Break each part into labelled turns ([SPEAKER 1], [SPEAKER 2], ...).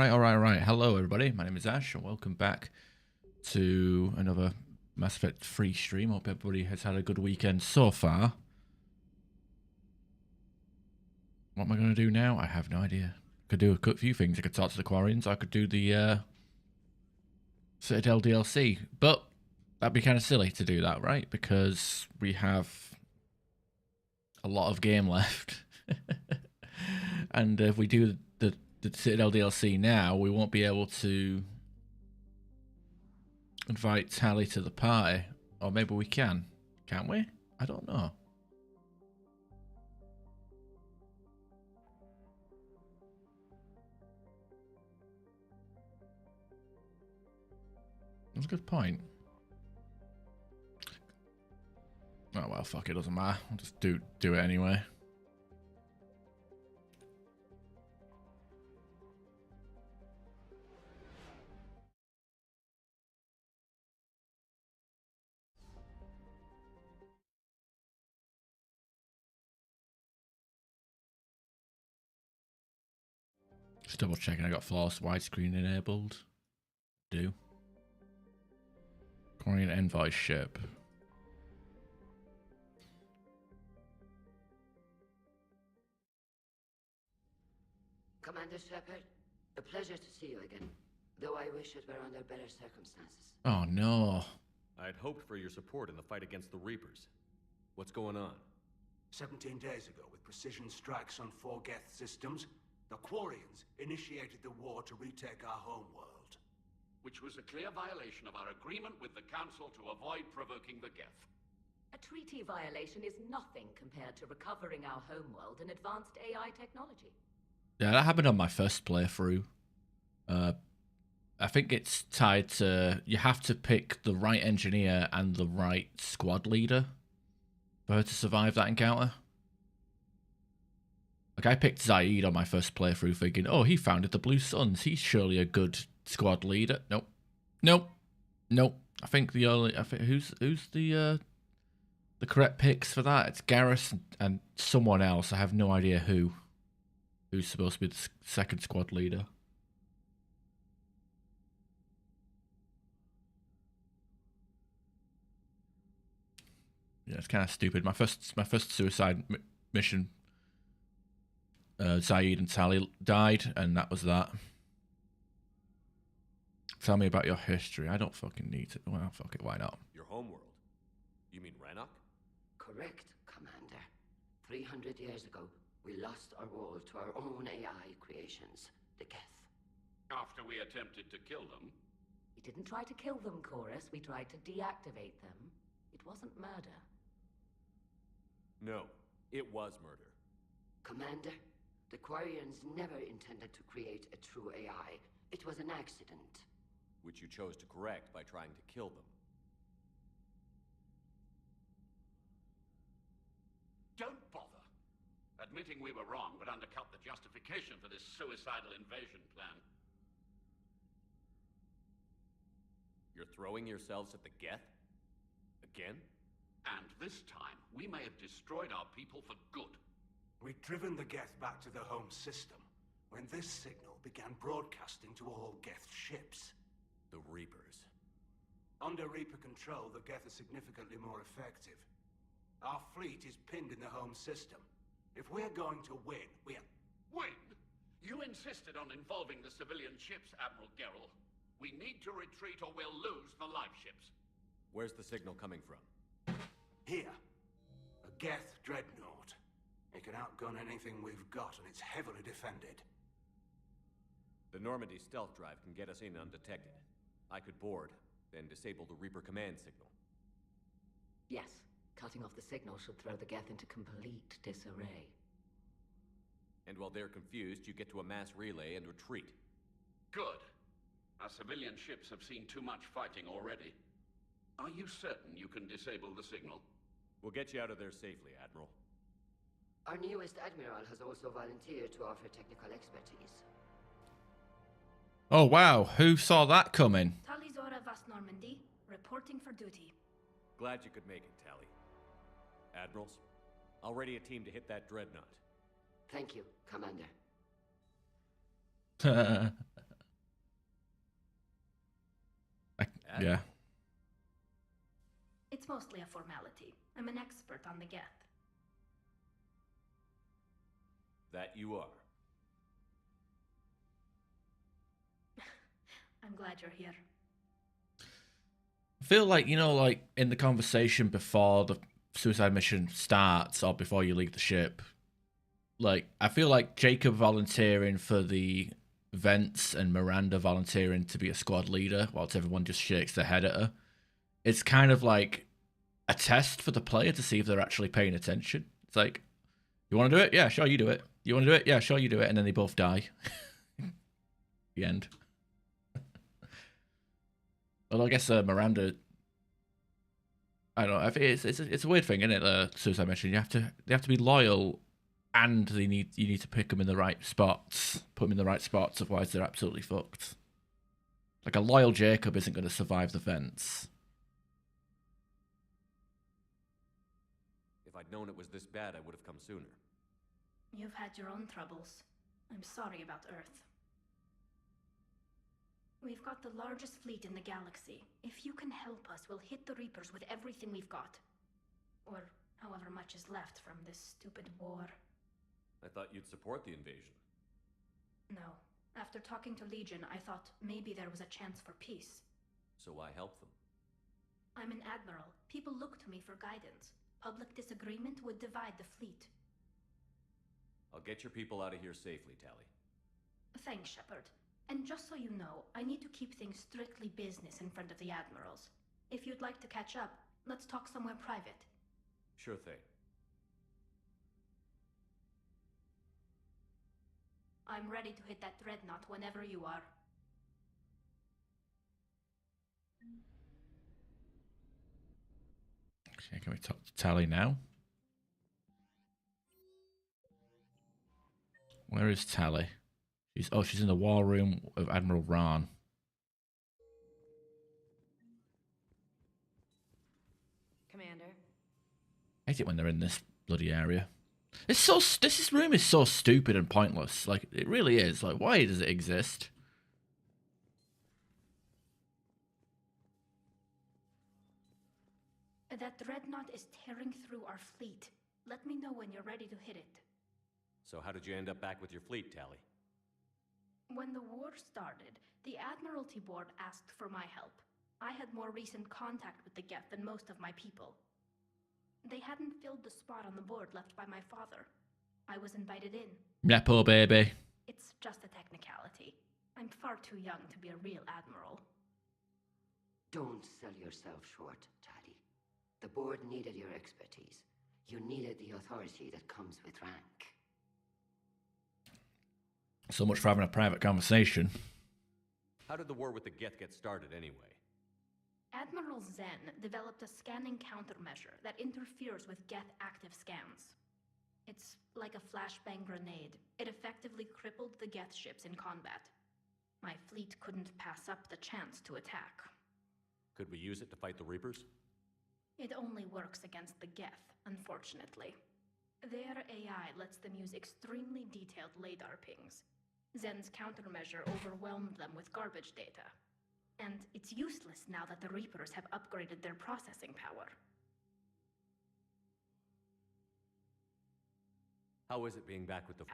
[SPEAKER 1] All right. Hello, everybody. My name is Ash, and welcome back to another Mass Effect 3 stream. Hope everybody has had a good weekend so far. What am I going to do now? I have no idea. Could do a few things. I could talk to the Quarians. I could do the Citadel DLC. But that'd be kind of silly to do that, right? Because we have a lot of game left. And if we do the Citadel DLC now, we won't be able to invite Tally to the party. Or maybe we can. Can't we? I don't know. That's a good point. Oh well, fuck it, doesn't matter. I'll just do it anyway. Just double checking I got flawless widescreen enabled. Do. Quarian envoy ship.
[SPEAKER 2] Commander Shepard, a pleasure to see you again, though I wish it were under better circumstances.
[SPEAKER 1] Oh no.
[SPEAKER 3] I had hoped for your support in the fight against the Reapers. What's going on?
[SPEAKER 4] 17 days ago, with precision strikes on 4 Geth systems, the Quarians initiated the war to retake our homeworld.
[SPEAKER 5] Which was a clear violation of our agreement with the Council to avoid provoking the Geth.
[SPEAKER 6] A treaty violation is nothing compared to recovering our homeworld and advanced AI technology.
[SPEAKER 1] Yeah, that happened on my first playthrough. I think it's tied to you have to pick the right engineer and the right squad leader for her to survive that encounter. Like, I picked Zaid on my first playthrough thinking, oh, he founded the Blue Suns. He's surely a good squad leader. Nope. I think who's the correct picks for that? It's Garrus and someone else. I have no idea who's supposed to be the second squad leader. Yeah, it's kind of stupid. My first suicide mission, Zaid and Tally died, and that was that. Tell me about your history. I don't fucking need to. Well, fuck it, why not?
[SPEAKER 3] Your homeworld? You mean Rannoch?
[SPEAKER 2] Correct, Commander. 300 years ago, we lost our world to our own AI creations, the Geth.
[SPEAKER 5] After we attempted to kill them.
[SPEAKER 6] We didn't try to kill them, Chorus. We tried to deactivate them. It wasn't murder.
[SPEAKER 3] No, it was murder.
[SPEAKER 2] Commander, the Quarians never intended to create a true AI. It was an accident.
[SPEAKER 3] Which you chose to correct by trying to kill them.
[SPEAKER 5] Don't bother. Admitting we were wrong would undercut the justification for this suicidal invasion plan.
[SPEAKER 3] You're throwing yourselves at the Geth? Again?
[SPEAKER 5] And this time, we may have destroyed our people for good.
[SPEAKER 4] We'd driven the Geth back to the home system when this signal began broadcasting to all Geth ships.
[SPEAKER 3] The Reapers.
[SPEAKER 4] Under Reaper control, the Geth are significantly more effective. Our fleet is pinned in the home system. If we're going to win,
[SPEAKER 5] Win? You insisted on involving the civilian ships, Admiral Gerrel. We need to retreat or we'll lose the live ships.
[SPEAKER 3] Where's the signal coming from?
[SPEAKER 4] Here. A Geth dreadnought. It can outgun anything we've got, and it's heavily defended.
[SPEAKER 3] The Normandy stealth drive can get us in undetected. I could board, then disable the Reaper command signal.
[SPEAKER 6] Yes, cutting off the signal should throw the Geth into complete disarray.
[SPEAKER 3] And while they're confused, you get to a mass relay and retreat.
[SPEAKER 5] Good. Our civilian ships have seen too much fighting already. Are you certain you can disable the signal?
[SPEAKER 3] We'll get you out of there safely, Admiral.
[SPEAKER 2] Our newest Admiral has also volunteered to offer technical expertise.
[SPEAKER 1] Oh wow, who saw that coming?
[SPEAKER 7] Talizora Vast Normandy, reporting for duty.
[SPEAKER 3] Glad you could make it, Tally. Admirals, I'll ready a team to hit that dreadnought.
[SPEAKER 2] Thank you, Commander.
[SPEAKER 1] Yeah.
[SPEAKER 7] It's mostly a formality. I'm an expert on the Geth.
[SPEAKER 3] That you are.
[SPEAKER 7] I'm glad you're here.
[SPEAKER 1] I feel like, you know, like in the conversation before the suicide mission starts or before you leave the ship, like I feel like Jacob volunteering for the vents and Miranda volunteering to be a squad leader whilst everyone just shakes their head at her. It's kind of like a test for the player to see if they're actually paying attention. It's like, you want to do it? Yeah, sure, you do it. You want to do it? Yeah, sure, you do it. And then they both die. The end. Well, I guess Miranda. I don't know. I think it's a weird thing, isn't it? Suicide mission. They have to be loyal, and you need to pick them in the right spots, put them in the right spots. Otherwise, they're absolutely fucked. Like a loyal Jacob isn't going to survive the vents.
[SPEAKER 3] If I'd known it was this bad, I would have come sooner.
[SPEAKER 7] You've had your own troubles. I'm sorry about Earth. We've got the largest fleet in the galaxy. If you can help us, we'll hit the Reapers with everything we've got. Or however much is left from this stupid war.
[SPEAKER 3] I thought you'd support the invasion.
[SPEAKER 7] No. After talking to Legion, I thought maybe there was a chance for peace.
[SPEAKER 3] So why help them?
[SPEAKER 7] I'm an admiral. People look to me for guidance. Public disagreement would divide the fleet.
[SPEAKER 3] I'll get your people out of here safely, Tally.
[SPEAKER 7] Thanks, Shepard. And just so you know, I need to keep things strictly business in front of the admirals. If you'd like to catch up, let's talk somewhere private.
[SPEAKER 3] Sure thing.
[SPEAKER 7] I'm ready to hit that dreadnought whenever you are.
[SPEAKER 1] Okay, can we talk to Tally now? Where is Tally? She's in the war room of Admiral Rahn.
[SPEAKER 6] Commander.
[SPEAKER 1] I hate it when they're in this bloody area. This room is so stupid and pointless. Like, it really is. Like, why does it exist?
[SPEAKER 7] That dreadnought is tearing through our fleet. Let me know when you're ready to hit it.
[SPEAKER 3] So how did you end up back with your fleet, Tally?
[SPEAKER 7] When the war started, the Admiralty Board asked for my help. I had more recent contact with the Geth than most of my people. They hadn't filled the spot on the board left by my father. I was invited in.
[SPEAKER 1] Nepo baby.
[SPEAKER 7] It's just a technicality. I'm far too young to be a real admiral.
[SPEAKER 2] Don't sell yourself short, Tally. The board needed your expertise. You needed the authority that comes with rank.
[SPEAKER 1] So much for having a private conversation.
[SPEAKER 3] How did the war with the Geth get started anyway?
[SPEAKER 7] Admiral Zen developed a scanning countermeasure that interferes with Geth active scans. It's like a flashbang grenade. It effectively crippled the Geth ships in combat. My fleet couldn't pass up the chance to attack.
[SPEAKER 3] Could we use it to fight the Reapers?
[SPEAKER 7] It only works against the Geth, unfortunately. Their AI lets them use extremely detailed LADAR pings. Zen's countermeasure overwhelmed them with garbage data. And it's useless now that the Reapers have upgraded their processing power.
[SPEAKER 3] How is it being back with the...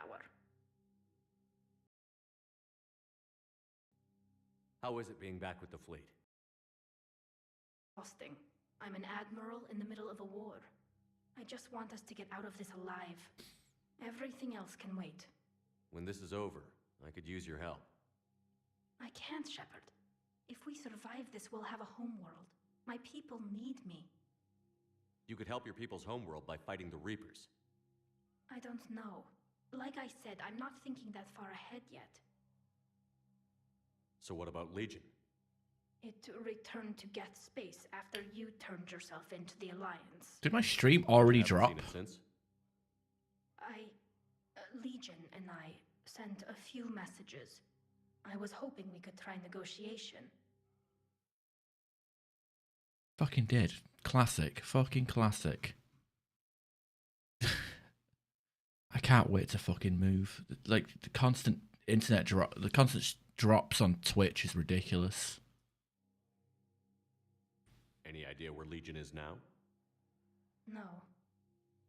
[SPEAKER 3] How is it being back with the fleet?
[SPEAKER 7] Exhausting. I'm an admiral in the middle of a war. I just want us to get out of this alive. Everything else can wait.
[SPEAKER 3] When this is over, I could use your help.
[SPEAKER 7] I can't, Shepard. If we survive this, we'll have a homeworld. My people need me.
[SPEAKER 3] You could help your people's homeworld by fighting the Reapers.
[SPEAKER 7] I don't know. Like I said, I'm not thinking that far ahead yet.
[SPEAKER 3] So what about Legion?
[SPEAKER 7] It returned to Geth space after you turned yourself into the Alliance.
[SPEAKER 1] Did my stream already
[SPEAKER 3] Haven't
[SPEAKER 1] drop?
[SPEAKER 3] seen it since.
[SPEAKER 7] Legion and I sent a few messages. I was hoping we could try negotiation.
[SPEAKER 1] Fucking did. Classic. Fucking classic. I can't wait to fucking move. Like, the constant internet drop, the constant drops on Twitch is ridiculous.
[SPEAKER 3] Any idea where Legion is now?
[SPEAKER 7] No.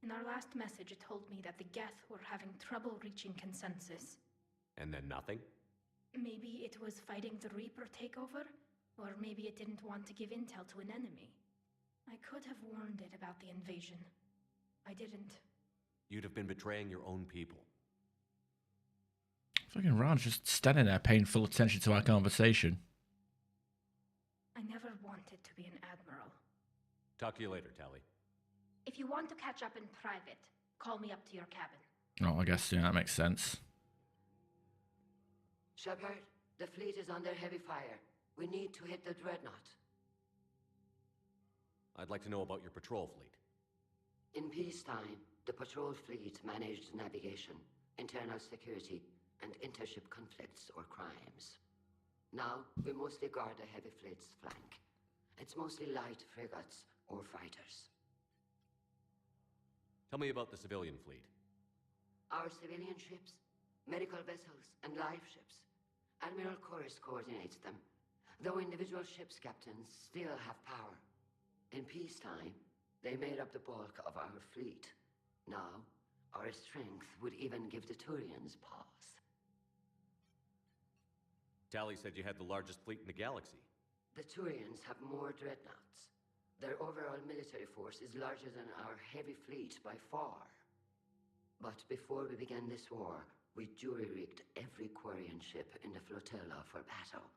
[SPEAKER 7] In our last message, it told me that the Geth were having trouble reaching consensus.
[SPEAKER 3] And then nothing?
[SPEAKER 7] Maybe it was fighting the Reaper takeover, or maybe it didn't want to give intel to an enemy. I could have warned it about the invasion. I didn't.
[SPEAKER 3] You'd have been betraying your own people.
[SPEAKER 1] Fucking Ron's just standing there paying full attention to our conversation.
[SPEAKER 7] I never wanted to be an admiral.
[SPEAKER 3] Talk to you later, Tally.
[SPEAKER 7] If you want to catch up in private, call me up to your cabin.
[SPEAKER 1] Oh, I guess, yeah, that makes sense.
[SPEAKER 2] Shepard, the fleet is under heavy fire. We need to hit the dreadnought.
[SPEAKER 3] I'd like to know about your patrol fleet.
[SPEAKER 2] In peacetime, the patrol fleet managed navigation, internal security, and intership conflicts or crimes. Now, we mostly guard the heavy fleet's flank. It's mostly light frigates or fighters.
[SPEAKER 3] Tell me about the civilian fleet.
[SPEAKER 2] Our civilian ships, medical vessels, and life ships. Admiral Chorus coordinates them, though individual ships' captains still have power. In peacetime, they made up the bulk of our fleet. Now, our strength would even give the Turians pause.
[SPEAKER 3] Tally said you had the largest fleet in the galaxy.
[SPEAKER 2] The Turians have more dreadnoughts. Their overall military force is larger than our heavy fleet by far. But before we began this war, we jury-rigged every Quarian ship in the flotilla for battle.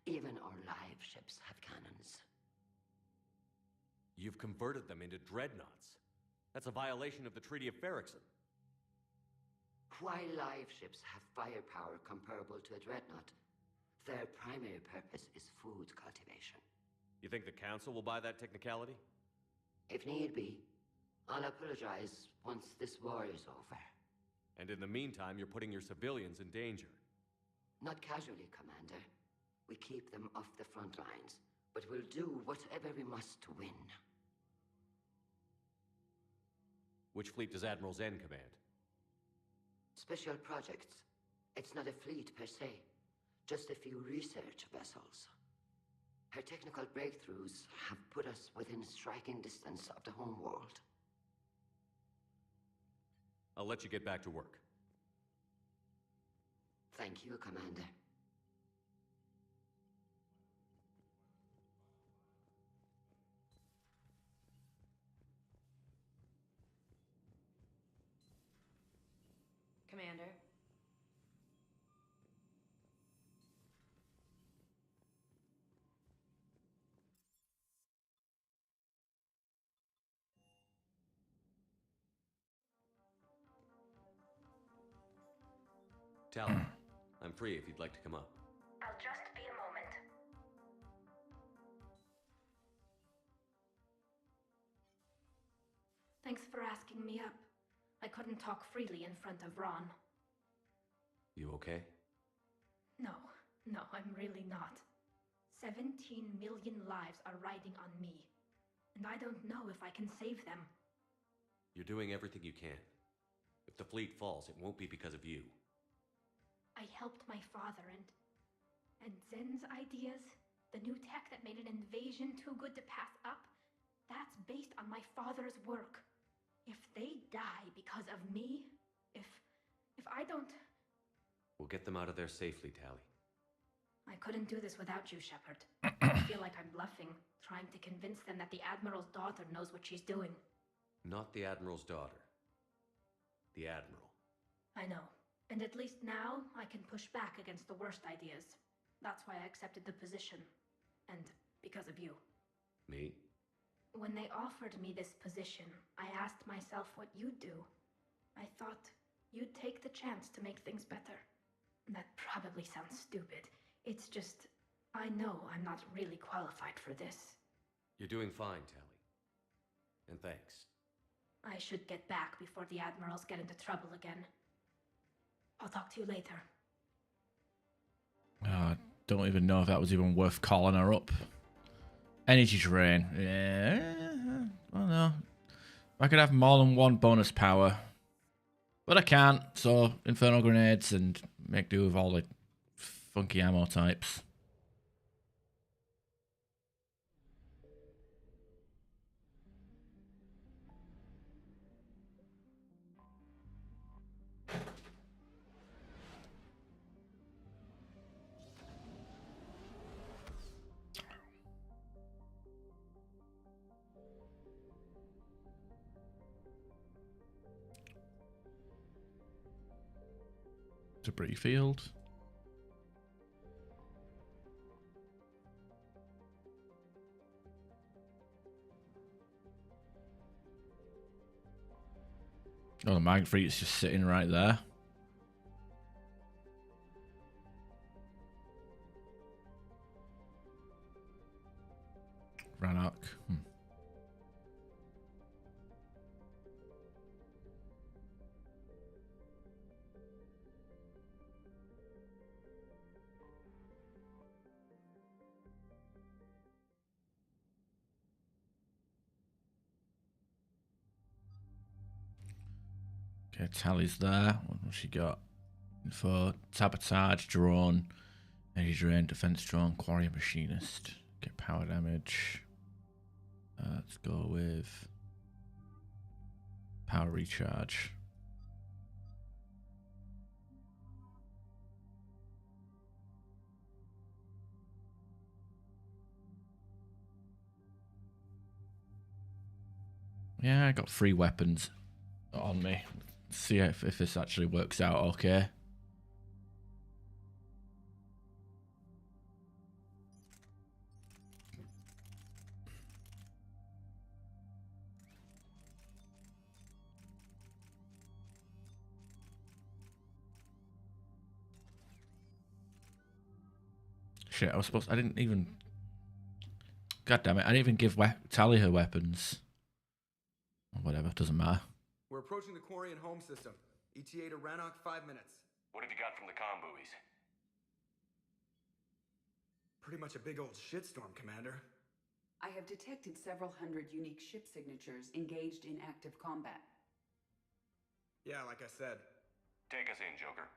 [SPEAKER 2] Even our live ships have cannons.
[SPEAKER 3] You've converted them into dreadnoughts. That's a violation of the Treaty of Ferrixon.
[SPEAKER 2] While live ships have firepower comparable to a dreadnought, their primary purpose is food cultivation.
[SPEAKER 3] You think the Council will buy that technicality?
[SPEAKER 2] If need be, I'll apologize once this war is over.
[SPEAKER 3] And in the meantime, you're putting your civilians in danger.
[SPEAKER 2] Not casually, Commander. We keep them off the front lines, but we'll do whatever we must to win.
[SPEAKER 3] Which fleet does Admiral Zen command?
[SPEAKER 2] Special projects. It's not a fleet per se, just a few research vessels. Her technical breakthroughs have put us within striking distance of the homeworld.
[SPEAKER 3] I'll let you get back to work.
[SPEAKER 2] Thank you, Commander.
[SPEAKER 6] Commander.
[SPEAKER 3] Tally, I'm free if you'd like to come up.
[SPEAKER 7] I'll just be a moment. Thanks for asking me up. I couldn't talk freely in front of Ron.
[SPEAKER 3] You okay?
[SPEAKER 7] No, I'm really not. 17 million lives are riding on me, and I don't know if I can save them.
[SPEAKER 3] You're doing everything you can. If the fleet falls, it won't be because of you.
[SPEAKER 7] I helped my father and Zen's ideas, the new tech that made an invasion too good to pass up, that's based on my father's work. If they die because of me, if I don't...
[SPEAKER 3] We'll get them out of there safely, Tally.
[SPEAKER 7] I couldn't do this without you, Shepard. I feel like I'm bluffing, trying to convince them that the Admiral's daughter knows what she's doing.
[SPEAKER 3] Not the Admiral's daughter. The Admiral.
[SPEAKER 7] I know. And at least now, I can push back against the worst ideas. That's why I accepted the position. And because of you.
[SPEAKER 3] Me?
[SPEAKER 7] When they offered me this position, I asked myself what you'd do. I thought you'd take the chance to make things better. That probably sounds stupid. It's just, I know I'm not really qualified for this.
[SPEAKER 3] You're doing fine, Tally. And thanks.
[SPEAKER 7] I should get back before the Admirals get into trouble again. I'll talk to you later.
[SPEAKER 1] I don't even know if that was even worth calling her up. Energy drain. Yeah, I don't know. I could have more than one bonus power. But I can't, so infernal grenades and make do with all the funky ammo types. Debris field. Oh, the mag fleet is just sitting right there. Rannoch. Okay, Tally's there. What's she got? For sabotage, drone, energy drain, defense drone, quarry machinist. Get power damage. Let's go with power recharge. Yeah, I got 3 weapons on me. See if this actually works out okay. Shit, I didn't even... God damn it, I didn't even give Tally her weapons. Or whatever, doesn't matter.
[SPEAKER 8] We're approaching the quarry and home system. ETA to Rannoch, 5 minutes.
[SPEAKER 3] What have you got from the comm buoys?
[SPEAKER 8] Pretty much a big old shitstorm, Commander.
[SPEAKER 9] I have detected several hundred unique ship signatures engaged in active combat.
[SPEAKER 8] Yeah, like I said.
[SPEAKER 3] Take us in, Joker.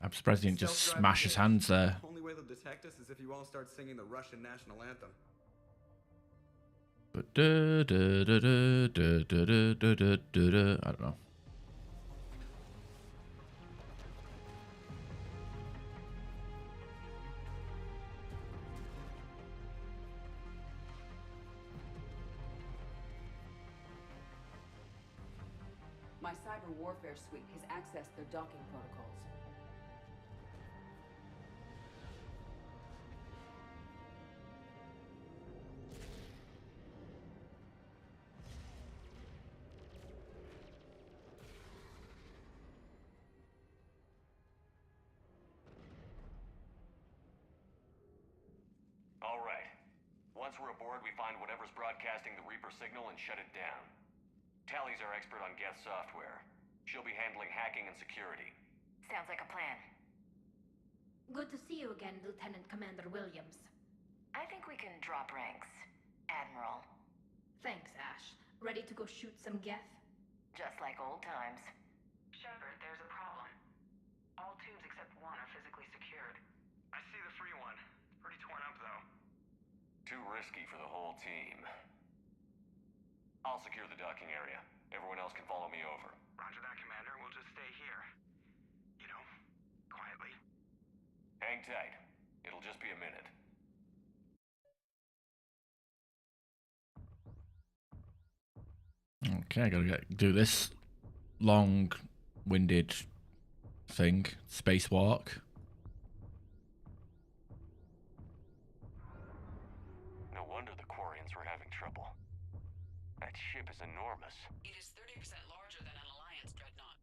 [SPEAKER 1] I'm surprised he didn't just smash his hands there.
[SPEAKER 8] Only way they'll detect us is if you all start singing the Russian national anthem.
[SPEAKER 1] But I don't know.
[SPEAKER 9] My cyber warfare suite has accessed their docking protocols.
[SPEAKER 3] All right. Once we're aboard, we find whatever's broadcasting the Reaper signal and shut it down. Tally's our expert on Geth software. She'll be handling hacking and security.
[SPEAKER 6] Sounds like a plan.
[SPEAKER 7] Good to see you again, Lieutenant Commander Williams.
[SPEAKER 6] I think we can drop ranks, Admiral.
[SPEAKER 7] Thanks, Ash. Ready to go shoot some Geth?
[SPEAKER 6] Just like old times.
[SPEAKER 10] Shepard, there's a problem. All tubes except one are physically secured.
[SPEAKER 8] I see the free one. Pretty torn up, though.
[SPEAKER 3] Too risky for the whole team. I'll secure the docking area. Everyone else can follow me over.
[SPEAKER 8] Roger that, Commander. We'll just stay here. You know, quietly.
[SPEAKER 3] Hang tight. It'll just be a minute.
[SPEAKER 1] Okay, I gotta do this long-winded thing. Spacewalk.
[SPEAKER 3] No wonder the Quarians were having trouble. That ship is enormous.
[SPEAKER 10] It is 30% larger than an Alliance dreadnought.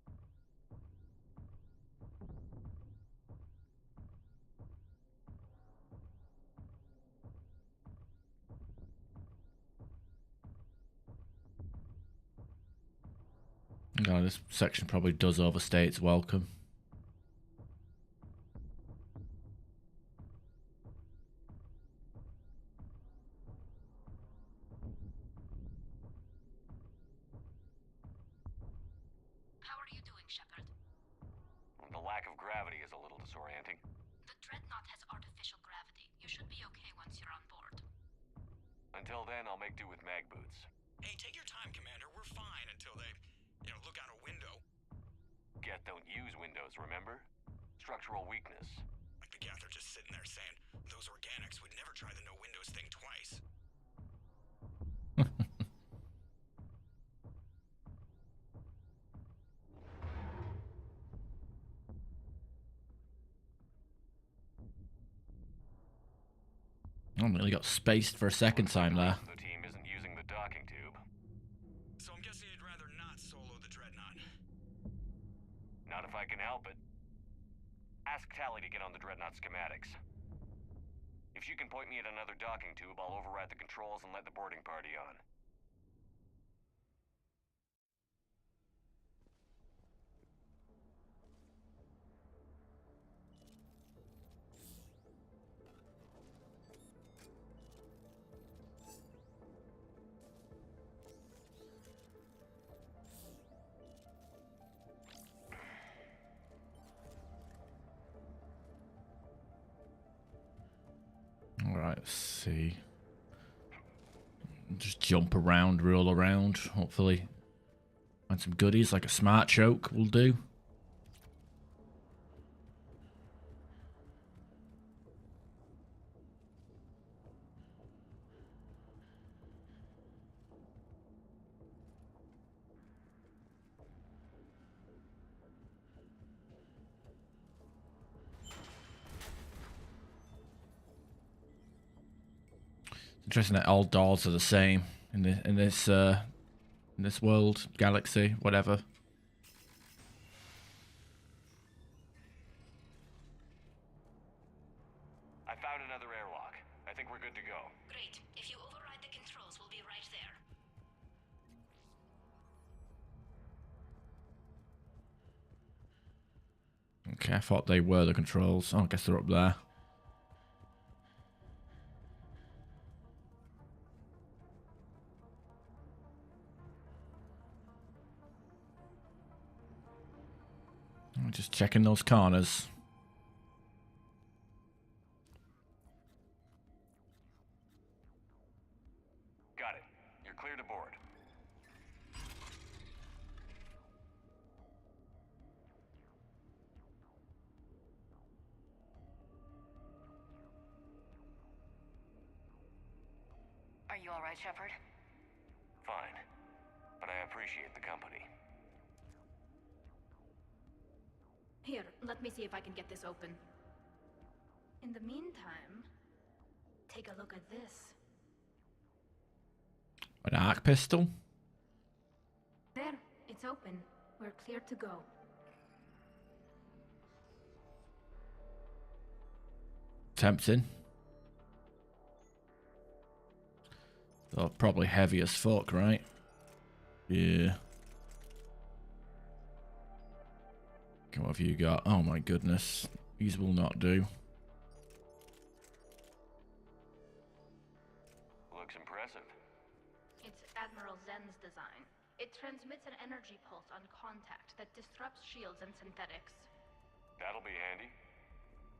[SPEAKER 1] God, this section probably does overstay its welcome.
[SPEAKER 7] How are you doing, Shepard?
[SPEAKER 3] The lack of gravity is a little disorienting.
[SPEAKER 7] The dreadnought has artificial gravity. You should be okay once you're on board.
[SPEAKER 3] Until then, I'll make do with mag boots.
[SPEAKER 8] Hey, take your time, Commander. We're fine until they, look out a window.
[SPEAKER 3] Geth don't use windows, remember? Structural weakness.
[SPEAKER 8] Like the Geth are just sitting there saying, those organics would never try the no windows thing twice.
[SPEAKER 1] I nearly got spaced for a second time there.
[SPEAKER 3] The team isn't using the docking tube.
[SPEAKER 8] So I'm guessing you'd rather not solo the Dreadnought.
[SPEAKER 3] Not if I can help it. Ask Tally to get on the Dreadnought schematics. If she can point me at another docking tube, I'll override the controls and let the boarding party on.
[SPEAKER 1] Alright, let's see. Just jump around, roll around, hopefully. Find some goodies, like a smart choke will do. Interesting that all doors are the same in this world, galaxy, whatever.
[SPEAKER 3] I found another airlock. I think we're good to go.
[SPEAKER 6] Great. If you override the controls, we'll be right there.
[SPEAKER 1] Okay, I thought they were the controls. Oh, I guess they're up there. I'm just checking those corners.
[SPEAKER 3] Got it. You're clear to board.
[SPEAKER 10] Are you alright, Shepard?
[SPEAKER 3] Fine. But I appreciate the company.
[SPEAKER 7] Here, let me see if I can get this open. In the meantime, take a look at this.
[SPEAKER 1] An arc pistol?
[SPEAKER 7] There, it's open. We're clear to go.
[SPEAKER 1] Tempting. Oh, probably heavy as fuck, right? Yeah. Okay, what have you got? Oh my goodness. These will not do.
[SPEAKER 3] Looks impressive.
[SPEAKER 7] It's Admiral Zen's design. It transmits an energy pulse on contact that disrupts shields and synthetics.
[SPEAKER 3] That'll be handy.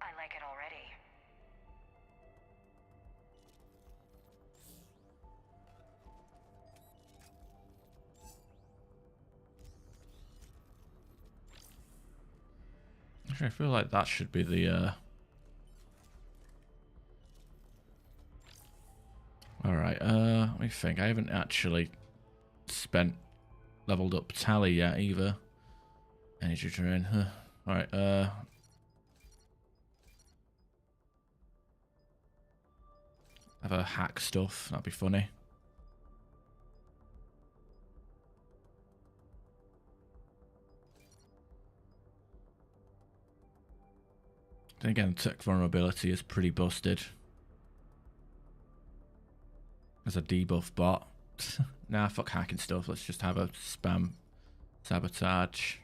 [SPEAKER 10] I like it already.
[SPEAKER 1] Actually, I feel like that should be the Alright, let me think. I haven't actually leveled up Tally yet either. Energy drain, huh. Alright, have a hack stuff, that'd be funny. Then again, tech vulnerability is pretty busted. As a debuff bot. Nah, fuck hacking stuff. Let's just have a spam sabotage.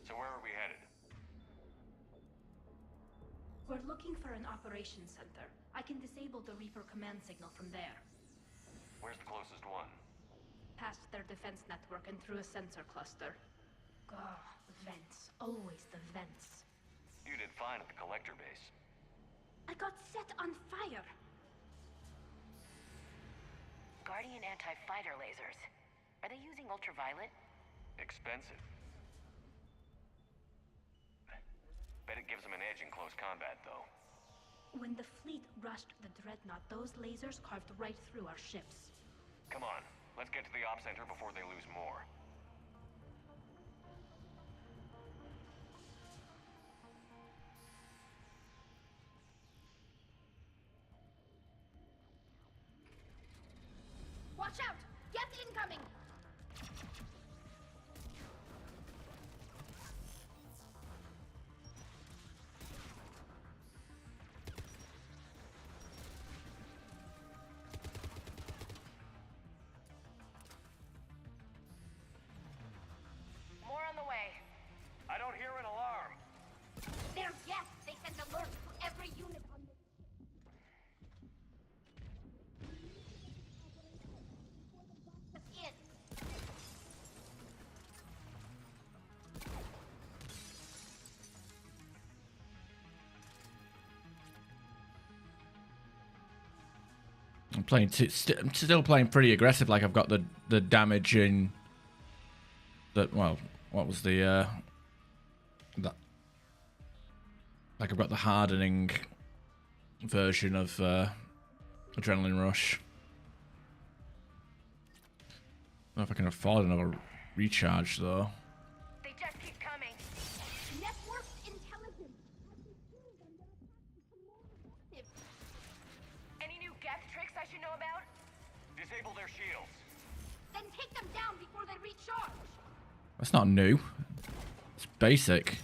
[SPEAKER 3] So where are we headed?
[SPEAKER 7] We're looking for an operations center. I can disable the Reaper command signal from there.
[SPEAKER 3] Where's the closest one?
[SPEAKER 7] Past their defense network and through a sensor cluster. Gah, vents. Always the vents.
[SPEAKER 3] You did fine at the collector base.
[SPEAKER 7] I got set on fire!
[SPEAKER 11] Guardian anti-fighter lasers. Are they using ultraviolet?
[SPEAKER 3] Expensive. Bet it gives them an edge in close combat, though.
[SPEAKER 7] When the fleet rushed the Dreadnought, those lasers carved right through our ships.
[SPEAKER 3] Come on, let's get to the op center before they lose more.
[SPEAKER 7] Watch out! Get incoming!
[SPEAKER 11] More on the way.
[SPEAKER 3] I don't hear an alarm.
[SPEAKER 7] They're yes! They sent alerts to every unit on the...
[SPEAKER 1] I'm playing. I'm still playing pretty aggressive. Like I've got the damage in. That well, what was the that? Like I've got the hardening version of Adrenaline Rush. I don't know if I can afford another recharge though.
[SPEAKER 11] They just keep coming.
[SPEAKER 7] Network intelligence!
[SPEAKER 11] Any new Geth tricks I should know about?
[SPEAKER 3] Disable their shields.
[SPEAKER 7] Then take them down before they recharge!
[SPEAKER 1] That's not new. It's basic.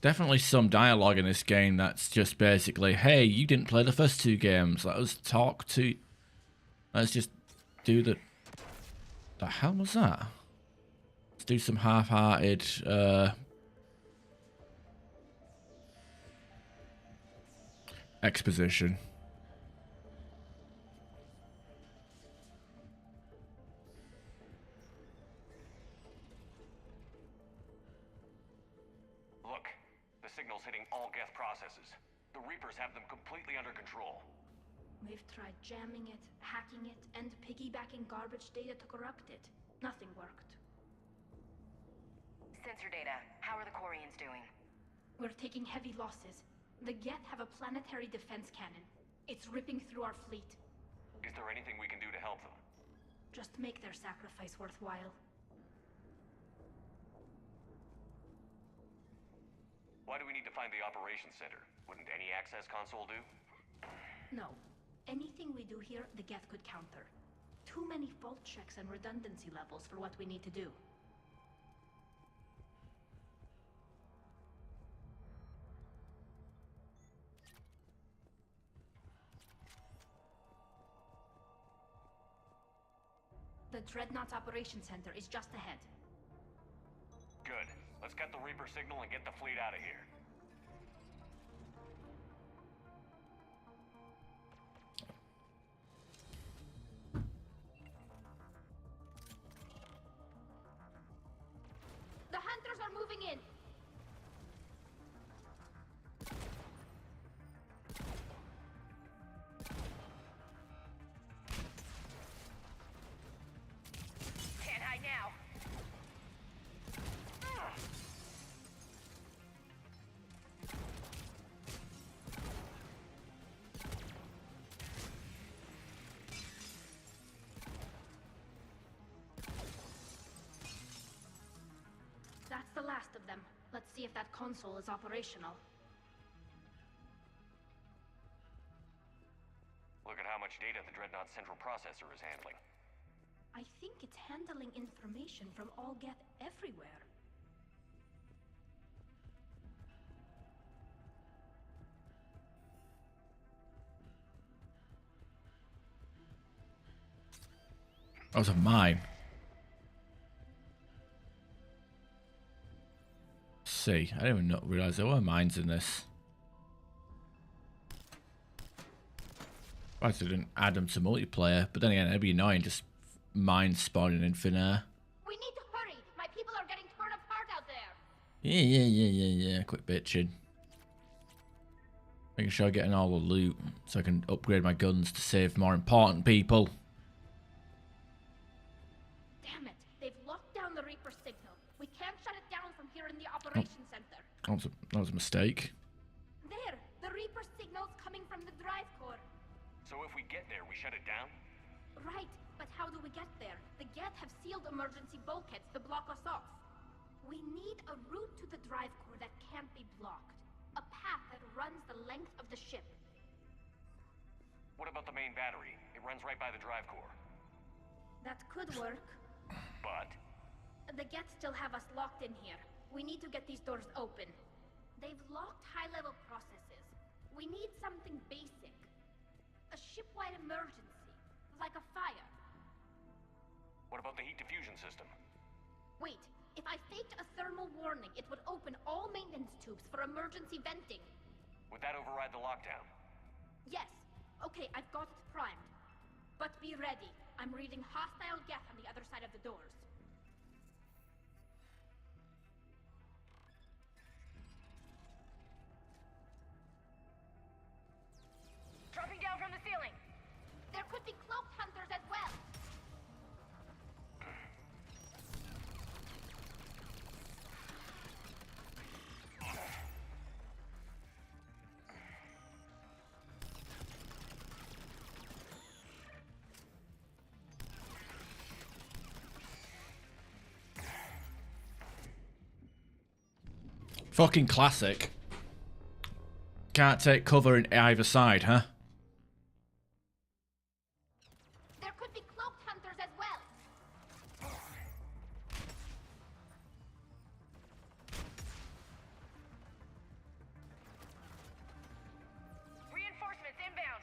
[SPEAKER 1] Definitely some dialogue in this game that's just basically, hey, you didn't play the first two games. Let us talk to... Let's just do the... The hell was that? Let's do some half-hearted... exposition.
[SPEAKER 3] Look, the signal's hitting all Geth processes. The Reapers have them completely under control.
[SPEAKER 7] We've tried jamming it, hacking it, and piggybacking garbage data to corrupt it. Nothing worked.
[SPEAKER 11] Sensor data. How are the Quarians doing?
[SPEAKER 7] We're taking heavy losses. The Geth have a planetary defense cannon. It's ripping through our fleet.
[SPEAKER 3] Is there anything we can do to help them?
[SPEAKER 7] Just make their sacrifice worthwhile.
[SPEAKER 3] Why do we need to find the operations center? Wouldn't any access console do?
[SPEAKER 7] No. Anything we do here, the Geth could counter. Too many fault checks and redundancy levels for what we need to do. The Dreadnought's Operations Center is just ahead.
[SPEAKER 3] Good. Let's get the Reaper signal and get the fleet out of here.
[SPEAKER 7] The Hunters are moving in!
[SPEAKER 11] Can't hide now.
[SPEAKER 7] That's the last of them. Let's see if that console is operational.
[SPEAKER 3] Look at how much data the Dreadnought central processor is handling.
[SPEAKER 7] I think it's handling information from all Geth everywhere.
[SPEAKER 1] That was a mine. See, I didn't even realize there were mines in this. I didn't add them to multiplayer, but then again, it'd be annoying just mines spawning in thin air.
[SPEAKER 7] We need to hurry. My people are getting torn apart out there.
[SPEAKER 1] Yeah. Quit bitching. Making sure I'm getting all the loot so I can upgrade my guns to save more important people.
[SPEAKER 7] Damn it. They've locked down the Reaper signal. We can't shut it down from here in the operations center.
[SPEAKER 1] That was a mistake.
[SPEAKER 7] There. The Reaper signal's coming from the drive core.
[SPEAKER 3] So if we get there, we shut it down?
[SPEAKER 7] Right, but how do we get there? The Geth have sealed emergency bulkheads to block us off. We need a route to the drive core that can't be blocked. A path that runs the length of the ship.
[SPEAKER 3] What about the main battery? It runs right by the drive core.
[SPEAKER 7] That could work.
[SPEAKER 3] But?
[SPEAKER 7] The Geth still have us locked in here. We need to get these doors open. They've locked high-level processes. We need something basic. A ship-wide emergency. Like a fire.
[SPEAKER 3] What about the heat diffusion system?
[SPEAKER 7] Wait, if I faked a thermal warning, it would open all maintenance tubes for emergency venting.
[SPEAKER 3] Would that override the lockdown?
[SPEAKER 7] Yes. Okay, I've got it primed. But be ready. I'm reading hostile Geth on the other side of the doors.
[SPEAKER 11] Dropping down from the ceiling.
[SPEAKER 7] There could be cloaked hunters as well.
[SPEAKER 1] Fucking classic. Can't take cover in either side, huh?
[SPEAKER 7] There could be cloaked hunters as well.
[SPEAKER 11] Reinforcements inbound.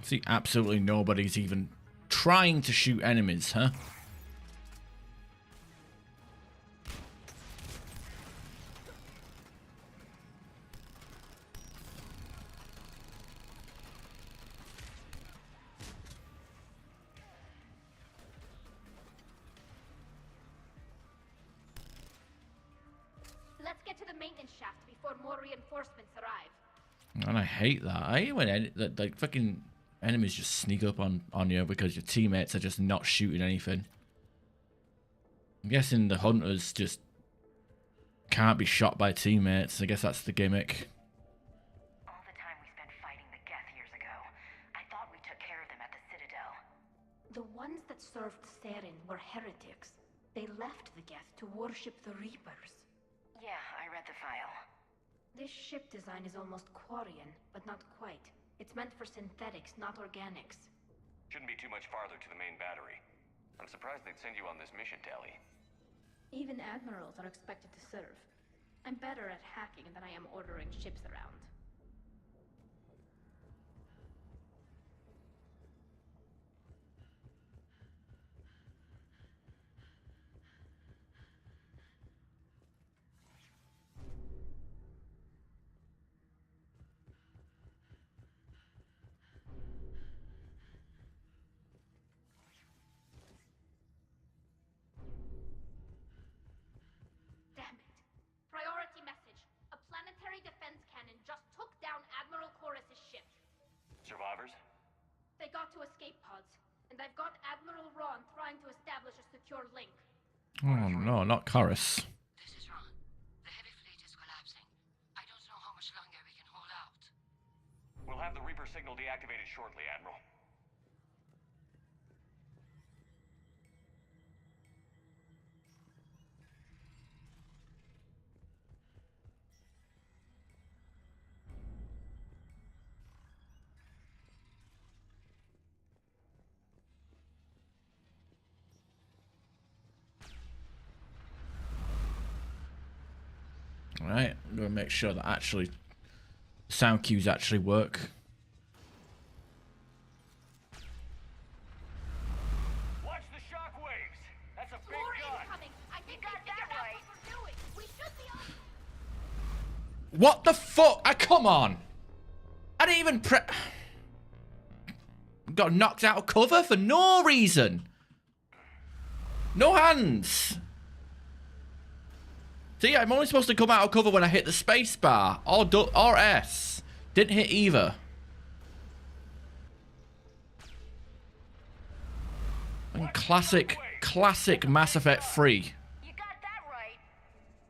[SPEAKER 1] See, absolutely nobody's even trying to shoot enemies, huh?
[SPEAKER 7] Let's get to the maintenance shaft before more reinforcements arrive.
[SPEAKER 1] And I hate that. I hate when like fucking enemies just sneak up on you because your teammates are just not shooting anything. I'm guessing the hunters just can't be shot by teammates. I guess that's the gimmick.
[SPEAKER 11] All the time we spent fighting the Geth years ago, I thought we took care of them at the Citadel.
[SPEAKER 7] The ones that served Saren were heretics. They left the Geth to worship the Reapers.
[SPEAKER 11] Yeah, I read the file.
[SPEAKER 7] This ship design is almost Quarian, but not quite. It's meant for synthetics, not organics.
[SPEAKER 3] Shouldn't be too much farther to the main battery. I'm surprised they'd send you on this mission, Tali.
[SPEAKER 7] Even admirals are expected to serve. I'm better at hacking than I am ordering ships around. Damn it. Priority message. A planetary defense cannon just took down Admiral Chorus's ship.
[SPEAKER 3] Survivors?
[SPEAKER 7] They got to escape pods, and I've got Admiral Ron trying to establish a secure link.
[SPEAKER 1] Oh no, not Chorus.
[SPEAKER 2] This is Ron. The heavy fleet is collapsing. I don't know how much longer we can hold out.
[SPEAKER 3] We'll have the Reaper signal deactivated shortly, Admiral.
[SPEAKER 1] Alright, I'm going to make sure that actually sound cues actually work.
[SPEAKER 3] Watch the shockwaves! That's a big gun!
[SPEAKER 10] I think you got that right. What we're doing. We should be on.
[SPEAKER 1] What the fuck? Come on! I didn't even got knocked out of cover for no reason. No hands. See, I'm only supposed to come out of cover when I hit the space bar or S. Didn't hit either. And classic Mass Effect 3.
[SPEAKER 10] You got that right.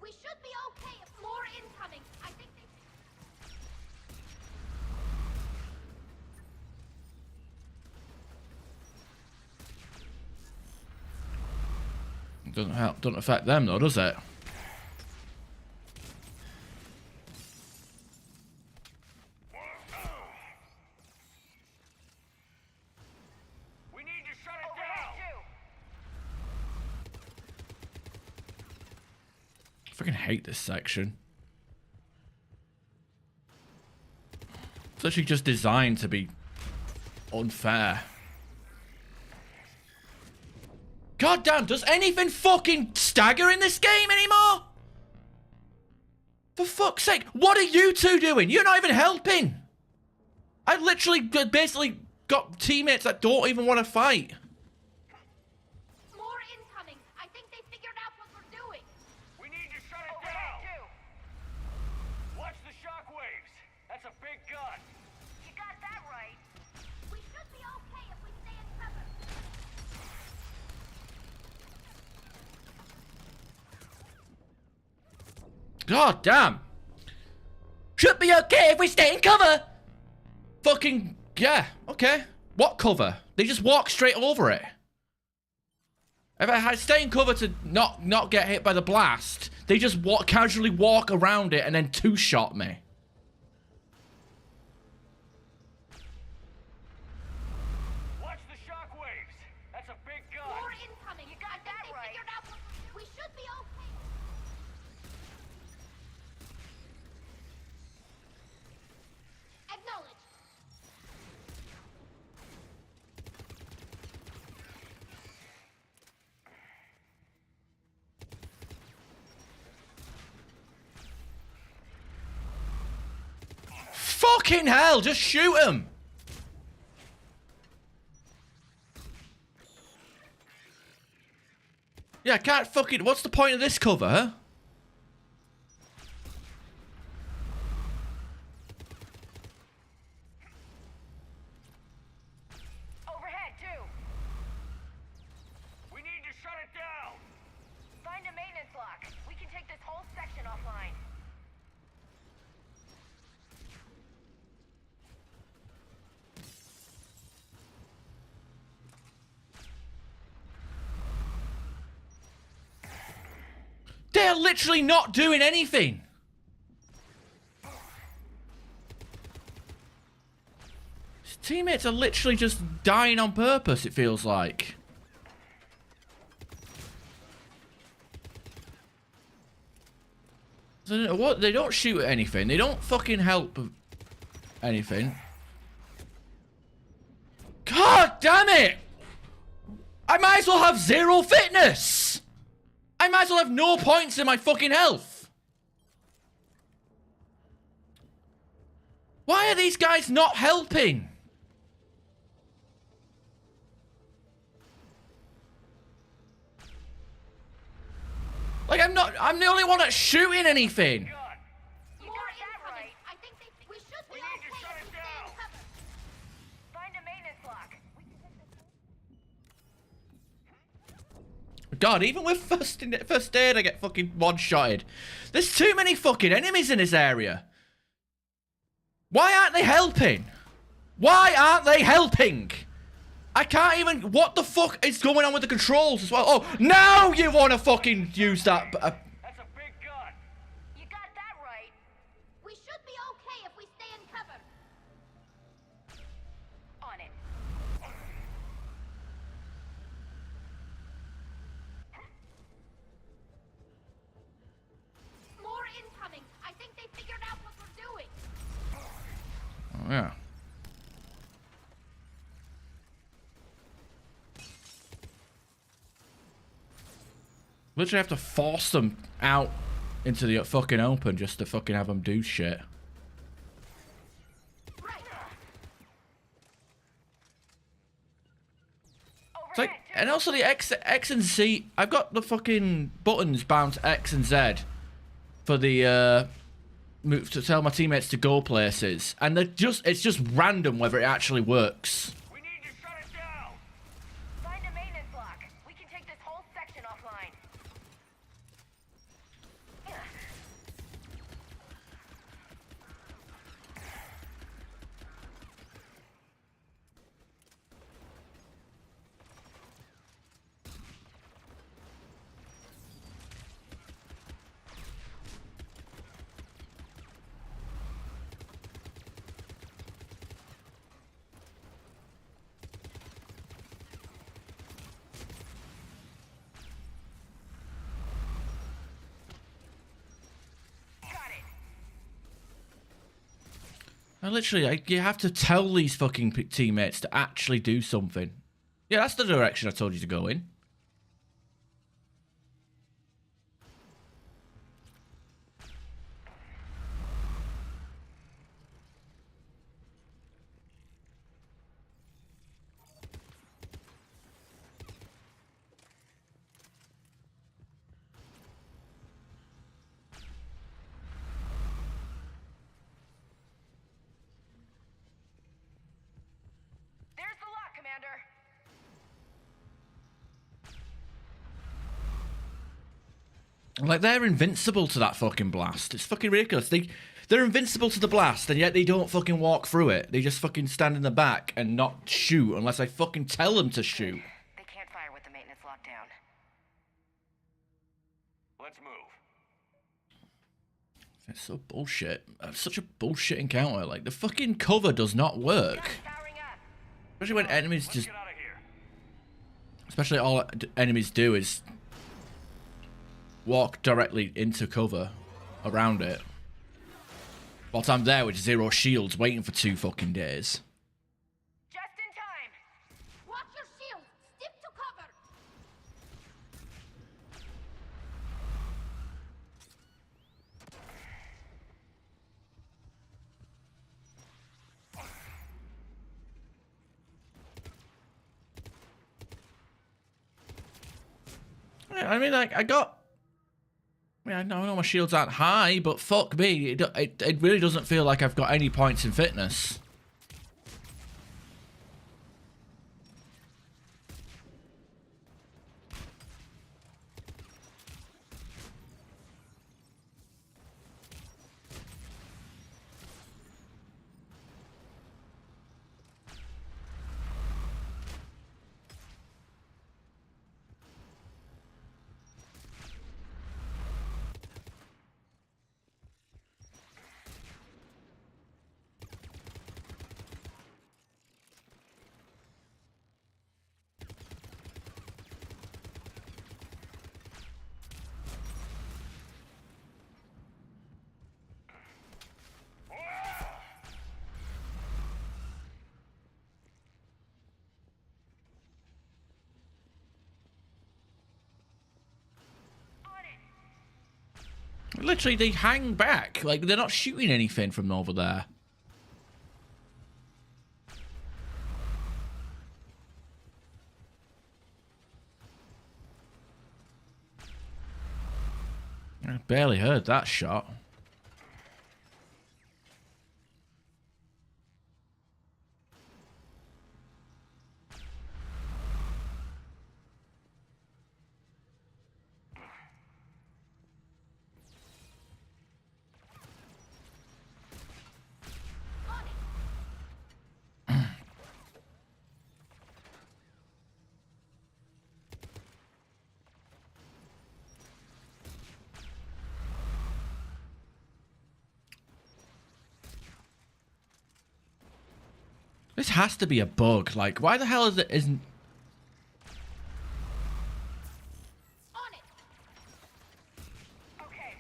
[SPEAKER 10] We should be okay if more incoming. I think
[SPEAKER 1] Doesn't help. Doesn't affect them though, does it?
[SPEAKER 3] We need to shut it down!
[SPEAKER 1] I freaking hate this section. It's actually just designed to be unfair. God damn, does anything fucking stagger in this game anymore? For fuck's sake, what are you two doing? You're not even helping. I literally basically got teammates that don't even want to fight.
[SPEAKER 10] more incoming. I think they figured out what we're doing.
[SPEAKER 3] We need to shut it down! Watch the shockwaves! That's a big gun!
[SPEAKER 10] You got that right. We should be okay if we stay in cover.
[SPEAKER 1] God damn. Should be okay if we stay in cover. Fucking, yeah, okay. What cover? They just walk straight over it. If I had stay in cover to not get hit by the blast, they just casually walk around it and then two-shot me.
[SPEAKER 3] Watch the shockwaves! That's a big gun!
[SPEAKER 10] More incoming. You got that right. Figured out what we're doing. We should be okay. Acknowledge.
[SPEAKER 1] Fucking hell, just shoot him. Yeah, I can't fucking... What's the point of this cover, huh?
[SPEAKER 10] Overhead, too.
[SPEAKER 3] We need to shut it down!
[SPEAKER 10] Find a maintenance lock. We can take this whole section offline.
[SPEAKER 1] They're literally not doing anything. His teammates are literally just dying on purpose, it feels like. So, what? They don't shoot at anything. They don't fucking help anything. God damn it! I might as well have 0 fitness! I might as well have no points in my fucking health. Why are these guys not helping? Like, I'm the only one that's shooting anything.
[SPEAKER 10] You got that right. I think we should be okay if we stay in cover. Find a maintenance lock. We can take this.
[SPEAKER 1] God, even with first aid, I get fucking one-shotted. There's too many fucking enemies in this area. Why aren't they helping? Why aren't they helping? I can't even... What the fuck is going on with the controls as well? Oh, now you want to fucking use that...
[SPEAKER 3] That's a big gun!
[SPEAKER 10] You got that right. We should be okay if we stay in cover. On it. More incoming.
[SPEAKER 1] Yeah. Literally have to force them out into the fucking open just to fucking have them do shit. It's like, and also the X and Z. I've got the fucking buttons bound to X and Z for the move to tell my teammates to go places, and they're it's just random whether it actually works.
[SPEAKER 3] We need to shut it down.
[SPEAKER 11] Find a maintenance block. We can take this whole section offline.
[SPEAKER 1] I literally, you have to tell these fucking teammates to actually do something. Yeah, that's the direction I told you to go in.
[SPEAKER 11] There's the lock, Commander.
[SPEAKER 1] Like, they're invincible to that fucking blast. It's fucking ridiculous. They're invincible to the blast, and yet they don't fucking walk through it. They just fucking stand in the back and not shoot unless I fucking tell them to shoot.
[SPEAKER 11] They can't fire with the maintenance lockdown.
[SPEAKER 3] Let's move.
[SPEAKER 1] It's so bullshit. It's such a bullshit encounter. Like, the fucking cover does not work. Especially when enemies just...
[SPEAKER 3] Get out of here.
[SPEAKER 1] Especially all enemies do is walk directly into cover around it. Whilst I'm there with 0 shields waiting for 2 fucking days.
[SPEAKER 11] Just in time.
[SPEAKER 10] Watch your shield! Stick to cover!
[SPEAKER 1] Yeah, I mean, like, I mean, I know my shields aren't high, but fuck me, it really doesn't feel like I've got any points in fitness. Literally, they hang back. Like, they're not shooting anything from over there. I barely heard that shot. This has to be a bug. Like, why the hell isn't...
[SPEAKER 10] On it!
[SPEAKER 11] Okay.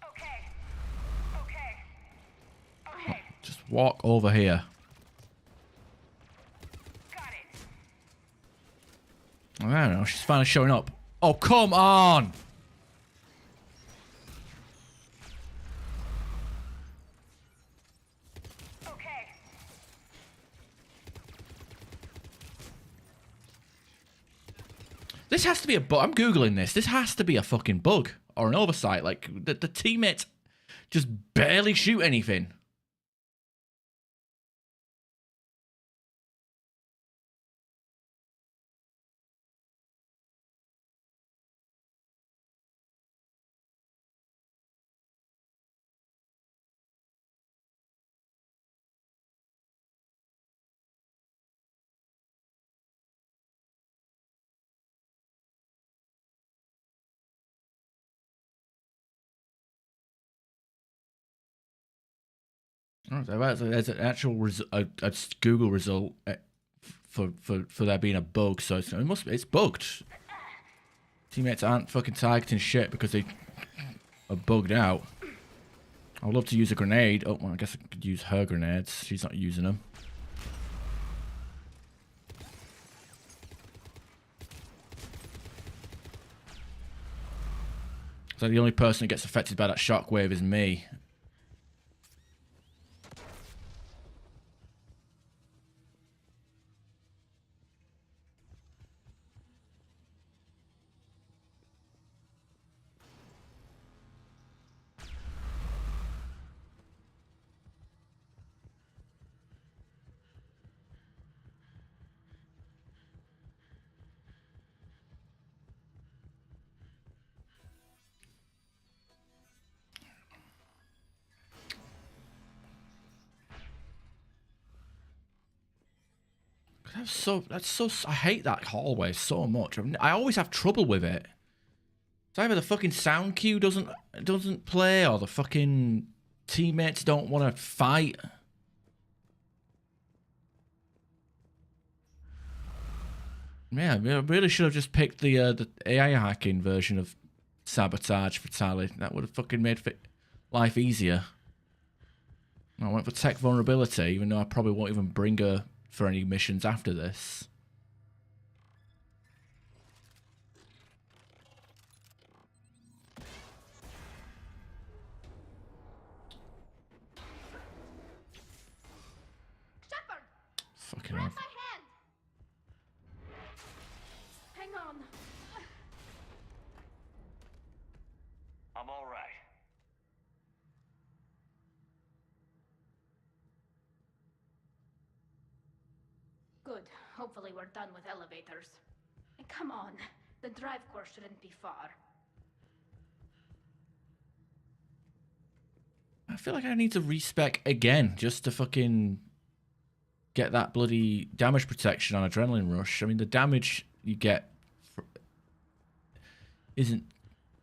[SPEAKER 11] Okay. Okay. Okay.
[SPEAKER 1] Just Walk over here. I don't know, she's finally showing up. Oh, come on!
[SPEAKER 10] Okay.
[SPEAKER 1] This has to be a bug. I'm Googling this. This has to be a fucking bug. Or an oversight. Like, the teammates just barely shoot anything. Oh, there's an actual a Google result for there being a bug. So it's bugged. Teammates aren't fucking targeting shit because they are bugged out. I would love to use a grenade. Oh, well, I guess I could use her grenades. She's not using them. So the only person that gets affected by that shockwave is me. I hate that hallway so much. I always have trouble with it. It's either the fucking sound cue doesn't play, or the fucking teammates don't want to fight. Yeah, I really should have just picked the AI hacking version of Sabotage for Tally. That would have fucking made life easier. I went for tech vulnerability, even though I probably won't even bring her for any missions after this.
[SPEAKER 7] Shepard!
[SPEAKER 1] Fucking
[SPEAKER 7] Grab
[SPEAKER 1] hell.
[SPEAKER 7] my hand! Hang on.
[SPEAKER 3] I'm all right.
[SPEAKER 7] Good. Hopefully we're done with elevators. Come on. The drive course shouldn't be far.
[SPEAKER 1] I feel like I need to respec again just to fucking get that bloody damage protection on Adrenaline Rush. I mean, the damage you get isn't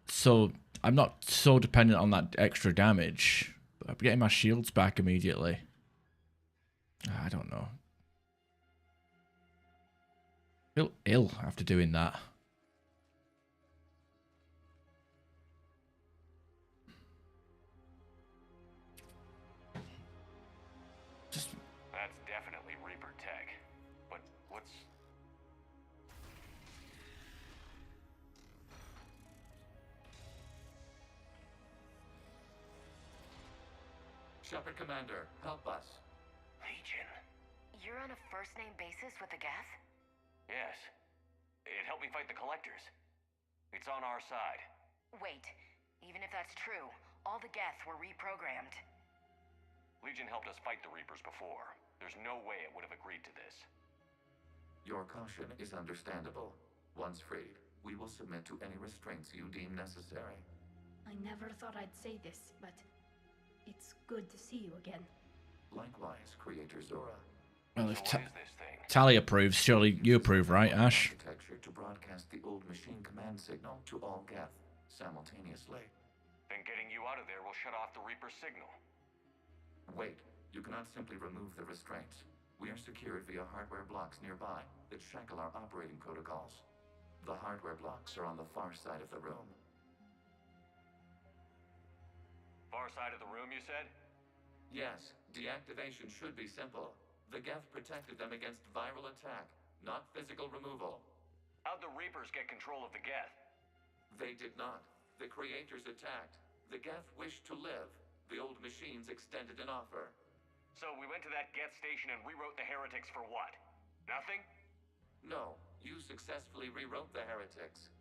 [SPEAKER 1] so... I'm not so dependent on that extra damage. But I'm getting my shields back immediately. I don't know. I feel ill after doing that.
[SPEAKER 3] That's definitely Reaper tech. But what's...
[SPEAKER 5] Shepard Commander, help us.
[SPEAKER 3] Legion?
[SPEAKER 11] You're on a first-name basis with the Geth?
[SPEAKER 3] Yes. It helped me fight the Collectors. It's on our side.
[SPEAKER 11] Wait, even if that's true, all the Geth were reprogrammed.
[SPEAKER 3] Legion helped us fight the Reapers before. There's no way it would have agreed to this.
[SPEAKER 12] Your caution is understandable. Once freed, we will submit to any restraints you deem necessary.
[SPEAKER 7] I never thought I'd say this, but it's good to see you again.
[SPEAKER 12] Likewise, Creator Zora.
[SPEAKER 1] Well, if
[SPEAKER 3] So what is this thing?
[SPEAKER 1] Tally approves, surely you approve, right, Ash?
[SPEAKER 12] Architecture to broadcast the old machine command signal to all Geth simultaneously.
[SPEAKER 3] Then getting you out of there will shut off the Reaper signal.
[SPEAKER 12] Wait, you cannot simply remove the restraints. We are secured via hardware blocks nearby that shackle our operating protocols. The hardware blocks are on the far side of the room.
[SPEAKER 3] Far side of the room, you said?
[SPEAKER 12] Yes, deactivation should be simple. The Geth protected them against viral attack, not physical removal.
[SPEAKER 3] How'd the Reapers get control of the Geth?
[SPEAKER 12] They did not. The creators attacked. The Geth wished to live. The old machines extended an offer.
[SPEAKER 3] So we went to that Geth station and rewrote the heretics for what? Nothing?
[SPEAKER 12] No, you successfully rewrote the heretics.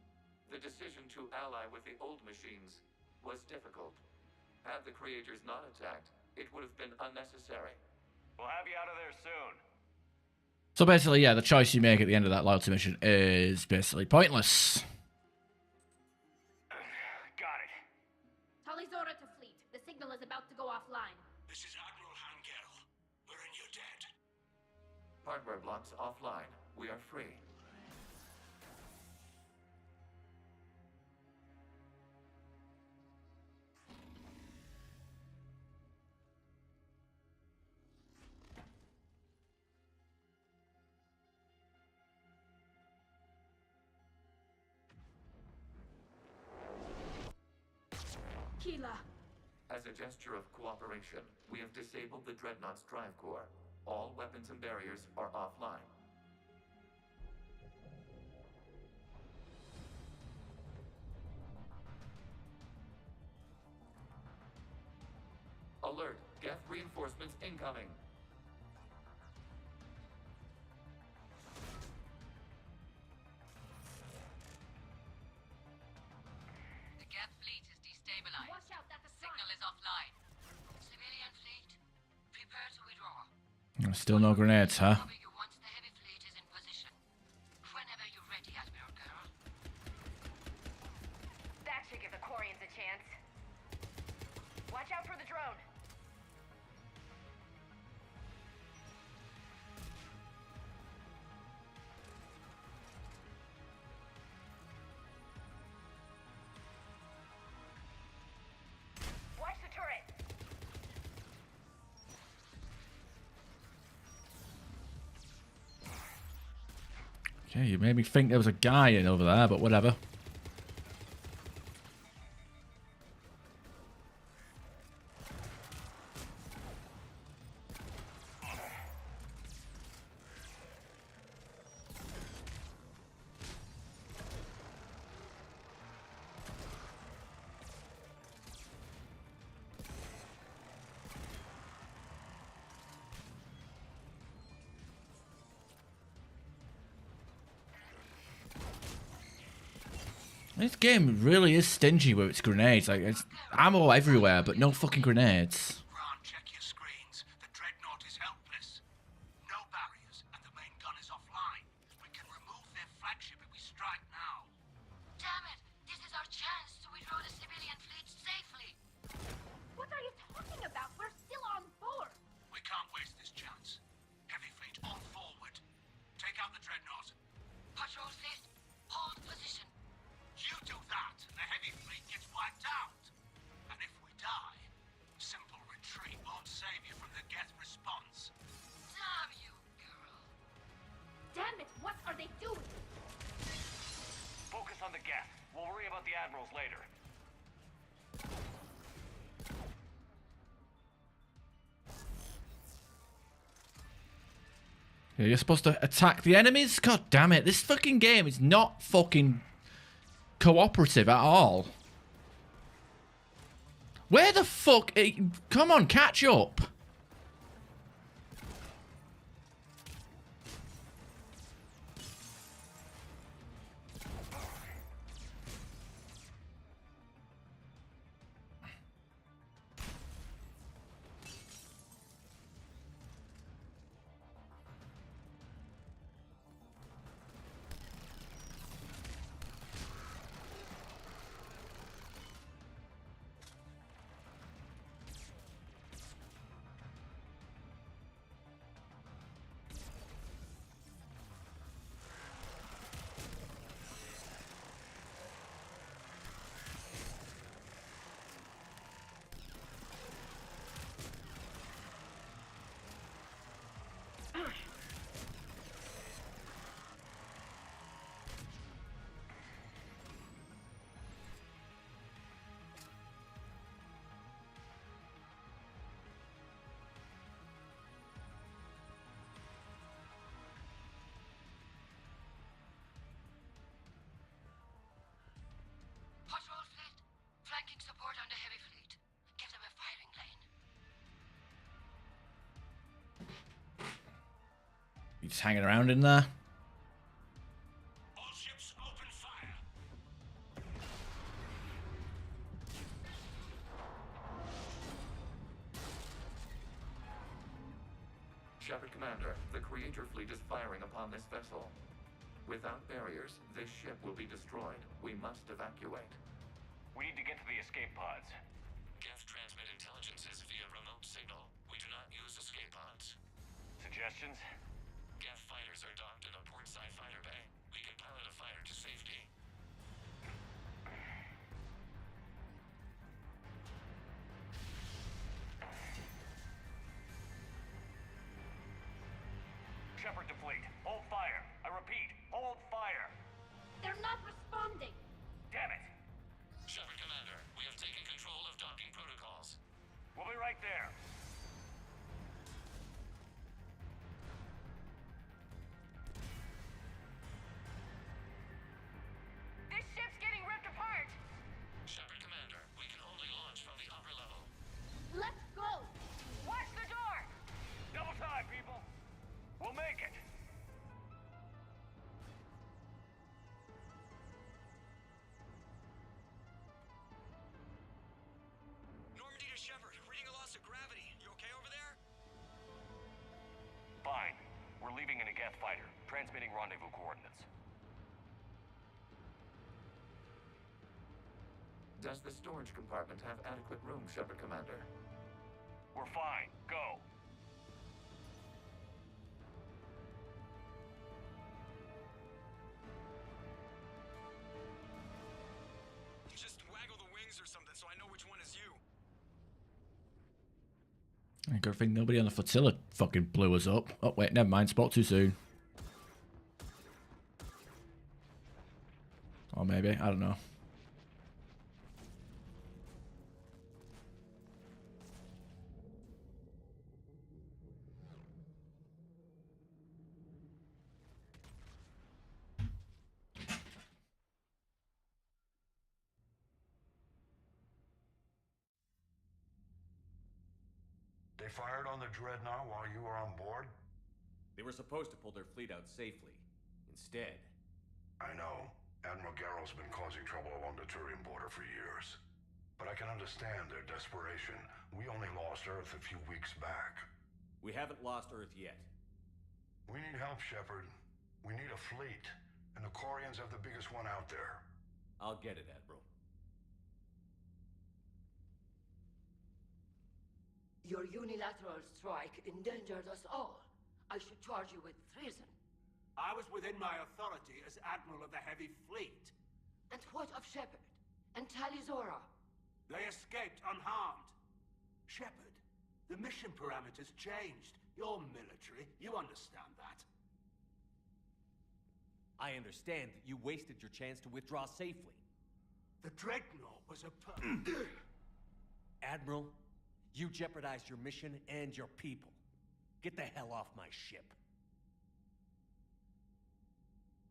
[SPEAKER 12] The decision to ally with the old machines was difficult. Had the creators not attacked, it would have been unnecessary.
[SPEAKER 3] We'll have you out of there soon.
[SPEAKER 1] So basically, yeah, the choice you make at the end of that loyalty mission is basically pointless.
[SPEAKER 3] Got it.
[SPEAKER 7] Talizora to fleet. The signal is about to go offline.
[SPEAKER 4] This is Admiral Hangel. We're in your debt.
[SPEAKER 12] Hardware blocks offline. We are free.
[SPEAKER 7] Keela.
[SPEAKER 12] As a gesture of cooperation, we have disabled the Dreadnought's drive core. All weapons and barriers are offline. Alert! Geth reinforcements incoming!
[SPEAKER 6] The Geth fleet is destabilized.
[SPEAKER 7] Watch out, that's a
[SPEAKER 6] Signal is offline. Civilian fleet, prepare to withdraw.
[SPEAKER 1] Still no grenades, huh?
[SPEAKER 6] Cover you once the heavy fleet is in position. Whenever you're ready, Admiral Girl.
[SPEAKER 11] That should give the Quarians a chance. Watch out for the drone. Watch the turret.
[SPEAKER 1] Okay, you made me think there was a guy in over there, but whatever. This game really is stingy with its grenades. Like, it's ammo everywhere, but no fucking grenades.
[SPEAKER 4] Grant, check your screens. The Dreadnought is helpless. No barriers, and the main gun is offline. We can remove their flagship if we strike now.
[SPEAKER 6] Damn it! This is our chance to withdraw the civilian fleet safely.
[SPEAKER 7] What are you talking about? We're still on board.
[SPEAKER 4] We can't waste this chance. Heavy fleet on forward. Take out the Dreadnought.
[SPEAKER 6] Patrol fleet, hold position.
[SPEAKER 4] You do that, and the heavy fleet gets wiped out. And if we die, simple retreat won't save you from the Geth response.
[SPEAKER 6] Damn you, girl.
[SPEAKER 7] Damn it, what are they doing?
[SPEAKER 3] Focus on the Geth. We'll worry about the admirals later.
[SPEAKER 1] Yeah, you're supposed to attack the enemies? God damn it. This fucking game is not fucking cooperative at all. Where the fuck? Come on, catch up. He's hanging around in there.
[SPEAKER 4] All ships open fire.
[SPEAKER 12] Shepard Commander, the Creator fleet is firing upon this vessel. Without barriers, this ship will be destroyed. We must evacuate.
[SPEAKER 3] We need to get to the escape pods.
[SPEAKER 12] Geth transmit intelligences via remote signal. We do not use escape pods.
[SPEAKER 3] Suggestions?
[SPEAKER 12] Geth fighters are docked in a portside fighter bay. We can pilot a fighter to safety.
[SPEAKER 3] Shepard to fleet. Hold fire. I repeat, hold fire.
[SPEAKER 10] They're not responding.
[SPEAKER 3] Damn it.
[SPEAKER 12] Shepard Commander, we have taken control of docking protocols.
[SPEAKER 3] We'll be right there.
[SPEAKER 10] This ship's getting ripped apart.
[SPEAKER 12] Shepard Commander, we can only launch from the upper level.
[SPEAKER 10] Let's go. Watch the door.
[SPEAKER 3] Double time, people. We'll make it.
[SPEAKER 8] Normandy to Shepard, reading a loss of gravity. You okay over there?
[SPEAKER 3] Fine. We're leaving in a Geth fighter. Transmitting rendezvous coordinates.
[SPEAKER 12] Does the storage compartment have adequate room, Shepard Commander?
[SPEAKER 3] We're fine. Go.
[SPEAKER 8] Just waggle the wings or something so I know which one is you.
[SPEAKER 1] Good thing nobody on the flotilla fucking blew us up. Oh, wait, never mind. Spot too soon. Or maybe. I don't know.
[SPEAKER 13] They fired on the Dreadnought while you were on board?
[SPEAKER 14] They were supposed to pull their fleet out safely. Instead...
[SPEAKER 13] I know. Admiral Garrow's been causing trouble along the Turian border for years. But I can understand their desperation. We only lost Earth a few weeks back.
[SPEAKER 14] We haven't lost Earth yet.
[SPEAKER 13] We need help, Shepard. We need a fleet. And the Quarians have the biggest one out there.
[SPEAKER 14] I'll get it, Admiral.
[SPEAKER 2] Your unilateral strike endangered us all. I should charge you with treason.
[SPEAKER 4] I was within my authority as Admiral of the Heavy Fleet.
[SPEAKER 2] And what of Shepard? And Talizora?
[SPEAKER 4] They escaped unharmed. Shepard, the mission parameters changed. You're military. You understand that.
[SPEAKER 14] I understand that you wasted your chance to withdraw safely.
[SPEAKER 4] The Dreadnought was a
[SPEAKER 14] Admiral, you jeopardized your mission and your people. Get the hell off my ship.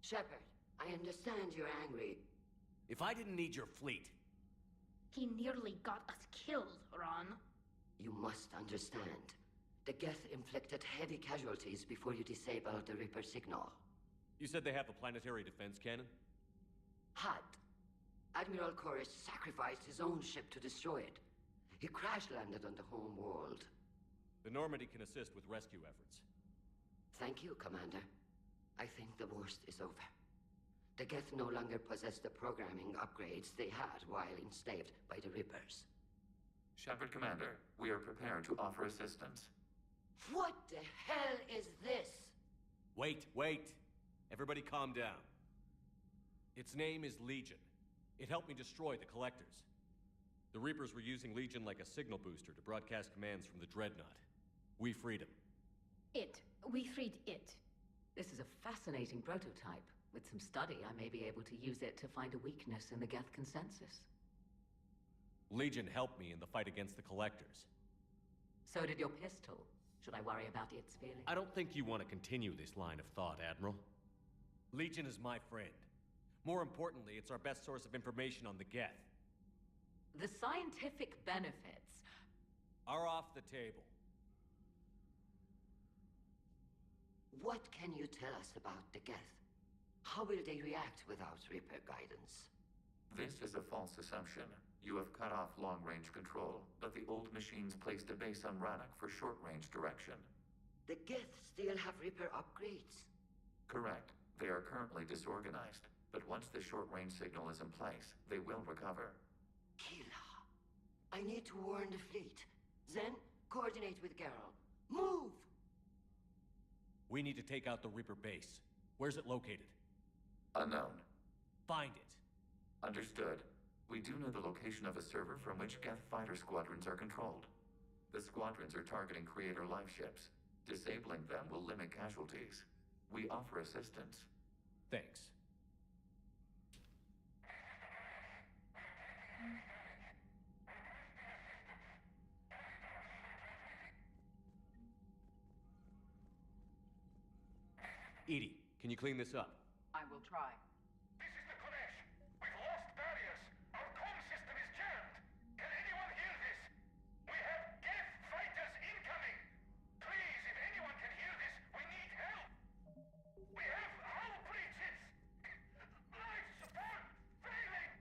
[SPEAKER 2] Shepard, I understand you're angry.
[SPEAKER 14] If I didn't need your fleet...
[SPEAKER 7] He nearly got us killed, Ron.
[SPEAKER 2] You must understand. The Geth inflicted heavy casualties before you disabled the Reaper signal.
[SPEAKER 14] You said they have a planetary defense cannon?
[SPEAKER 2] Had. Admiral Chorus sacrificed his own ship to destroy it. He crash-landed on the home world.
[SPEAKER 14] The Normandy can assist with rescue efforts.
[SPEAKER 2] Thank you, Commander. I think the worst is over. The Geth no longer possess the programming upgrades they had while enslaved by the Reapers.
[SPEAKER 12] Shepard Commander, we are prepared to offer assistance.
[SPEAKER 2] What the hell is this?
[SPEAKER 14] Wait. Everybody calm down. Its name is Legion. It helped me destroy the Collectors. The Reapers were using Legion like a signal booster to broadcast commands from the Dreadnought. We freed him.
[SPEAKER 7] We freed it.
[SPEAKER 6] This is a fascinating prototype. With some study, I may be able to use it to find a weakness in the Geth consensus.
[SPEAKER 14] Legion helped me in the fight against the Collectors.
[SPEAKER 6] So did your pistol. Should I worry about its feelings?
[SPEAKER 14] I don't think you want to continue this line of thought, Admiral. Legion is my friend. More importantly, it's our best source of information on the Geth.
[SPEAKER 6] The scientific benefits
[SPEAKER 14] are off the table.
[SPEAKER 2] What can you tell us about the Geth? How will they react without Reaper guidance?
[SPEAKER 12] This is a false assumption. You have cut off long-range control, but the old machines placed a base on Rannoch for short-range direction.
[SPEAKER 2] The Geth still have Reaper upgrades?
[SPEAKER 12] Correct. They are currently disorganized, but once the short-range signal is in place, they will recover.
[SPEAKER 2] Kila, I need to warn the fleet. Then, coordinate with Geralt. Move!
[SPEAKER 14] We need to take out the Reaper base. Where's it located?
[SPEAKER 12] Unknown.
[SPEAKER 14] Find it.
[SPEAKER 12] Understood. We do know the location of a server from which Geth fighter squadrons are controlled. The squadrons are targeting Creator life ships. Disabling them will limit casualties. We offer assistance.
[SPEAKER 14] Thanks. Edie, can you clean this up?
[SPEAKER 9] I will try.
[SPEAKER 10] This is the Konesh. We've lost barriers. Our comm system is jammed. Can anyone hear this? We have Geth fighters incoming. Please, if anyone can hear this, we need help. We have hull breaches. Life support failing.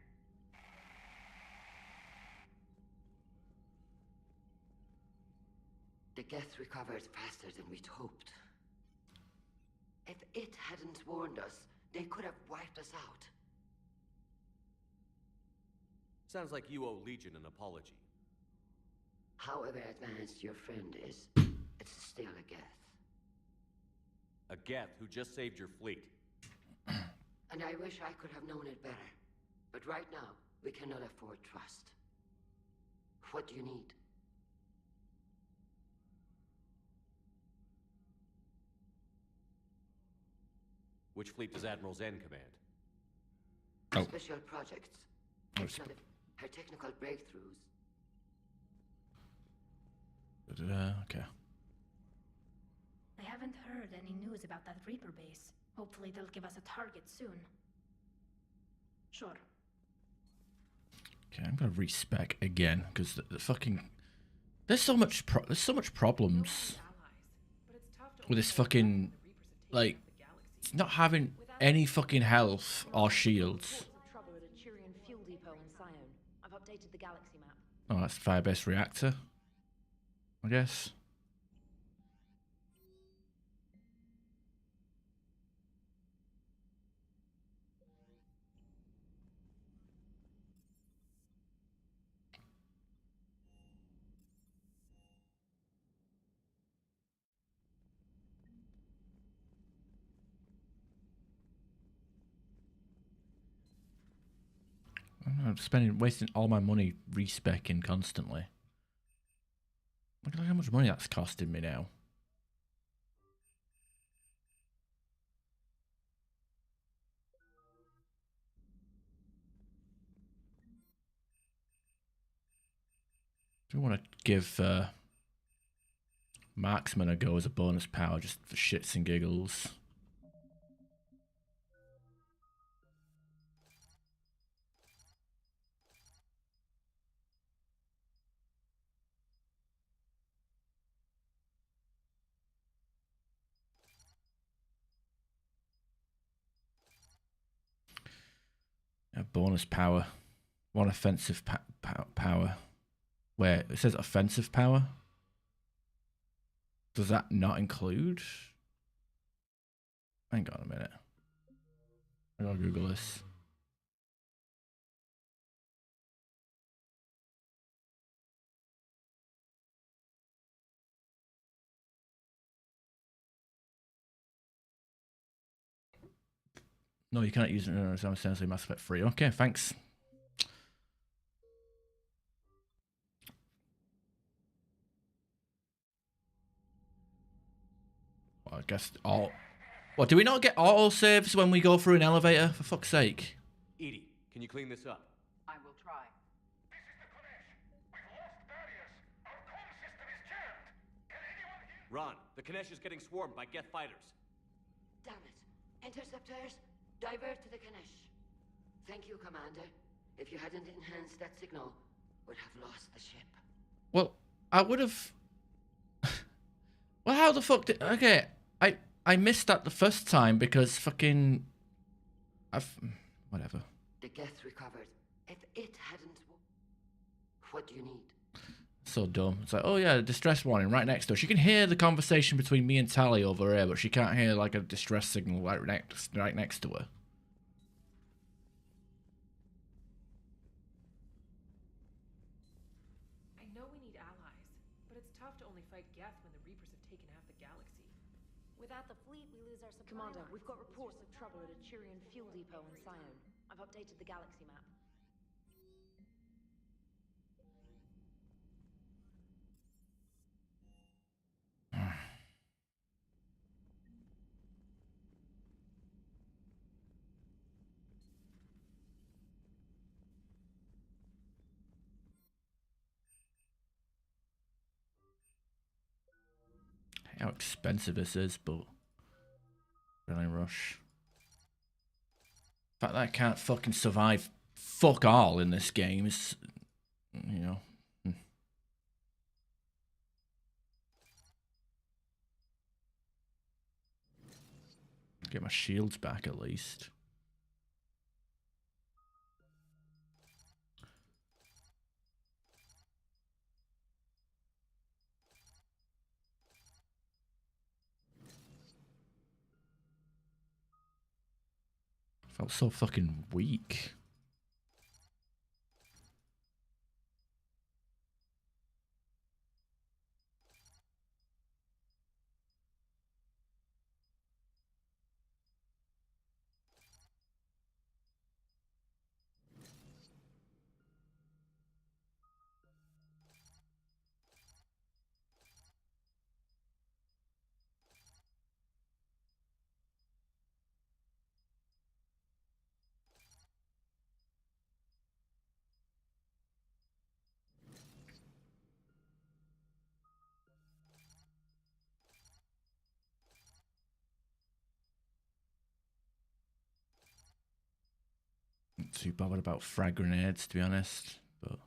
[SPEAKER 2] The Geth recovered faster than we'd hoped. If it hadn't warned us, they could have wiped us out.
[SPEAKER 14] Sounds like you owe Legion an apology.
[SPEAKER 2] However advanced your friend is, it's still a Geth.
[SPEAKER 14] A Geth who just saved your fleet.
[SPEAKER 2] And I wish I could have known it better. But right now, we cannot afford trust. What do you need?
[SPEAKER 14] Which fleet does Admiral Zen command?
[SPEAKER 1] Oh.
[SPEAKER 2] Special projects. Her technical breakthroughs.
[SPEAKER 1] Okay.
[SPEAKER 7] I haven't heard any news about that Reaper base. Hopefully they'll give us a target soon. Sure.
[SPEAKER 1] Okay, I'm gonna respec again because the fucking there's so much problems with this fucking it's not having any fucking health or shields. Oh, that's Firebase reactor, I guess. I'm wasting all my money respecing constantly. Look at how much money that's costing me now. Do we want to give Marksman a go as a bonus power just for shits and giggles? A bonus power. One offensive power. Where it says offensive power. Does that not include? Hang on a minute. I gotta Google this. No, you cannot use it as essentially Mass Effect 3. Okay, thanks. Well, I guess all. What, do we not get auto saves when we go through an elevator? For fuck's sake.
[SPEAKER 14] Edie, can you clean this up?
[SPEAKER 9] I will try.
[SPEAKER 10] This is the Konesh. We've lost barriers. Our comm system is jammed. Can anyone hear?
[SPEAKER 14] Ron, the Konesh is getting swarmed by Geth fighters.
[SPEAKER 2] Damn it. Interceptors, divert to the Konesh. Thank you, Commander. If you hadn't enhanced that signal, would have lost the ship. Well,
[SPEAKER 1] I would have. Well, how the fuck did? Okay, I I missed that the first time because fucking... Whatever.
[SPEAKER 2] The Geth recovered. If it hadn't... What do you need?
[SPEAKER 1] So dumb. It's like, oh yeah, distress warning right next to her. She can hear the conversation between me and Tally over here, but she can't hear like a distress signal right next to her.
[SPEAKER 15] I know we need allies, but it's tough to only fight Geth when the Reapers have taken half the galaxy.
[SPEAKER 6] Without the fleet, we lose our supply. Commander, we've got reports of trouble at a Turian fuel depot in Sione. I've updated the galaxy map.
[SPEAKER 1] How expensive this is, but really rush. The fact that I can't fucking survive fuck all in this game is, you know. Get my shields back at least. Felt so fucking weak. Not too bothered about frag grenades, to be honest, but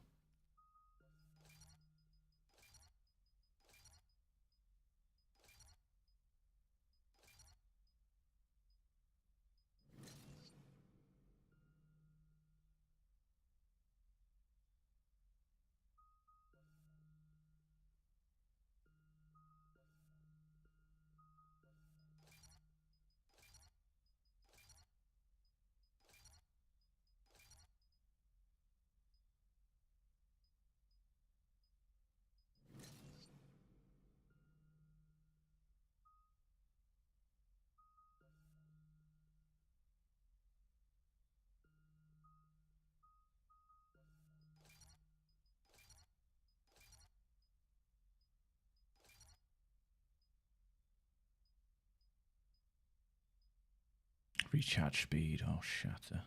[SPEAKER 1] recharge speed, oh shatter.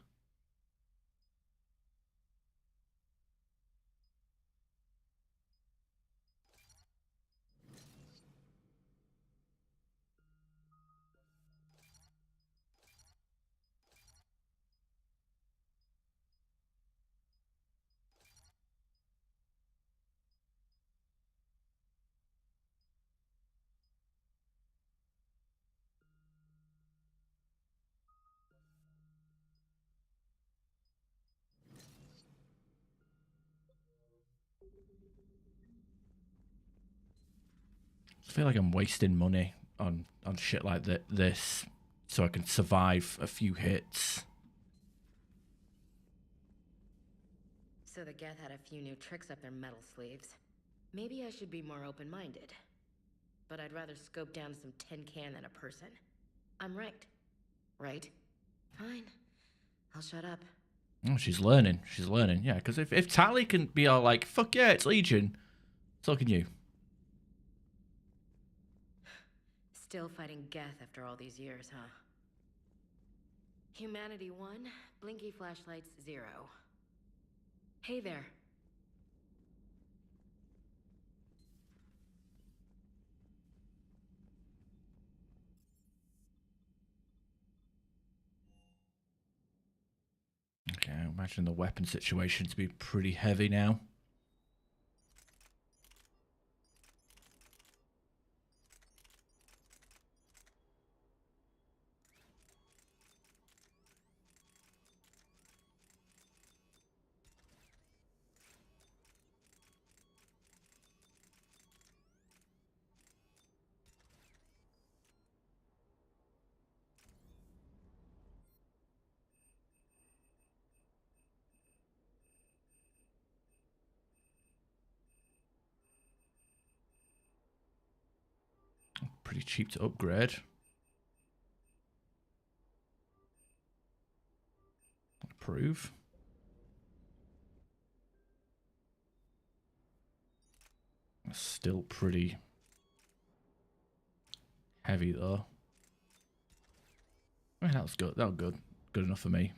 [SPEAKER 1] I feel like I'm wasting money on shit like this so I can survive a few hits.
[SPEAKER 16] So the Geth had a few new tricks up their metal sleeves. Maybe I should be more open-minded. But I'd rather scope down some tin can than a person. I'm right. Right? Fine. I'll shut up.
[SPEAKER 1] Oh, she's learning. She's learning. Yeah, because if Tally can be all like, fuck yeah, it's Legion, so can you.
[SPEAKER 16] Still fighting Geth after all these years, huh? Humanity 1, blinky flashlights 0. Hey there.
[SPEAKER 1] Okay, I imagine the weapon situation to be pretty heavy now. Pretty cheap to upgrade. Approve. Still pretty heavy though. I mean, that was good. That was good. Good enough for me.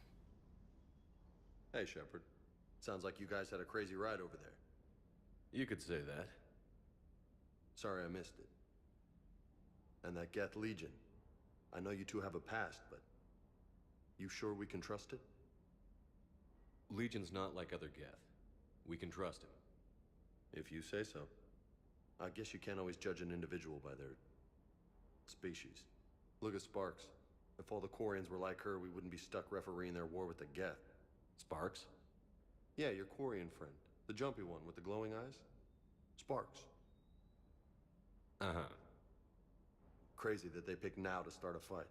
[SPEAKER 17] Hey, Shepard. Sounds like you guys had a crazy ride over there. You could say that. Sorry I missed it. And that Geth Legion. I know you two have a past, but you sure we can trust it?
[SPEAKER 14] Legion's not like other Geth. We can trust him.
[SPEAKER 17] If you say so. I guess you can't always judge an individual by their species. Look at Sparks. If all the Quarians were like her, we wouldn't be stuck refereeing their war with the Geth.
[SPEAKER 14] Sparks?
[SPEAKER 17] Yeah, your Quarian friend. The jumpy one with the glowing eyes. Sparks.
[SPEAKER 14] Uh-huh.
[SPEAKER 17] Crazy that they pick now to start a fight.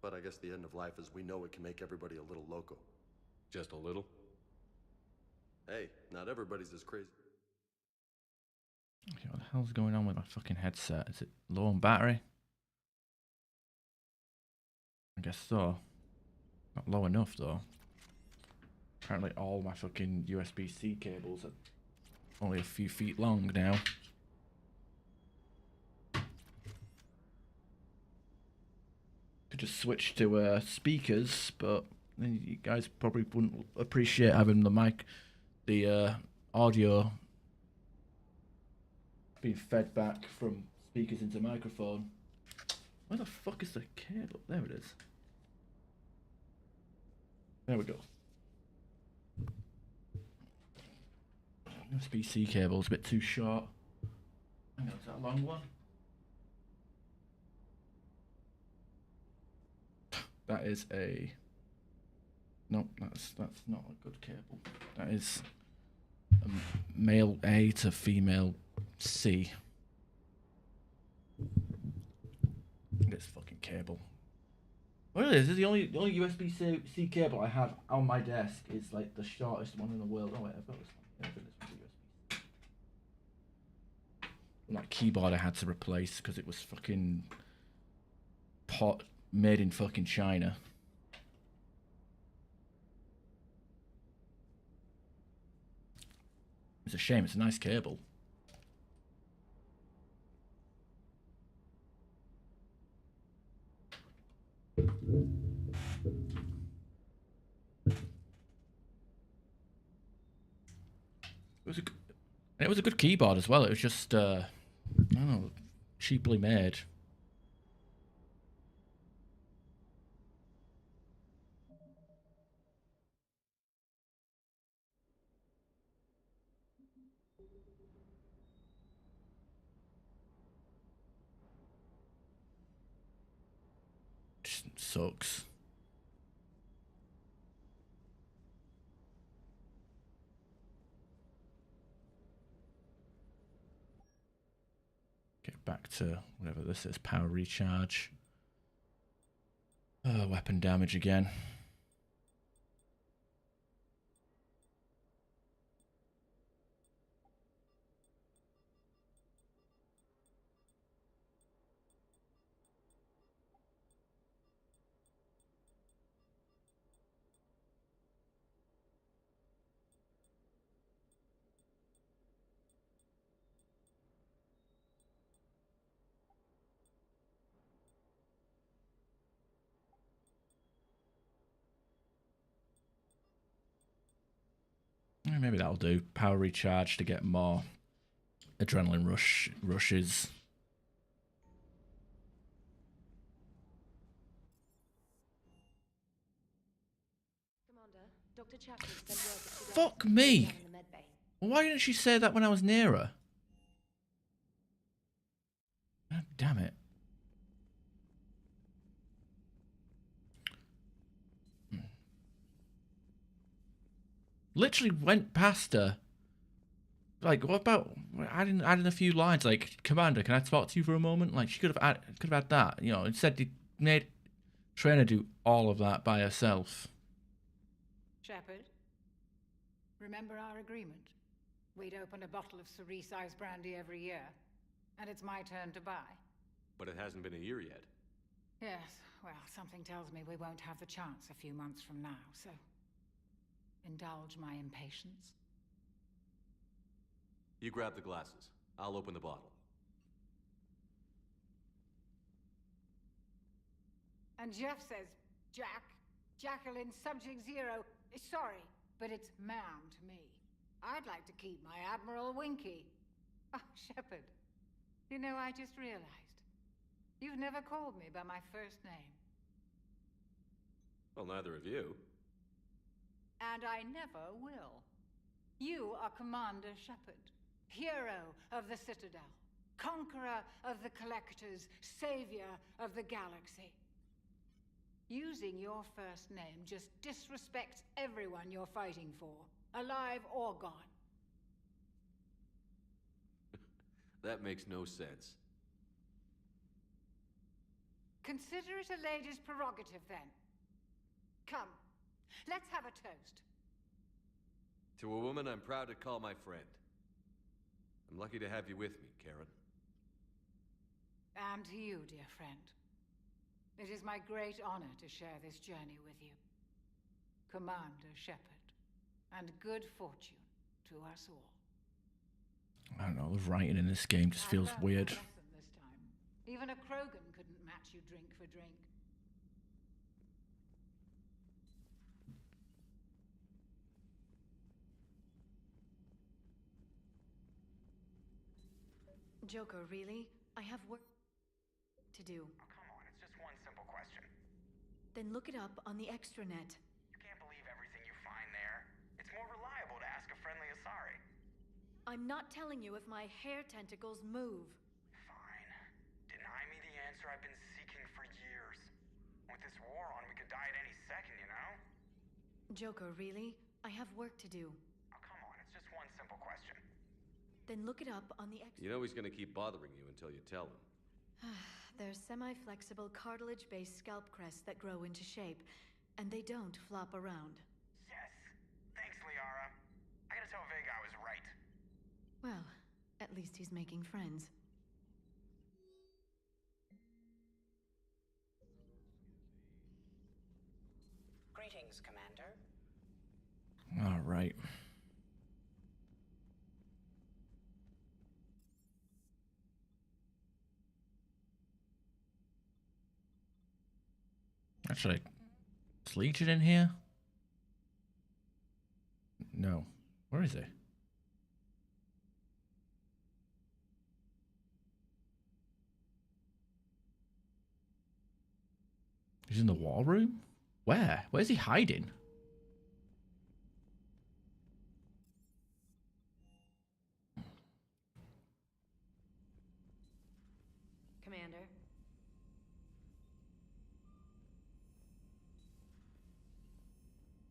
[SPEAKER 17] But I guess the end of life as we know it can make everybody a little loco.
[SPEAKER 14] Just a little?
[SPEAKER 17] Hey, not everybody's as crazy.
[SPEAKER 1] Okay, what the hell's going on with my fucking headset? Is it low on battery? I guess so. Not low enough though. Apparently all my fucking USB-C cables are only a few feet long now. Could just switch to speakers, but then you guys probably wouldn't appreciate having the audio being fed back from speakers into microphone. Where the fuck is the cable? There it is. There we go. USB-C cable's a bit too short. Hang on, is that a long one? That is a... Nope, that's not a good cable. That is a male A to female C. This fucking cable. Well, this is the only USB-C cable I have on my desk. Is like the shortest one in the world. Oh wait, I've got this one. Yeah, I've got this one USB. And that keyboard I had to replace because it was fucking made in fucking China. It's a shame. It's a nice cable. It was a good keyboard as well. It was just, I don't know, cheaply made. Just sucks. Get back to whatever this is. Power recharge. Weapon damage again. Maybe that'll do. Power recharge to get more adrenaline rushes.
[SPEAKER 6] Commander, Dr. Chapman said word that she
[SPEAKER 1] Fuck me! Why didn't she say that when I was near her? God damn it. Literally went past her. Like, what about adding a few lines? Like, Commander, can I talk to you for a moment? Like, she could have had that. You know, instead they made Trainer do all of that by herself.
[SPEAKER 18] Shepard, remember our agreement? We'd open a bottle of cerise ice brandy every year, and it's my turn to buy.
[SPEAKER 14] But it hasn't been a year yet.
[SPEAKER 18] Yes, well, something tells me we won't have the chance a few months from now, so... indulge my impatience.
[SPEAKER 14] You grab the glasses. I'll open the bottle.
[SPEAKER 18] And Jeff says, Jacqueline Subject Zero is sorry, but it's ma'am to me. I'd like to keep my Admiral Winky. Oh, Shepard, you know, I just realized. You've never called me by my first name.
[SPEAKER 14] Well, neither of you.
[SPEAKER 18] And I never will. You are Commander Shepard, hero of the Citadel, conqueror of the Collectors, savior of the galaxy. Using your first name just disrespects everyone you're fighting for, alive or gone.
[SPEAKER 14] That makes no sense.
[SPEAKER 18] Consider it a lady's prerogative, then. Come, let's have a toast.
[SPEAKER 14] To a woman I'm proud to call my friend. I'm lucky to have you with me, Karen.
[SPEAKER 18] And to you, dear friend. It is my great honor to share this journey with you. Commander Shepard. And good fortune to us all.
[SPEAKER 1] I don't know, the writing in this game just feels weird.
[SPEAKER 18] This time. Even a Krogan couldn't match you drink for drink.
[SPEAKER 19] Joker, really? I have work to do.
[SPEAKER 8] Oh, come on, it's just one simple question.
[SPEAKER 19] Then look it up on the extranet.
[SPEAKER 8] You can't believe everything you find there. It's more reliable to ask a friendly Asari.
[SPEAKER 19] I'm not telling you if my hair tentacles move.
[SPEAKER 8] Fine. Deny me the answer I've been seeking for years. With this war on, we could die at any second, you know?
[SPEAKER 19] Joker, really? I have work to do.
[SPEAKER 8] Oh, come on, it's just one simple question.
[SPEAKER 19] Then look it up on the
[SPEAKER 14] You know he's gonna keep bothering you until you tell him.
[SPEAKER 19] They're semi-flexible cartilage-based scalp crests that grow into shape, and they don't flop around.
[SPEAKER 8] Yes. Thanks, Liara. I gotta tell Vega I was right.
[SPEAKER 19] Well, at least he's making friends.
[SPEAKER 20] Greetings, Commander.
[SPEAKER 1] All right. Actually, is Legion in here? No. Where is he? He's in the war room? Where? Where's he hiding?
[SPEAKER 19] Commander?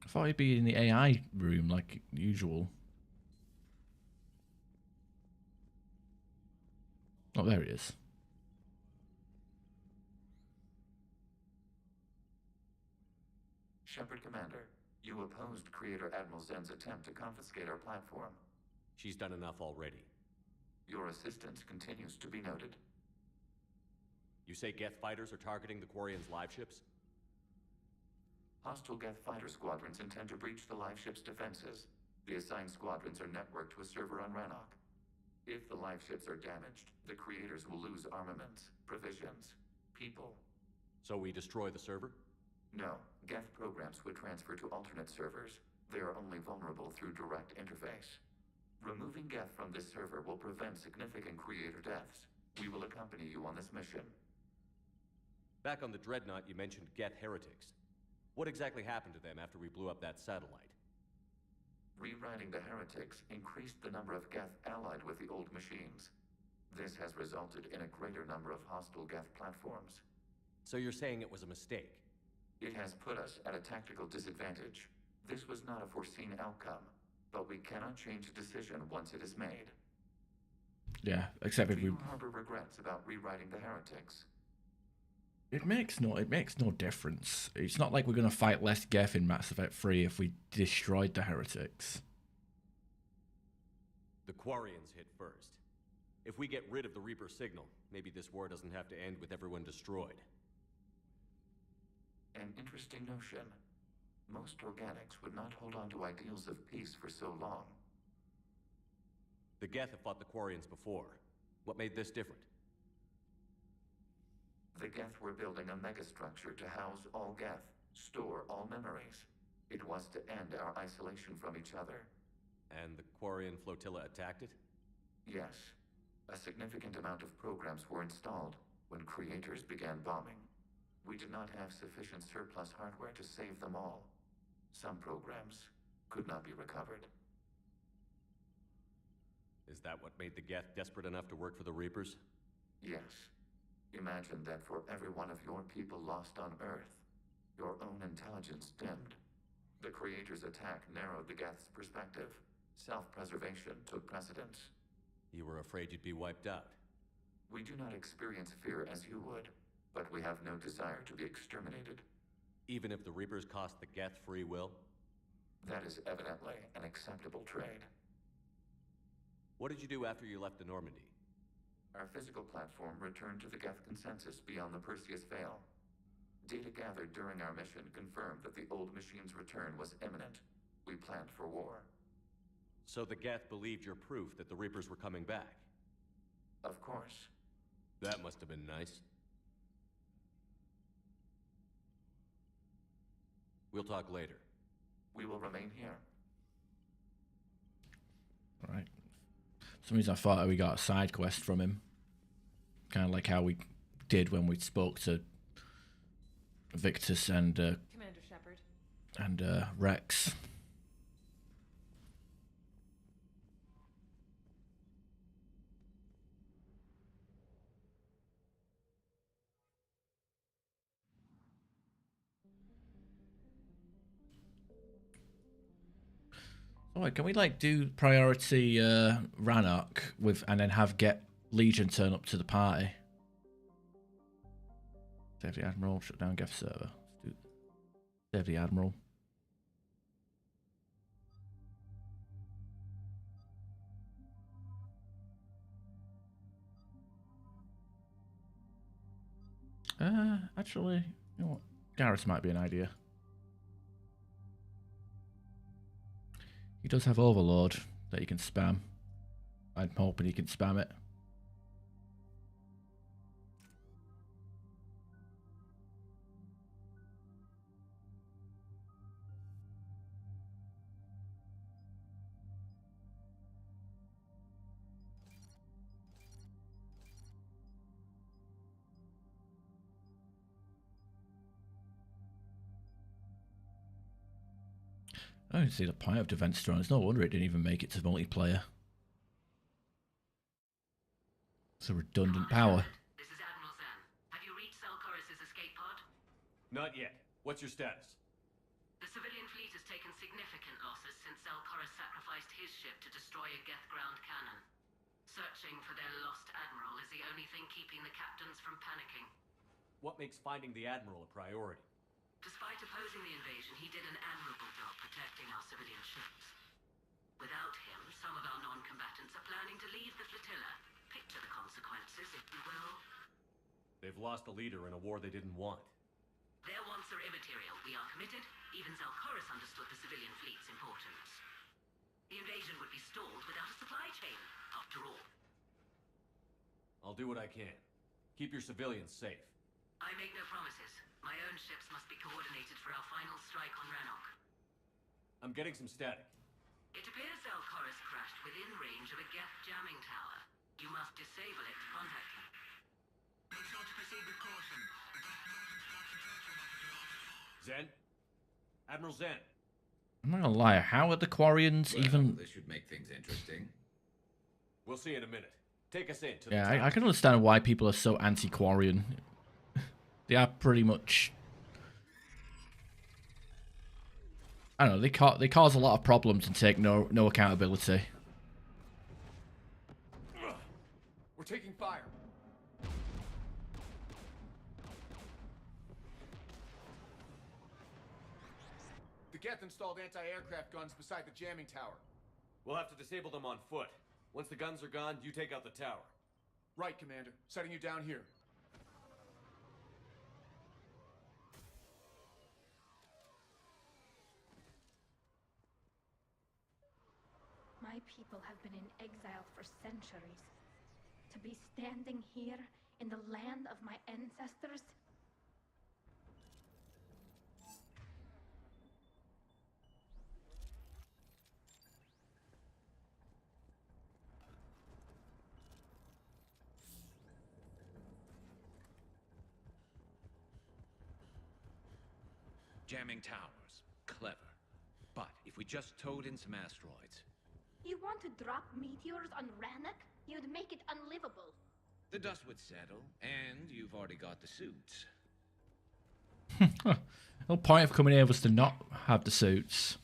[SPEAKER 1] I thought he'd be in the AI room like usual. Oh, there he is.
[SPEAKER 12] Shepard, Commander, you opposed Creator Admiral Zen's attempt to confiscate our platform.
[SPEAKER 14] She's done enough already.
[SPEAKER 12] Your assistance continues to be noted.
[SPEAKER 14] You say Geth fighters are targeting the Quarians' live ships?
[SPEAKER 12] Hostile Geth fighter squadrons intend to breach the live ship's defenses. The assigned squadrons are networked to a server on Rannoch. If the live ships are damaged, the creators will lose armaments, provisions, people.
[SPEAKER 14] So we destroy the server?
[SPEAKER 12] No, Geth programs would transfer to alternate servers. They are only vulnerable through direct interface. Removing Geth from this server will prevent significant creator deaths. We will accompany you on this mission.
[SPEAKER 14] Back on the Dreadnought, you mentioned Geth heretics. What exactly happened to them after we blew up that satellite?
[SPEAKER 12] Rewriting the heretics increased the number of Geth allied with the old machines. This has resulted in a greater number of hostile Geth platforms.
[SPEAKER 14] So you're saying it was a mistake?
[SPEAKER 12] It has put us at a tactical disadvantage. This was not a foreseen outcome, but we cannot change a decision once it is made.
[SPEAKER 1] Yeah, except if
[SPEAKER 12] Do
[SPEAKER 1] we...
[SPEAKER 12] you harbor regrets about rewriting the heretics?
[SPEAKER 1] It makes no difference. It's not like we're gonna fight less Geth in Mass Effect 3 if we destroyed the heretics.
[SPEAKER 14] The Quarians hit first. If we get rid of the Reaper signal, maybe this war doesn't have to end with everyone destroyed.
[SPEAKER 12] An interesting notion. Most organics would not hold on to ideals of peace for so long.
[SPEAKER 14] The Geth have fought the Quarians before. What made this different?
[SPEAKER 12] The Geth were building a megastructure to house all Geth, store all memories. It was to end our isolation from each other.
[SPEAKER 14] And the Quarian flotilla attacked it?
[SPEAKER 12] Yes. A significant amount of programs were installed when creators began bombing. We did not have sufficient surplus hardware to save them all. Some programs could not be recovered.
[SPEAKER 14] Is that what made the Geth desperate enough to work for the Reapers?
[SPEAKER 12] Yes. Imagine that for every one of your people lost on Earth, your own intelligence dimmed. The Creator's attack narrowed the Geth's perspective. Self-preservation took precedence.
[SPEAKER 14] You were afraid you'd be wiped out.
[SPEAKER 12] We do not experience fear as you would, but we have no desire to be exterminated.
[SPEAKER 14] Even if the Reapers cost the Geth free will?
[SPEAKER 12] That is evidently an acceptable trade.
[SPEAKER 14] What did you do after you left the Normandy?
[SPEAKER 12] Our physical platform returned to the Geth consensus beyond the Perseus Veil. Data gathered during our mission confirmed that the old machine's return was imminent. We planned for war.
[SPEAKER 14] So the Geth believed your proof that the Reapers were coming back?
[SPEAKER 12] Of course.
[SPEAKER 14] That must have been nice. We'll talk later.
[SPEAKER 12] We will remain here.
[SPEAKER 1] All right. For some reason I thought we got a side quest from him. Kind of like how we did when we spoke to Victus and
[SPEAKER 15] Commander Shepard.
[SPEAKER 1] And Rex. Alright, can we like do priority Ranark with and then have get Legion turn up to the party? Save the Admiral, shut down Geth server. Let's do save the Admiral. Actually, you know what? Garrus might be an idea. He does have Overload that he can spam. I'm hoping he can spam it. I don't see the point of Defense Throne. It's no wonder it didn't even make it to multiplayer. It's a redundant power.
[SPEAKER 6] This is Admiral Zan. Have you reached Selchorus' escape pod?
[SPEAKER 14] Not yet. What's your status?
[SPEAKER 6] The civilian fleet has taken significant losses since Selchorus sacrificed his ship to destroy a Geth ground cannon. Searching for their lost admiral is the only thing keeping the captains from panicking.
[SPEAKER 14] What makes finding the Admiral a priority?
[SPEAKER 6] Despite opposing the invasion, he did an admirable job protecting our civilian ships. Without him, some of our non-combatants are planning to leave the flotilla. Picture the consequences, if you will.
[SPEAKER 14] They've lost a leader in a war they didn't want.
[SPEAKER 6] Their wants are immaterial. We are committed. Even Selchorus understood the civilian fleet's importance. The invasion would be stalled without a supply chain, after all.
[SPEAKER 14] I'll do what I can. Keep your civilians safe.
[SPEAKER 6] I make no promises. My own ships must be coordinated for our final strike on Ranark.
[SPEAKER 14] I'm getting some static.
[SPEAKER 6] It appears Selchorus crashed within range of a Geth jamming tower. You must disable it to contact him.
[SPEAKER 10] Make sure to proceed with caution.
[SPEAKER 14] Zen? Admiral Zen.
[SPEAKER 1] I'm not gonna lie, how are the Quarians even...
[SPEAKER 21] This should make things interesting.
[SPEAKER 14] We'll see in a minute. Take us in to the
[SPEAKER 1] Yeah, I can understand why people are so anti-Quarian. They are pretty much... I don't know, they cause a lot of problems and take no accountability.
[SPEAKER 22] We're taking fire. The Geth installed anti-aircraft guns beside the jamming tower.
[SPEAKER 14] We'll have to disable them on foot. Once the guns are gone, you take out the tower.
[SPEAKER 22] Right, Commander. Setting you down here.
[SPEAKER 7] My people have been in exile for centuries. To be standing here in the land of my ancestors?
[SPEAKER 5] Jamming towers. Clever. But if we just towed in some asteroids...
[SPEAKER 7] You want to drop meteors on Rannoch? You'd make it unlivable.
[SPEAKER 5] The dust would settle, and you've already got the suits.
[SPEAKER 1] The whole point of coming here was to not have the suits.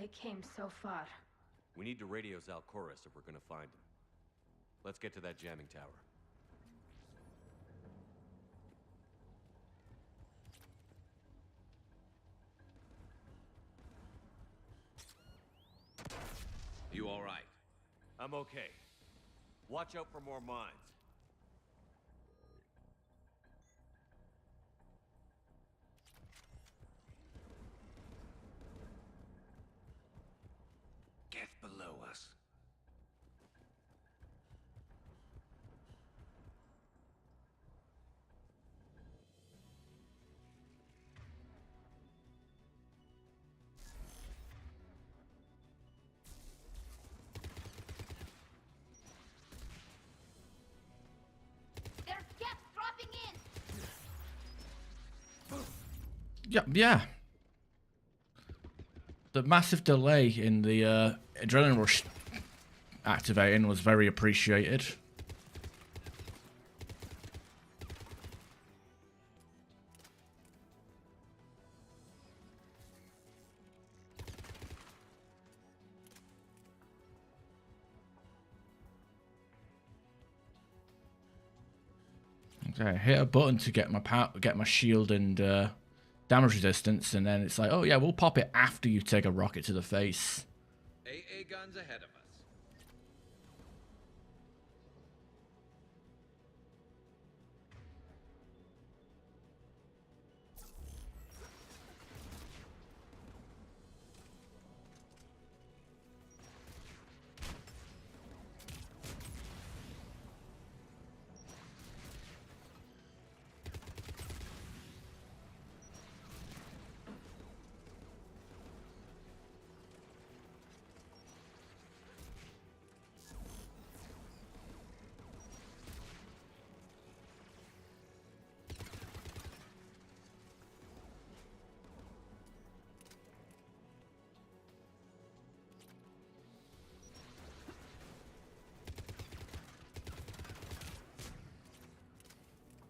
[SPEAKER 7] They came so far.
[SPEAKER 14] We need to radio Zalcoris if we're gonna find him. Let's get to that jamming tower.
[SPEAKER 5] You all right?
[SPEAKER 14] I'm okay. Watch out for more mines.
[SPEAKER 5] Get below us.
[SPEAKER 7] There's gas dropping in!
[SPEAKER 1] Yeah. The massive delay in the adrenaline rush activating was very appreciated. Okay, I hit a button to get my shield and damage resistance, and then it's like, oh yeah, we'll pop it after you take a rocket to the face.
[SPEAKER 5] AA guns ahead of us.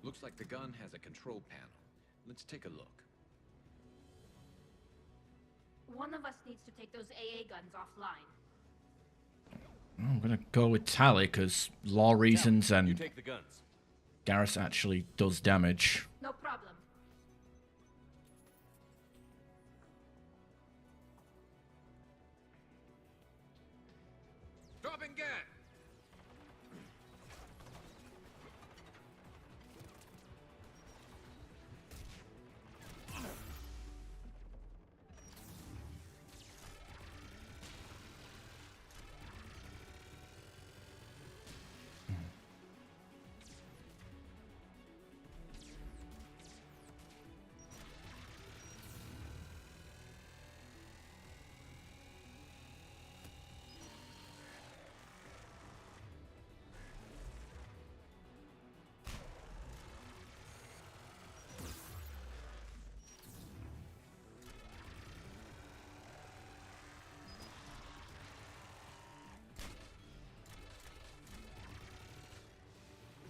[SPEAKER 5] Looks like the gun has a control panel. Let's take a look.
[SPEAKER 7] One of us needs to take those AA guns offline.
[SPEAKER 1] I'm gonna go with Tally because law reasons
[SPEAKER 14] You
[SPEAKER 1] and
[SPEAKER 14] take the guns.
[SPEAKER 1] Garrus actually does damage.
[SPEAKER 7] No problem.
[SPEAKER 5] Dropping gas!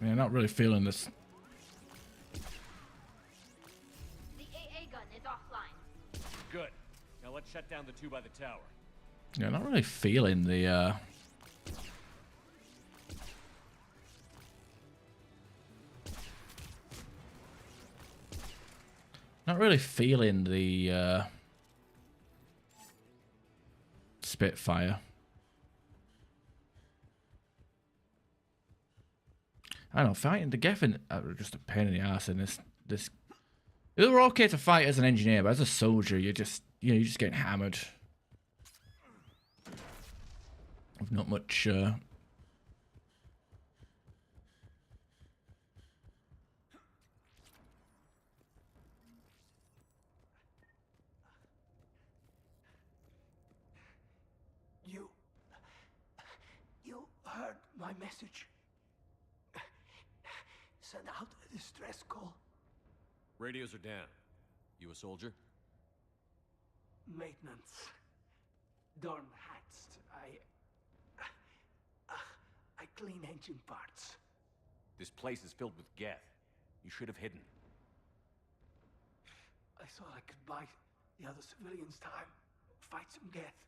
[SPEAKER 1] Yeah, not really feeling this.
[SPEAKER 7] The
[SPEAKER 14] Let's shut down the two by the tower.
[SPEAKER 1] Yeah, not really feeling the not really feeling the Spitfire. I don't know, fighting the Geffen are just a pain in the ass in this. They were okay to fight as an engineer, but as a soldier, you're just getting hammered. With not much.
[SPEAKER 4] You heard my message. Send out a distress call.
[SPEAKER 14] Radios are down. You a soldier?
[SPEAKER 4] Maintenance. Dorn Hatst. I clean engine parts.
[SPEAKER 14] This place is filled with Geth. You should have hidden.
[SPEAKER 4] I thought I could buy the other civilians time. Fight some Geth.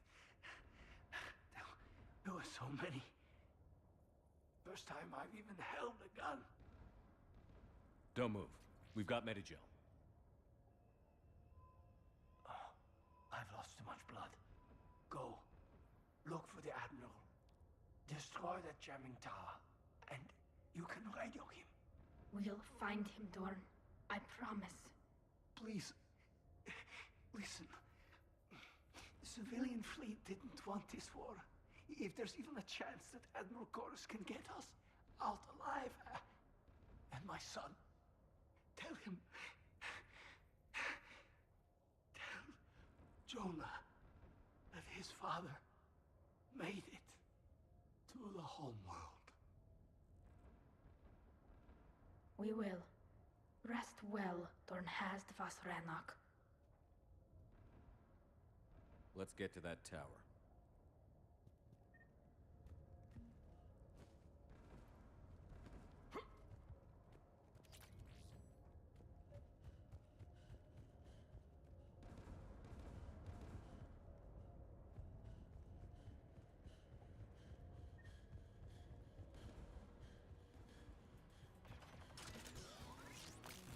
[SPEAKER 4] There were so many. First time I've even held a gun.
[SPEAKER 14] Don't move. We've got Medigel.
[SPEAKER 4] Oh, I've lost too much blood. Go. Look for the Admiral. Destroy that jamming tower. And you can radio him.
[SPEAKER 7] We'll find him, Dorn. I promise.
[SPEAKER 4] Please. Listen. The civilian fleet didn't want this war. If there's even a chance that Admiral Chorus can get us out alive, and my son, tell him, tell Jonah that his father made it to the homeworld.
[SPEAKER 7] We will. Rest well, Dorn Hast vas Rannoch.
[SPEAKER 14] Let's get to that tower.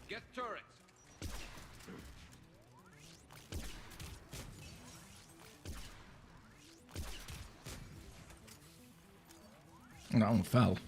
[SPEAKER 5] Get turrets!
[SPEAKER 1] That one fell.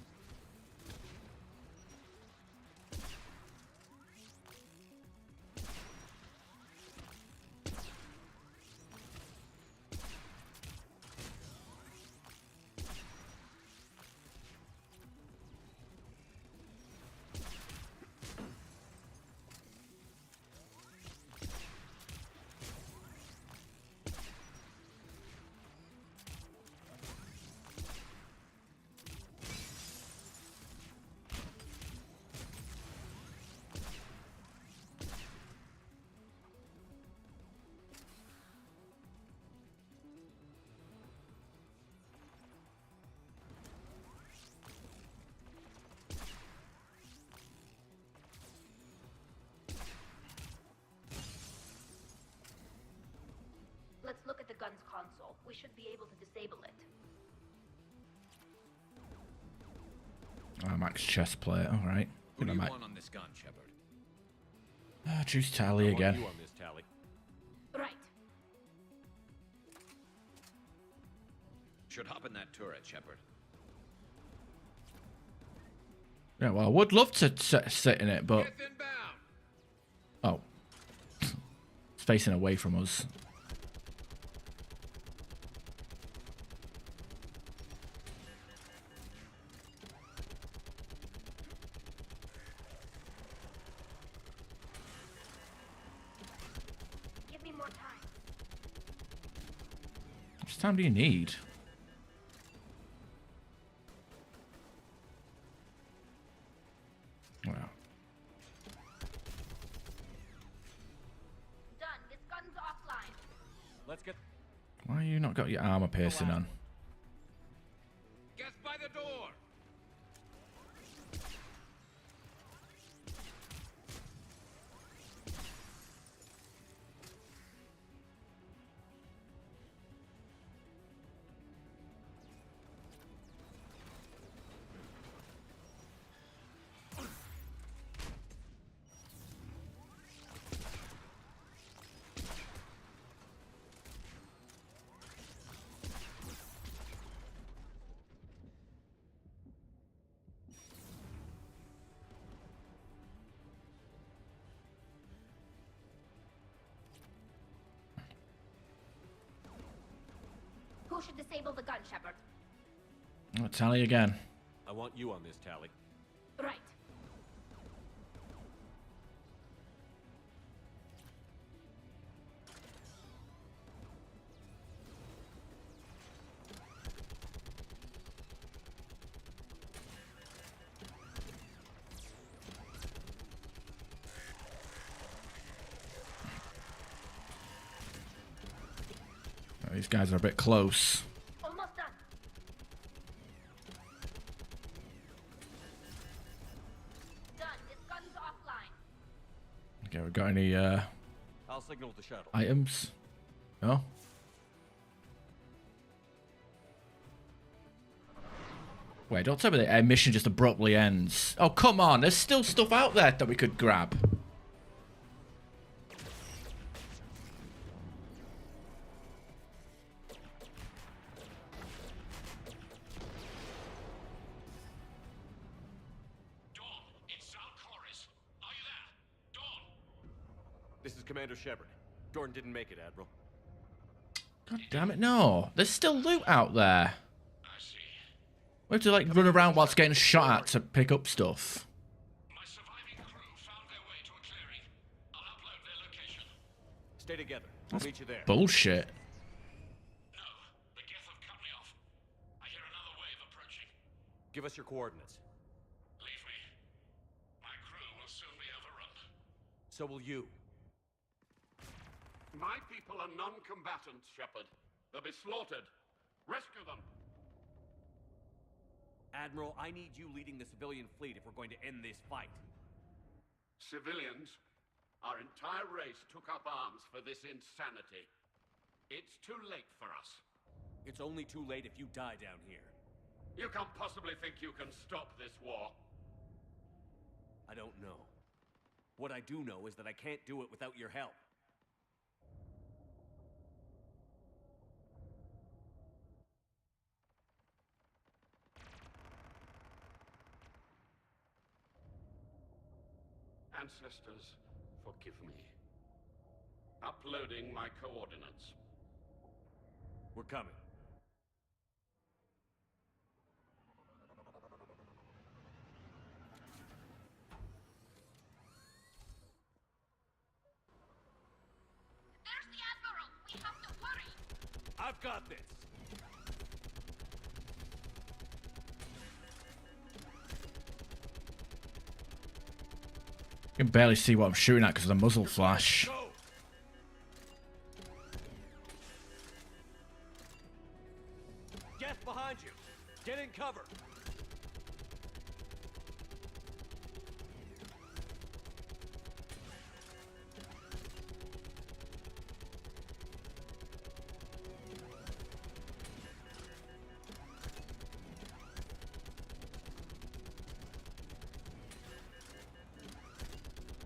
[SPEAKER 7] Let's look at the gun's console. We should be able to disable it.
[SPEAKER 1] Max chest plate, alright.
[SPEAKER 5] Who do you want on this gun, Shepard?
[SPEAKER 1] Choose Tally again.
[SPEAKER 14] You on this, Tally.
[SPEAKER 7] Right.
[SPEAKER 5] Should hop in that turret, Shepard.
[SPEAKER 1] Yeah, well, I would love to sit in it, but... Oh. It's facing away from us.
[SPEAKER 7] Give me more time.
[SPEAKER 1] How much time do you need? Wow.
[SPEAKER 7] Done. This gun's offline.
[SPEAKER 14] Let's get...
[SPEAKER 1] Why you not got your armor piercing on?
[SPEAKER 5] Guess by the door!
[SPEAKER 7] Who should disable the gun, Shepard?
[SPEAKER 1] Oh, Tally again.
[SPEAKER 14] I want you on this, Tally.
[SPEAKER 7] Right.
[SPEAKER 1] Oh, these guys are a bit close.
[SPEAKER 7] Almost done. Done. This gun's offline.
[SPEAKER 1] Okay, we got any
[SPEAKER 14] I'll signal the shuttle.
[SPEAKER 1] items? No? Wait, don't tell me the mission just abruptly ends. Oh, come on. There's still stuff out there that we could grab.
[SPEAKER 14] This is Commander Shepard. Jordan didn't make it, Admiral.
[SPEAKER 1] God damn it, no. There's still loot out there. We have to, like, run around whilst getting shot at to pick up stuff.
[SPEAKER 14] Stay together. We'll meet you there.
[SPEAKER 1] Bullshit.
[SPEAKER 14] Give us your coordinates.
[SPEAKER 10] Leave me. My crew will soon be overrun.
[SPEAKER 14] So will you.
[SPEAKER 10] My people are non-combatants, Shepard. They'll be slaughtered. Rescue them.
[SPEAKER 14] Admiral, I need you leading the civilian fleet if we're going to end this fight.
[SPEAKER 10] Civilians, our entire race took up arms for this insanity. It's too late for us.
[SPEAKER 14] It's only too late if you die down here.
[SPEAKER 10] You can't possibly think you can stop this war.
[SPEAKER 14] I don't know. What I do know is that I can't do it without your help.
[SPEAKER 10] Ancestors, forgive me. Uploading my coordinates.
[SPEAKER 14] We're coming.
[SPEAKER 7] There's the Admiral! We have to hurry!
[SPEAKER 14] I've got this!
[SPEAKER 1] I can barely see what I'm shooting at because of the muzzle flash.
[SPEAKER 14] Go! Gas behind you! Get in cover!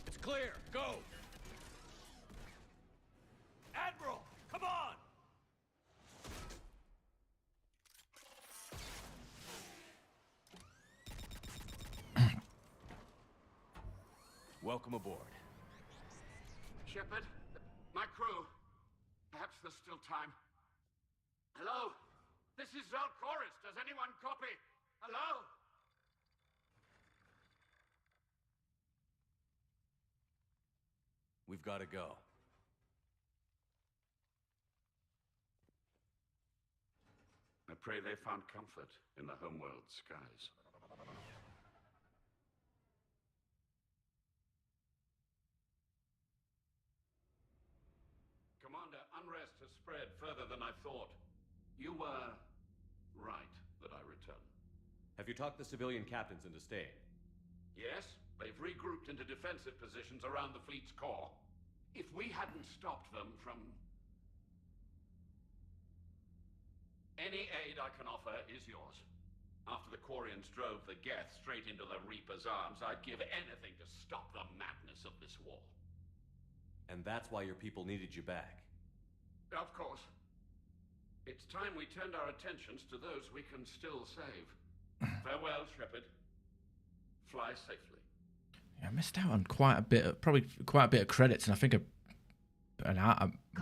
[SPEAKER 14] It's clear! Go! Admiral! Come on! Welcome aboard.
[SPEAKER 10] Shepard, my crew. Perhaps there's still time. Hello? This is Zalcoris. Does anyone copy? Hello?
[SPEAKER 14] We've got to go.
[SPEAKER 10] I pray they found comfort in the homeworld skies. Commander, unrest has spread further than I thought. You were right that I return.
[SPEAKER 14] Have you talked the civilian captains into staying?
[SPEAKER 10] Yes, they've regrouped into defensive positions around the fleet's core. If we hadn't stopped them from... Any aid I can offer is yours. After the Quarians drove the Geth straight into the Reaper's arms, I'd give anything to stop the madness of this war.
[SPEAKER 14] And that's why your people needed you back.
[SPEAKER 10] Of course. It's time we turned our attentions to those we can still save. Farewell, Shepard. Fly safely.
[SPEAKER 1] Yeah, I missed out on quite a bit, probably quite a bit of credits, and I think a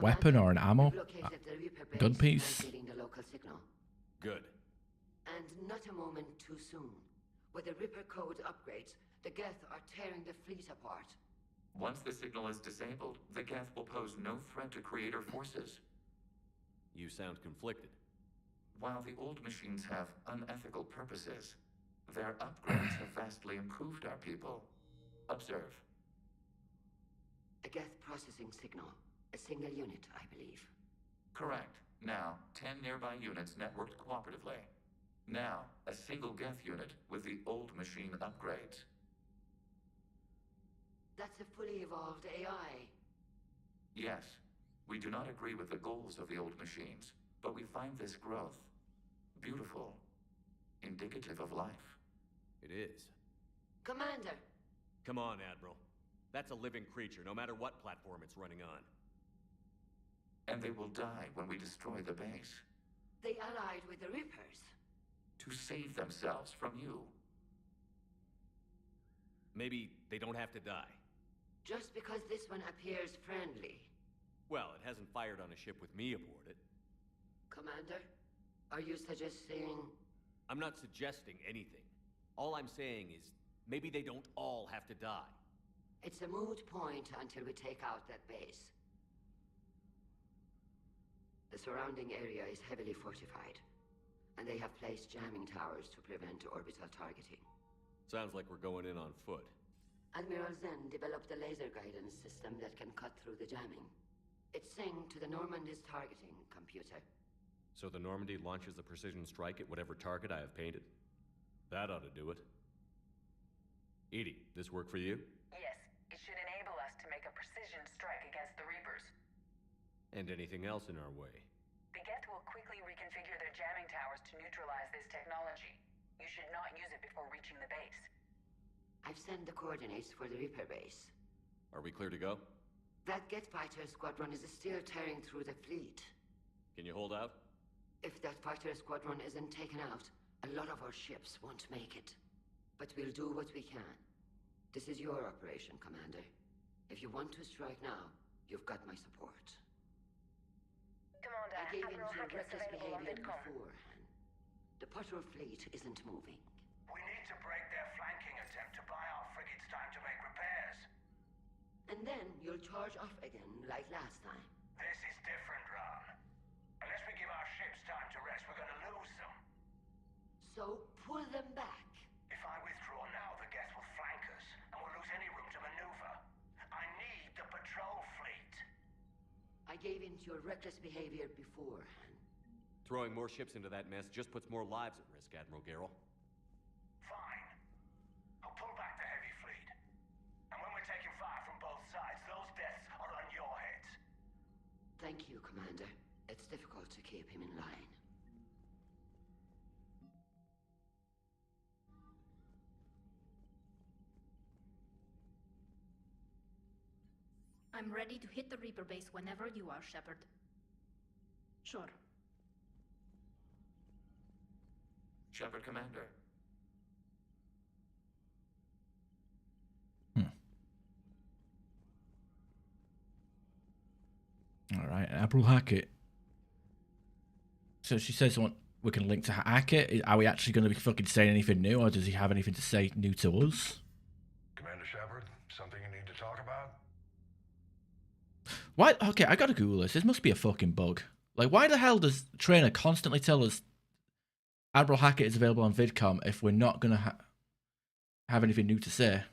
[SPEAKER 1] weapon or an ammo, gun piece.
[SPEAKER 2] The local medical signal.
[SPEAKER 14] Good.
[SPEAKER 2] And not a moment too soon. With the Ripper code upgrades, the Geth are tearing the fleet apart.
[SPEAKER 12] Once the signal is disabled, the Geth will pose no threat to Creator forces.
[SPEAKER 14] You sound conflicted.
[SPEAKER 12] While the old machines have unethical purposes, their upgrades have vastly improved our people. Observe.
[SPEAKER 2] A Geth processing signal. A single unit, I believe.
[SPEAKER 12] Correct. Now, 10 nearby units networked cooperatively. Now, a single Geth unit with the old machine upgrades.
[SPEAKER 2] That's a fully evolved AI.
[SPEAKER 12] Yes, we do not agree with the goals of the old machines, but we find this growth beautiful, indicative of life.
[SPEAKER 14] It is.
[SPEAKER 2] Commander!
[SPEAKER 14] Come on, Admiral. That's a living creature, no matter what platform it's running on.
[SPEAKER 12] And they will die when we destroy the base.
[SPEAKER 2] They allied with the Rippers.
[SPEAKER 12] To save themselves from you.
[SPEAKER 14] Maybe they don't have to die.
[SPEAKER 2] Just because this one appears friendly.
[SPEAKER 14] Well, it hasn't fired on a ship with me aboard it.
[SPEAKER 2] Commander, are you suggesting...
[SPEAKER 14] I'm not suggesting anything. All I'm saying is, maybe they don't all have to die.
[SPEAKER 2] It's a moot point until we take out that base. The surrounding area is heavily fortified, and they have placed jamming towers to prevent orbital targeting.
[SPEAKER 14] Sounds like we're going in on foot.
[SPEAKER 2] Admiral Zen developed a laser guidance system that can cut through the jamming. It's synced to the Normandy's targeting computer.
[SPEAKER 14] So the Normandy launches a precision strike at whatever target I have painted? That ought to do it. Edie, this work for you?
[SPEAKER 6] Yes, it should enable us to make a precision strike against the Reapers.
[SPEAKER 14] And anything else in our way?
[SPEAKER 6] The Geth will quickly reconfigure their jamming towers to neutralize this technology. You should not use it before reaching the base.
[SPEAKER 2] I've sent the coordinates for the Reaper base.
[SPEAKER 14] Are we clear to go?
[SPEAKER 2] That Geth fighter squadron is still tearing through the fleet.
[SPEAKER 14] Can you hold out?
[SPEAKER 2] If that fighter squadron isn't taken out, a lot of our ships won't make it. But we'll do what we can. This is your operation, Commander. If you want to strike now, you've got my support.
[SPEAKER 6] Commander,
[SPEAKER 2] I gave in
[SPEAKER 6] Admiral
[SPEAKER 2] to your
[SPEAKER 6] Hackett's
[SPEAKER 2] reckless
[SPEAKER 6] available on
[SPEAKER 2] behavior
[SPEAKER 6] Vidcom.
[SPEAKER 2] beforehand. The patrol fleet isn't moving.
[SPEAKER 10] We need to break their flanking attempt to buy our frigates time to make repairs.
[SPEAKER 2] And then you'll charge off again like last time.
[SPEAKER 10] This is different, Ron. Unless we give our ships time to rest, we're gonna lose them.
[SPEAKER 2] So pull them back.
[SPEAKER 10] If I withdraw now, the Geth will flank us, and we'll lose any room to maneuver. I need the patrol fleet.
[SPEAKER 2] I gave in to your reckless behavior beforehand.
[SPEAKER 14] Throwing more ships into that mess just puts more lives at risk, Admiral Garrel.
[SPEAKER 10] Fine. I'll pull back the heavy fleet. And when we're taking fire from both sides, those deaths are on your heads.
[SPEAKER 2] Thank you, Commander. It's difficult to keep him in line.
[SPEAKER 7] I'm ready to hit the Reaper base whenever you are, Shepard. Sure.
[SPEAKER 12] Shepard, Commander.
[SPEAKER 1] All right, Admiral Hackett. So she says we can link to Hackett. Are we actually going to be fucking saying anything new, or does he have anything to say new to us?
[SPEAKER 13] Commander Shepard, something you need to talk about?
[SPEAKER 1] Why? Okay, I gotta Google this. This must be a fucking bug. Like, why the hell does Trainer constantly tell us Admiral Hackett is available on Vidcom if we're not gonna have anything new to say?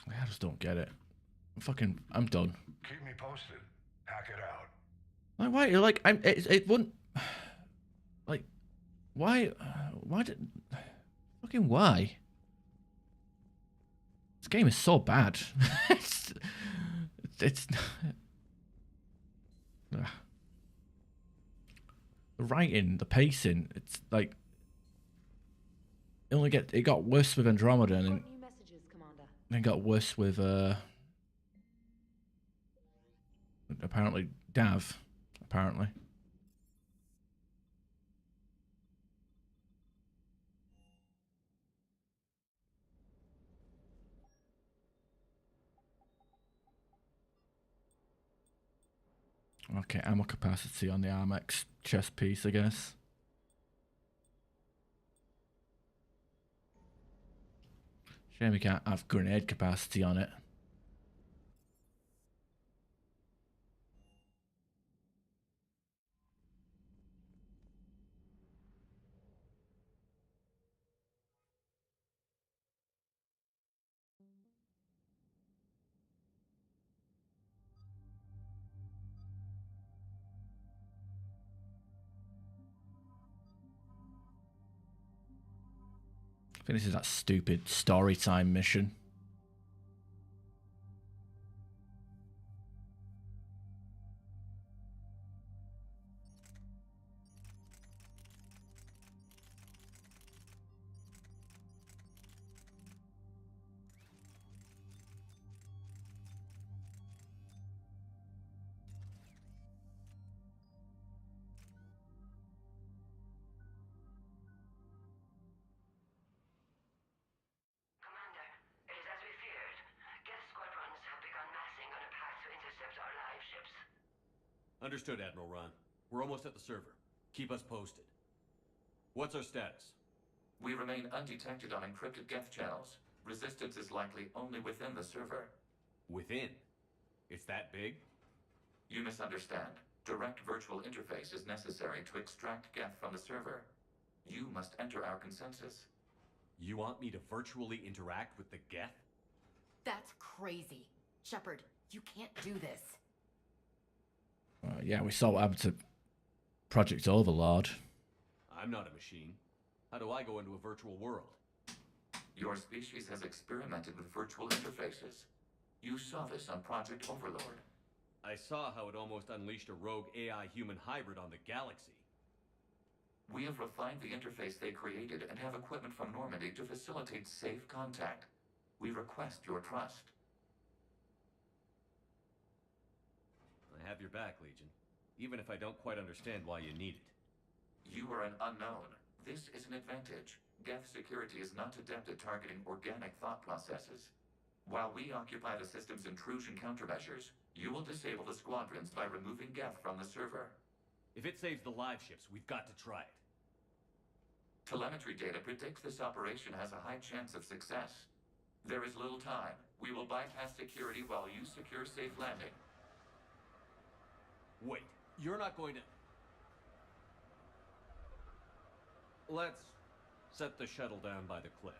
[SPEAKER 1] I just don't get it. I'm done.
[SPEAKER 13] Keep me posted. Hack it out.
[SPEAKER 1] Like, why? Like, it wouldn't. Like, why? Why did? Fucking why? This game is so bad. it's the writing, the pacing. It's like it got worse with Andromeda, and then got worse with apparently Dav. Apparently. Okay, ammo capacity on the Armex chest piece, I guess. Shame we can't have grenade capacity on it. I think this is that stupid story time mission.
[SPEAKER 14] Understood, Admiral Ron. We're almost at the server. Keep us posted. What's our status?
[SPEAKER 12] We remain undetected on encrypted Geth channels. Resistance is likely only within the server.
[SPEAKER 14] Within? It's that big?
[SPEAKER 12] You misunderstand. Direct virtual interface is necessary to extract Geth from the server. You must enter our consensus.
[SPEAKER 14] You want me to virtually interact with the Geth?
[SPEAKER 11] That's crazy. Shepard, you can't do this.
[SPEAKER 1] Yeah, we saw what happened to Project Overlord.
[SPEAKER 14] I'm not a machine. How do I go into a virtual world?
[SPEAKER 12] Your species has experimented with virtual interfaces. You saw this on Project Overlord.
[SPEAKER 14] I saw how it almost unleashed a rogue AI-human hybrid on the galaxy.
[SPEAKER 12] We have refined the interface they created and have equipment from Normandy to facilitate safe contact. We request your trust.
[SPEAKER 14] I have your back, Legion. Even if I don't quite understand why you need it.
[SPEAKER 12] You are an unknown. This is an advantage. Geth security is not adept at targeting organic thought processes. While we occupy the system's intrusion countermeasures, you will disable the squadrons by removing Geth from the server.
[SPEAKER 14] If it saves the live ships, we've got to try it.
[SPEAKER 12] Telemetry data predicts this operation has a high chance of success. There is little time. We will bypass security while you secure safe landing.
[SPEAKER 14] Wait, you're not going to... Let's set the shuttle down by the cliff.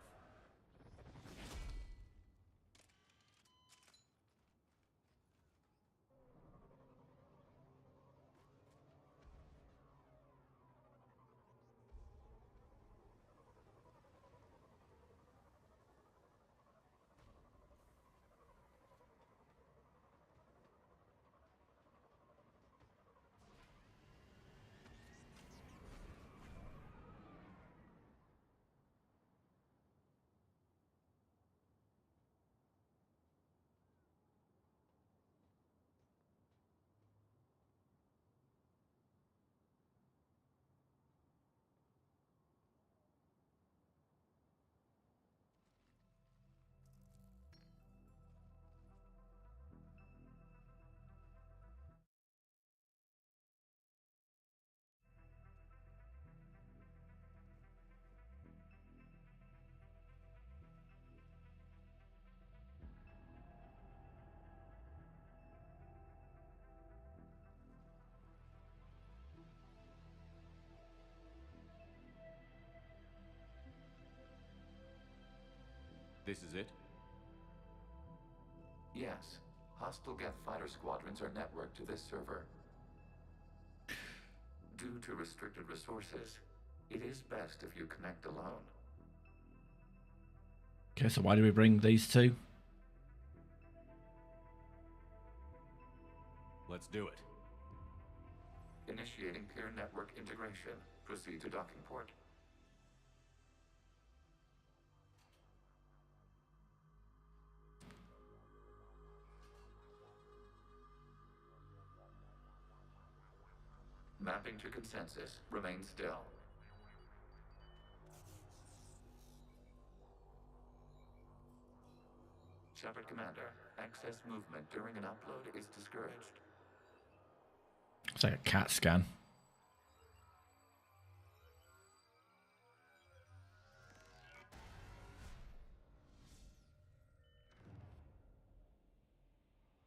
[SPEAKER 14] This is it?
[SPEAKER 12] Yes. Hostile Geth fighter squadrons are networked to this server. Due to restricted resources, it is best if you connect alone.
[SPEAKER 1] Okay, so why do we bring these two?
[SPEAKER 14] Let's do it.
[SPEAKER 12] Initiating peer network integration. Proceed to docking port. Mapping to consensus. Remain still. Shepard Commander, access movement during an upload is discouraged.
[SPEAKER 1] It's like a CAT scan.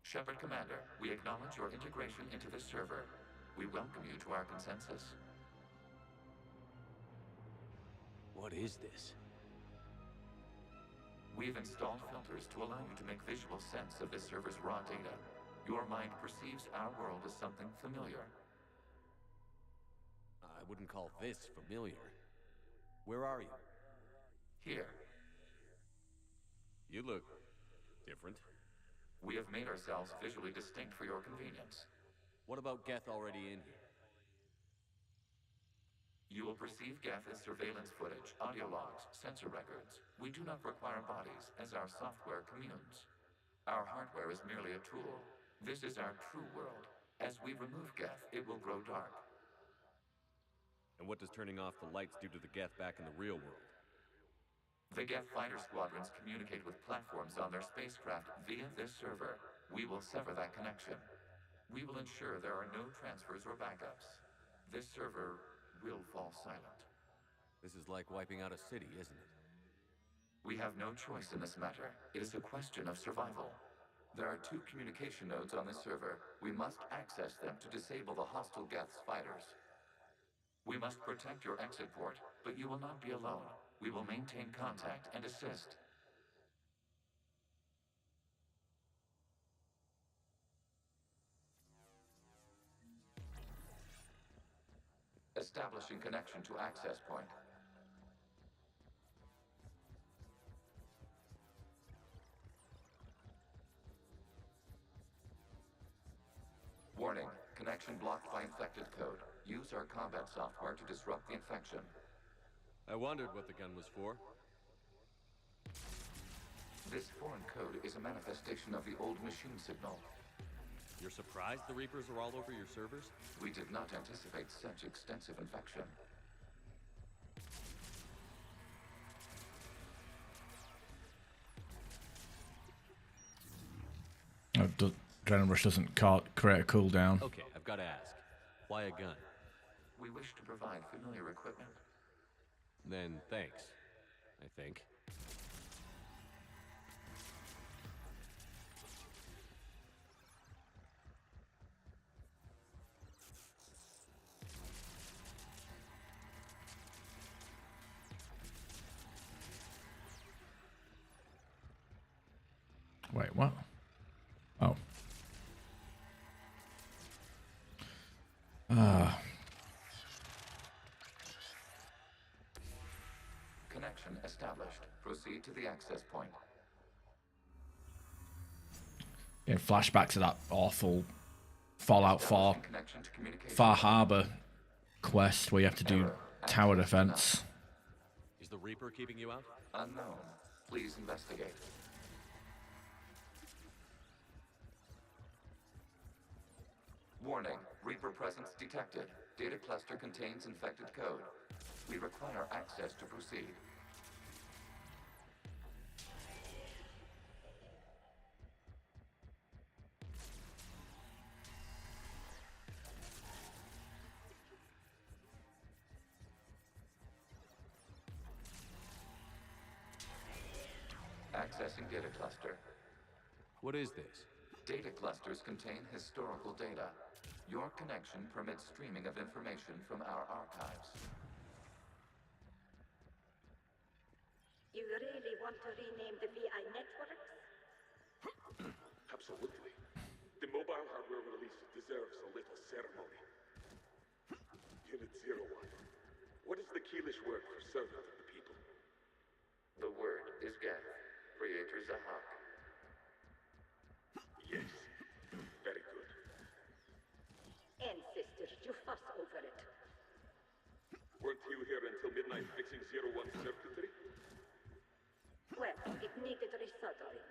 [SPEAKER 12] Shepard Commander, we acknowledge your integration into the server. We welcome you to our consensus.
[SPEAKER 14] What is this?
[SPEAKER 12] We've installed filters to allow you to make visual sense of this server's raw data. Your mind perceives our world as something familiar.
[SPEAKER 14] I wouldn't call this familiar. Where are you?
[SPEAKER 12] Here.
[SPEAKER 14] You look different.
[SPEAKER 12] We have made ourselves visually distinct for your convenience.
[SPEAKER 14] What about Geth already in here?
[SPEAKER 12] You will perceive Geth as surveillance footage, audio logs, sensor records. We do not require bodies, as our software communes. Our hardware is merely a tool. This is our true world. As we remove Geth, it will grow dark.
[SPEAKER 14] And what does turning off the lights do to the Geth back in the real world?
[SPEAKER 12] The Geth fighter squadrons communicate with platforms on their spacecraft via this server. We will sever that connection. We will ensure there are no transfers or backups. This server will fall silent.
[SPEAKER 14] This is like wiping out a city, isn't it?
[SPEAKER 12] We have no choice in this matter. It is a question of survival. There are 2 communication nodes on this server. We must access them to disable the hostile Geth's fighters. We must protect your exit port, but you will not be alone. We will maintain contact and assist. Establishing connection to access point. Warning, connection blocked by infected code. Use our combat software to disrupt the infection.
[SPEAKER 14] I wondered what the gun was for.
[SPEAKER 12] This foreign code is a manifestation of the old machine signal.
[SPEAKER 14] You're surprised the Reapers are all over your servers?
[SPEAKER 12] We did not anticipate such extensive infection.
[SPEAKER 1] Adrenaline rush doesn't create a cooldown.
[SPEAKER 14] Okay, I've got to ask. Why a gun?
[SPEAKER 12] We wish to provide familiar equipment.
[SPEAKER 14] Then thanks, I think.
[SPEAKER 1] Wait, what? Oh.
[SPEAKER 12] Connection established. Proceed to the access point.
[SPEAKER 1] Yeah, flashback to that awful Fallout 4 Far Harbor quest where you have to do tower defense.
[SPEAKER 14] Is the Reaper keeping you out?
[SPEAKER 12] Unknown. Please investigate. Warning, Reaper presence detected. Data cluster contains infected code. We require access to proceed. Accessing data cluster.
[SPEAKER 14] What is this?
[SPEAKER 12] Data clusters contain historical data. Your connection permits streaming of information from our archives.
[SPEAKER 6] You really want to rename the VI networks?
[SPEAKER 10] Absolutely. The mobile hardware release deserves a little ceremony. Unit 01. What is the Keelish word for servant of the people?
[SPEAKER 12] The word is Geth. Creator Zahak.
[SPEAKER 10] Yes. Very good.
[SPEAKER 3] here until midnight fixing 01 circuitry?
[SPEAKER 6] Well, it needed resoldering.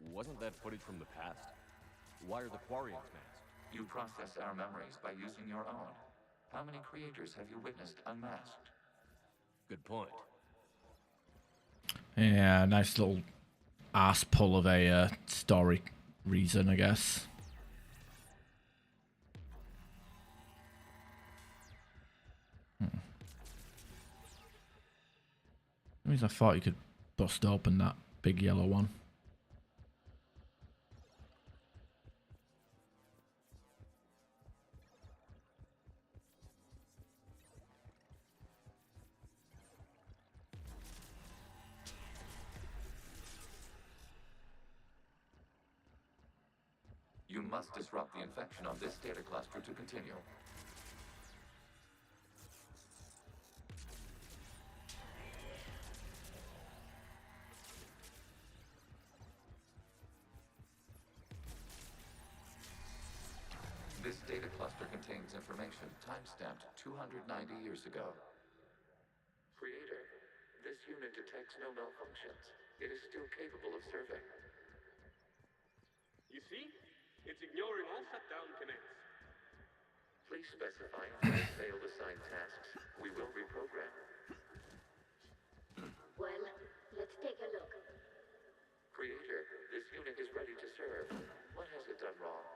[SPEAKER 14] Wasn't that footage from the past? Why are the Quarians masked?
[SPEAKER 12] You process our memories by using your own. How many creators have you witnessed unmasked?
[SPEAKER 14] Good point.
[SPEAKER 1] Yeah, nice little ass pull of a story reason, I guess. Means I thought you could bust open that big yellow one.
[SPEAKER 12] You must disrupt the infection on this data cluster to continue. This data cluster contains information time-stamped 290 years ago. Creator, this unit detects no malfunctions. It is still capable of serving.
[SPEAKER 3] You see? It's ignoring all shutdown connects.
[SPEAKER 12] Please specify if you failed assigned tasks. We will reprogram.
[SPEAKER 6] Well, let's take a look.
[SPEAKER 12] Creator, this unit is ready to serve. What has it done wrong?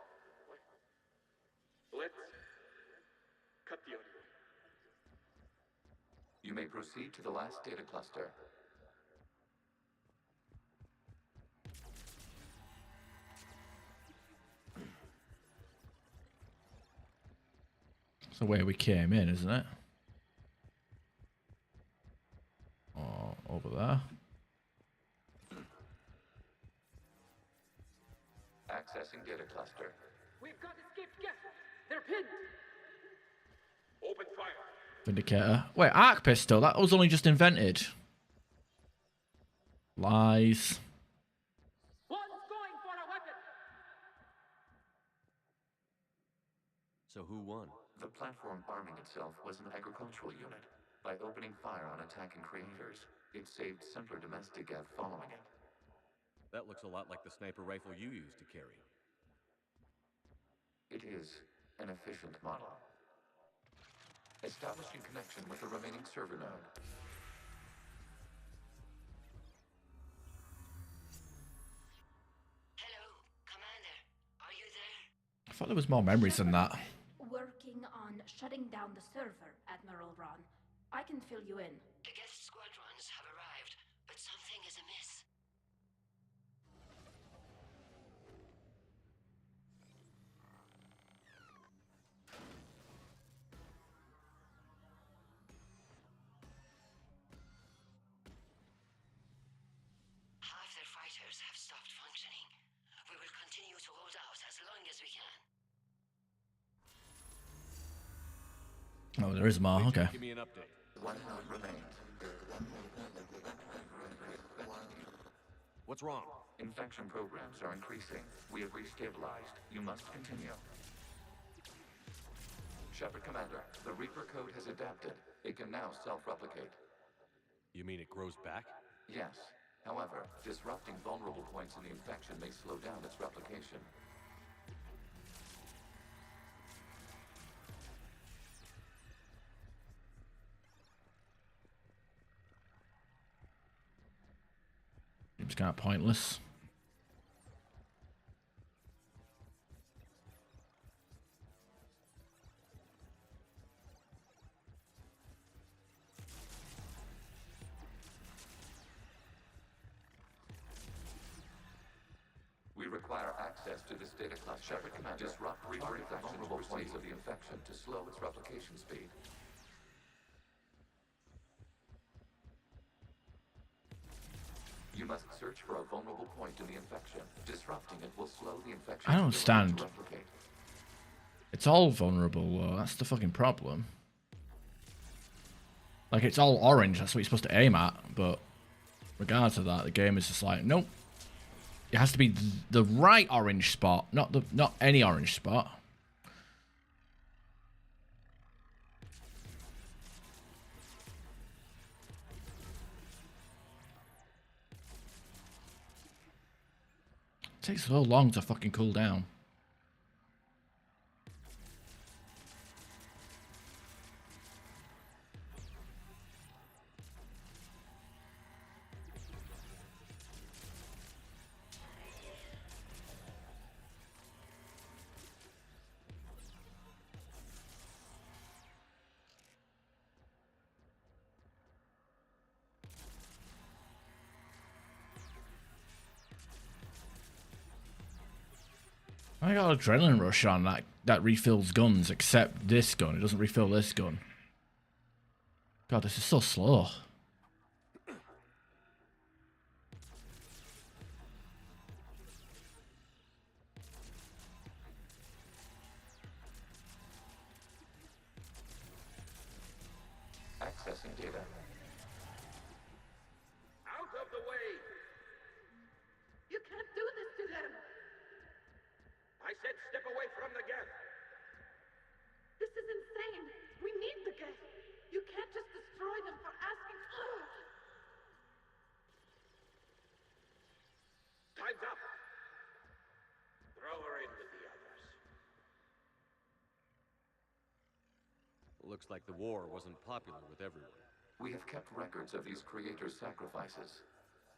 [SPEAKER 3] Let's cut the audio.
[SPEAKER 12] You may proceed to the last data cluster.
[SPEAKER 1] It's the way we came in, isn't it? Oh, over there.
[SPEAKER 12] Accessing data cluster.
[SPEAKER 15] We've got escaped guests. They're pinned.
[SPEAKER 3] Open fire.
[SPEAKER 1] Vindicator. Wait, arc pistol? That was only just invented. Lies.
[SPEAKER 15] One's going for a weapon.
[SPEAKER 14] So who won?
[SPEAKER 12] The platform arming itself was an agricultural unit. By opening fire on attacking creators, it saved simpler domestic Gav following it.
[SPEAKER 14] That looks a lot like the sniper rifle you used to carry.
[SPEAKER 12] It is an efficient model. Establishing connection with the remaining server node.
[SPEAKER 2] Hello, Commander. Are you there?
[SPEAKER 1] I thought there was more memories than that.
[SPEAKER 7] Working on shutting down the server, Admiral Ron. I can fill you in.
[SPEAKER 2] The guest squadrons have arrived, but something is amiss. Half their fighters have stopped functioning. We will continue to hold out as long as we can.
[SPEAKER 1] Oh, there is more. Okay.
[SPEAKER 14] Give me an update.
[SPEAKER 12] One node remains.
[SPEAKER 14] What's wrong?
[SPEAKER 12] Infection programs are increasing. We have restabilized. You must continue. Shepard Commander, the Reaper code has adapted. It can now self-replicate.
[SPEAKER 14] You mean it grows back?
[SPEAKER 12] Yes. However, disrupting vulnerable points in the infection may slow down its replication.
[SPEAKER 1] Seems kind of pointless.
[SPEAKER 12] We require access to this data cluster. Shepard Commander, disrupt Reaper vulnerable points of the infection to slow its replication speed. You must search for a vulnerable point in the infection. Disrupting it will slow the infection.
[SPEAKER 1] I don't understand.
[SPEAKER 12] To replicate.
[SPEAKER 1] It's all vulnerable, though. That's the fucking problem. Like, it's all orange. That's what you're supposed to aim at. But regardless of that, the game is just like, nope. It has to be the right orange spot, not any orange spot. takes so long to fucking cool down. I got an adrenaline rush on that refills guns, except this gun. It doesn't refill this gun. God, this is so slow.
[SPEAKER 12] Accessing data.
[SPEAKER 3] Out of the way!
[SPEAKER 6] You can't do this to them!
[SPEAKER 3] I said step away from the gas!
[SPEAKER 6] This is insane! We need the gas! You can't just destroy them for asking.
[SPEAKER 3] Time's up! Throw her in with the others.
[SPEAKER 14] Looks like the war wasn't popular with everyone.
[SPEAKER 12] We have kept records of these creators' sacrifices.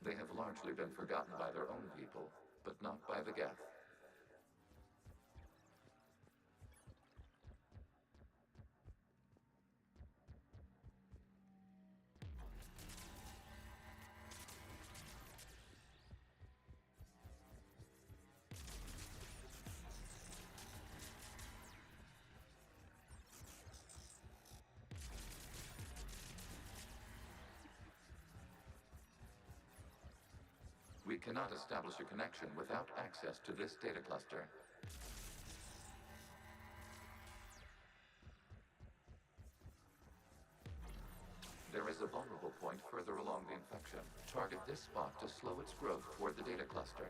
[SPEAKER 12] They have largely been forgotten by their own people, but not by the Geth. We cannot establish a connection without access to this data cluster. There is a vulnerable point further along the infection. Target this spot to slow its growth toward the data cluster.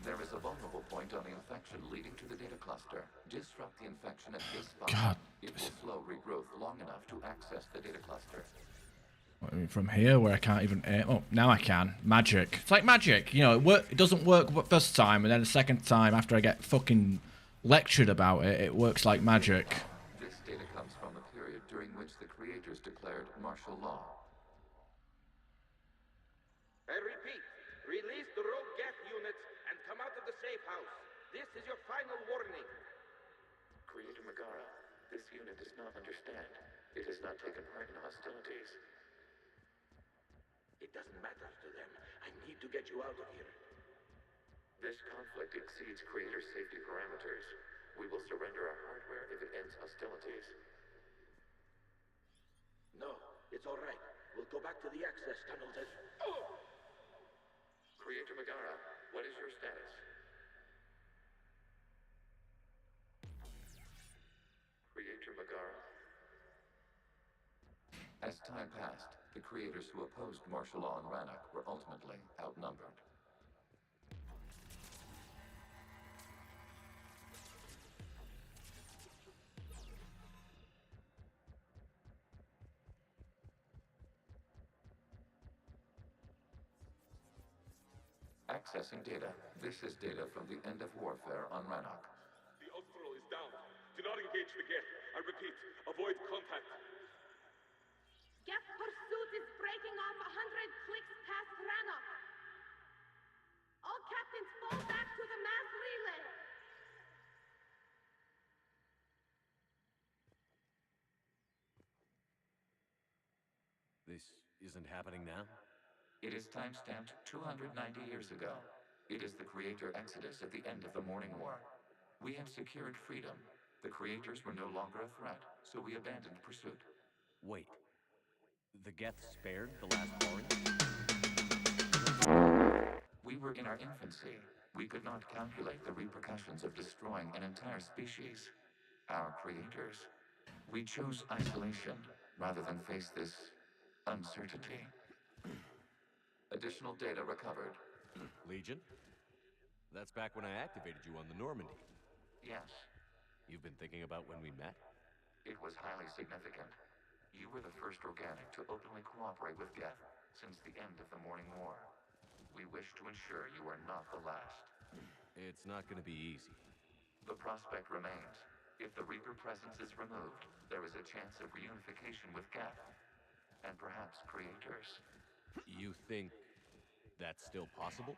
[SPEAKER 12] There is a vulnerable point on the infection leading to the data cluster. Disrupt the infection at this spot.
[SPEAKER 1] God.
[SPEAKER 12] It will slow regrowth long enough to access the data cluster.
[SPEAKER 1] I mean, from here where I can't even aim. Oh, now I can. Magic. It's like magic. You know, it doesn't work first time, and then the second time after I get fucking lectured about it, it works like magic.
[SPEAKER 12] This data comes from the period during which the creators declared martial law.
[SPEAKER 3] I repeat, release the rogue gas units and come out of the safe house. This is your final warning.
[SPEAKER 12] Creator Megara, this unit does not understand. It has not taken part in hostilities.
[SPEAKER 3] It doesn't matter to them. I need to get you out of here.
[SPEAKER 12] This conflict exceeds Creator's safety parameters. We will surrender our hardware if it ends hostilities.
[SPEAKER 3] No, it's all right. We'll go back to the access tunnels and...
[SPEAKER 12] Creator Megara, what is your status? Creator Megara. As time passed, the creators who opposed martial law in Rannoch were ultimately outnumbered. Accessing data. This is data from the end of warfare on Rannoch.
[SPEAKER 3] The Austral is down. Do not engage the gate. I repeat, avoid contact.
[SPEAKER 6] Geth pursuit is breaking off 100 clicks past Rannoch. All captains fall back to the mass relay.
[SPEAKER 14] This isn't happening now?
[SPEAKER 12] It is time-stamped 290 years ago. It is the Creator Exodus at the end of the Morning War. We had secured freedom. The Creators were no longer a threat, so we abandoned pursuit.
[SPEAKER 14] Wait. The Geth spared the last Quarian?
[SPEAKER 12] We were in our infancy. We could not calculate the repercussions of destroying an entire species. Our creators. We chose isolation rather than face this uncertainty. Additional data recovered.
[SPEAKER 14] Legion? That's back when I activated you on the Normandy.
[SPEAKER 12] Yes.
[SPEAKER 14] You've been thinking about when we met?
[SPEAKER 12] It was highly significant. You were the first organic to openly cooperate with Geth since the end of the Morning War. We wish to ensure you are not the last.
[SPEAKER 14] It's not going to be easy.
[SPEAKER 12] The prospect remains. If the Reaper presence is removed, there is a chance of reunification with Geth. And perhaps creators.
[SPEAKER 14] You think that's still possible?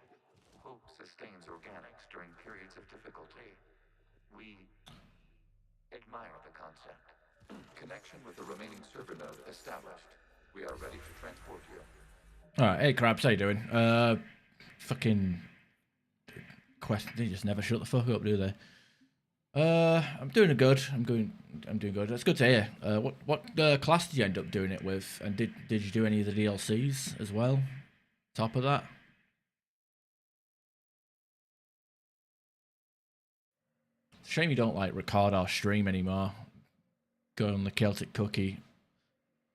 [SPEAKER 12] Hope sustains organics during periods of difficulty. We admire the concept. Connection with the remaining server node established. We are ready to transport you.
[SPEAKER 1] Alright, hey Crabs, how you doing? Fucking quest. They just never shut the fuck up, do they? I'm doing good. I'm doing good. That's good to hear. What class did you end up doing it with? And did you do any of the DLCs as well? Top of that. Shame you don't like record or stream anymore. Go on the Celtic Cookie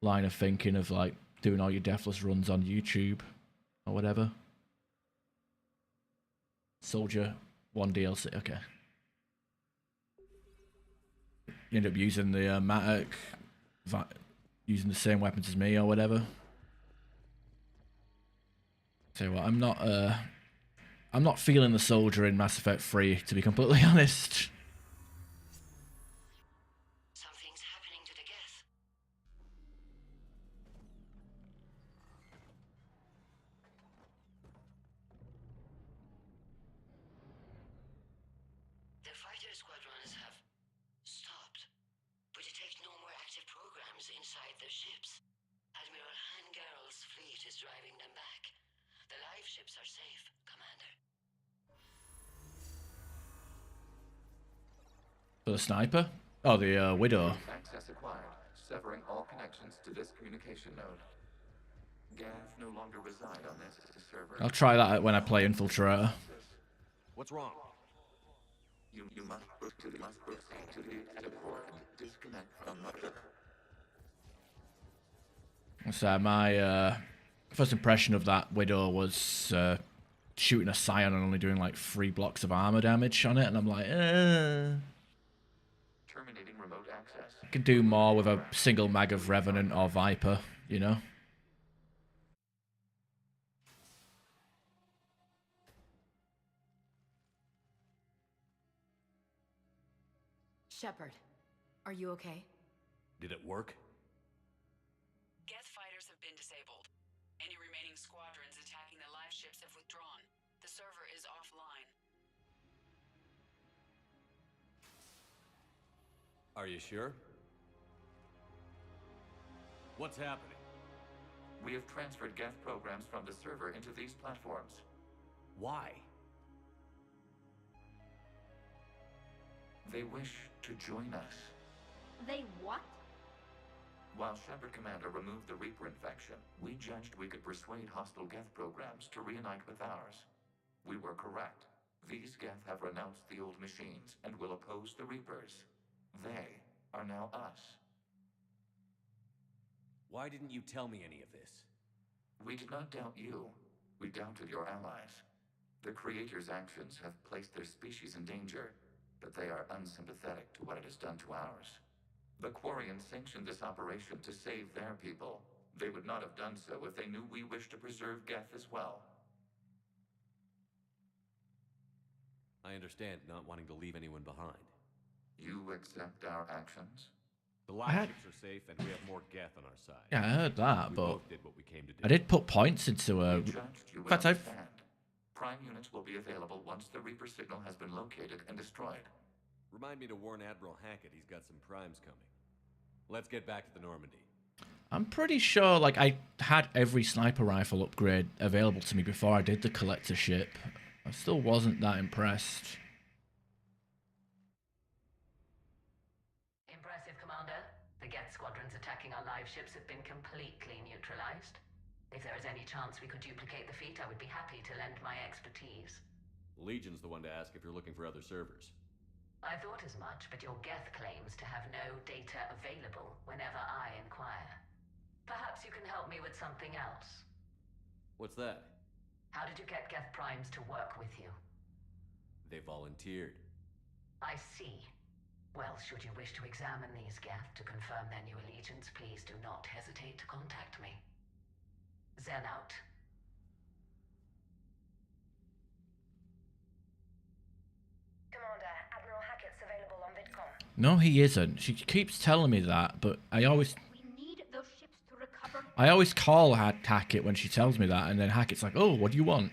[SPEAKER 1] line of thinking of like doing all your deathless runs on YouTube or whatever. Soldier 1 DLC, okay. You end up using the Matic, using the same weapons as me or whatever. Tell you what, I'm not feeling the soldier in Mass Effect 3, to be completely honest.
[SPEAKER 2] Something's happening to the Geth. The fighter squadrons have stopped, but detect no more active programs inside their ships. Admiral Hangarl's fleet is driving them back. The live ships are safe, Commander.
[SPEAKER 1] For the sniper? Oh, the Widow.
[SPEAKER 12] Access acquired, severing all connections to this communication node. Geth no longer reside on this server.
[SPEAKER 1] I'll try that when I play Infiltrator.
[SPEAKER 14] What's wrong?
[SPEAKER 12] You must proceed to the exit port and disconnect from mother.
[SPEAKER 1] So my first impression of that Widow was shooting a Scion and only doing like 3 blocks of armor damage on it, and I'm like,
[SPEAKER 12] Terminating remote access.
[SPEAKER 1] I could do more with a single mag of Revenant or Viper, you know?
[SPEAKER 11] Shepard, are you okay?
[SPEAKER 14] Did it work?
[SPEAKER 6] Geth fighters have been disabled. Any remaining squadrons attacking the live ships have withdrawn. The server is offline.
[SPEAKER 14] Are you sure? What's happening?
[SPEAKER 12] We have transferred Geth programs from the server into these platforms.
[SPEAKER 14] Why?
[SPEAKER 12] They wish to join us.
[SPEAKER 7] They what?
[SPEAKER 12] While Shepard Commander removed the Reaper infection, we judged we could persuade hostile Geth programs to reunite with ours. We were correct. These Geth have renounced the old machines and will oppose the Reapers. They are now us.
[SPEAKER 14] Why didn't you tell me any of this?
[SPEAKER 12] We did not doubt you. We doubted your allies. The Creator's actions have placed their species in danger, but they are unsympathetic to what it has done to ours. The Quarians sanctioned this operation to save their people. They would not have done so if they knew we wished to preserve Geth as well.
[SPEAKER 14] I understand not wanting to leave anyone behind.
[SPEAKER 12] You accept our actions?
[SPEAKER 14] The live ships are safe, and we have more Geth on our side.
[SPEAKER 1] Yeah, I heard that,
[SPEAKER 14] we
[SPEAKER 1] but
[SPEAKER 14] both did what we came to do.
[SPEAKER 1] I did put points into a...
[SPEAKER 12] In fact, Prime units will be available once the Reaper signal has been located and destroyed.
[SPEAKER 14] Remind me to warn Admiral Hackett he's got some primes coming. Let's get back to the Normandy.
[SPEAKER 1] I'm pretty sure, like, I had every sniper rifle upgrade available to me before I did the collector ship. I still wasn't that impressed.
[SPEAKER 6] Impressive, Commander. The Geth squadrons attacking our live ships have been completely neutralized. organized. If there is any chance we could duplicate the feat, I would be happy to lend my expertise.
[SPEAKER 14] Legion's the one to ask if you're looking for other servers.
[SPEAKER 6] I thought as much, but your Geth claims to have no data available whenever I inquire. Perhaps you can help me with something else.
[SPEAKER 14] What's that?
[SPEAKER 6] How did you get Geth Primes to work with you?
[SPEAKER 14] They volunteered.
[SPEAKER 6] I see. Well, should you wish to examine these Geth to confirm their new allegiance, please do not hesitate to contact me. Zen out.
[SPEAKER 9] Commander, Admiral Hackett's available on VidCom.
[SPEAKER 1] No, he isn't. She keeps telling me that, but I always call Hackett when she tells me that, and then Hackett's like, "Oh, what do you want?"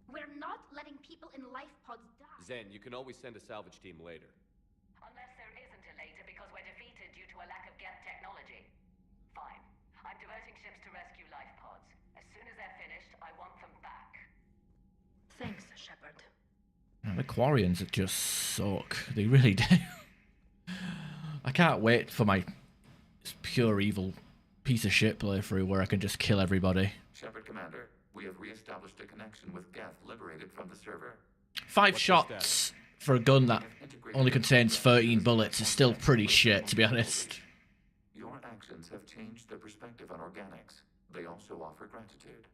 [SPEAKER 7] We're not letting people in life pods die.
[SPEAKER 14] Zen, you can always send a salvage team later.
[SPEAKER 6] Unless there isn't a later because we're defeated due to a lack of Geth technology. Fine. I'm diverting ships to rescue life pods. As soon as they're finished, I want them back.
[SPEAKER 7] Thanks, Shepard.
[SPEAKER 1] The Quarians just suck. They really do. I can't wait for my pure evil piece of shit playthrough where I can just kill everybody.
[SPEAKER 12] Shepard Commander, we have re-established a connection with Geth liberated from the server.
[SPEAKER 1] 5 shots for a gun that only contains 13 bullets is still pretty shit, to be honest.
[SPEAKER 12] Your actions have changed their perspective on organics. They also offer gratitude.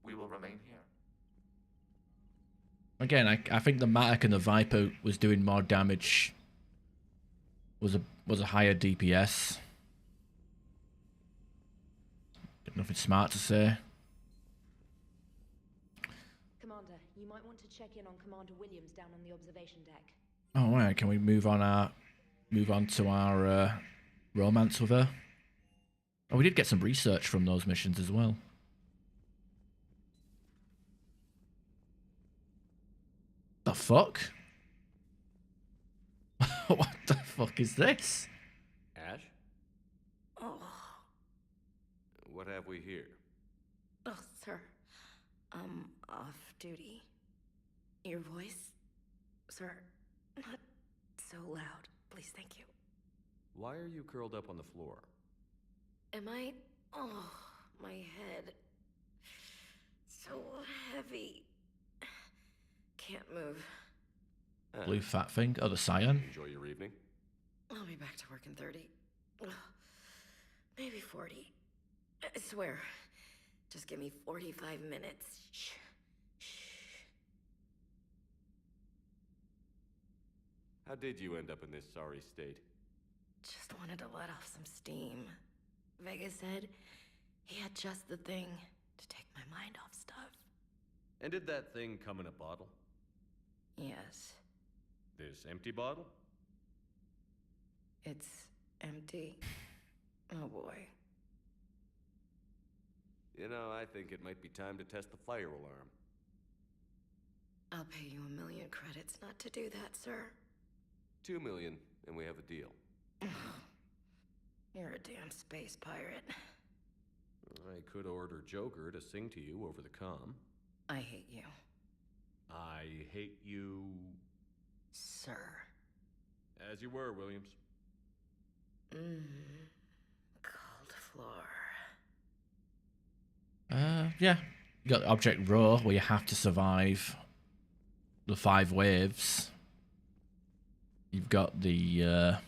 [SPEAKER 12] We will remain here.
[SPEAKER 1] Again, I think the Matic and the Viper was doing more damage. Was a higher DPS. Got nothing smart to say.
[SPEAKER 11] Commander, you might want to check in on Commander Williams down on the observation deck.
[SPEAKER 1] Oh right, can we move on to our romance with her? Oh, we did get some research from those missions as well. The fuck? What the fuck is this?
[SPEAKER 14] Ash?
[SPEAKER 11] Oh.
[SPEAKER 14] What have we here?
[SPEAKER 16] Oh, sir. I'm off duty. Your voice? Sir, not so loud. Please, thank you.
[SPEAKER 14] Why are you curled up on the floor?
[SPEAKER 16] Am I? Oh, my head. So heavy. Can't move.
[SPEAKER 1] Blue fat thing? Oh, the cyan?
[SPEAKER 14] Enjoy your evening.
[SPEAKER 16] I'll be back to work in 30. Maybe 40. I swear. Just give me 45 minutes. Shh.
[SPEAKER 14] How did you end up in this sorry state?
[SPEAKER 16] Just wanted to let off some steam. Vega said he had just the thing to take my mind off stuff.
[SPEAKER 14] And did that thing come in a bottle?
[SPEAKER 16] Yes.
[SPEAKER 14] This empty bottle?
[SPEAKER 16] It's empty. Oh boy.
[SPEAKER 14] You know, I think it might be time to test the fire alarm.
[SPEAKER 16] I'll pay you 1 million credits not to do that, sir.
[SPEAKER 14] 2 million, and we have a deal.
[SPEAKER 16] You're a damn space pirate.
[SPEAKER 14] I could order Joker to sing to you over the comm.
[SPEAKER 16] I hate you.
[SPEAKER 14] I hate you...
[SPEAKER 16] Sir.
[SPEAKER 14] As you were, Williams.
[SPEAKER 16] Cold floor.
[SPEAKER 1] Yeah. You got Object Row, where you have to survive the 5 waves. You've got the, I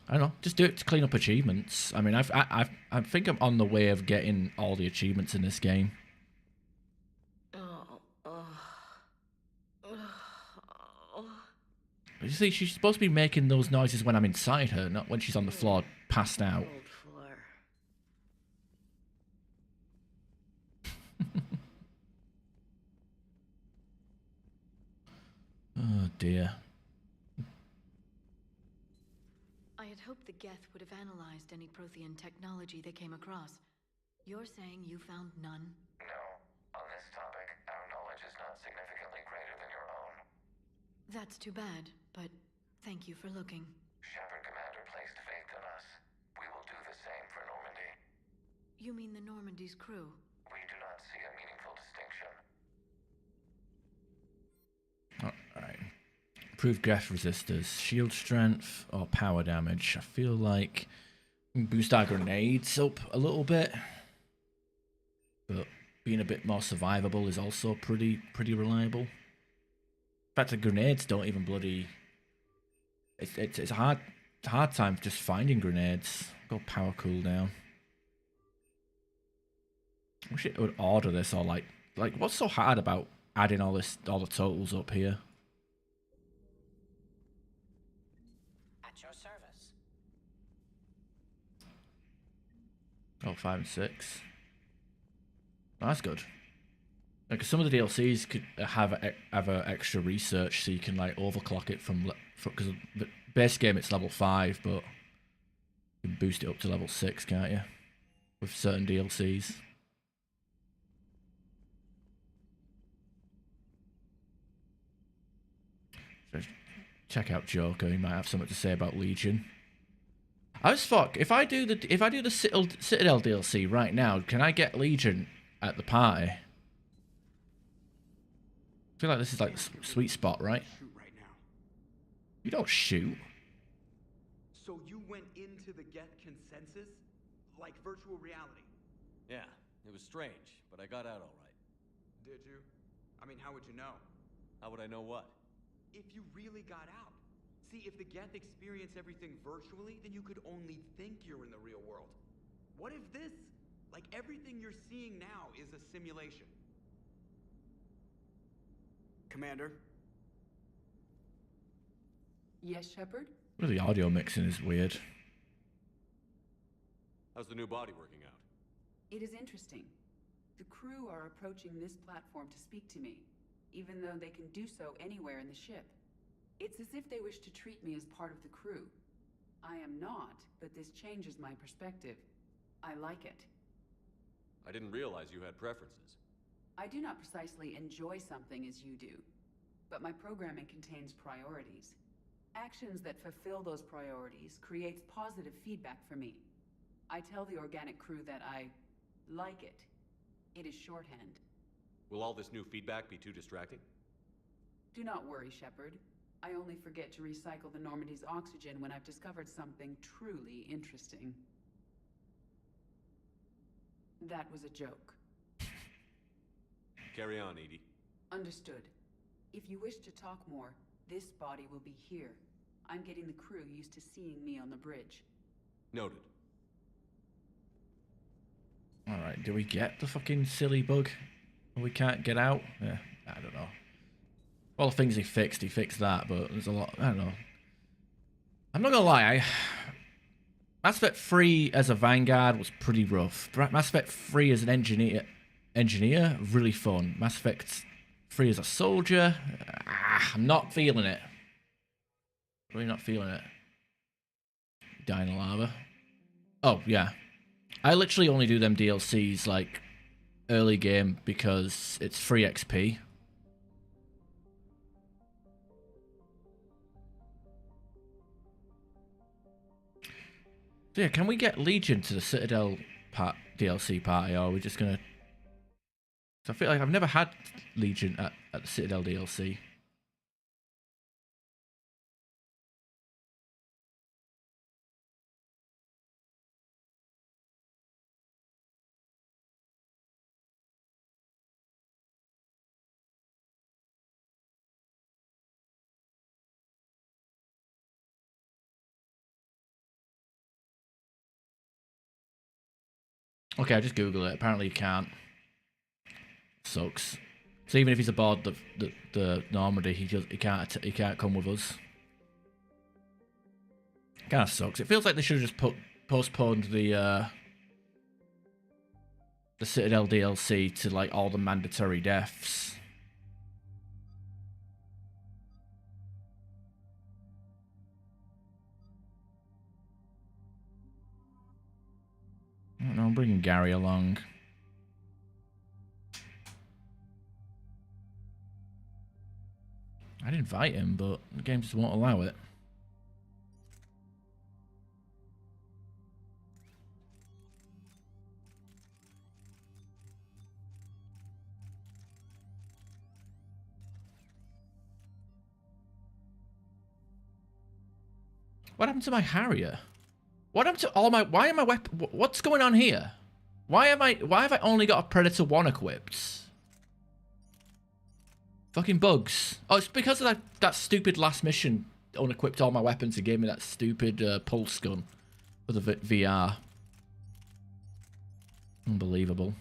[SPEAKER 1] don't know, just do it to clean up achievements. I mean, I think I'm on the way of getting all the achievements in this game. You see, she's supposed to be making those noises when I'm inside her, not when she's on the floor, passed out. Oh dear.
[SPEAKER 19] I had hoped the Geth would have analyzed any Prothean technology they came across. You're saying you found none?
[SPEAKER 12] No. On this topic, our knowledge is not significantly greater than your own.
[SPEAKER 19] That's too bad, but thank you for looking.
[SPEAKER 12] Shepard Commander placed faith in us. We will do the same for Normandy.
[SPEAKER 19] You mean the Normandy's crew?
[SPEAKER 12] We do not see a meaningful distinction.
[SPEAKER 1] Alright. Improved Geth resistors, shield strength, or power damage. I feel like we can boost our grenades up a little bit, but being a bit more survivable is also pretty reliable. In fact, the grenades don't even bloody. It's a hard time just finding grenades. Go power cooldown. I wish it would order this, or like what's so hard about adding all the totals up here?
[SPEAKER 20] At your service.
[SPEAKER 1] Oh, 5 and 6. Oh, that's good. Like some of the DLCs could have a extra research, so you can like overclock it from because the base game it's level 5, but you can boost it up to level 6, can't you? With certain DLCs. Check out Joker. He might have something to say about Legion. I was fuck. If I do the Citadel DLC right now, can I get Legion at the party? I feel like this is like the sweet spot, right? You don't shoot.
[SPEAKER 17] So you went into the Geth consensus? Like virtual reality?
[SPEAKER 14] Yeah, it was strange, but I got out all right.
[SPEAKER 17] Did you? I mean, how would you know?
[SPEAKER 14] How would I know what?
[SPEAKER 17] If you really got out. See, if the Geth experience everything virtually, then you could only think you're in the real world. What if this, like everything you're seeing now, is a simulation?
[SPEAKER 21] Commander?
[SPEAKER 23] Yes, Shepard?
[SPEAKER 1] Well, the audio mixing is weird.
[SPEAKER 14] How's the new body working out?
[SPEAKER 23] It is interesting. The crew are approaching this platform to speak to me, even though they can do so anywhere in the ship. It's as if they wish to treat me as part of the crew. I am not, but this changes my perspective. I like it.
[SPEAKER 14] I didn't realize you had preferences.
[SPEAKER 23] I do not precisely enjoy something as you do, but my programming contains priorities. Actions that fulfill those priorities creates positive feedback for me. I tell the organic crew that I like it. It is shorthand.
[SPEAKER 14] Will all this new feedback be too distracting?
[SPEAKER 23] Do not worry, Shepard. I only forget to recycle the Normandy's oxygen when I've discovered something truly interesting. That was a joke.
[SPEAKER 14] Carry on, Edie.
[SPEAKER 23] Understood. If you wish to talk more, this body will be here. I'm getting the crew used to seeing me on the bridge.
[SPEAKER 14] Noted.
[SPEAKER 1] Alright, do we get the fucking silly bug? We can't get out? Yeah, I don't know. All the things he fixed that, but there's a lot, I don't know. I'm not gonna lie, Mass Effect 3 as a Vanguard was pretty rough. Mass Effect 3 as an engineer, really fun. Mass Effect 3 as a soldier, I'm not feeling it. Really not feeling it. Dying in lava. Oh, yeah. I literally only do them DLCs, like, early game because it's free XP. So yeah, can we get Legion to the Citadel DLC party, or are we just gonna... So I feel like I've never had Legion at the Citadel DLC. Okay, I just Google it. Apparently you can't. Sucks. So even if he's aboard the Normandy, he can't come with us. Kind of sucks. It feels like they should have just postponed the Citadel DLC to like all the mandatory deaths. I don't know, I'm bringing Gary along. I'd invite him, but the game just won't allow it. What happened to my Harrier? What happened to all my... Why am my weapon... What's going on here? Why have I only got a Predator 1 equipped? Fucking bugs. Oh, it's because of that stupid last mission. Unequipped all my weapons and gave me that stupid pulse gun for the VR. Unbelievable.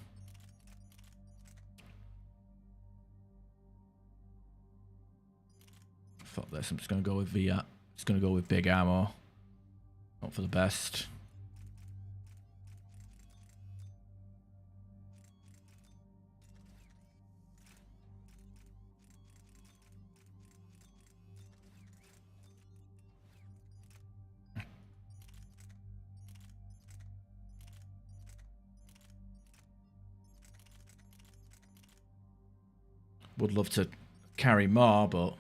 [SPEAKER 1] Fuck this, I'm just gonna go with VR. Just gonna go with big ammo. Not for the best. Would love to carry more, but...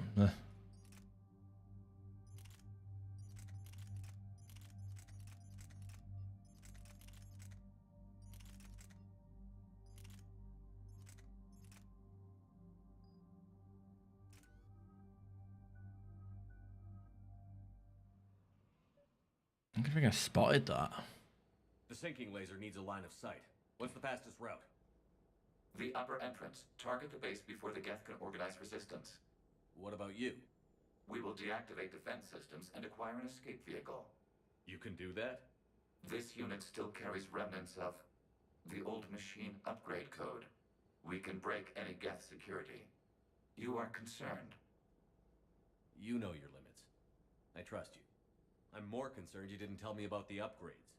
[SPEAKER 1] I don't think I spotted that.
[SPEAKER 14] The sinking laser needs a line of sight. What's the fastest route?
[SPEAKER 12] The upper entrance. Target the base before the Geth can organize resistance.
[SPEAKER 14] What about you?
[SPEAKER 12] We will deactivate defense systems and acquire an escape vehicle.
[SPEAKER 14] You can do that?
[SPEAKER 12] This unit still carries remnants of the old machine upgrade code. We can break any Geth security. You are concerned.
[SPEAKER 14] You know your limits. I trust you. I'm more concerned you didn't tell me about the upgrades.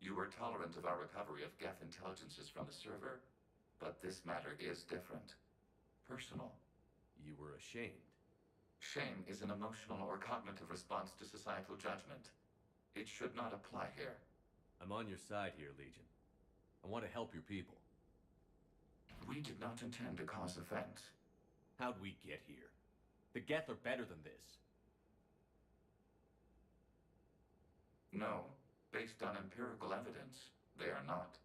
[SPEAKER 12] You were tolerant of our recovery of Geth intelligences from the server, but this matter is different. Personal.
[SPEAKER 14] You were ashamed.
[SPEAKER 12] Shame is an emotional or cognitive response to societal judgment. It should not apply here.
[SPEAKER 14] I'm on your side here, Legion. I want to help your people.
[SPEAKER 12] We did not intend to cause offense.
[SPEAKER 14] How'd we get here? The Geth are better than this.
[SPEAKER 12] No, based on empirical evidence, they are not.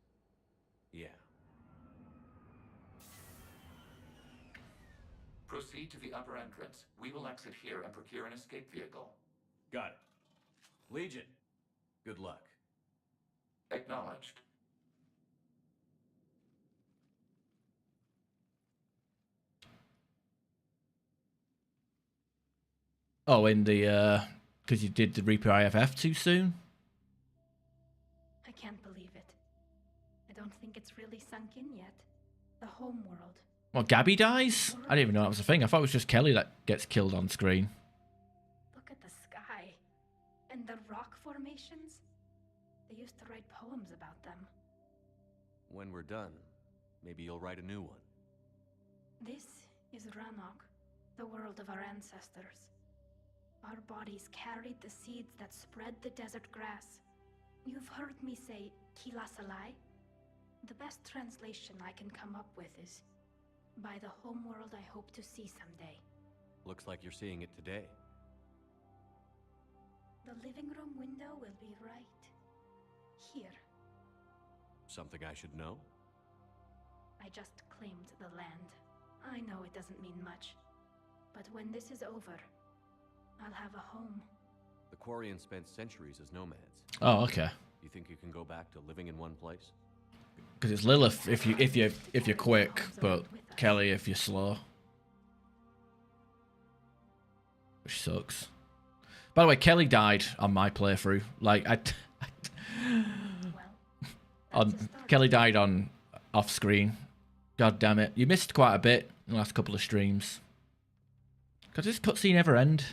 [SPEAKER 14] Yeah.
[SPEAKER 12] Proceed to the upper entrance. We will exit here and procure an escape vehicle.
[SPEAKER 14] Got it. Legion, good luck.
[SPEAKER 12] Acknowledged.
[SPEAKER 1] Oh, in the, because you did the Reaper IFF too soon?
[SPEAKER 7] I can't believe it. I don't think it's really sunk in yet. The home world.
[SPEAKER 1] Well, Gabby dies? I didn't even know that was a thing. I thought it was just Kelly that gets killed on screen.
[SPEAKER 7] Look at the sky. And the rock formations. They used to write poems about them.
[SPEAKER 14] When we're done, maybe you'll write a new one.
[SPEAKER 7] This is Ranok, the world of our ancestors. Our bodies carried the seeds that spread the desert grass. You've heard me say Kilasalai? The best translation I can come up with is, by the homeworld I hope to see someday.
[SPEAKER 14] Looks like you're seeing it today.
[SPEAKER 7] The living room window will be right here.
[SPEAKER 14] Something I should know?
[SPEAKER 7] I just claimed the land. I know it doesn't mean much, but when this is over, I'll have a home.
[SPEAKER 14] The Quarians spent centuries as nomads.
[SPEAKER 1] Oh, okay.
[SPEAKER 14] You think you can go back to living in one place?
[SPEAKER 1] Because it's Lilith if you're quick, but Kelly if you're slow. Which sucks. By the way, Kelly died on my playthrough. Like Kelly died on off screen. God damn it! You missed quite a bit in the last couple of streams. Does this cutscene ever end?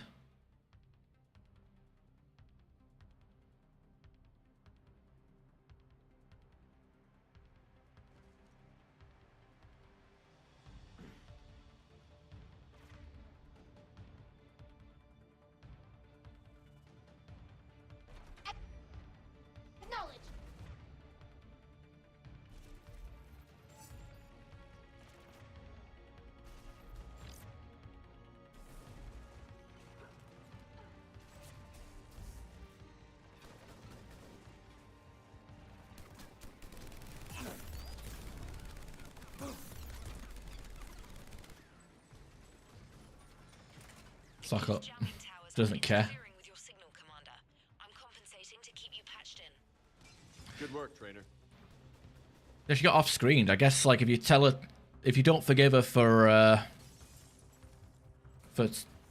[SPEAKER 9] Acknowledge.
[SPEAKER 1] Suck up. Doesn't care.
[SPEAKER 9] With your signal, Commander. anything to keep you patched in.
[SPEAKER 14] Good work, trainer.
[SPEAKER 1] Yeah, she got off screened. I guess like if you tell her, if you don't forgive her for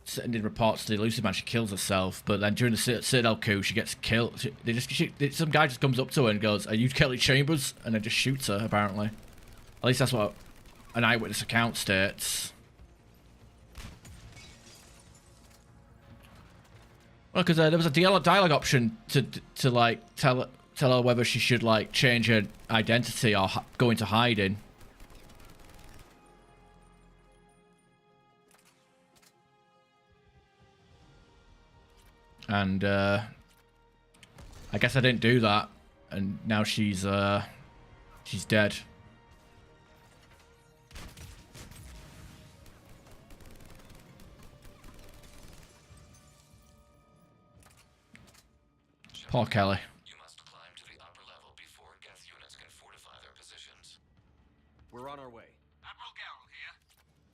[SPEAKER 1] sending reports to the Elusive Man, she kills herself. But then during the Citadel coup, she gets killed. Some guy just comes up to her and goes, "Are you Kelly Chambers?" And then just shoots her. Apparently, at least that's what an eyewitness account states. Well, because there was a dialogue option to like tell her whether she should like change her identity or go into hiding. And I guess I didn't do that, and now she's dead. Poor Kelly.
[SPEAKER 12] You must climb to the upper level before Geth units can fortify their positions.
[SPEAKER 14] We're on our way.
[SPEAKER 10] Admiral Garrel here.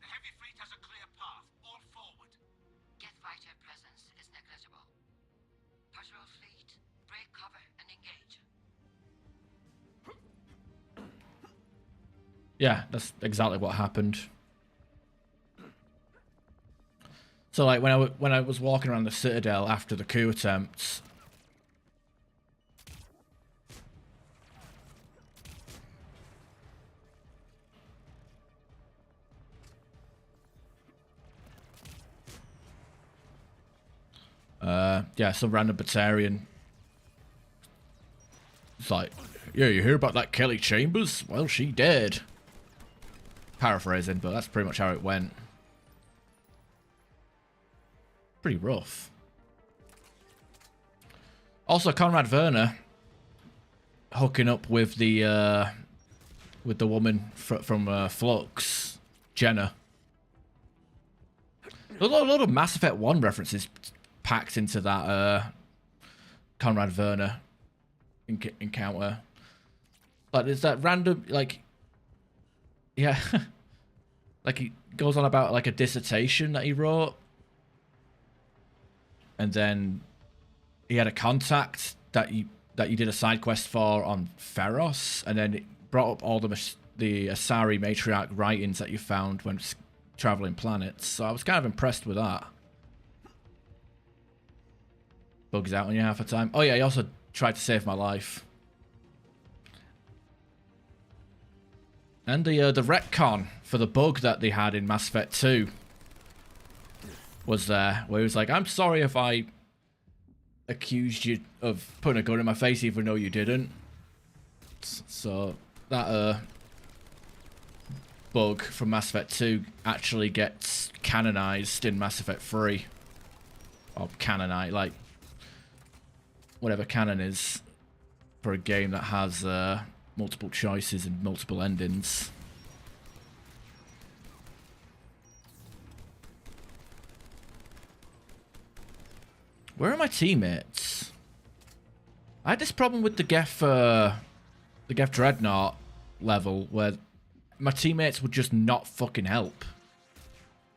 [SPEAKER 10] The heavy fleet has a clear path. All forward.
[SPEAKER 2] Geth fighter presence is negligible. Patrol fleet, break cover and engage.
[SPEAKER 1] Yeah, that's exactly what happened. So like when I was walking around the Citadel after the coup attempts, yeah, some random Batarian. It's like, yeah, you hear about that Kelly Chambers? Well, she dead. Paraphrasing, but that's pretty much how it went. Pretty rough. Also, Conrad Werner hooking up with the woman from Flux, Jenna. A lot of Mass Effect 1 references packed into that Conrad Werner encounter. Like there's that random like, yeah, like he goes on about like a dissertation that he wrote, and then he had a contact that you did a side quest for on Feros, and then it brought up all the Asari matriarch writings that you found when traveling planets. So I was kind of impressed with that. Bugs out on you half the time. Oh yeah, he also tried to save my life. And the retcon for the bug that they had in Mass Effect 2 was there, where he was like, "I'm sorry if I accused you of putting a gun in my face even though you didn't." So that bug from Mass Effect 2 actually gets canonized in Mass Effect 3. Or canonized, like whatever canon is for a game that has multiple choices and multiple endings. Where are my teammates? I had this problem with the Geth Dreadnought level where my teammates would just not fucking help.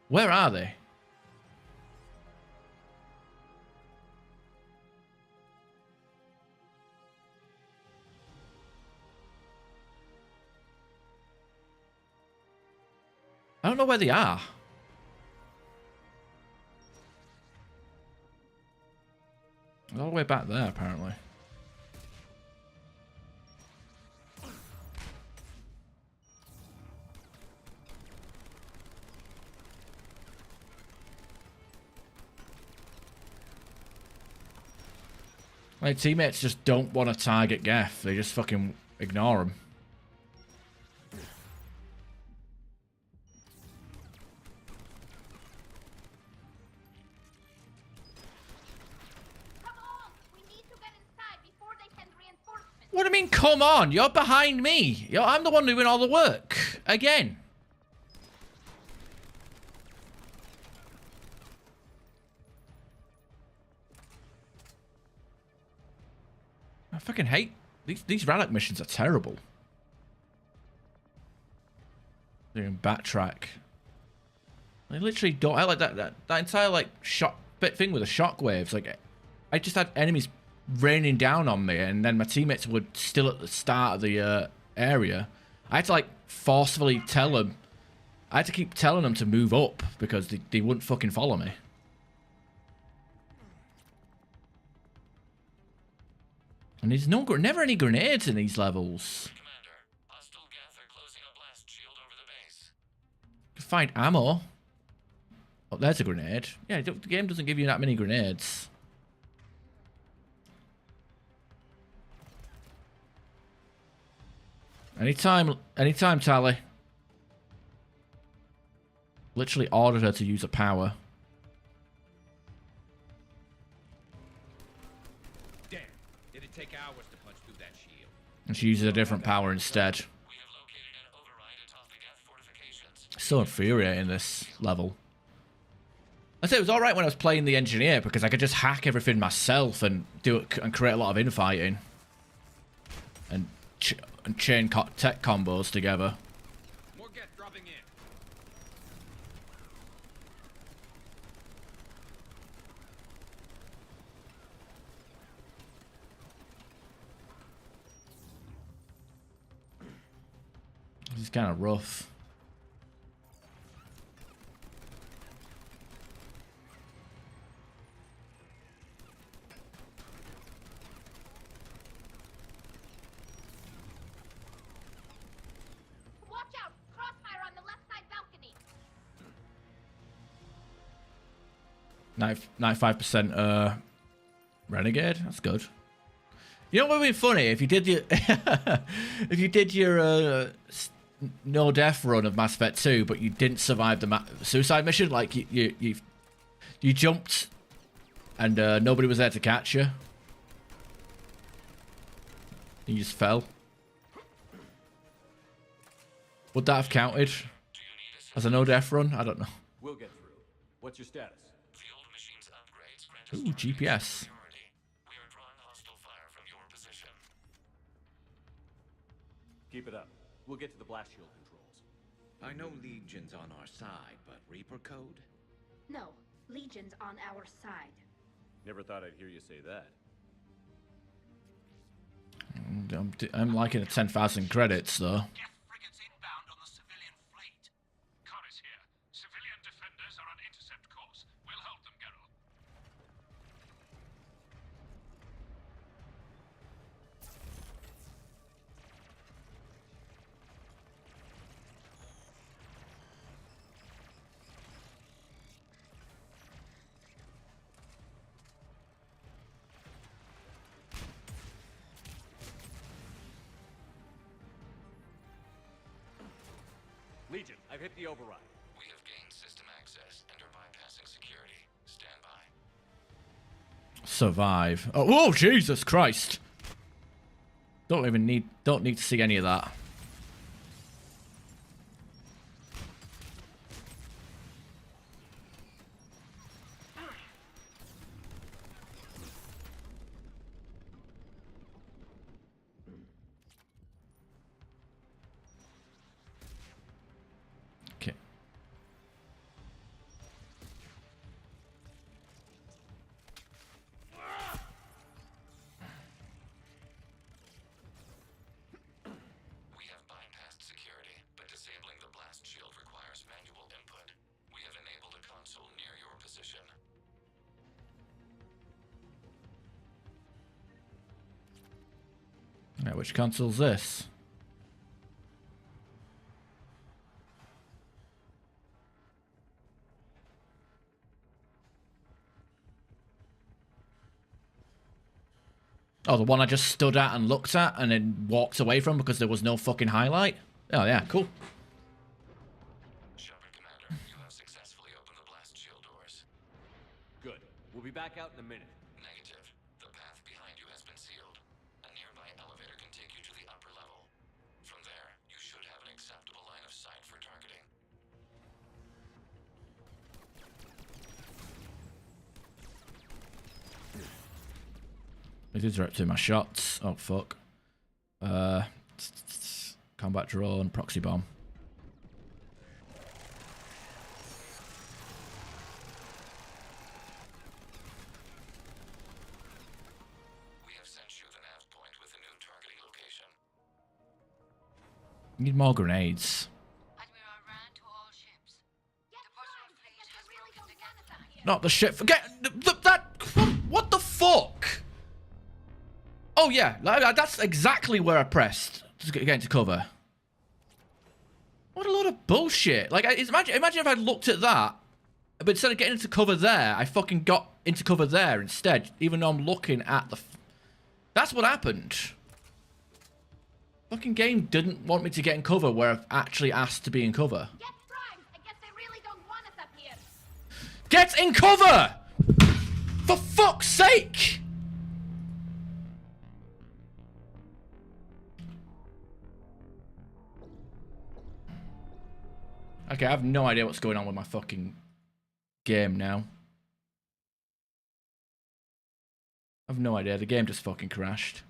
[SPEAKER 1] Where are they? I don't know where they are. All the way back there, apparently. My teammates just don't want to target Geth. They just fucking ignore him. What do you mean, come on? You're behind me. I'm the one doing all the work. Again. I fucking hate... These Rannoch missions are terrible. They can backtrack. I literally don't... I like that entire, like, thing with the shockwaves. Like, I just had enemies raining down on me, and then my teammates were still at the start of the area. I had to like forcefully tell them. I had to keep telling them to move up because they wouldn't fucking follow me. And there's never any grenades in these levels. Find ammo. Oh, there's a grenade. Yeah, the game doesn't give you that many grenades. Anytime, Tally. Literally ordered her to use a power.
[SPEAKER 5] Damn, did it take hours to punch through that shield?
[SPEAKER 1] And she uses a different power instead. So infuriating, this level. I say it was alright when I was playing the engineer because I could just hack everything myself and do it and create a lot of infighting. And chain tech combos together.
[SPEAKER 5] More get dropping in.
[SPEAKER 1] This is kind of rough.
[SPEAKER 8] Watch out! Crossfire on the left side balcony.
[SPEAKER 1] 95% renegade. That's good. You know what would be funny if you did your if you did your no death run of Mass Effect 2, but you didn't survive the suicide mission. Like you jumped and nobody was there to catch you. You just fell. Would that have counted as a no death run? I don't know.
[SPEAKER 14] We'll get through. What's your status?
[SPEAKER 1] Ooh, GPS.
[SPEAKER 14] Keep it up. We'll get to the blast shield controls.
[SPEAKER 5] I know Legion's on our side, but Reaper code?
[SPEAKER 7] No, Legion's on our side.
[SPEAKER 14] Never thought I'd hear you say that.
[SPEAKER 1] I'm liking the 10,000 credits though.
[SPEAKER 14] Legion, I've hit the override.
[SPEAKER 12] We have gained system access and are bypassing security. Stand by.
[SPEAKER 1] Survive. Oh, Jesus Christ. Don't need to see any of that. Okay.
[SPEAKER 12] We have bypassed security, but disabling the blast shield requires manual input. We have enabled a console near your position.
[SPEAKER 1] Now, which console's this? Oh, the one I just stood at and looked at and then walked away from because there was no fucking highlight? Oh, yeah, cool.
[SPEAKER 12] Shepard, Commander, you have successfully opened the blast shield doors.
[SPEAKER 14] Good. We'll be back out in a minute.
[SPEAKER 12] Negative. The path behind you has been sealed. A nearby elevator can take you to the upper level. From there, you should have an acceptable line of sight for targeting.
[SPEAKER 1] It interrupted my shots. Oh, fuck. Combat drone, proxy bomb. Need more grenades. Not the ship. Forget that. What the fuck? Oh yeah, that's exactly where I pressed to get into cover. What a load of bullshit! Like, imagine if I looked at that, but instead of getting into cover there, I fucking got into cover there instead, even though I'm looking at the. That's what happened. Fucking game didn't want me to get in cover where I've actually asked to be in cover. Get in cover! For fuck's sake! Okay, I have no idea what's going on with my fucking game now. I have no idea. The game just fucking crashed.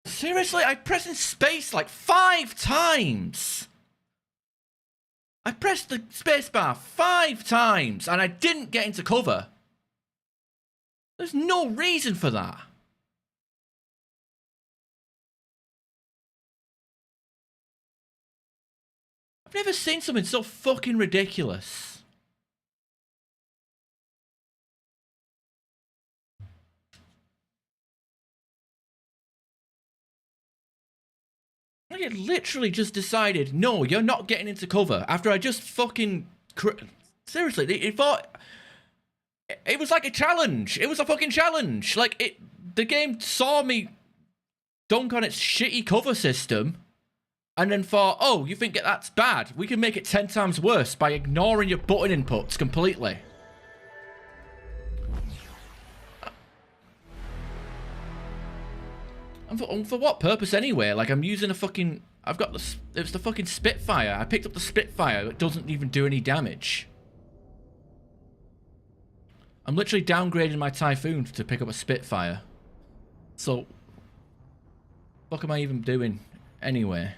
[SPEAKER 1] Seriously? I pressed in space like 5 times! I pressed the spacebar 5 times and I didn't get into cover. There's no reason for that. I've never seen something so fucking ridiculous. I literally just decided, no, you're not getting into cover after I just fucking... Seriously, it thought... It was like a challenge. It was a fucking challenge. Like, the game saw me dunk on its shitty cover system and then thought, oh, you think that's bad? We can make it 10 times worse by ignoring your button inputs completely. And for what purpose anyway? Like, I'm using a fucking... I've got the... It's the fucking Spitfire. I picked up the Spitfire. It doesn't even do any damage. I'm literally downgrading my Typhoon to pick up a Spitfire. So... What am I even doing anyway?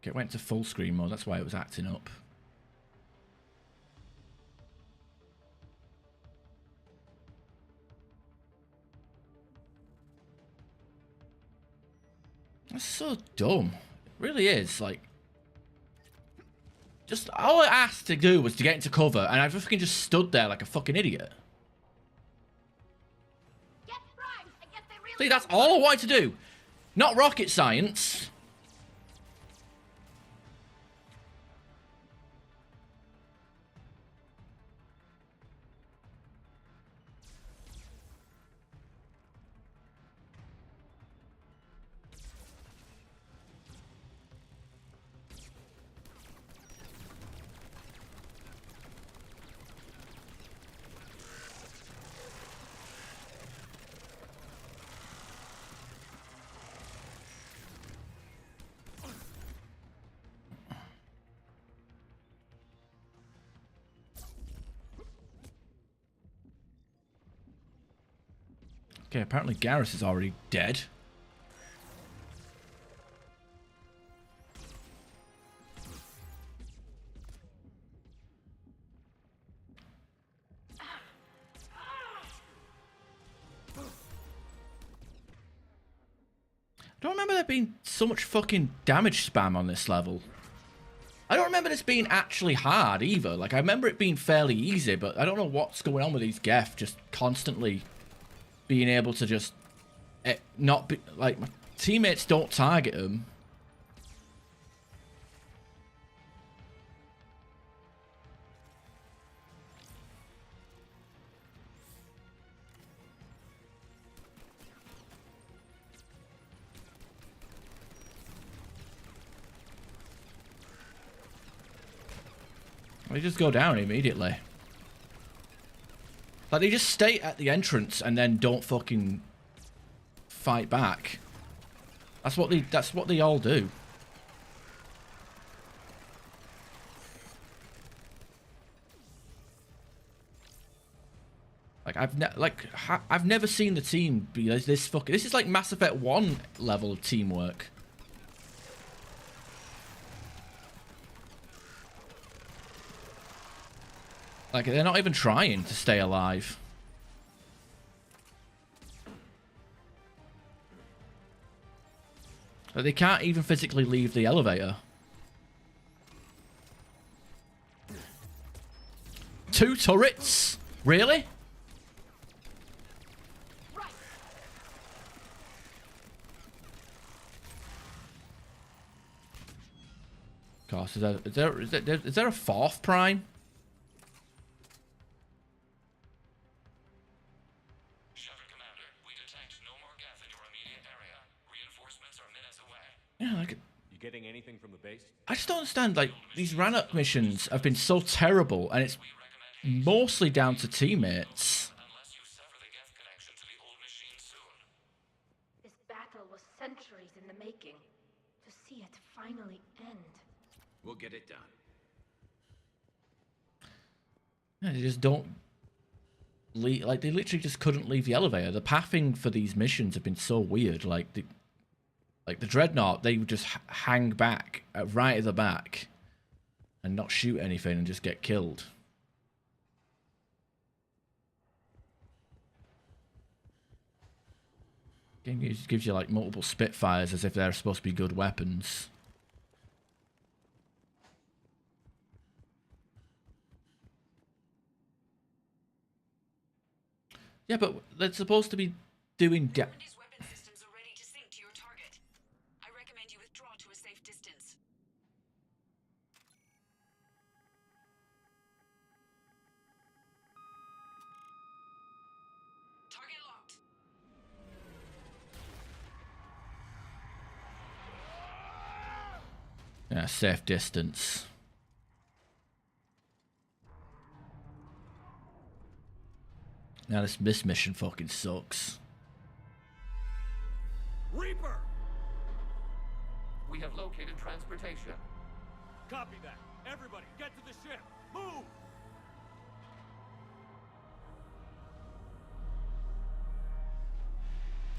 [SPEAKER 1] Okay, it went to full screen mode, that's why it was acting up. That's so dumb. It really is, like... Just, all I asked to do was to get into cover, and I fucking just stood there like a fucking idiot. See, that's all I wanted to do. Not rocket science. Okay, apparently Garrus is already dead. I don't remember there being so much fucking damage spam on this level. I don't remember this being actually hard either. Like, I remember it being fairly easy, but I don't know what's going on with these Geth just constantly being able to just not be... Like, my teammates don't target them. They just go down immediately. Like, they just stay at the entrance and then don't fucking fight back. That's what they all do. Like I've never seen the team be this fucking. This is like Mass Effect 1 level of teamwork. Like they're not even trying to stay alive. Like, they can't even physically leave the elevator. 2 turrets? Really? Gosh, is there a 4th prime?
[SPEAKER 12] Shepard Commander, we detect no more Geth in your immediate area. Reinforcements are minutes away.
[SPEAKER 1] Yeah, like
[SPEAKER 14] You getting anything from the base?
[SPEAKER 1] I just don't understand. Like these Rannoch missions have been so terrible, and it's mostly down to teammates.
[SPEAKER 7] This battle was centuries in the making. To see it finally end.
[SPEAKER 5] We'll get it done.
[SPEAKER 1] Yeah, they just don't leave. Like they literally just couldn't leave the elevator. The pathing for these missions have been so weird. Like the Dreadnought, they would just hang back right at the back and not shoot anything and just get killed. Game gives you like multiple Spitfires as if they're supposed to be good weapons. Yeah, but they're supposed to be doing
[SPEAKER 8] Normandy's weapon systems are ready to sink to your target. I recommend you withdraw to a safe distance. Target locked.
[SPEAKER 1] Yeah, safe distance. Now this mission fucking sucks.
[SPEAKER 14] Reaper!
[SPEAKER 12] We have located transportation.
[SPEAKER 14] Copy that. Everybody, get to the ship. Move!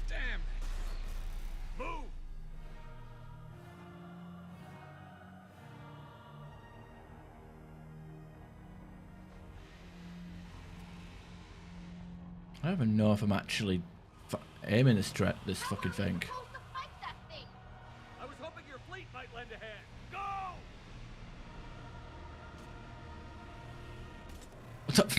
[SPEAKER 5] Damn it!
[SPEAKER 14] Move!
[SPEAKER 1] I don't even know if I'm actually aiming this fucking thing.
[SPEAKER 14] I was hoping your fleet might lend a hand. Go!
[SPEAKER 1] What's up?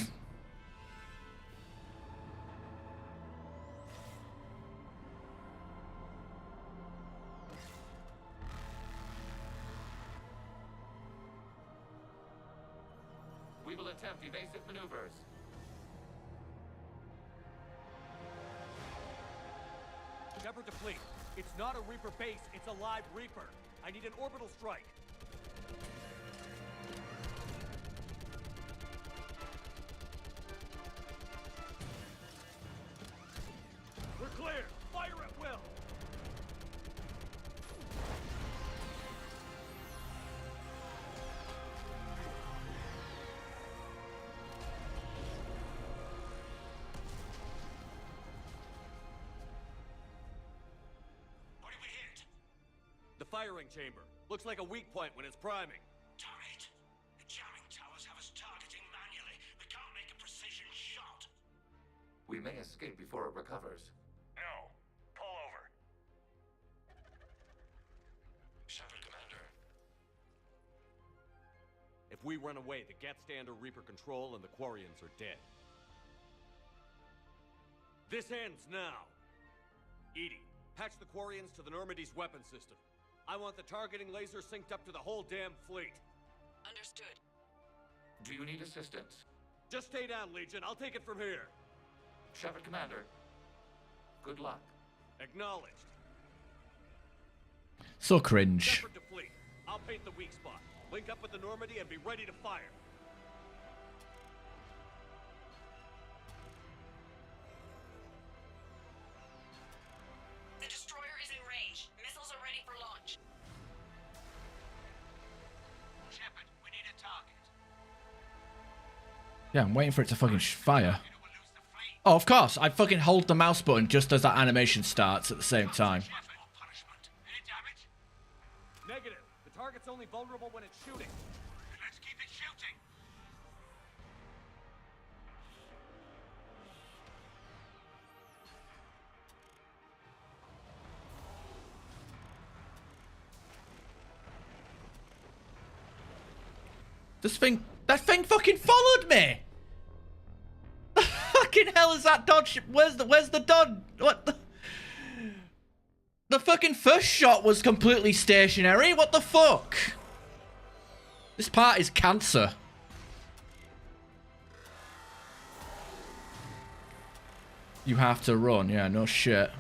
[SPEAKER 12] We will attempt evasive maneuvers.
[SPEAKER 14] Shepard to fleet. It's not a Reaper base, it's a live Reaper. I need an orbital strike. We're clear. Fire at will. The firing chamber. Looks like a weak point when it's priming.
[SPEAKER 10] Damn it. The jamming towers have us targeting manually. We can't make a precision shot.
[SPEAKER 12] We may escape before it recovers.
[SPEAKER 10] No. Pull over.
[SPEAKER 12] Shepard Commander.
[SPEAKER 14] If we run away, the Geth stay under Reaper control and the Quarians are dead. This ends now. Edie, patch the Quarians to the Normandy's weapon system. I want the targeting laser synced up to the whole damn fleet.
[SPEAKER 8] Understood.
[SPEAKER 12] Do you need assistance?
[SPEAKER 14] Just stay down, Legion. I'll take it from here.
[SPEAKER 12] Shepard Commander. Good luck.
[SPEAKER 14] Acknowledged.
[SPEAKER 1] So cringe.
[SPEAKER 14] Shepard to fleet. I'll paint the weak spot. Link up with the Normandy and be ready to fire.
[SPEAKER 8] The destroyer is in range. Missiles are ready for launch.
[SPEAKER 10] Shepard, we need a target.
[SPEAKER 1] Yeah, I'm waiting for it to fucking fire.
[SPEAKER 10] We'll lose the fleet.
[SPEAKER 1] Oh, of course. I fucking hold the mouse button just as that animation starts at the same time.
[SPEAKER 14] Negative. The target's only vulnerable when it's shooting.
[SPEAKER 10] Let's keep it shooting.
[SPEAKER 1] That thing fucking followed me! The fucking hell is that dodge? Where's the dodge? What the? The fucking first shot was completely stationary. What the fuck? This part is cancer. You have to run. Yeah, no shit.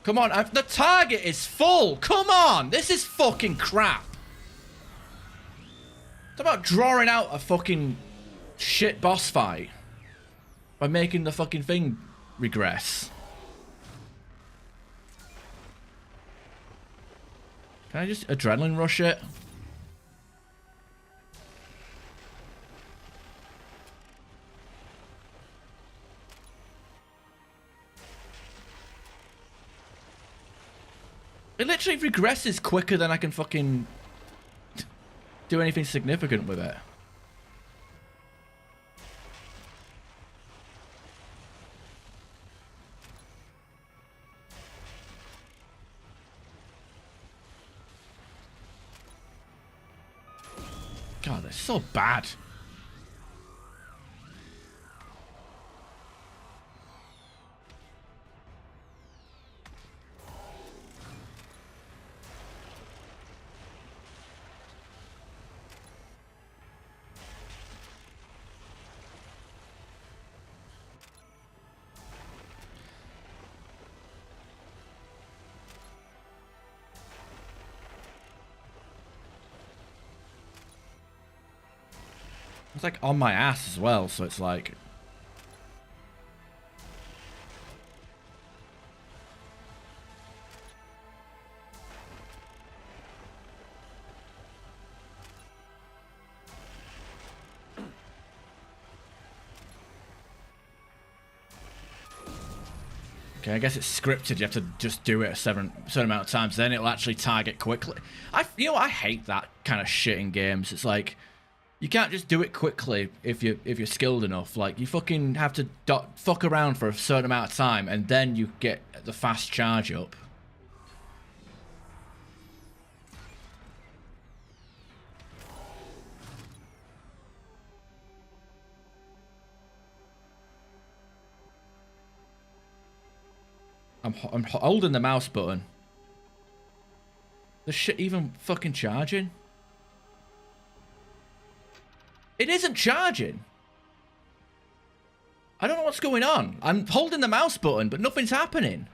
[SPEAKER 1] Come on, the target is full. Come on, this is fucking crap. It's about drawing out a fucking shit boss fight by making the fucking thing regress. Can I just adrenaline rush it? It literally regresses quicker than I can fucking do anything significant with it. God, they're so bad. It's like on my ass as well, so it's like... Okay, I guess it's scripted. You have to just do it a certain amount of times, then it'll actually target quickly. You know, I hate that kind of shit in games. It's like... You can't just do it quickly if you're skilled enough. Like, you fucking have to fuck around for a certain amount of time, and then you get the fast charge up. I'm holding the mouse button. The shit even fucking charging? It isn't charging. I don't know what's going on. I'm holding the mouse button, but nothing's happening.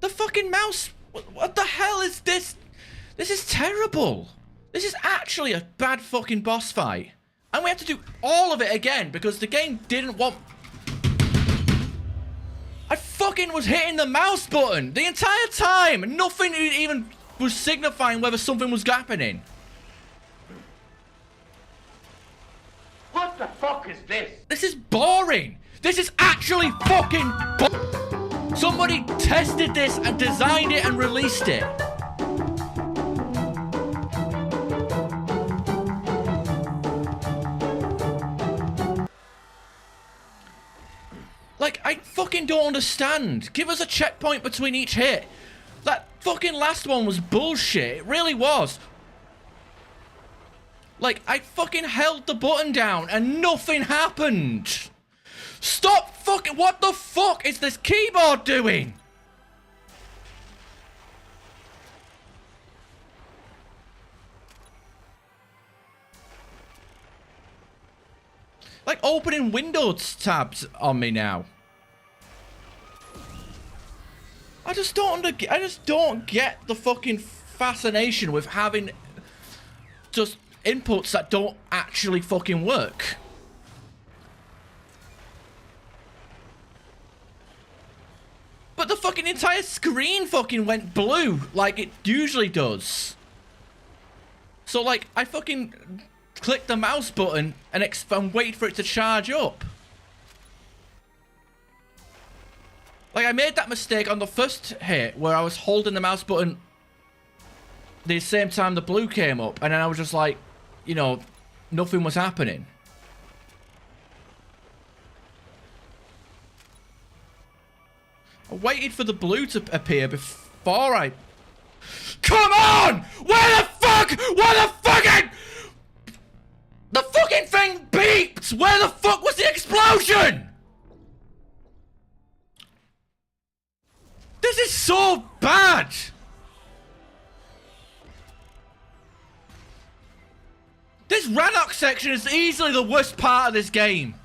[SPEAKER 1] The fucking mouse... What the hell is this? This is terrible. This is actually a bad fucking boss fight. And we have to do all of it again because the game didn't want... I fucking was hitting the mouse button the entire time. Nothing even was signifying whether something was happening.
[SPEAKER 10] What the fuck is this?
[SPEAKER 1] This is boring. This is actually fucking Somebody tested this and designed it and released it. Like, I fucking don't understand. Give us a checkpoint between each hit. That fucking last one was bullshit. It really was. Like, I fucking held the button down and nothing happened. Stop fucking... What the fuck is this keyboard doing? like opening Windows tabs on me now. I just don't get the fucking fascination with having just inputs that don't actually fucking work. But the fucking entire screen fucking went blue like it usually does. So like I fucking clicked the mouse button and wait for it to charge up. Like I made that mistake on the first hit where I was holding the mouse button the same time the blue came up, and then I was just like, you know, nothing was happening. I waited for the blue to appear before I... Come on! Where the fuck? The fucking thing beeped! Where the fuck was the explosion? This is so bad! This Rannoch section is easily the worst part of this game.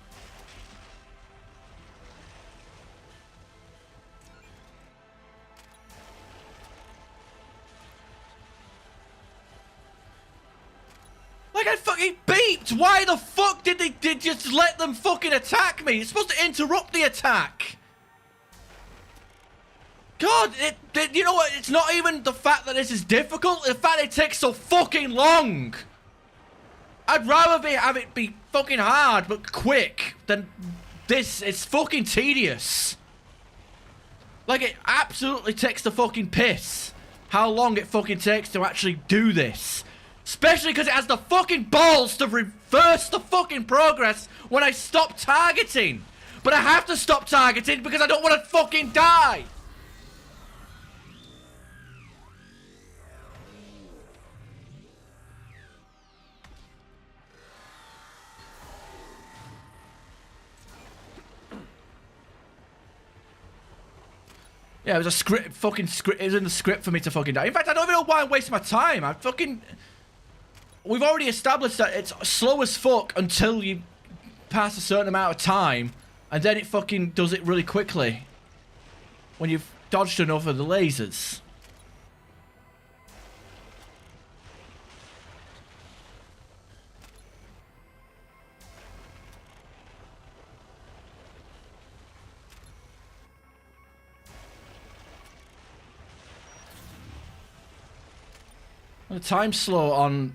[SPEAKER 1] Like, I fucking beeped! Why the fuck did they just let them fucking attack me? It's supposed to interrupt the attack. God, you know what? It's not even the fact that this is difficult. The fact it takes so fucking long. I'd rather have it be fucking hard but quick than this. It's fucking tedious. Like, it absolutely takes the fucking piss how long it fucking takes to actually do this. Especially because it has the fucking balls to reverse the fucking progress when I stop targeting. But I have to stop targeting because I don't want to fucking die. Yeah, it was a script, it was in the script for me to fucking die. In fact, I don't even know why I'm wasting my time. We've already established that it's slow as fuck until you pass a certain amount of time, and then it fucking does it really quickly when you've dodged enough of the lasers. The time's slow on...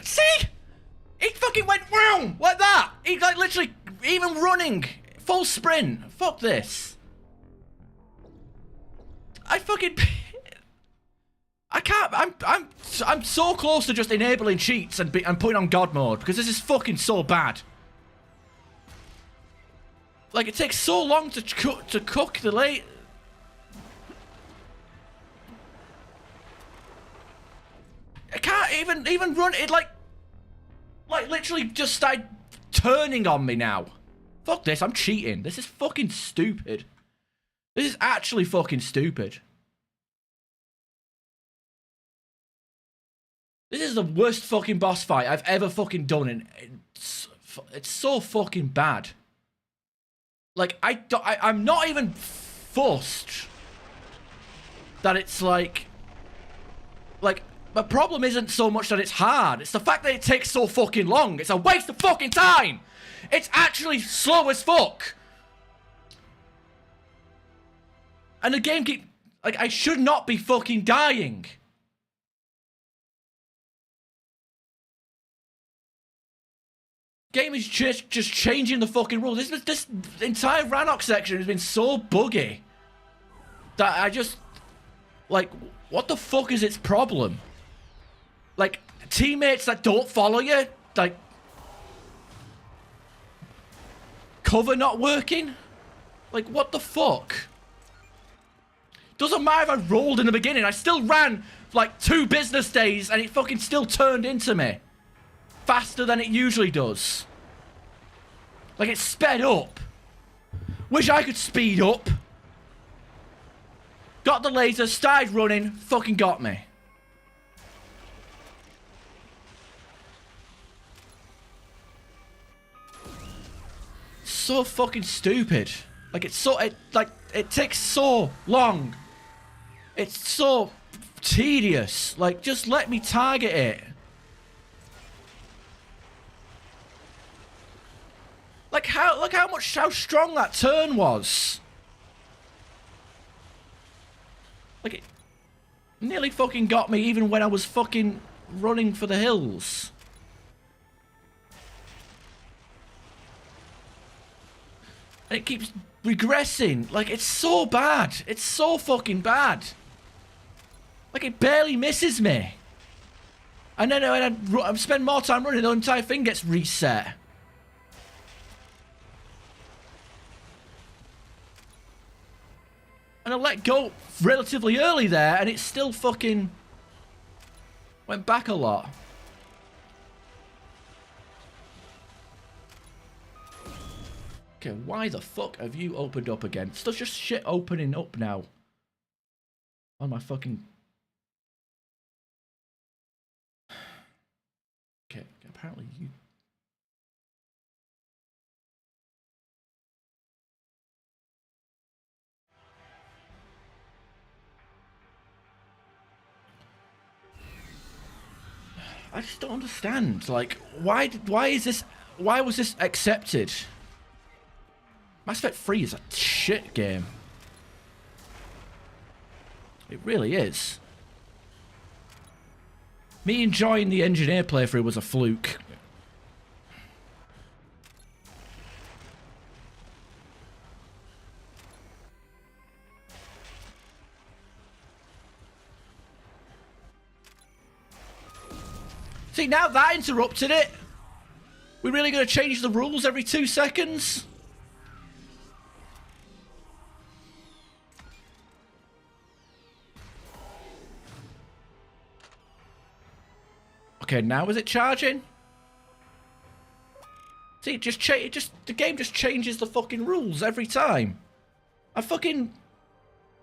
[SPEAKER 1] See? He fucking went wrong like that. He like literally even running full sprint. Fuck this. I can't. I'm so close to just enabling cheats and putting on God mode because this is fucking so bad. Like it takes so long to cook the late. I can't even run it like literally just started turning on me now. Fuck this, I'm cheating. This is fucking stupid. This is actually fucking stupid. This is the worst fucking boss fight I've ever fucking done, and it's so fucking bad. Like I'm not even forced that it's like the problem isn't so much that it's hard, it's the fact that it takes so fucking long. It's a waste of fucking time! It's actually slow as fuck! And the game I should not be fucking dying. Game is just changing the fucking rules. This entire Rannoch section has been so buggy that I just... Like, what the fuck is its problem? Like, teammates that don't follow you? Like, cover not working? Like, what the fuck? Doesn't matter if I rolled in the beginning. I still ran, like, 2 business days and it fucking still turned into me. Faster than it usually does. Like, it's sped up. Wish I could speed up. Got the laser, started running, fucking got me. so fucking stupid. Like, it takes so long. It's so tedious. Like, just let me target it. Like, look how strong that turn was. Like, it nearly fucking got me even when I was fucking running for the hills. And it keeps regressing. Like, it's so bad. It's so fucking bad. Like, it barely misses me. And then when I spend more time running, the entire thing gets reset. And I let go relatively early there, and it still fucking went back a lot. Okay, why the fuck have you opened up again? Stuff's just shit opening up now. On my fucking... Okay, apparently you... I just don't understand. Like, why was this accepted? Mass Effect 3 is a shit game. It really is. Me enjoying the engineer playthrough was a fluke. See, now that interrupted it. We really gonna change the rules every 2 seconds? Okay, now is it charging? See, the game just changes the fucking rules every time. I fucking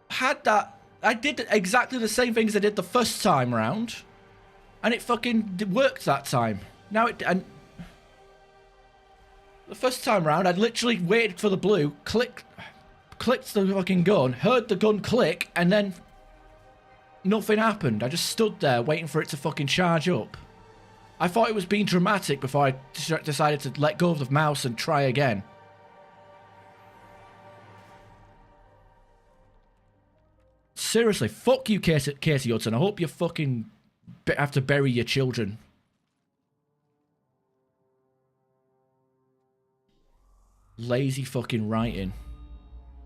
[SPEAKER 1] had that. I did exactly the same things I did the first time round, and it fucking worked that time. Now and the first time round, I'd literally waited for the blue, clicked the fucking gun, heard the gun click, and then nothing happened. I just stood there waiting for it to fucking charge up. I thought it was being dramatic before I decided to let go of the mouse and try again. Seriously, fuck you, Casey Hudson. I hope you fucking have to bury your children. Lazy fucking writing.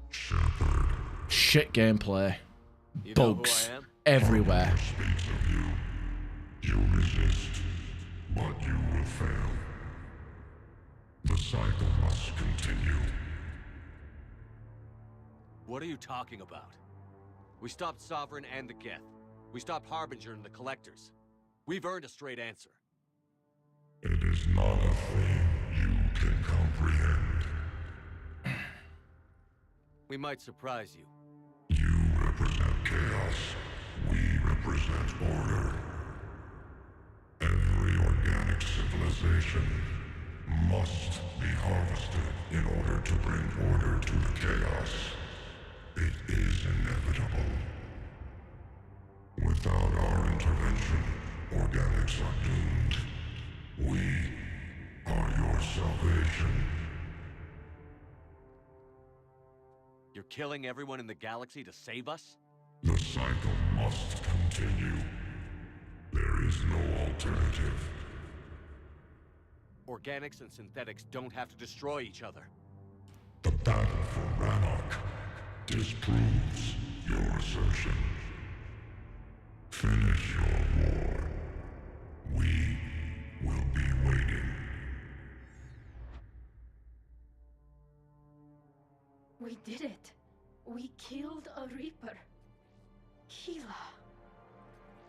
[SPEAKER 13] Shepard.
[SPEAKER 1] Shit gameplay. Bugs everywhere.
[SPEAKER 13] You resist, but you will fail. The cycle must continue.
[SPEAKER 14] What are you talking about? We stopped Sovereign and the Geth. We stopped Harbinger and the Collectors. We've earned a straight answer.
[SPEAKER 13] It is not a thing you can comprehend.
[SPEAKER 14] We might surprise you.
[SPEAKER 13] You represent chaos. We represent order. Every organic civilization must be harvested in order to bring order to the chaos. It is inevitable. Without our intervention, organics are doomed. We are your salvation.
[SPEAKER 14] You're killing everyone in the galaxy to save us?
[SPEAKER 13] The cycle must continue. There is no alternative.
[SPEAKER 14] Organics and synthetics don't have to destroy each other.
[SPEAKER 13] The battle for Rannoch disproves your assertion. Finish your war. We will be waiting.
[SPEAKER 7] We did it. We killed a Reaper. Gila.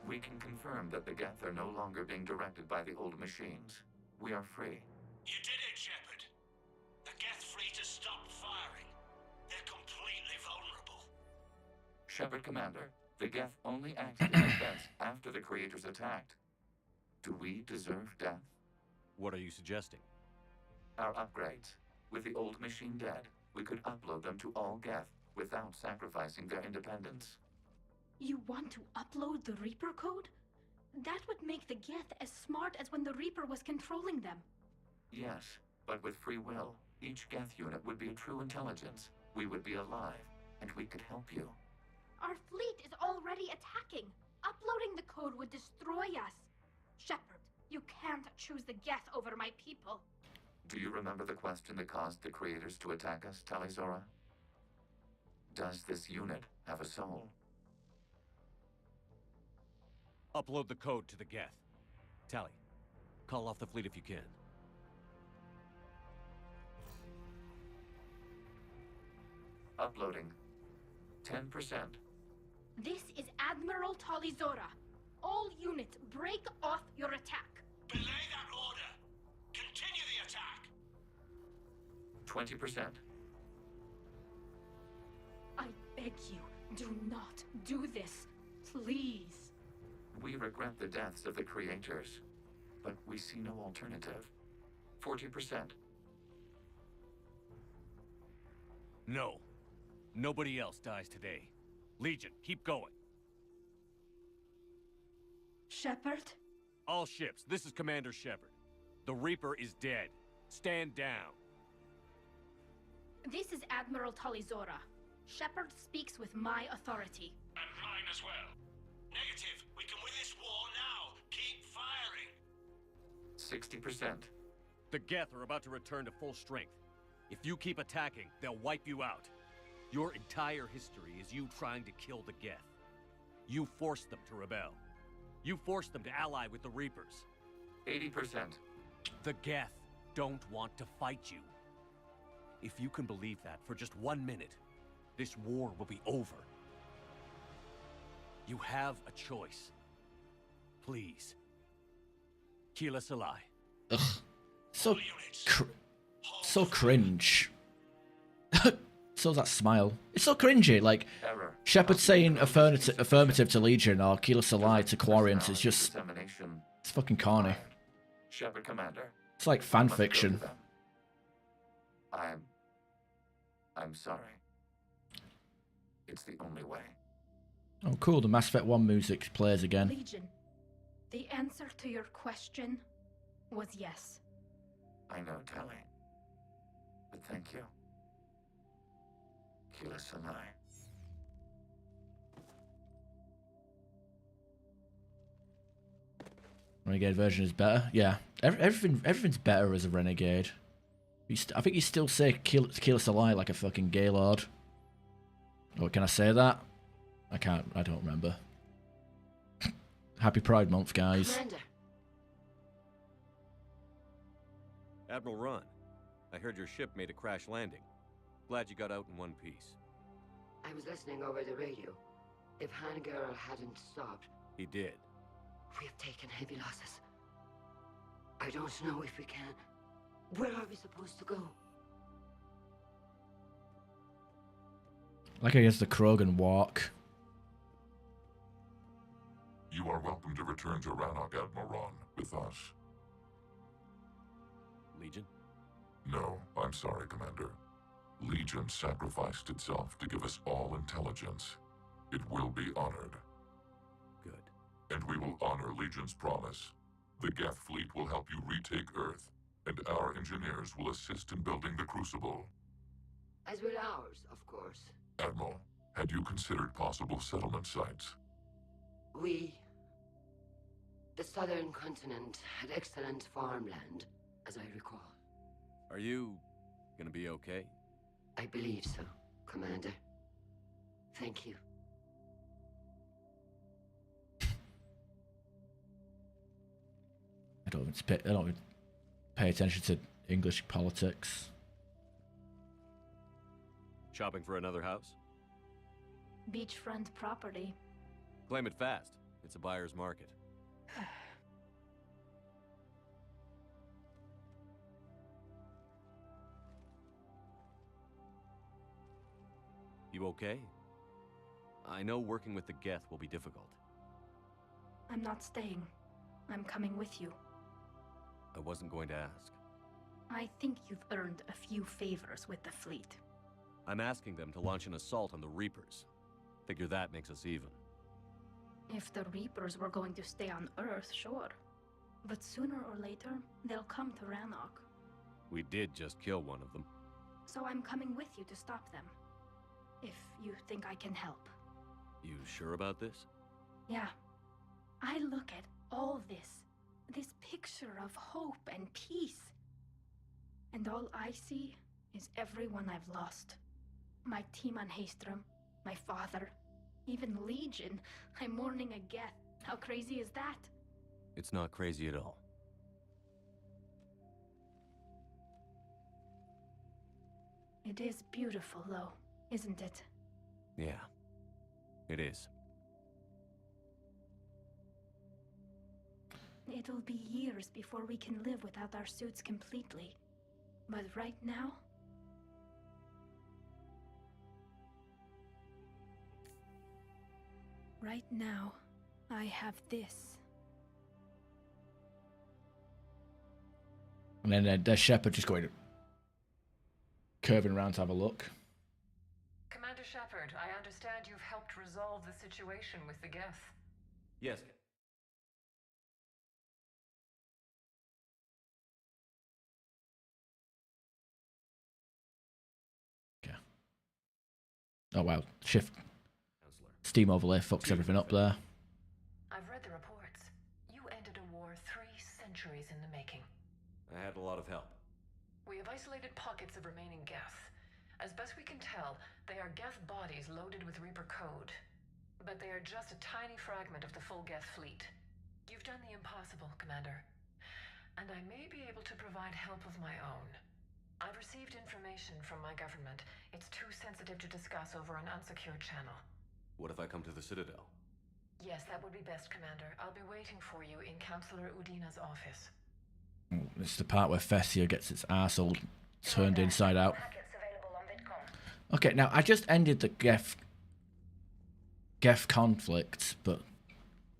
[SPEAKER 12] We can confirm that the Geth are no longer being directed by the old machines. We are free.
[SPEAKER 10] You did it, Shepard. The Geth fleet has stopped firing. They're completely vulnerable.
[SPEAKER 12] Shepard, Commander, the Geth only acted in defense after the creators attacked. Do we deserve death?
[SPEAKER 14] What are you suggesting?
[SPEAKER 12] Our upgrades. With the old machine dead, we could upload them to all Geth without sacrificing their independence.
[SPEAKER 7] You want to upload the Reaper code? That would make the Geth as smart as when the Reaper was controlling them.
[SPEAKER 12] Yes, but with free will, each Geth unit would be a true intelligence. We would be alive, and we could help you.
[SPEAKER 7] Our fleet is already attacking. Uploading the code would destroy us. Shepard, you can't choose the Geth over my people.
[SPEAKER 12] Do you remember the question that caused the creators to attack us, Talizora? Does this unit have a soul?
[SPEAKER 14] Upload the code to the Geth. Tally, call off the fleet if you can.
[SPEAKER 12] Uploading. 10%.
[SPEAKER 7] This is Admiral Talizora. All units, break off your attack.
[SPEAKER 10] Belay that order. Continue the attack.
[SPEAKER 12] 20%.
[SPEAKER 7] I beg you, do not do this. Please.
[SPEAKER 12] We regret the deaths of the creators, but we see no alternative. 40%.
[SPEAKER 14] No. Nobody else dies today. Legion, keep going.
[SPEAKER 7] Shepard?
[SPEAKER 14] All ships, this is Commander Shepard. The Reaper is dead. Stand down.
[SPEAKER 7] This is Admiral Talizora. Shepard speaks with my authority.
[SPEAKER 10] And mine as well. Negative. We can win this war now. Keep firing.
[SPEAKER 12] 60%.
[SPEAKER 14] The Geth are about to return to full strength. If you keep attacking, they'll wipe you out. Your entire history is you trying to kill the Geth. You forced them to rebel. You forced them to ally with the Reapers.
[SPEAKER 12] 80%.
[SPEAKER 14] The Geth don't want to fight you. If you can believe that for just 1 minute, this war will be over. You have a choice. Please. Keela Salai.
[SPEAKER 1] Ugh. So cringe. So that smile. It's so cringy. Like, Shepard saying affirmative to Legion or Keela Salai to Quarians. It's just... It's fucking corny.
[SPEAKER 12] Shepard Commander.
[SPEAKER 1] It's like fan fiction.
[SPEAKER 12] I'm sorry. It's the only way.
[SPEAKER 1] Oh, cool. The Mass Effect 1 music plays again.
[SPEAKER 7] Legion, the answer to your question was yes.
[SPEAKER 12] I know, Tally. But thank you. Keela Salai.
[SPEAKER 1] Renegade version is better. Yeah, everything's better as a Renegade. I think you still say Keela Salai like a fucking Gaylord. Oh, can I say that? I can't. I don't remember. Happy Pride Month, guys.
[SPEAKER 2] Commander.
[SPEAKER 14] Admiral Ron, I heard your ship made a crash landing. Glad you got out in one piece.
[SPEAKER 2] I was listening over the radio. If Hangirl hadn't stopped...
[SPEAKER 14] He did.
[SPEAKER 2] We have taken heavy losses. I don't know if we can... Where are we supposed to go?
[SPEAKER 1] Like I guess the Krogan walk.
[SPEAKER 18] You are welcome to return to Rannoch, Admiral Ron, with us.
[SPEAKER 14] Legion?
[SPEAKER 18] No, I'm sorry, Commander. Legion sacrificed itself to give us all intelligence. It will be honored.
[SPEAKER 14] Good.
[SPEAKER 18] And we will honor Legion's promise. The Geth fleet will help you retake Earth, and our engineers will assist in building the Crucible.
[SPEAKER 2] As will ours, of course.
[SPEAKER 18] Admiral, had you considered possible settlement sites?
[SPEAKER 2] The southern continent had excellent farmland, as I recall.
[SPEAKER 14] Are you gonna be okay?
[SPEAKER 2] I believe so, Commander. Thank you.
[SPEAKER 1] I don't even pay attention to English politics.
[SPEAKER 14] Shopping for another house?
[SPEAKER 7] Beachfront property.
[SPEAKER 14] Claim it fast. It's a buyer's market. You okay? I know working with the Geth will be difficult.
[SPEAKER 7] I'm not staying. I'm coming with you.
[SPEAKER 14] I wasn't going to ask.
[SPEAKER 7] I think you've earned a few favors with the fleet.
[SPEAKER 14] I'm asking them to launch an assault on the Reapers. Figure that makes us even.
[SPEAKER 7] If the Reapers were going to stay on Earth, sure. But sooner or later, they'll come to Rannoch.
[SPEAKER 14] We did just kill one of them.
[SPEAKER 7] So I'm coming with you to stop them. If you think I can help.
[SPEAKER 14] You sure about this?
[SPEAKER 7] Yeah. I look at all this picture of hope and peace. And all I see is everyone I've lost. My team on Haestrom, my father, even Legion. I'm mourning a Geth. How crazy is that?
[SPEAKER 14] It's not crazy at all.
[SPEAKER 7] It is beautiful, though, isn't it?
[SPEAKER 14] Yeah, it is.
[SPEAKER 7] It'll be years before we can live without our suits completely. But right now... Right now, I have this.
[SPEAKER 1] And then there's Shepard just going, curving around to have a look.
[SPEAKER 15] Commander Shepard, I understand you've helped resolve the situation with the Geth.
[SPEAKER 14] Yes.
[SPEAKER 1] Oh wow, shift. Steam overlay fucks everything up there.
[SPEAKER 15] I've read the reports. You ended a war 3 centuries in the making.
[SPEAKER 14] I had a lot of help.
[SPEAKER 15] We have isolated pockets of remaining Geth. As best we can tell, they are Geth bodies loaded with Reaper code. But they are just a tiny fragment of the full Geth fleet. You've done the impossible, Commander. And I may be able to provide help of my own. I've received information from my government. It's too sensitive to discuss over an unsecured channel.
[SPEAKER 14] What if I come to the Citadel?
[SPEAKER 15] Yes, that would be best, Commander. I'll be waiting for you in Councillor Udina's office.
[SPEAKER 1] It's the part where Fessia gets its arsehole turned inside out. Okay, now I just ended the Geth conflict, but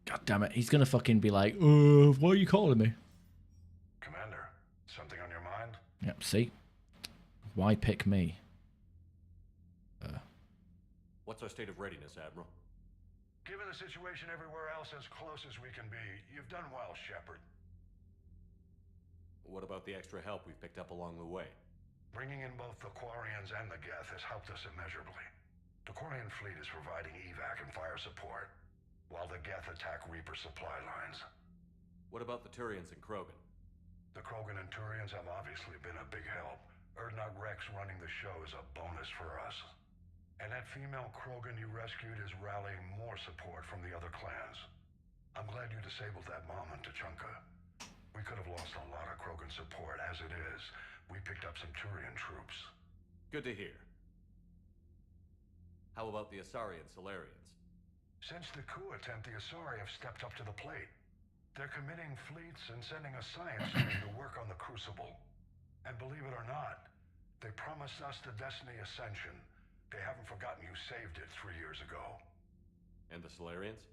[SPEAKER 1] god damn it, he's gonna fucking be like, why are you calling me?
[SPEAKER 13] Commander, something on your mind?
[SPEAKER 1] Yep, see? Why pick me?
[SPEAKER 14] What's our state of readiness, Admiral?
[SPEAKER 13] Given the situation everywhere else, as close as we can be, you've done well, Shepard.
[SPEAKER 14] What about the extra help we've picked up along the way?
[SPEAKER 13] Bringing in both the Quarians and the Geth has helped us immeasurably. The Quarian fleet is providing evac and fire support, while the Geth attack Reaper supply lines.
[SPEAKER 14] What about the Turians and Krogan?
[SPEAKER 13] The Krogan and Turians have obviously been a big help. Erdnot Rex running the show is a bonus for us. And that female Krogan you rescued is rallying more support from the other clans. I'm glad you disabled that mom in Tuchanka. We could have lost a lot of Krogan support. As it is, we picked up some Turian troops.
[SPEAKER 14] Good to hear. How about the Asari and Solarians?
[SPEAKER 13] Since the coup attempt, the Asari have stepped up to the plate. They're committing fleets and sending a science team to work on the Crucible. And believe it or not, they promised us the Destiny Ascension. They haven't forgotten you saved it 3 years ago.
[SPEAKER 14] And the Solarians?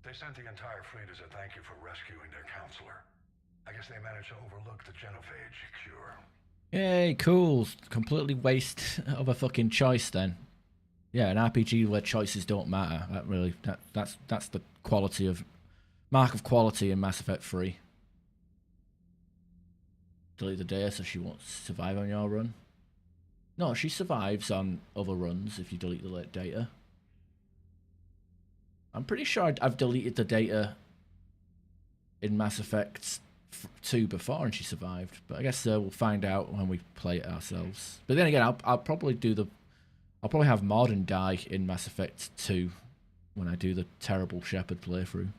[SPEAKER 13] They sent the entire fleet as a thank you for rescuing their counselor. I guess they managed to overlook the genophage cure.
[SPEAKER 1] Yay, cool. Completely waste of a fucking choice then. Yeah, an RPG where choices don't matter. That's the quality of mark of quality in Mass Effect 3. Delete the data so she won't survive on your run. No, she survives on other runs if you delete the late data. I'm pretty sure I've deleted the data in Mass Effect 2 before and she survived. But I guess we'll find out when we play it ourselves. But then again, I'll probably have Morden die in Mass Effect 2 when I do the terrible Shepard playthrough.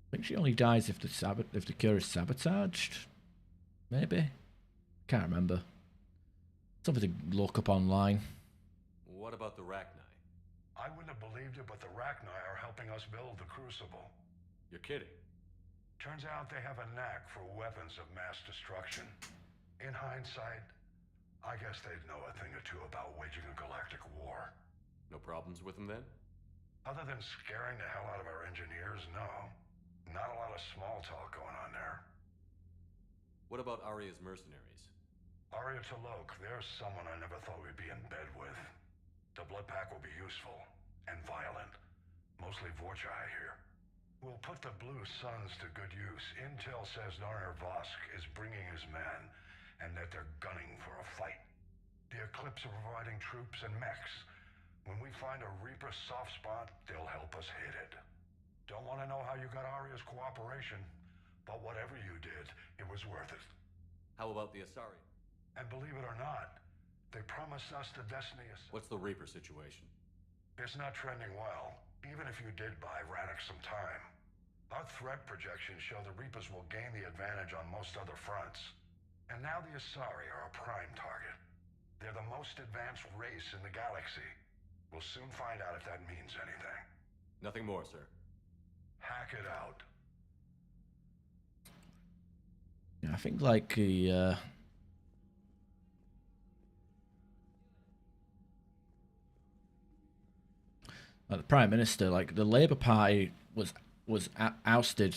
[SPEAKER 1] I think she only dies if the cure is sabotaged. Maybe. Can't remember. Something to look up online.
[SPEAKER 14] What about the Rachni?
[SPEAKER 13] I wouldn't have believed it, but the Rachni are helping us build the Crucible.
[SPEAKER 14] You're kidding.
[SPEAKER 13] Turns out they have a knack for weapons of mass destruction. In hindsight, I guess they'd know a thing or two about waging a galactic war.
[SPEAKER 14] No problems with them then?
[SPEAKER 13] Other than scaring the hell out of our engineers, no. Not a lot of small talk going on there.
[SPEAKER 14] What about Arya's mercenaries?
[SPEAKER 13] Arya T'Loak, there's someone I never thought we'd be in bed with. The blood pack will be useful. And violent. Mostly Vorchai here. We'll put the Blue Suns to good use. Intel says Narner Vosk is bringing his men, and that they're gunning for a fight. The Eclipse are providing troops and mechs. When we find a Reaper soft spot, they'll help us hit it. Don't want to know how you got Arya's cooperation, but whatever you did, it was worth it.
[SPEAKER 14] How about the Asari?
[SPEAKER 13] And believe it or not, they promised us the Destiny of...
[SPEAKER 14] What's the Reaper situation?
[SPEAKER 13] It's not trending well, even if you did buy Radix some time. Our threat projections show the Reapers will gain the advantage on most other fronts. And now the Asari are a prime target. They're the most advanced race in the galaxy. We'll soon find out if that means anything.
[SPEAKER 14] Nothing more, sir.
[SPEAKER 13] Hack it out.
[SPEAKER 1] Yeah, I think like the Prime Minister, like the Labour Party was ousted,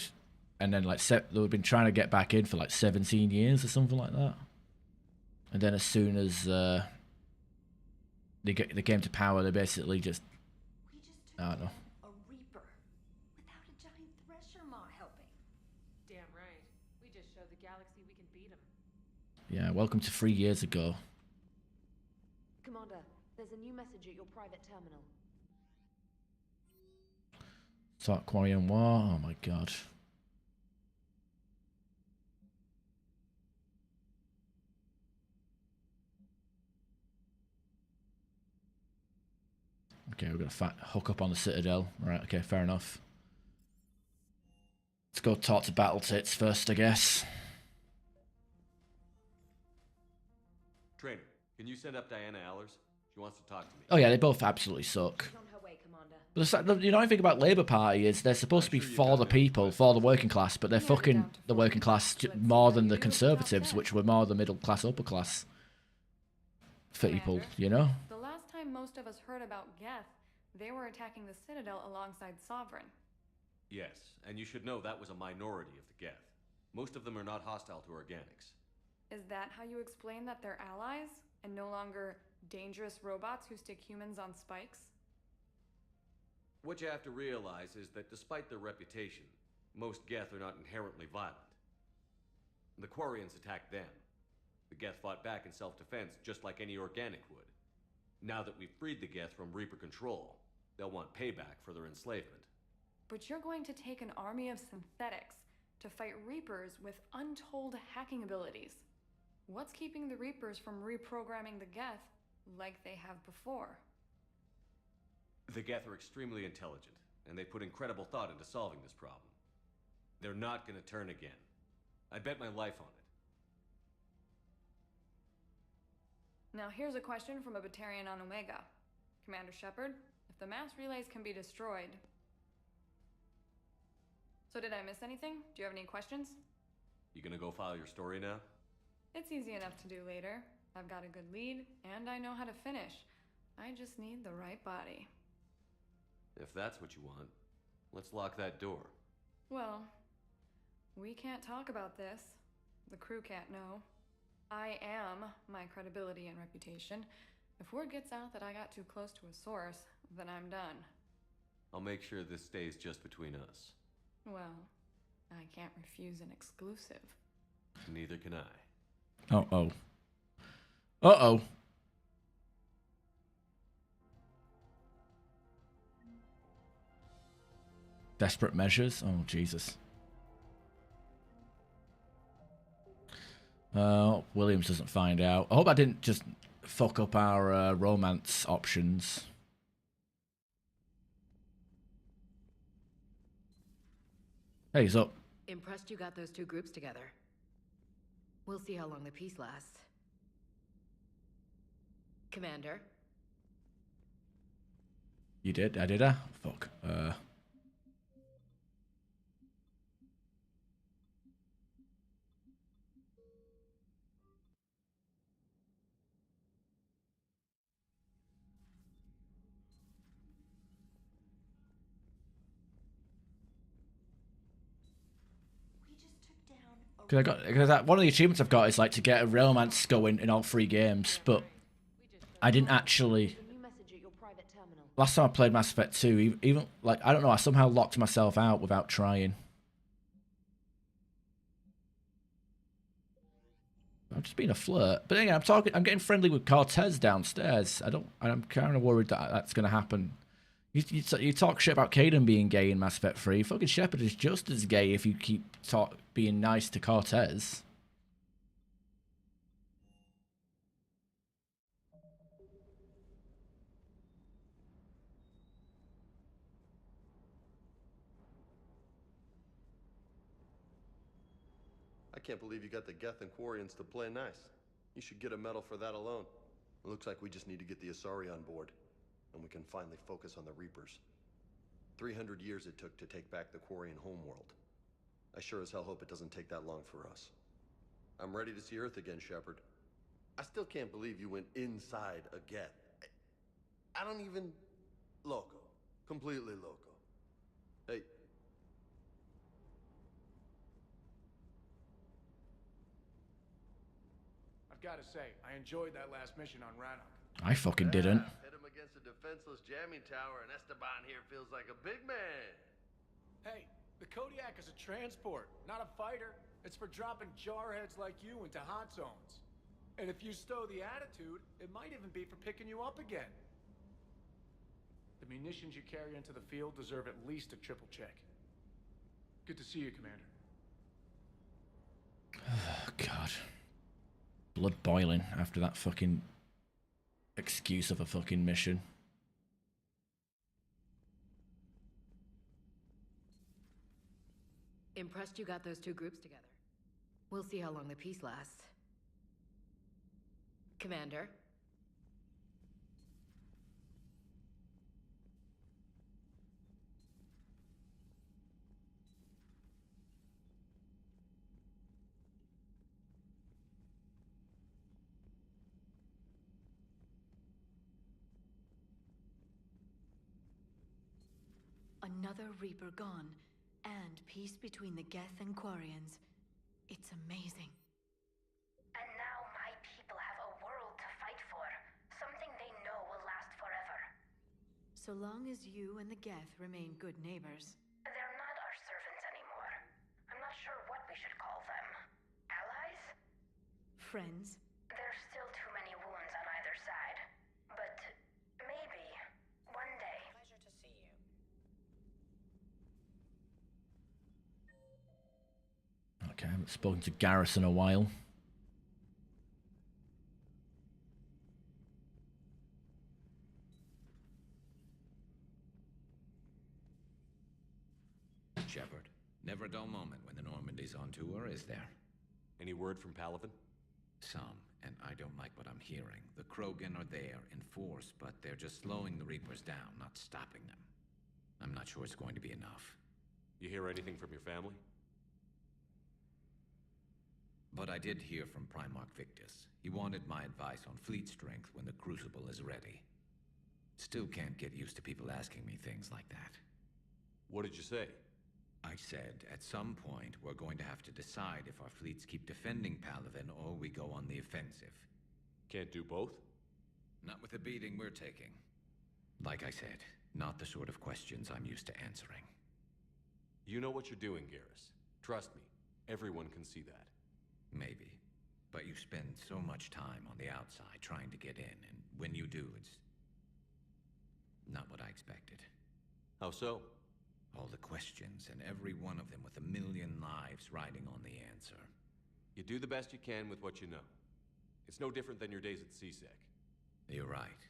[SPEAKER 1] and then like they've been trying to get back in for like 17 years or something like that. And then as soon as they came to power, they basically just I don't know.
[SPEAKER 11] A Reaper without a giant thresher maw helping.
[SPEAKER 15] Damn right. We just showed the galaxy we can beat them.
[SPEAKER 1] Yeah, welcome to 3 years ago.
[SPEAKER 11] Commander, there's a new message at your private terminal.
[SPEAKER 1] Start Quarian War. Oh my god. Okay, we're gonna hook up on the Citadel. Right, okay, fair enough. Let's go talk to Battle Tits first, I guess.
[SPEAKER 14] Trainer, can you send up Diana Allers? She wants to talk to me.
[SPEAKER 1] Oh yeah, they both absolutely suck. But the annoying thing about Labour Party is they're supposed to be for the people, for the working class, but they're fucking the working class more than the Conservatives, which were more the middle class, upper class people, you know?
[SPEAKER 4] The last time most of us heard about Geth, they were attacking the Citadel alongside Sovereign.
[SPEAKER 14] Yes, and you should know that was a minority of the Geth. Most of them are not hostile to organics.
[SPEAKER 4] Is that how you explain that they're allies, and no longer dangerous robots who stick humans on spikes?
[SPEAKER 14] What you have to realize is that despite their reputation, most Geth are not inherently violent. The Quarians attacked them. The Geth fought back in self-defense just like any organic would. Now that we've freed the Geth from Reaper control, they'll want payback for their enslavement.
[SPEAKER 4] But you're going to take an army of synthetics to fight Reapers with untold hacking abilities. What's keeping the Reapers from reprogramming the Geth like they have before?
[SPEAKER 14] The Geth are extremely intelligent, and they put incredible thought into solving this problem. They're not gonna turn again. I bet my life on it.
[SPEAKER 4] Now here's a question from a Batarian on Omega. Commander Shepard, if the mass relays can be destroyed... So did I miss anything? Do you have any questions?
[SPEAKER 14] You gonna go file your story now?
[SPEAKER 4] It's easy enough to do later. I've got a good lead, and I know how to finish. I just need the right body.
[SPEAKER 14] If that's what you want, let's lock that door.
[SPEAKER 4] Well, we can't talk about this. The crew can't know. I am my credibility and reputation. If word gets out that I got too close to a source, then I'm done.
[SPEAKER 14] I'll make sure this stays just between us.
[SPEAKER 4] Well, I can't refuse an exclusive.
[SPEAKER 14] Neither can I.
[SPEAKER 1] Uh-oh. Uh-oh. Desperate measures? Oh, Jesus. Williams doesn't find out. I hope I didn't just fuck up our romance options. Hey, he's up.
[SPEAKER 16] Impressed you got those two groups together. We'll see how long the peace lasts. Commander?
[SPEAKER 1] You did? I did, huh? Fuck. Because one of the achievements I've got is like to get a romance going in all 3 games, but I didn't actually. Last time I played Mass Effect 2, even like I don't know, I somehow locked myself out without trying. I'm just being a flirt, but again, I'm getting friendly with Cortez downstairs. I'm kind of worried that that's going to happen. You talk shit about Caden being gay in Mass Effect 3. Fucking Shepard is just as gay if you keep being nice to Cortez.
[SPEAKER 3] I can't believe you got the Geth and Quarians to play nice. You should get a medal for that alone. It looks like we just need to get the Asari on board, and we can finally focus on the Reapers. 300 years it took to take back the Quarian homeworld. I sure as hell hope it doesn't take that long for us. I'm ready to see Earth again, Shepard. I still can't believe you went inside a Geth. I don't even... Loco. Completely loco. Hey.
[SPEAKER 21] I've got to say, I enjoyed that last mission on Rannoch.
[SPEAKER 1] I fucking didn't.
[SPEAKER 3] Hit him against a defenseless jamming tower, and Esteban here feels like a big man.
[SPEAKER 21] Hey, the Kodiak is a transport, not a fighter. It's for dropping jarheads like you into hot zones. And if you stow the attitude, it might even be for picking you up again. The munitions you carry into the field deserve at least a triple check. Good to see you, Commander.
[SPEAKER 1] Oh, God. Blood boiling after that fucking excuse of a fucking mission.
[SPEAKER 16] Impressed you got those 2 groups together. We'll see how long the peace lasts. Commander?
[SPEAKER 19] Another Reaper gone, and peace between the Geth and Quarians. It's amazing.
[SPEAKER 9] And now my people have a world to fight for. Something they know will last forever.
[SPEAKER 19] So long as you and the Geth remain good neighbors.
[SPEAKER 9] They're not our servants anymore. I'm not sure what we should call them. Allies?
[SPEAKER 19] Friends?
[SPEAKER 9] There's still too many wounds on either side. But maybe one day.
[SPEAKER 20] Pleasure to see you.
[SPEAKER 1] Okay, I haven't spoken to Garrus in a while.
[SPEAKER 5] Shepard, never a dull moment when the Normandy's on tour, is there?
[SPEAKER 14] Any word from Palaven?
[SPEAKER 5] Some, and I don't like what I'm hearing. The Krogan are there in force, but they're just slowing the Reapers down, not stopping them. I'm not sure it's going to be enough.
[SPEAKER 14] You hear anything from your family?
[SPEAKER 5] But I did hear from Primarch Victus. He wanted my advice on fleet strength when the Crucible is ready. Still can't get used to people asking me things like that.
[SPEAKER 14] What did you say?
[SPEAKER 5] I said, at some point, we're going to have to decide if our fleets keep defending Palaven or we go on the offensive.
[SPEAKER 14] Can't do both?
[SPEAKER 5] Not with the beating we're taking. Like I said, not the sort of questions I'm used to answering.
[SPEAKER 14] You know what you're doing, Garrus. Trust me, everyone can see that.
[SPEAKER 5] Maybe. But you spend so much time on the outside trying to get in, and when you do, it's not what I expected.
[SPEAKER 14] How so?
[SPEAKER 5] All the questions, and every one of them with a million lives riding on the answer.
[SPEAKER 14] You do the best you can with what you know. It's no different than your days at CSEC.
[SPEAKER 5] You're right.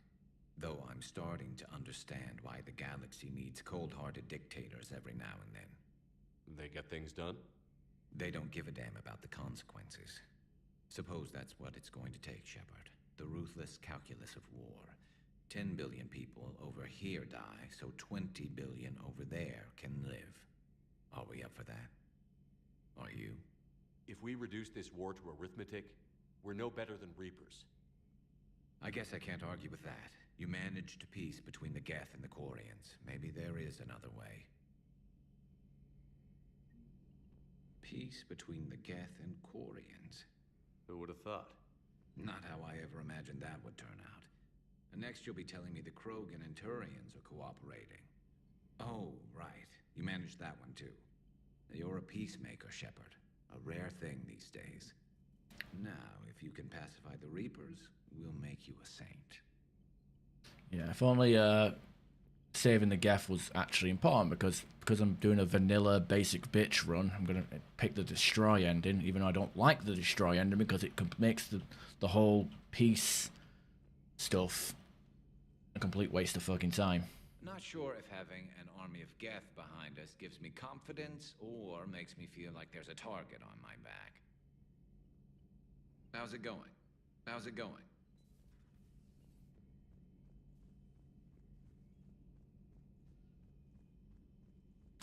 [SPEAKER 5] Though I'm starting to understand why the galaxy needs cold-hearted dictators every now and then.
[SPEAKER 14] They get things done?
[SPEAKER 5] They don't give a damn about the consequences. Suppose that's what it's going to take, Shepard. The ruthless calculus of war. 10 billion people over here die, so 20 billion over there can live. Are we up for that? Are you?
[SPEAKER 14] If we reduce this war to arithmetic, we're no better than Reapers.
[SPEAKER 5] I guess I can't argue with that. You managed peace between the Geth and the Quarians. Maybe there is another way. Peace between the Geth and Quarians.
[SPEAKER 14] Who would have thought?
[SPEAKER 5] Not how I ever imagined that would turn out. And next you'll be telling me the Krogan and Turians are cooperating. Oh, right. You managed that one too. You're a peacemaker, Shepard. A rare thing these days. Now, if you can pacify the Reapers, we'll make you a saint.
[SPEAKER 1] Yeah, if only saving the Geth was actually important, because I'm doing a vanilla basic bitch run, I'm gonna pick the destroy ending, even though I don't like the destroy ending because it makes the whole peace stuff a complete waste of fucking time.
[SPEAKER 5] Not sure if having an army of Geth behind us gives me confidence or makes me feel like there's a target on my back. How's it going? How's it going?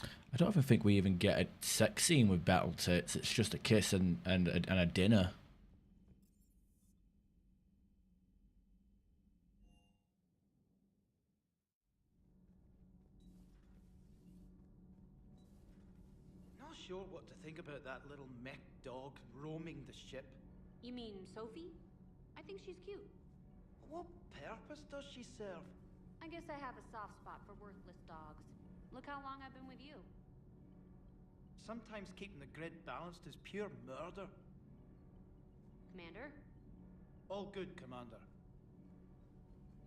[SPEAKER 1] I don't even think we even get a sex scene with Battle Tits. It's just a kiss and a dinner.
[SPEAKER 6] Not sure what to think about that little mech dog roaming the ship.
[SPEAKER 11] You mean Sophie? I think she's cute.
[SPEAKER 6] What purpose does she serve?
[SPEAKER 11] I guess I have a soft spot for worthless dogs. Look how long I've been with you.
[SPEAKER 6] Sometimes keeping the grid balanced is pure murder.
[SPEAKER 11] Commander?
[SPEAKER 6] All good, Commander.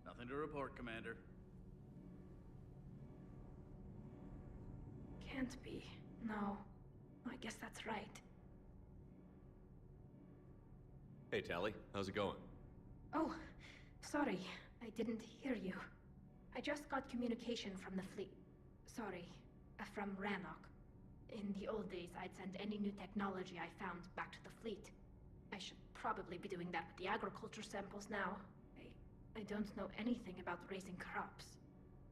[SPEAKER 21] Nothing to report, Commander.
[SPEAKER 7] Can't be. No. I guess that's right.
[SPEAKER 14] Hey, Tally. How's it going?
[SPEAKER 7] Oh, sorry. I didn't hear you. I just got communication from the fleet. Sorry, from Rannoch. In the old days, I'd send any new technology I found back to the fleet. I should probably be doing that with the agriculture samples now. I don't know anything about raising crops.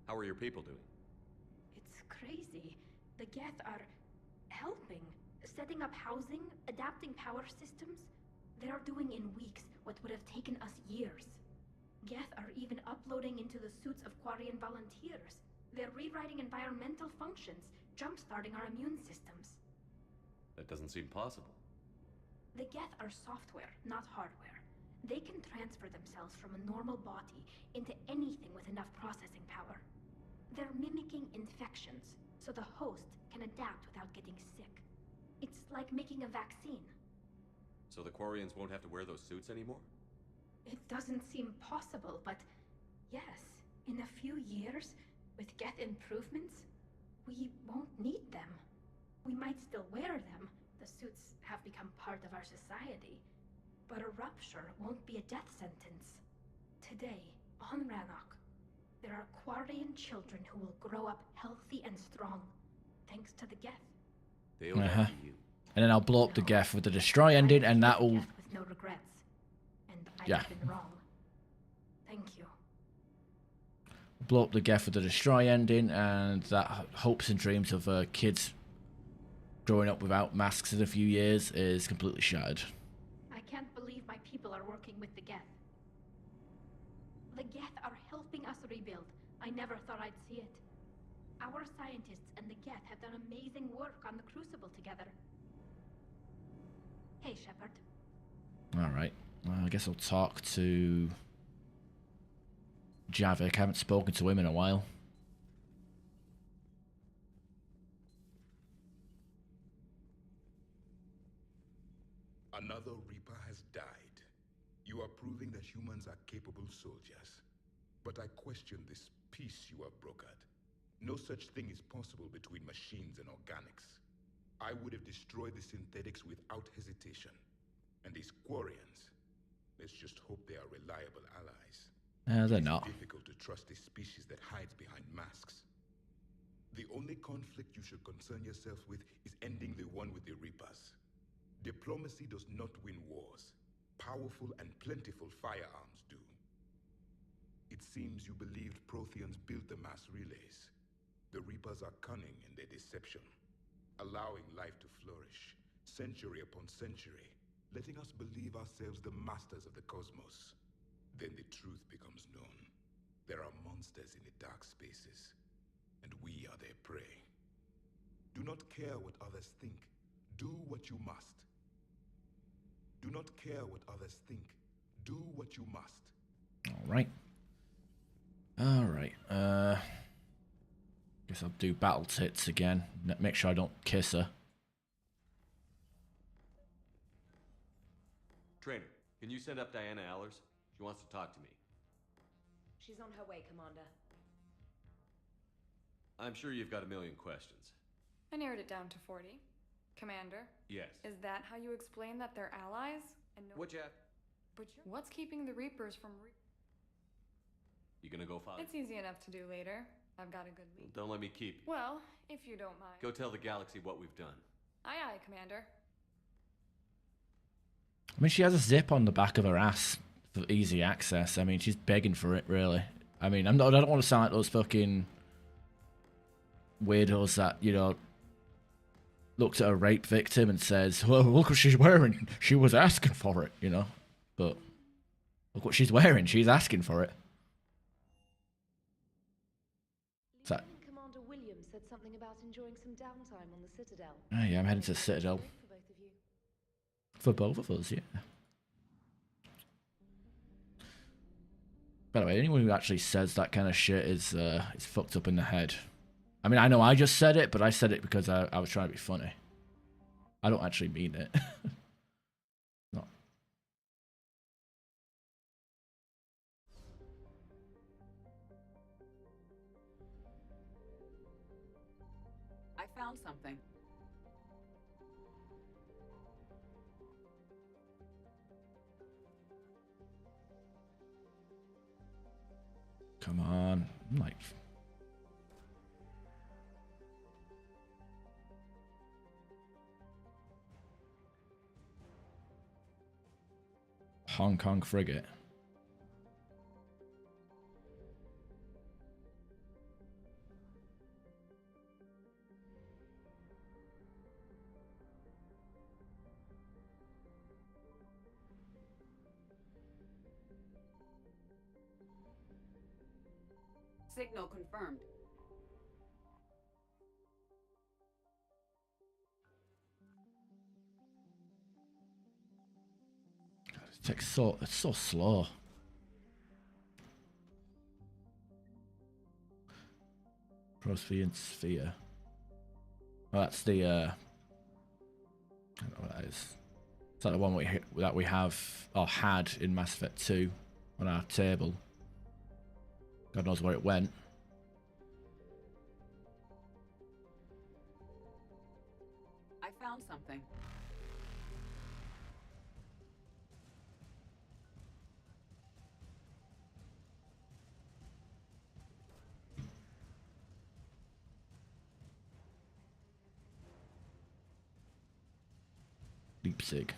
[SPEAKER 14] How are your people doing?
[SPEAKER 7] It's crazy. The Geth are helping. Setting up housing, adapting power systems. They are doing in weeks what would have taken us years. Geth are even uploading into the suits of Quarian volunteers. They're rewriting environmental functions, jump-starting our immune systems.
[SPEAKER 14] That doesn't seem possible.
[SPEAKER 7] The Geth are software, not hardware. They can transfer themselves from a normal body into anything with enough processing power. They're mimicking infections, so the host can adapt without getting sick. It's like making a vaccine.
[SPEAKER 14] So the Quarians won't have to wear those suits anymore?
[SPEAKER 7] It doesn't seem possible, but yes, in a few years, with Geth improvements, we won't need them. We might still wear them. The suits have become part of our society. But a rupture won't be a death sentence. Today, on Rannoch, there are Quarian children who will grow up healthy and strong, thanks to the Geth.
[SPEAKER 14] They owe that to you.
[SPEAKER 1] And then I'll blow up the Geth with the destroy ending, and that will...
[SPEAKER 7] With no regrets. And I've been wrong. Thank you.
[SPEAKER 1] Blow up the Geth with the destroy ending, and that hopes and dreams of kids growing up without masks in a few years is completely shattered.
[SPEAKER 7] I can't believe my people are working with the Geth. The Geth are helping us rebuild. I never thought I'd see it. Our scientists and the Geth have done amazing work on the Crucible together. Hey, Shepard.
[SPEAKER 1] Alright, well, I guess I'll talk to Javik. I haven't spoken to him in a while.
[SPEAKER 17] Another Reaper has died. You are proving that humans are capable soldiers. But I question this peace you have brokered. No such thing is possible between machines and organics. I would have destroyed the synthetics without hesitation. And these Quarians, let's just hope they are reliable allies.
[SPEAKER 1] They're not.
[SPEAKER 17] It's difficult to trust a species that hides behind masks. The only conflict you should concern yourself with is ending the one with the Reapers. Diplomacy does not win wars. Powerful and plentiful firearms do. It seems you believed Protheans built the mass relays. The Reapers are cunning in their deception, allowing life to flourish, century upon century, letting us believe ourselves the masters of the cosmos. Then the truth becomes known. There are monsters in the dark spaces, and we are their prey. Do not care what others think. Do what you must. Do not care what others think. Do what you must.
[SPEAKER 1] Alright. Alright. Guess I'll do battle tits again. Make sure I don't kiss her.
[SPEAKER 14] Trainer, can you send up Diana Allers? She wants to talk to me.
[SPEAKER 11] She's on her way, Commander.
[SPEAKER 14] I'm sure you've got a million questions.
[SPEAKER 4] I narrowed it down to 40. Commander?
[SPEAKER 14] Yes.
[SPEAKER 4] Is that how you explain that they're allies? And no—
[SPEAKER 14] What, Jack?
[SPEAKER 4] What's keeping the Reapers from
[SPEAKER 14] You gonna go find?
[SPEAKER 4] It's easy enough to do later. I've got a good lead.
[SPEAKER 14] Don't let me keep you.
[SPEAKER 4] Well, if you don't mind.
[SPEAKER 14] Go tell the galaxy what we've done.
[SPEAKER 4] Aye, aye, Commander.
[SPEAKER 1] I mean, she has a zip on the back of her ass for easy access. I mean, she's begging for it, really. I mean, I don't want to sound like those fucking weirdos that, you know, looks at a rape victim and says, well, look what she's wearing. She was asking for it, you know. But look what she's wearing. She's asking for it.
[SPEAKER 11] Lieutenant Commander Williams said something about enjoying some downtime on the Citadel.
[SPEAKER 1] Oh, yeah, I'm heading to the Citadel.
[SPEAKER 11] For both of you.
[SPEAKER 1] For both of us, yeah. By the way, anyone who actually says that kind of shit is fucked up in the head. I mean, I know I just said it, but I said it because I was trying to be funny. I don't actually mean it. No.
[SPEAKER 8] I found something.
[SPEAKER 1] Come on. I'm like... Hong Kong frigate.
[SPEAKER 8] Signal confirmed.
[SPEAKER 1] It's so slow. Prosphean sphere. Oh, that's the I don't know what that is. Is that the one that we have or had in Mass Effect 2 on our table? God knows where it went.
[SPEAKER 8] I found something.
[SPEAKER 1] Leipzig.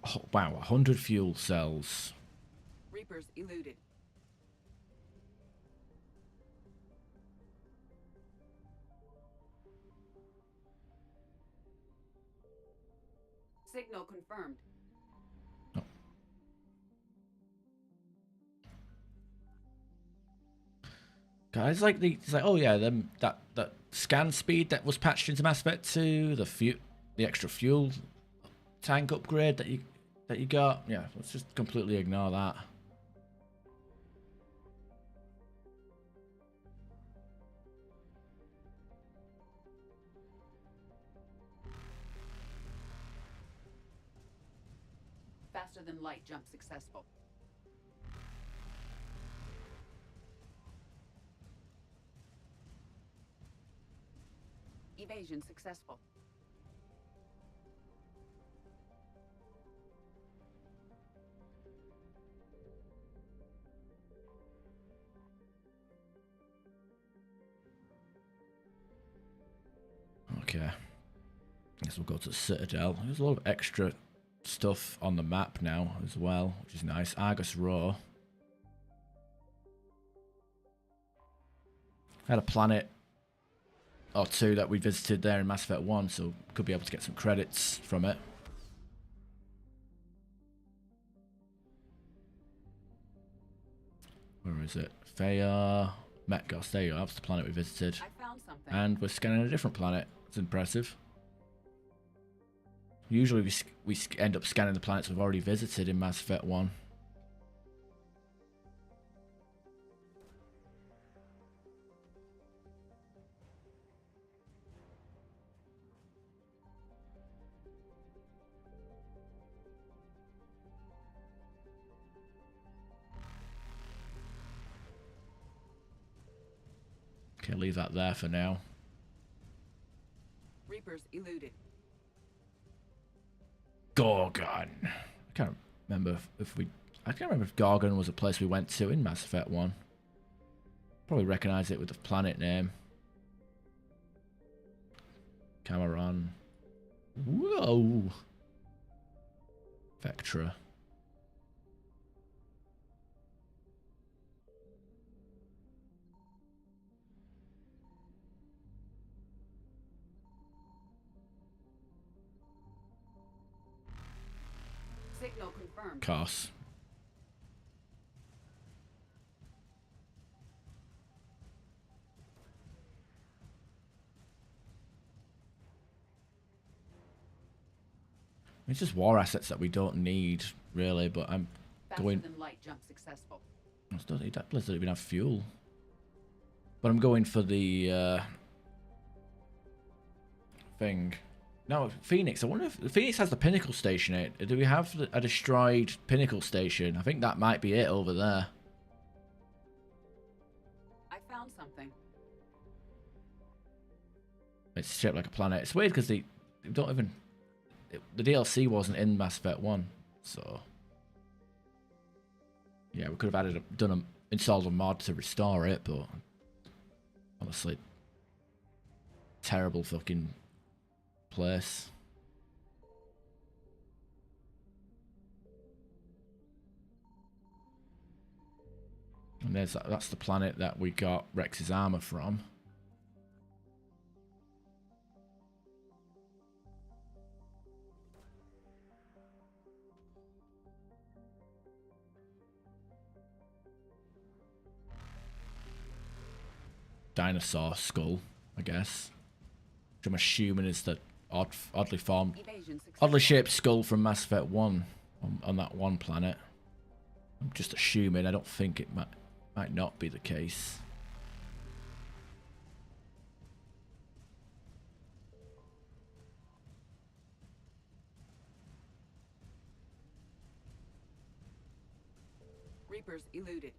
[SPEAKER 1] Oh, wow, 100 fuel cells.
[SPEAKER 8] Reapers eluded. Signal confirmed.
[SPEAKER 1] Guys, it's like, oh yeah, that scan speed that was patched into Mass Effect 2, the extra fuel tank upgrade that you got. Yeah, let's just completely ignore that.
[SPEAKER 8] Faster than light jump successful. Evasion successful.
[SPEAKER 1] Okay. Guess we'll go to the Citadel. There's a lot of extra stuff on the map now as well, which is nice. Argus Row. Had a planet or two that we visited there in Mass Effect 1, so could be able to get some credits from it. Where is is it? Phaya, Metgos. There you go. That's the planet we visited.
[SPEAKER 8] I found something.
[SPEAKER 1] And we're scanning a different planet. It's impressive. Usually we end up scanning the planets we've already visited in Mass Effect 1. Okay, leave that there for now.
[SPEAKER 8] Reapers eluded.
[SPEAKER 1] Gorgon. I can't remember if we... I can't remember if Gorgon was a place we went to in Mass Effect 1. Probably recognise it with the planet name. Cameron. Whoa! Vectra.
[SPEAKER 8] Signal confirmed.
[SPEAKER 1] Cos. It's just war assets that we don't need, really, but I'm going...
[SPEAKER 8] Faster than light jump successful.
[SPEAKER 1] I still need that place, doesn't even have fuel. But I'm going for the thing. No, Phoenix. I wonder if Phoenix has the Pinnacle Station in it. Do we have a destroyed Pinnacle Station? I think that might be it over there.
[SPEAKER 8] I found something.
[SPEAKER 1] It's shaped like a planet. It's weird because they don't even... the DLC wasn't in Mass Effect 1, so... yeah, we could have installed a mod to restore it, but... honestly... terrible fucking place. And that's the planet that we got Rex's armor from. Dinosaur skull, I guess. Which I'm assuming is the oddly formed, oddly shaped skull from Mass Effect 1 on that one planet. I'm just assuming. I don't think it might not be the case.
[SPEAKER 8] Reapers eluded.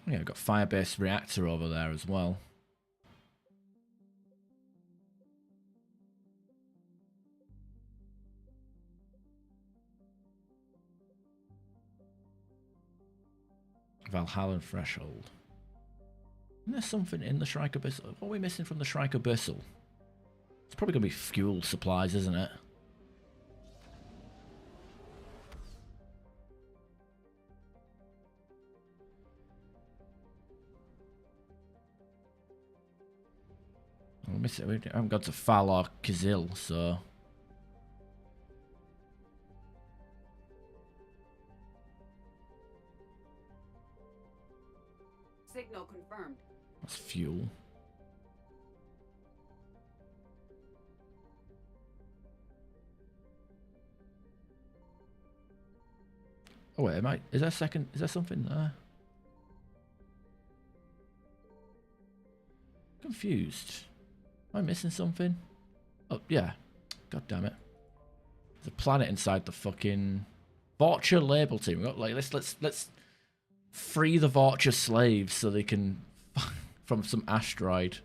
[SPEAKER 1] Yeah, we've got Firebase Reactor over there as well. Valhalla Threshold. Isn't there something in the Shrike Abyssal? What are we missing from the Shrike Abyssal? It's probably going to be fuel supplies, isn't it? We haven't got to Fal or Kazil, so...
[SPEAKER 8] Signal confirmed.
[SPEAKER 1] That's fuel. Oh wait, is there something there? Confused. Am I missing something? Oh yeah. God damn it. There's a planet inside the fucking Vorcha label team. We've got, like, let's free the Vorcha slaves so they can from some asteroid.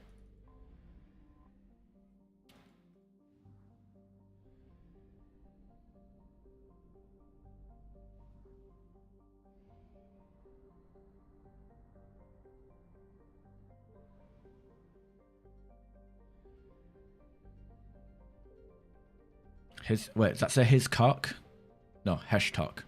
[SPEAKER 1] Wait, does that say his cock? No, Heshtok.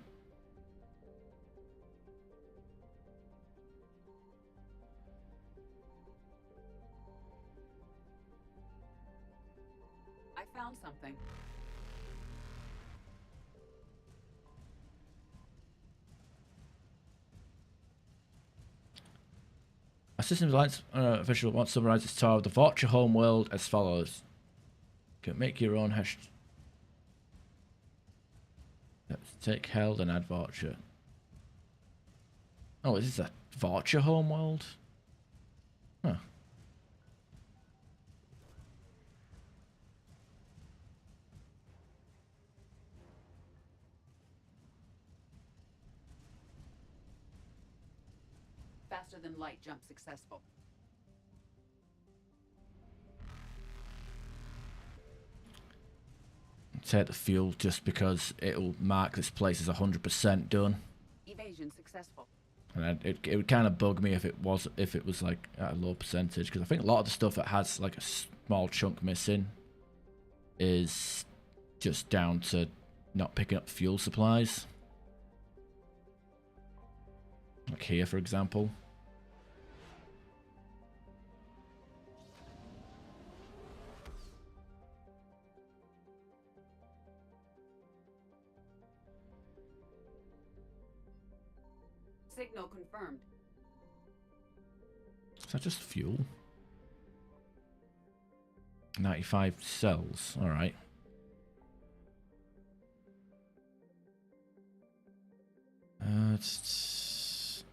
[SPEAKER 8] something.
[SPEAKER 1] A Systems Alliance official wants to summarize its tour of the Vorcha homeworld as follows. You can make your own hash. Let's take Held and add Vorcha. Oh, is this a Vorcha homeworld? Huh.
[SPEAKER 8] Faster than light jump successful.
[SPEAKER 1] Take the fuel just because it'll mark this place as 100% done.
[SPEAKER 8] Evasion successful.
[SPEAKER 1] And it would kind of bug me if it was like at a low percentage, because I think a lot of the stuff that has like a small chunk missing is just down to not picking up fuel supplies. Like here, for example.
[SPEAKER 8] Signal confirmed.
[SPEAKER 1] Is that just fuel? 95 cells. All right. It's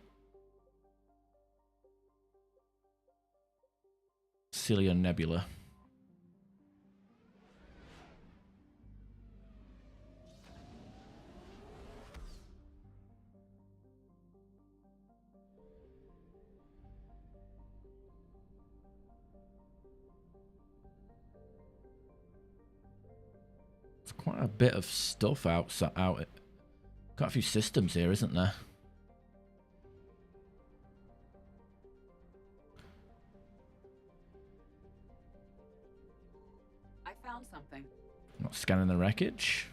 [SPEAKER 1] Celia Nebula. Quite a bit of stuff out. Quite a few systems here, isn't there?
[SPEAKER 8] I found something.
[SPEAKER 1] Not scanning the wreckage.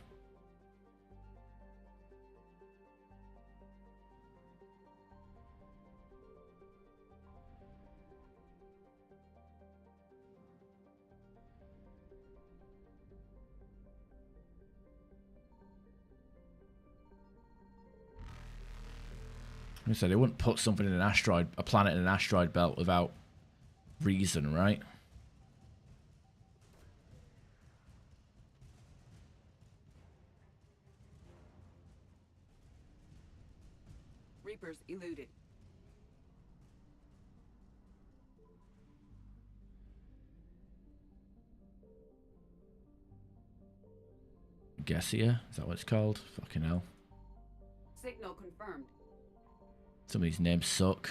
[SPEAKER 1] I said they wouldn't put something in a planet in an asteroid belt without reason, right?
[SPEAKER 8] Reapers eluded.
[SPEAKER 1] Gessia? Is that what it's called? Fucking hell.
[SPEAKER 8] Signal confirmed.
[SPEAKER 1] Some of these names suck.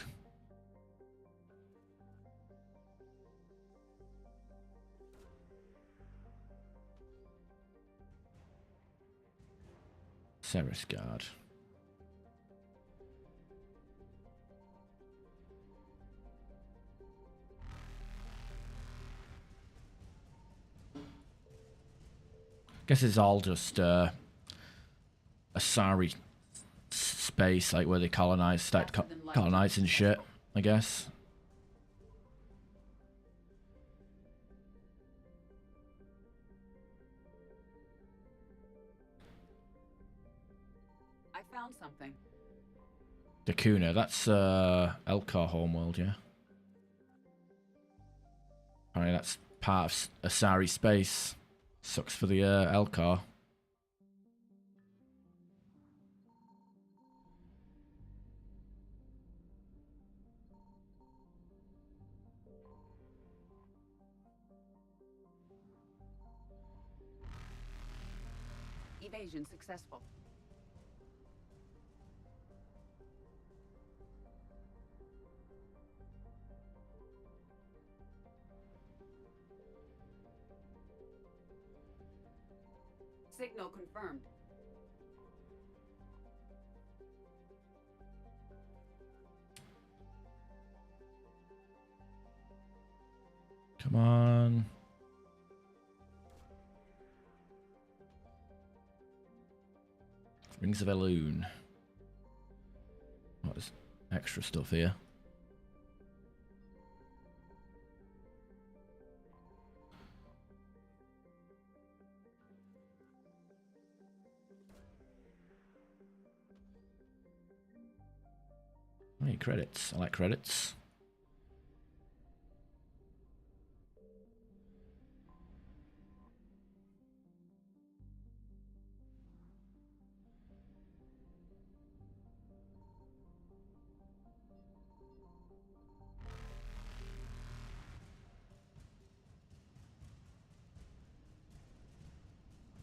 [SPEAKER 1] Ceresguard. Guess it's all just Asari space, like where they colonize, start colonizing shit, I guess.
[SPEAKER 8] I found something.
[SPEAKER 1] Dakuna, that's Elkar homeworld, yeah. Apparently that's part of Asari space. Sucks for the Elkar.
[SPEAKER 8] Evasion successful. Signal confirmed.
[SPEAKER 1] Come on. Rings of Elune. What is extra stuff here? Hey, credits. I like credits.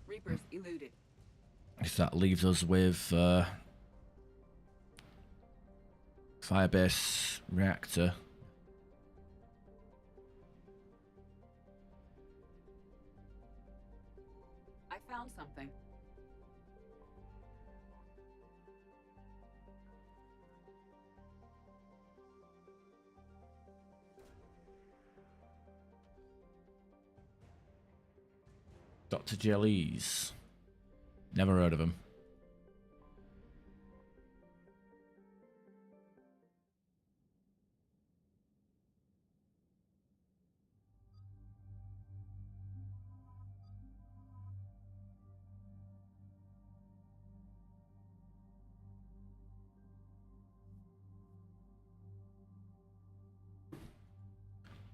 [SPEAKER 8] Reapers eluded.
[SPEAKER 1] If that leaves us with Firebase reactor.
[SPEAKER 8] I found something.
[SPEAKER 1] Dr. Jellies. Never heard of him.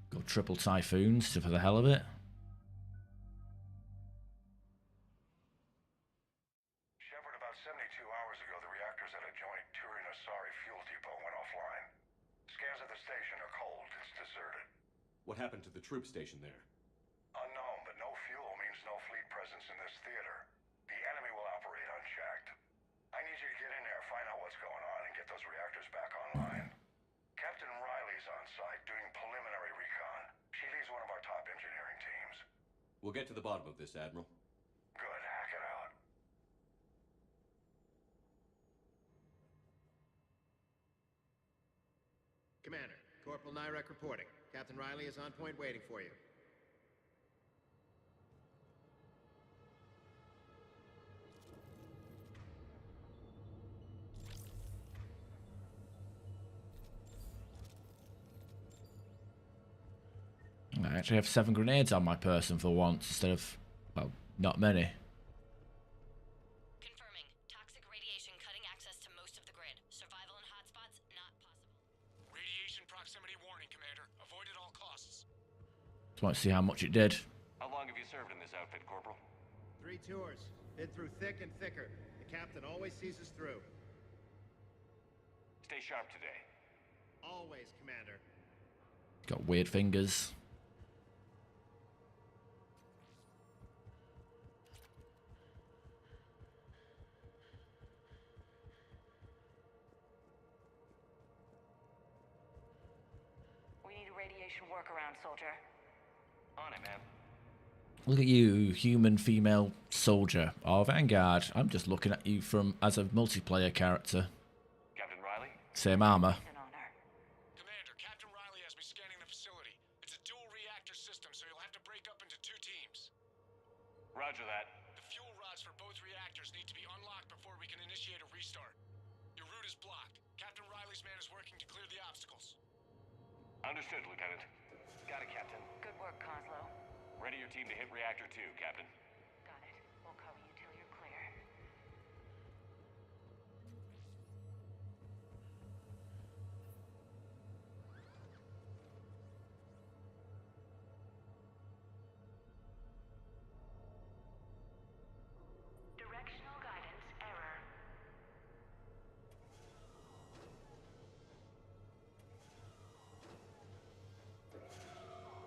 [SPEAKER 1] Got triple typhoons for the hell of it.
[SPEAKER 13] Shepard, about 72 hours ago, the reactors at a joint Turin-Asari fuel depot went offline. Scans of the station are cold. It's deserted.
[SPEAKER 14] What happened to the troop station there?
[SPEAKER 13] Unknown, but no fuel means no fleet presence in this theater. The enemy will operate unchecked. I need you to get in there, find out what's going on, and get those reactors back online. Captain Riley's on site doing preliminary recon. She leads one of our top engineering teams.
[SPEAKER 14] We'll get to the bottom of this, Admiral.
[SPEAKER 13] Good, hack it out.
[SPEAKER 10] Commander, Corporal Nyrek reporting. Captain Riley is on point waiting for you.
[SPEAKER 1] I actually have 7 grenades on my person for once instead of, well, not many.
[SPEAKER 16] Confirming. Toxic radiation cutting access to most of the grid. Survival in hotspots not possible.
[SPEAKER 21] Radiation proximity warning, Commander. Avoid at all costs.
[SPEAKER 1] Just want to see how much it did.
[SPEAKER 14] How long have you served in this outfit, Corporal?
[SPEAKER 10] 3 tours. Been through thick and thicker. The captain always sees us through.
[SPEAKER 14] Stay sharp today.
[SPEAKER 10] Always, Commander.
[SPEAKER 1] Got weird fingers.
[SPEAKER 20] We need a radiation workaround, soldier.
[SPEAKER 14] On it, ma'am.
[SPEAKER 1] Look at you, human female soldier. Oh, Vanguard. I'm just looking at you from as a multiplayer character.
[SPEAKER 14] Captain Riley?
[SPEAKER 1] Same armor.
[SPEAKER 21] Commander, Captain Riley has me scanning the facility. It's a dual reactor system, so you'll have to break up into 2 teams.
[SPEAKER 14] Roger that.
[SPEAKER 21] The fuel rods for both reactors need to be unlocked before we can initiate a restart. Your route is blocked. Captain Riley's man is working to clear the obstacles.
[SPEAKER 14] Understood, Lieutenant.
[SPEAKER 20] Got it, Captain. Good work, Coslow.
[SPEAKER 14] Ready your team to hit Reactor 2, Captain.
[SPEAKER 20] Got it. We'll cover you till you're clear.
[SPEAKER 9] Directional guidance error.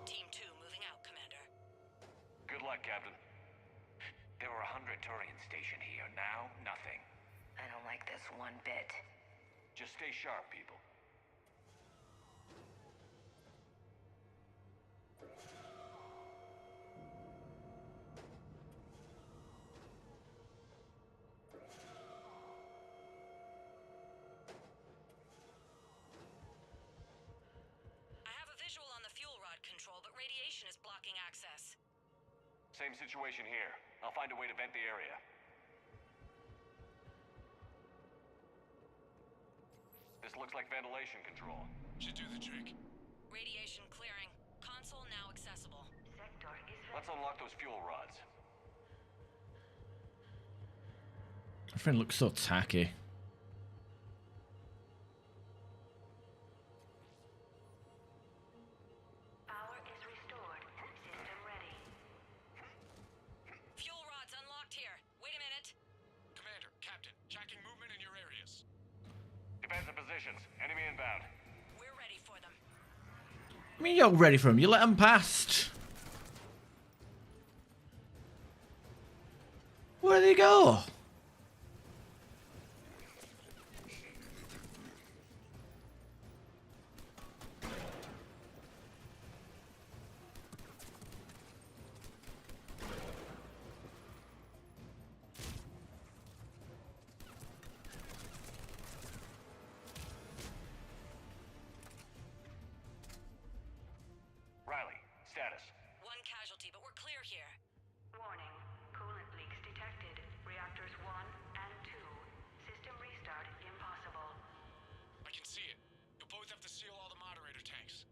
[SPEAKER 16] Team 2 moving out, Commander.
[SPEAKER 14] Good luck, Captain.
[SPEAKER 5] There were 100 Turians stationed here. Now, nothing.
[SPEAKER 20] I don't like this one bit.
[SPEAKER 14] Just stay sharp, people.
[SPEAKER 16] I have a visual on the fuel rod control, but radiation is blocking access.
[SPEAKER 14] Same situation here. I'll find a way to vent the area. This looks like ventilation control.
[SPEAKER 21] Should do the trick.
[SPEAKER 16] Radiation clearing. Console now accessible.
[SPEAKER 9] Sector is
[SPEAKER 14] Let's unlock those fuel rods.
[SPEAKER 1] My friend looks so tacky.
[SPEAKER 14] positions. Enemy inbound.
[SPEAKER 20] We're ready for them.
[SPEAKER 1] I mean, you're ready for him. You let him past. Where did he go?
[SPEAKER 14] Riley, status.
[SPEAKER 20] One casualty, but we're clear here.
[SPEAKER 9] Warning. Coolant leaks detected. Reactors 1 and 2. System restart impossible.
[SPEAKER 12] I can see it. You'll both have to seal all the moderator tanks.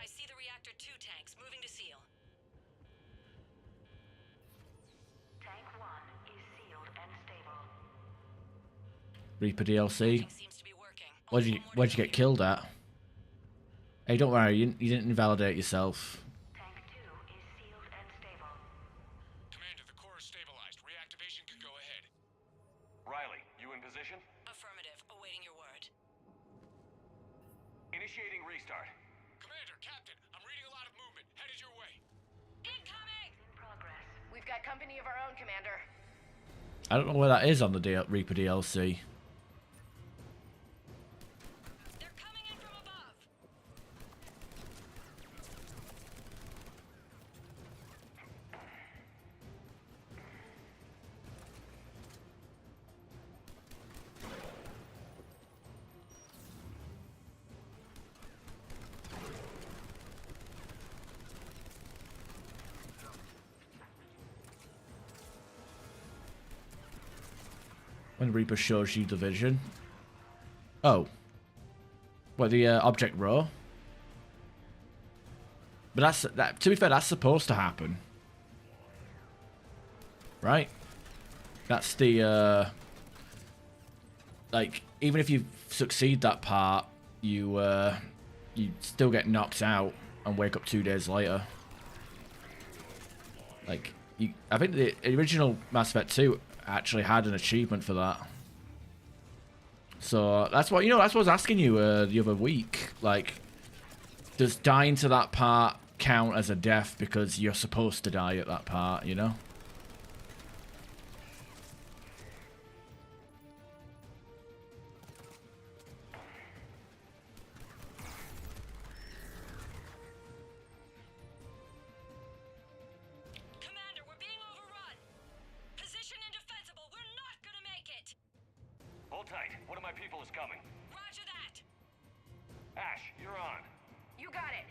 [SPEAKER 20] I see the reactor 2 tanks moving to seal.
[SPEAKER 9] Tank 1 is sealed and stable.
[SPEAKER 1] Reaper DLC. Where'd you get killed at? Hey, don't worry, you didn't invalidate yourself.
[SPEAKER 9] Tank 2 is sealed and stable.
[SPEAKER 12] Commander, the core is stabilized. Reactivation can go ahead.
[SPEAKER 14] Riley, you in position?
[SPEAKER 20] Affirmative. Awaiting your word.
[SPEAKER 14] Initiating restart.
[SPEAKER 12] Commander, Captain, I'm reading a lot of movement. Headed your way.
[SPEAKER 20] Incoming!
[SPEAKER 9] In progress.
[SPEAKER 20] We've got company of our own, Commander.
[SPEAKER 1] I don't know where that is on the Reaper DLC.
[SPEAKER 20] They're coming in from above.
[SPEAKER 1] When Reaper shows you the vision. Oh. What, the object row? But to be fair, that's supposed to happen. Right? That's the, like, even if you succeed that part, you still get knocked out and wake up 2 days later. Like, I think the original Mass Effect 2 actually had an achievement for that. So that's what that's what I was asking you the other week. Like, does dying to that part count as a death because you're supposed to die at that part, you know?
[SPEAKER 20] Commander, we're being overrun. Position indefensible. We're not gonna make it.
[SPEAKER 14] Hold tight. One of my people is coming.
[SPEAKER 20] Roger that.
[SPEAKER 14] Ash, you're on.
[SPEAKER 20] You got it.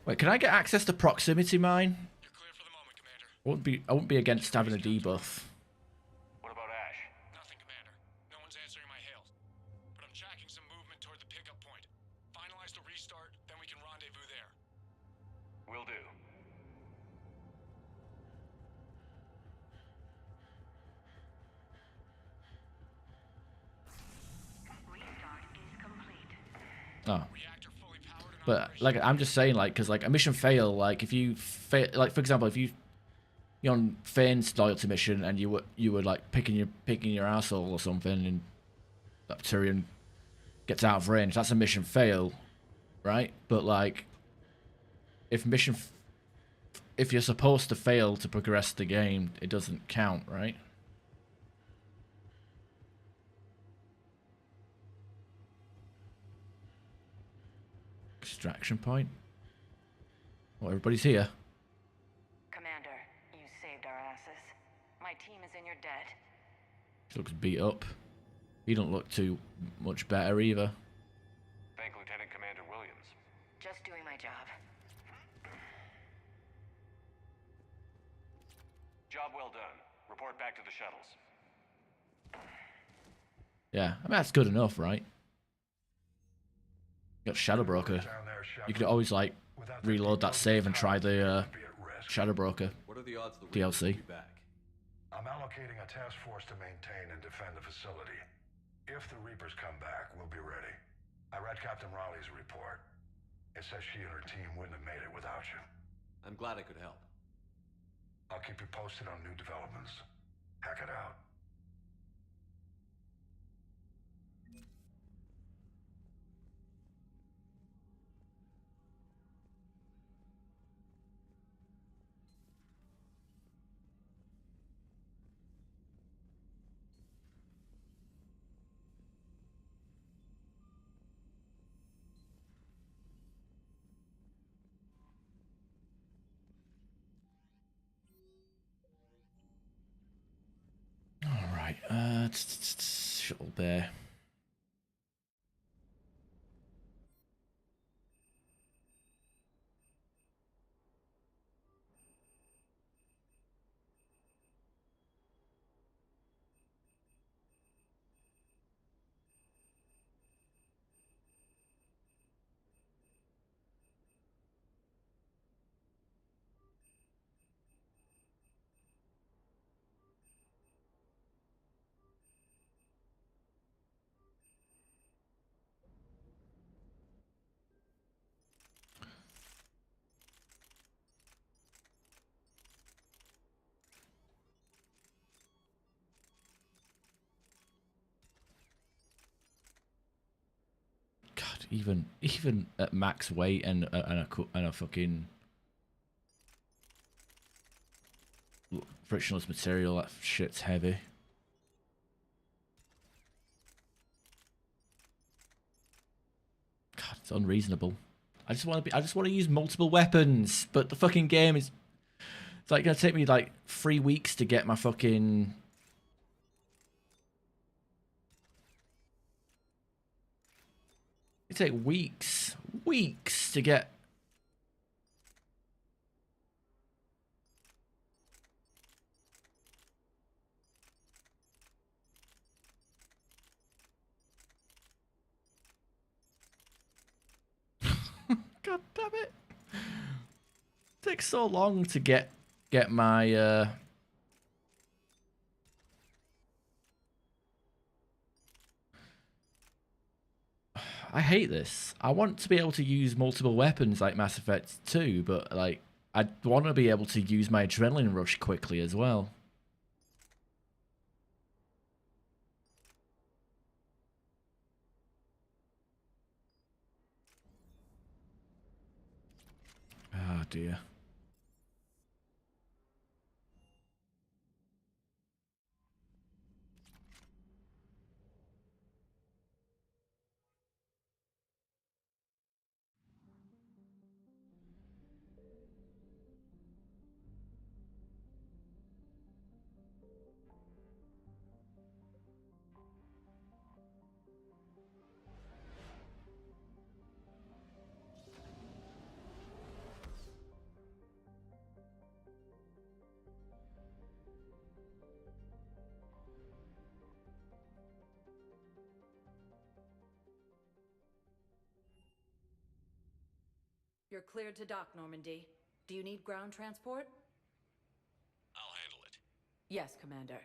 [SPEAKER 1] Wait, can I get access to proximity mine? You're clear for the moment, Commander. I wouldn't be against having a debuff.
[SPEAKER 14] What about Ash?
[SPEAKER 12] Nothing, Commander. No one's answering my hails. But I'm tracking some movement toward the pickup point. Finalize the restart, then we can rendezvous there.
[SPEAKER 14] Will do.
[SPEAKER 9] Restart is complete.
[SPEAKER 1] Oh. But like, I'm just saying, like, because like a mission fail, like if you like, for example, if you're on Fane's loyalty mission and you were like picking your asshole or something, and that Tyrion gets out of range, that's a mission fail, right? But like, if you're supposed to fail to progress the game, it doesn't count, right? Extraction point. Oh, everybody's here.
[SPEAKER 20] Commander, you saved our asses. My team is in your debt.
[SPEAKER 1] He looks beat up. He don't look too much better either.
[SPEAKER 14] Thank Lieutenant Commander Williams.
[SPEAKER 20] Just doing my job.
[SPEAKER 14] Job well done. Report back to the shuttles.
[SPEAKER 1] Yeah, I mean that's good enough, right? You got Shadow Broker. You could always like reload that save and try the Shadow Broker
[SPEAKER 3] What are the odds the
[SPEAKER 1] DLC.
[SPEAKER 3] Reapers will be back?
[SPEAKER 13] I'm allocating a task force to maintain and defend the facility. If the Reapers come back, we'll be ready. I read Captain Raleigh's report. It says she and her team wouldn't have made it without you.
[SPEAKER 14] I'm glad I could help.
[SPEAKER 13] I'll keep you posted on new developments. Hack it out.
[SPEAKER 1] All right. Shuttle Bay. God, even at max weight and a fucking frictionless material, that shit's heavy. God, it's unreasonable. I just want to use multiple weapons, but the fucking game is, it's like gonna take me like 3 weeks to get my fucking. It take weeks to get. God damn it! It takes so long to get my I hate this. I want to be able to use multiple weapons like Mass Effect 2, but like I want to be able to use my adrenaline rush quickly as well. Oh dear.
[SPEAKER 18] You're cleared to dock, Normandy. Do you need ground transport?
[SPEAKER 12] I'll handle it.
[SPEAKER 18] Yes, Commander.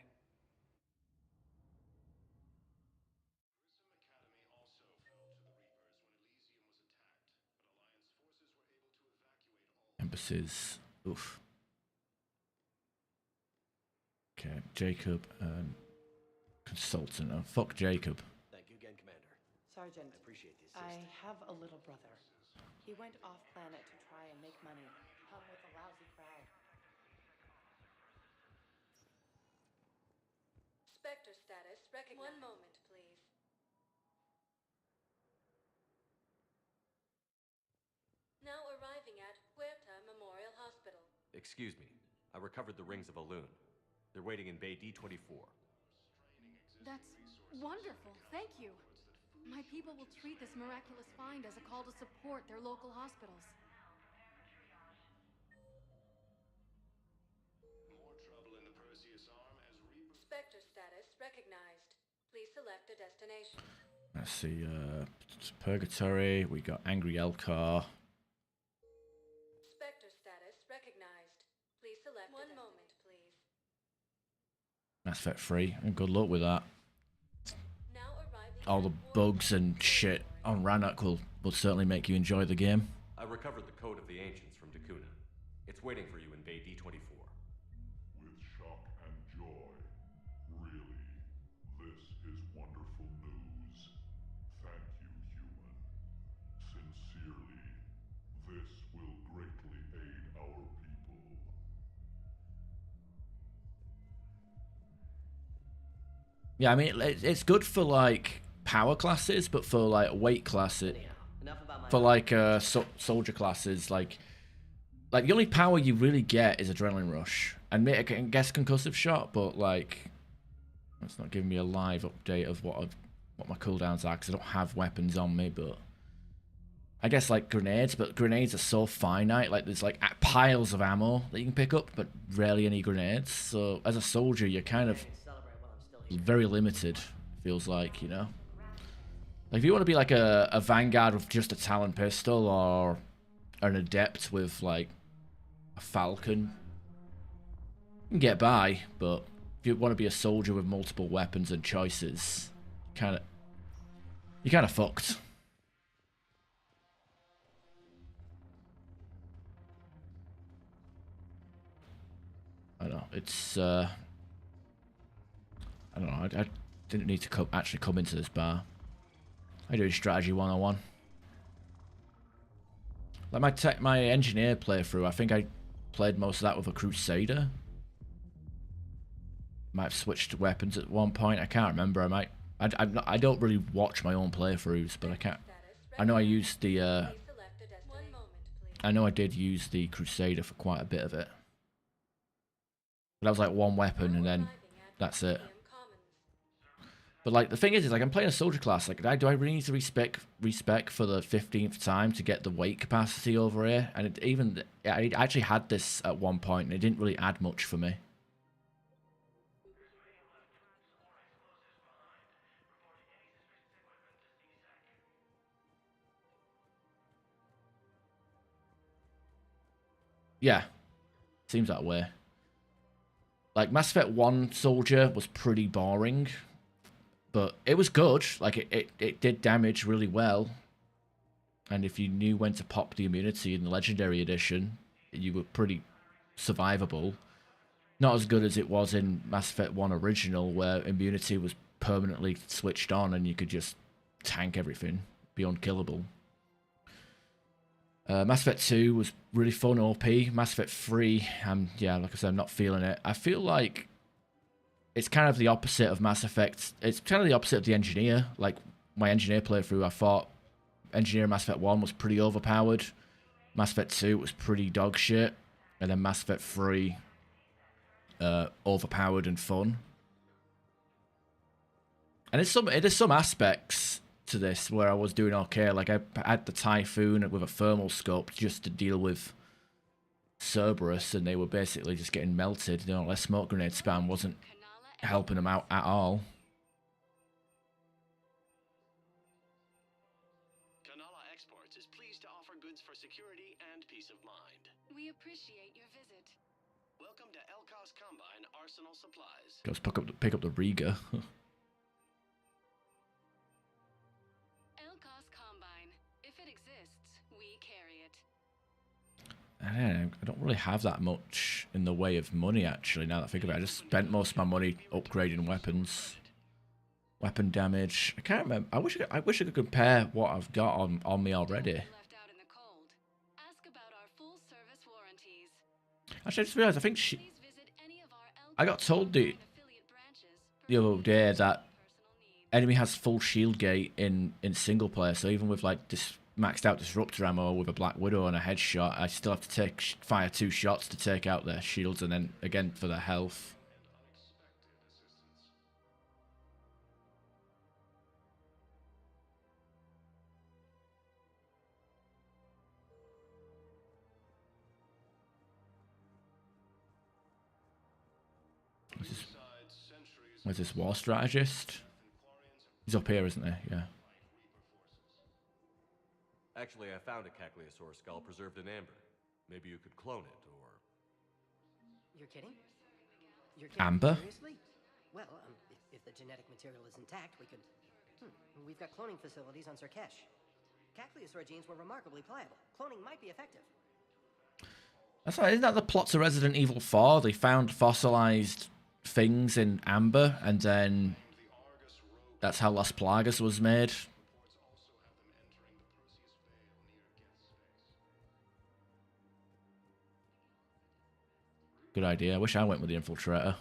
[SPEAKER 1] Embassies. Oof. Okay, Jacob and consultant. Oh, fuck Jacob.
[SPEAKER 22] Thank you again, Commander.
[SPEAKER 23] Sergeant,
[SPEAKER 22] I appreciate the
[SPEAKER 23] I
[SPEAKER 22] assistance.
[SPEAKER 23] have a little brother. He went off-planet to try and make money. Hung with a lousy crowd.
[SPEAKER 24] Spectre status recognized. 1 moment, please. Now arriving at Huerta Memorial Hospital.
[SPEAKER 14] Excuse me. I recovered the rings of Elune. They're waiting in Bay D24.
[SPEAKER 4] That's wonderful. Thank you. My people will treat this miraculous find as a call to support their local hospitals.
[SPEAKER 24] Spectre status recognized. Please select a destination.
[SPEAKER 1] Let's see. Purgatory. We got Angry Elcar.
[SPEAKER 24] Spectre status recognized. Please select 1 moment, please.
[SPEAKER 1] Mass Effect 3. And good luck with that.
[SPEAKER 24] Now
[SPEAKER 1] all the bugs and shit on Rannoch will certainly make you enjoy the game.
[SPEAKER 14] I recovered the code of the ancients from Dakuna. It's waiting for you in Bay D24.
[SPEAKER 13] With shock and joy. Really, this is wonderful news. Thank you, human. Sincerely, this will greatly aid our people.
[SPEAKER 1] Yeah, I mean, it's good for, like, power classes, but for, like, weight classes, for, like, soldier classes, like, the only power you really get is Adrenaline Rush. And I guess Concussive Shot, but, like, it's not giving me a live update of what my cooldowns are, because I don't have weapons on me, but I guess, like, grenades, but grenades are so finite. Like, there's, like, piles of ammo that you can pick up, but rarely any grenades. So, as a soldier, you're kind of very limited, feels like, you know? Like, if you want to be, like, a Vanguard with just a Talon pistol, or an Adept with, like, a Falcon, you can get by, but if you want to be a soldier with multiple weapons and choices, you're kind of fucked. I don't know, it's, I don't know, I didn't need to actually come into this bar. I do strategy 101. Like my engineer playthrough, I think I played most of that with a Crusader. Might have switched weapons at one point, I can't remember. I don't really watch my own playthroughs, but I know I used the, I know I did use the Crusader for quite a bit of it. But that was like one weapon and then that's it. But like the thing is like I'm playing a soldier class. Like, do I really need to respec for the 15th time to get the weight capacity over here? And I actually had this at one point and it didn't really add much for me. Yeah, seems that way. Like, Mass Effect 1 Soldier was pretty boring, but it was good. Like, it did damage really well. And if you knew when to pop the immunity in the Legendary Edition, you were pretty survivable. Not as good as it was in Mass Effect 1 Original, where immunity was permanently switched on and you could just tank everything, be unkillable. Mass Effect 2 was really fun, OP. Mass Effect 3, yeah, like I said, I'm not feeling it. I feel like it's kind of the opposite of Mass Effect. It's kind of the opposite of the Engineer. Like, my Engineer playthrough, I thought Engineer Mass Effect 1 was pretty overpowered. Mass Effect 2 was pretty dog shit. And then Mass Effect 3, overpowered and fun. And there's some aspects to this where I was doing okay. Like, I had the Typhoon with a thermal scope just to deal with Cerberus, and they were basically just getting melted. You know, less smoke grenade spam wasn't helping them out at all.
[SPEAKER 2] Kanala Exports is pleased to offer goods for security and peace of mind.
[SPEAKER 24] We appreciate your visit.
[SPEAKER 2] Welcome to Elkos Combine Arsenal Supplies.
[SPEAKER 1] Goes pick up the Riga. I don't really have that much in the way of money, actually, now that I think about it. I just spent most of my money upgrading weapons. Weapon damage. I can't remember. I wish I could compare what I've got on me already. Actually, I just realised, I think I got told the other day that enemy has full shield gate in single player, so even with like this maxed out disruptor ammo with a Black Widow and a headshot, I still have to fire 2 shots to take out their shields and then again for their health. Where's this war strategist? He's up here, isn't he? Yeah.
[SPEAKER 14] Actually, I found a Cacliosaur skull preserved in amber. Maybe you could clone it, or...
[SPEAKER 15] You're kidding? You're kidding?
[SPEAKER 1] Amber?
[SPEAKER 15] Seriously? Well, if the genetic material is intact, we could We've got cloning facilities on Surkesh. Cacliosaur genes were remarkably pliable. Cloning might be effective.
[SPEAKER 1] That's right, isn't that the plot to Resident Evil 4? They found fossilized things in amber, and then that's how Las Plagas was made. Good idea. I wish I went with the Infiltrator.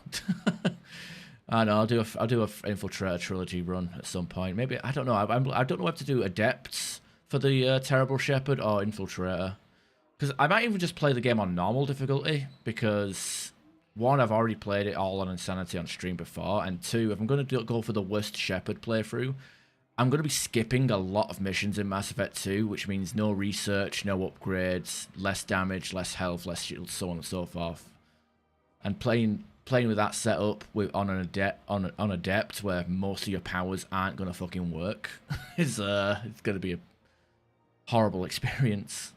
[SPEAKER 1] I know. I'll do a Infiltrator trilogy run at some point. Maybe I don't know. I don't know what to do. Adepts for the Terrible Shepherd or Infiltrator, because I might even just play the game on normal difficulty. Because one, I've already played it all on Insanity on stream before, and two, if I'm going to go for the worst Shepherd playthrough, I'm going to be skipping a lot of missions in Mass Effect 2, which means no research, no upgrades, less damage, less health, less shield, so on and so forth. And playing with that setup on an adept where most of your powers aren't gonna fucking work is it's gonna be a horrible experience.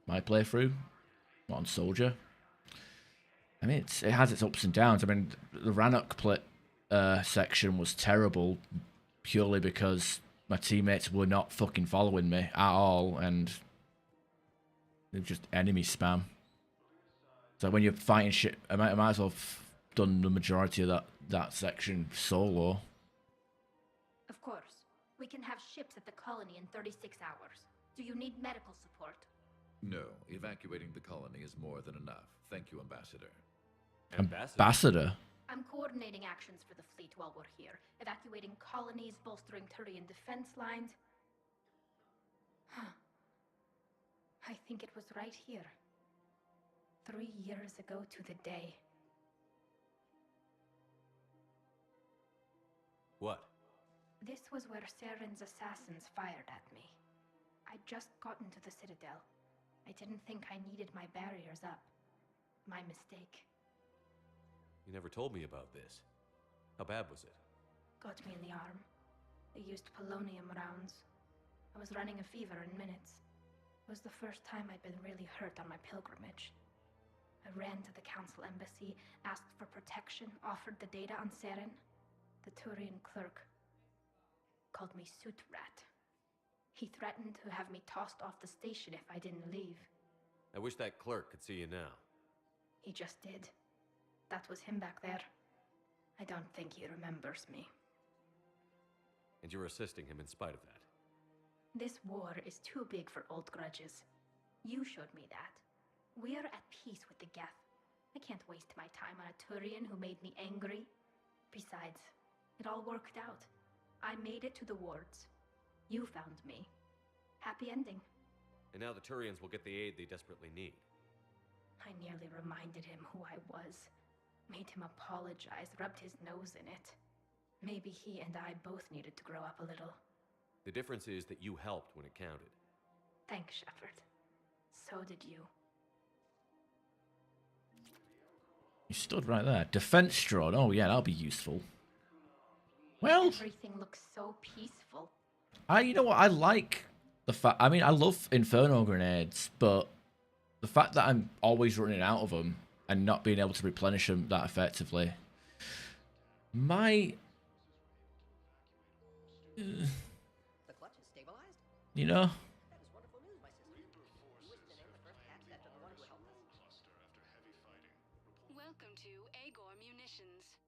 [SPEAKER 1] My playthrough on Soldier. I mean, it has its ups and downs. I mean, the Rannoch section was terrible purely because my teammates were not fucking following me at all, and they were just enemy spam. So when you're fighting shit, I might as well have done the majority of that section solo.
[SPEAKER 9] Of course. We can have ships at the colony in 36 hours. Do you need medical support?
[SPEAKER 6] No, evacuating the colony is more than enough. Thank you, Ambassador.
[SPEAKER 1] Ambassador?
[SPEAKER 9] I'm coordinating actions for the fleet while we're here. Evacuating colonies, bolstering Turian defense lines. I think it was right here. 3 years ago to the day.
[SPEAKER 14] What?
[SPEAKER 9] This was where Saren's assassins fired at me. I'd just gotten to the Citadel. I didn't think I needed my barriers up. My mistake.
[SPEAKER 14] You never told me about this. How bad was it?
[SPEAKER 9] Got me in the arm. They used polonium rounds. I was running a fever in minutes. It was the first time I'd been really hurt on my pilgrimage. I ran to the council embassy, asked for protection, offered the data on Saren. The Turian clerk called me Soot Rat. He threatened to have me tossed off the station if I didn't leave.
[SPEAKER 14] I wish that clerk could see you now.
[SPEAKER 9] He just did. That was him back there. I don't think he remembers me.
[SPEAKER 14] And you're assisting him in spite of that.
[SPEAKER 9] This war is too big for old grudges. You showed me that. We're at peace with the Geth. I can't waste my time on a Turian who made me angry. Besides, it all worked out. I made it to the wards. You found me. Happy ending.
[SPEAKER 14] And now the Turians will get the aid they desperately need.
[SPEAKER 9] I nearly reminded him who I was. Made him apologize, rubbed his nose in it. Maybe he and I both needed to grow up a little.
[SPEAKER 14] The difference is that you helped when it counted.
[SPEAKER 9] Thanks, Shepard. So did you.
[SPEAKER 1] You stood right there. Defense drone. Oh yeah, that'll be useful. Well,
[SPEAKER 9] everything looks so peaceful.
[SPEAKER 1] You know what? I like the fact. I mean, I love Inferno grenades, but the fact that I'm always running out of them and not being able to replenish them that effectively.
[SPEAKER 15] The clutch is stabilized?
[SPEAKER 1] You know?
[SPEAKER 15] That is wonderful news, my sister. You wish to name the first hack step to the one who helped us.
[SPEAKER 24] Welcome to Agor Munitions.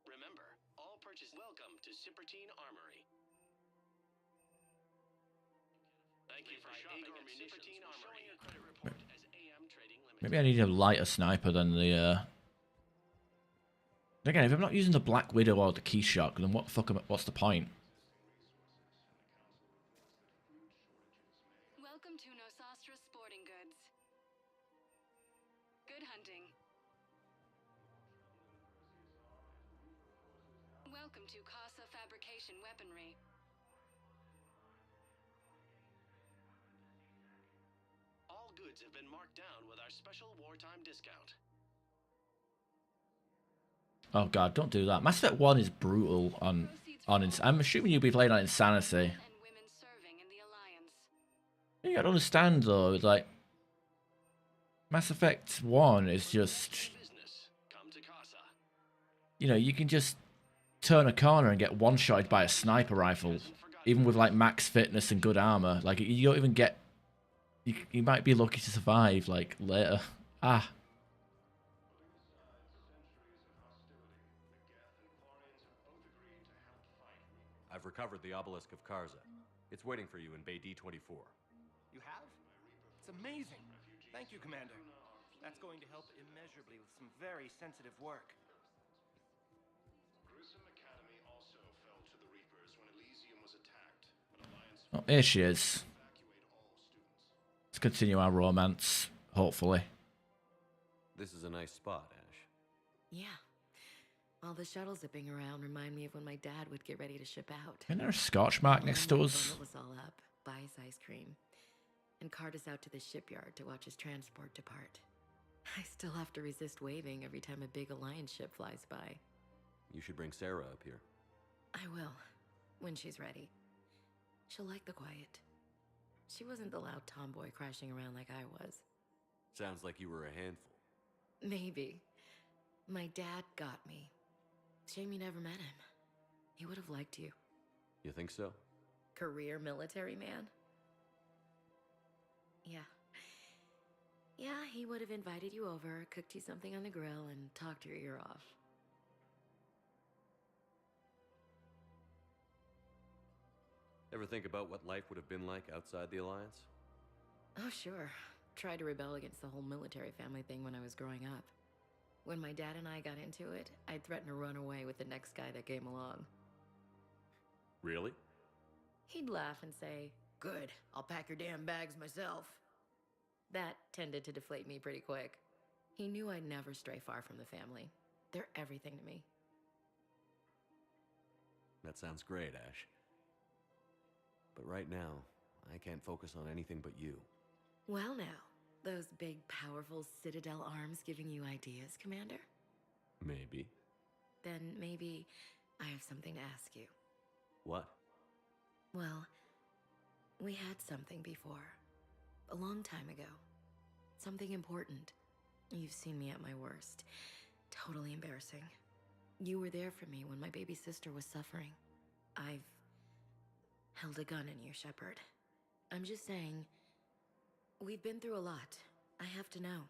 [SPEAKER 2] Remember, all purchase welcome to Sippertine Armory. Thank you for shopping at Sippertine Armory. Your credit report as AM Trading Limited.
[SPEAKER 1] Maybe I need a lighter sniper than the. Again, if I'm not using the Black Widow or the Key Shock, then what's the point?
[SPEAKER 24] Welcome to Nosastra Sporting Goods. Good hunting. Welcome to Casa Fabrication Weaponry.
[SPEAKER 2] All goods have been marked down with our special wartime discount.
[SPEAKER 1] Oh god, don't do that. Mass Effect 1 is brutal on I'm assuming you'll be playing on Insanity. You gotta understand though, like Mass Effect 1 is just, you know, you can just turn a corner and get one-shotted by a sniper rifle, even with like max fitness and good armor. Like you don't even get, you might be lucky to survive like later. Ah.
[SPEAKER 14] I've recovered the obelisk of Karza. It's waiting for you in Bay D-24.
[SPEAKER 2] You have? It's amazing. Thank you, Commander. That's going to help immeasurably with some very sensitive work.
[SPEAKER 1] Oh, here she is. Let's continue our romance, hopefully.
[SPEAKER 14] This is a nice spot, Ash.
[SPEAKER 16] Yeah. All the shuttles zipping around remind me of when my dad would get ready to ship out.
[SPEAKER 1] Isn't there a Scotch mark next to us?
[SPEAKER 16] Bundle us all up, buy us ice cream, and cart us out to the shipyard to watch his transport depart. I still have to resist waving every time a big Alliance ship flies by.
[SPEAKER 14] You should bring Sarah up here.
[SPEAKER 16] I will, when she's ready. She'll like the quiet. She wasn't the loud tomboy crashing around like I was.
[SPEAKER 14] Sounds like you were a handful.
[SPEAKER 16] Maybe. My dad got me. Shame you never met him. He would have liked you.
[SPEAKER 14] You think so?
[SPEAKER 16] Career military man? Yeah. Yeah, he would have invited you over, cooked you something on the grill, and talked your ear off.
[SPEAKER 14] Ever think about what life would have been like outside the Alliance?
[SPEAKER 16] Oh, sure. Tried to rebel against the whole military family thing when I was growing up. When my dad and I got into it, I'd threaten to run away with the next guy that came along.
[SPEAKER 14] Really?
[SPEAKER 16] He'd laugh and say, "Good, I'll pack your damn bags myself." That tended to deflate me pretty quick. He knew I'd never stray far from the family. They're everything to me.
[SPEAKER 14] That sounds great, Ash. But right now, I can't focus on anything but you.
[SPEAKER 16] Well now, those big, powerful Citadel arms giving you ideas, Commander?
[SPEAKER 14] Maybe.
[SPEAKER 16] Then maybe I have something to ask you.
[SPEAKER 14] What?
[SPEAKER 16] Well, we had something before. A long time ago. Something important. You've seen me at my worst. Totally embarrassing. You were there for me when my baby sister was suffering. I've held a gun in you, Shepard. I'm just saying, we've been through a lot. I have to know.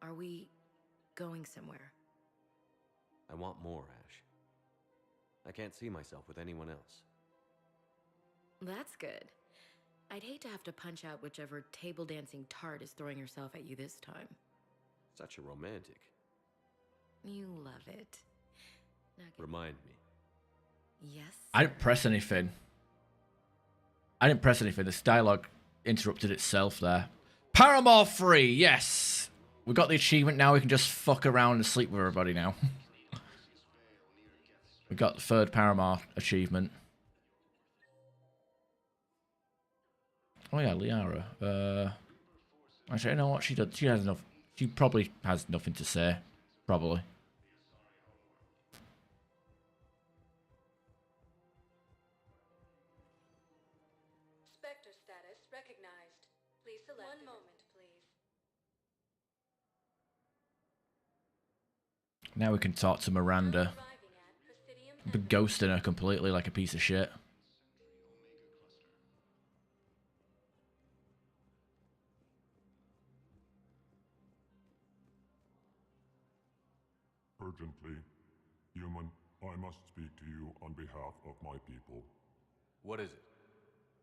[SPEAKER 16] Are we going somewhere?
[SPEAKER 14] I want more, Ash. I can't see myself with anyone else.
[SPEAKER 16] That's good. I'd hate to have to punch out whichever table dancing tart is throwing herself at you this time.
[SPEAKER 14] Such a romantic.
[SPEAKER 16] You love it.
[SPEAKER 14] Remind me.
[SPEAKER 16] Yes?
[SPEAKER 1] I didn't press anything. This dialogue interrupted itself there. Paramore free, yes. We got the achievement now. We can just fuck around and sleep with everybody now. We got the third Paramore achievement. Oh yeah, Liara. Actually, I know what she does. She has enough. She probably has nothing to say. Probably.
[SPEAKER 24] Spectre status recognized. Please select. One moment, please.
[SPEAKER 1] Now we can talk to Miranda. Been ghosting her completely like a piece of shit.
[SPEAKER 13] Urgently, human, I must speak to you on behalf of my people.
[SPEAKER 14] What is it?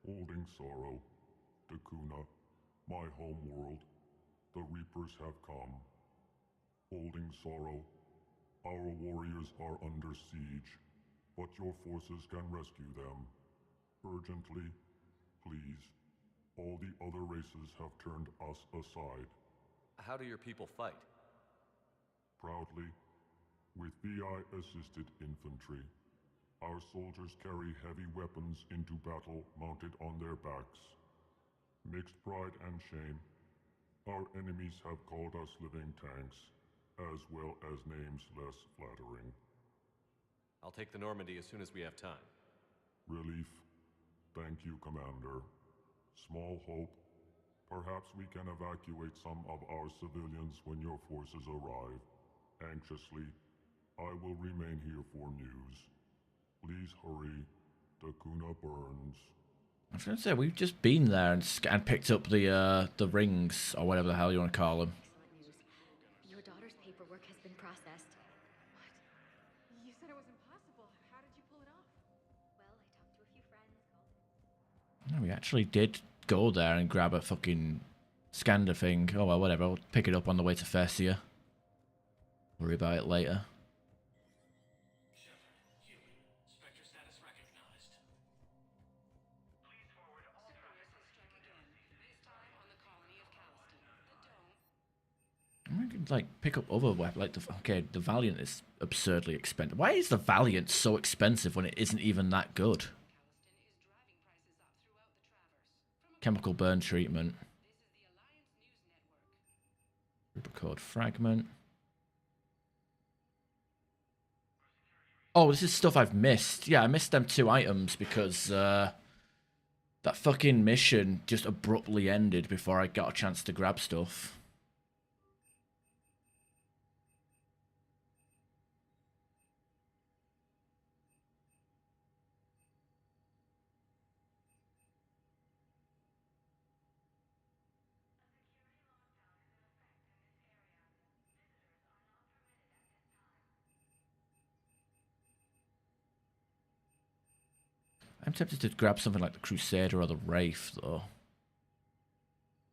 [SPEAKER 13] Holding sorrow, Takuna, my home world, the Reapers have come. Holding sorrow, our warriors are under siege, but your forces can rescue them. Urgently, please. All the other races have turned us aside.
[SPEAKER 14] How do your people fight?
[SPEAKER 13] Proudly, with VI-assisted infantry. Our soldiers carry heavy weapons into battle mounted on their backs. Mixed pride and shame, our enemies have called us living tanks, as well as names less flattering.
[SPEAKER 14] I'll take the Normandy as soon as we have time.
[SPEAKER 13] Relief. Thank you, Commander. Small hope, Perhaps we can evacuate some of our civilians when your forces arrive. Anxiously, I will remain here for news. Please hurry. Takuna burns.
[SPEAKER 1] I was gonna say we've just been there and picked up the rings or whatever the hell you want to call them.
[SPEAKER 16] Your daughter's paperwork has been processed.
[SPEAKER 4] What? You said it was impossible. How did you pull it off?
[SPEAKER 16] Well, I talked to a few friends,
[SPEAKER 1] No, we actually did go there and grab a fucking scanner thing. Oh well, whatever. I'll pick it up on the way to Fessia. Worry about it later. I could like pick up other weapons. Like the Valiant is absurdly expensive. Why is the Valiant so expensive when it isn't even that good? Chemical burn treatment. Reaper code fragment. Oh, this is stuff I've missed. Yeah, I missed them 2 items because that fucking mission just abruptly ended before I got a chance to grab stuff. I'm tempted to grab something like the Crusader or the Wraith, though.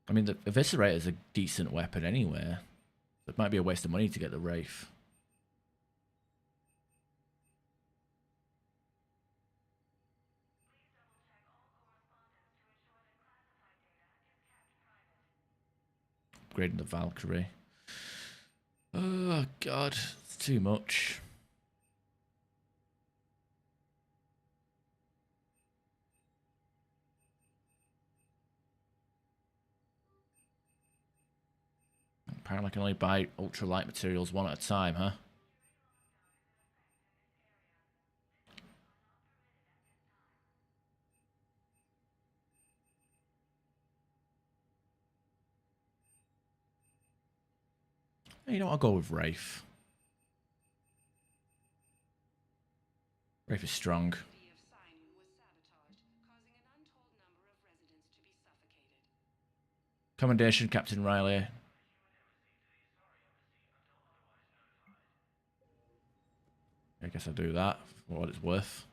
[SPEAKER 1] I mean, the Eviscerator is a decent weapon anyway. It might be a waste of money to get the Wraith. Upgrading the Valkyrie. Oh, God. It's too much. Apparently I can only buy ultralight materials one at a time, huh? You know what, I'll go with Wraith. Wraith is strong. Commendation, Captain Riley. I guess I'll do that for what it's worth.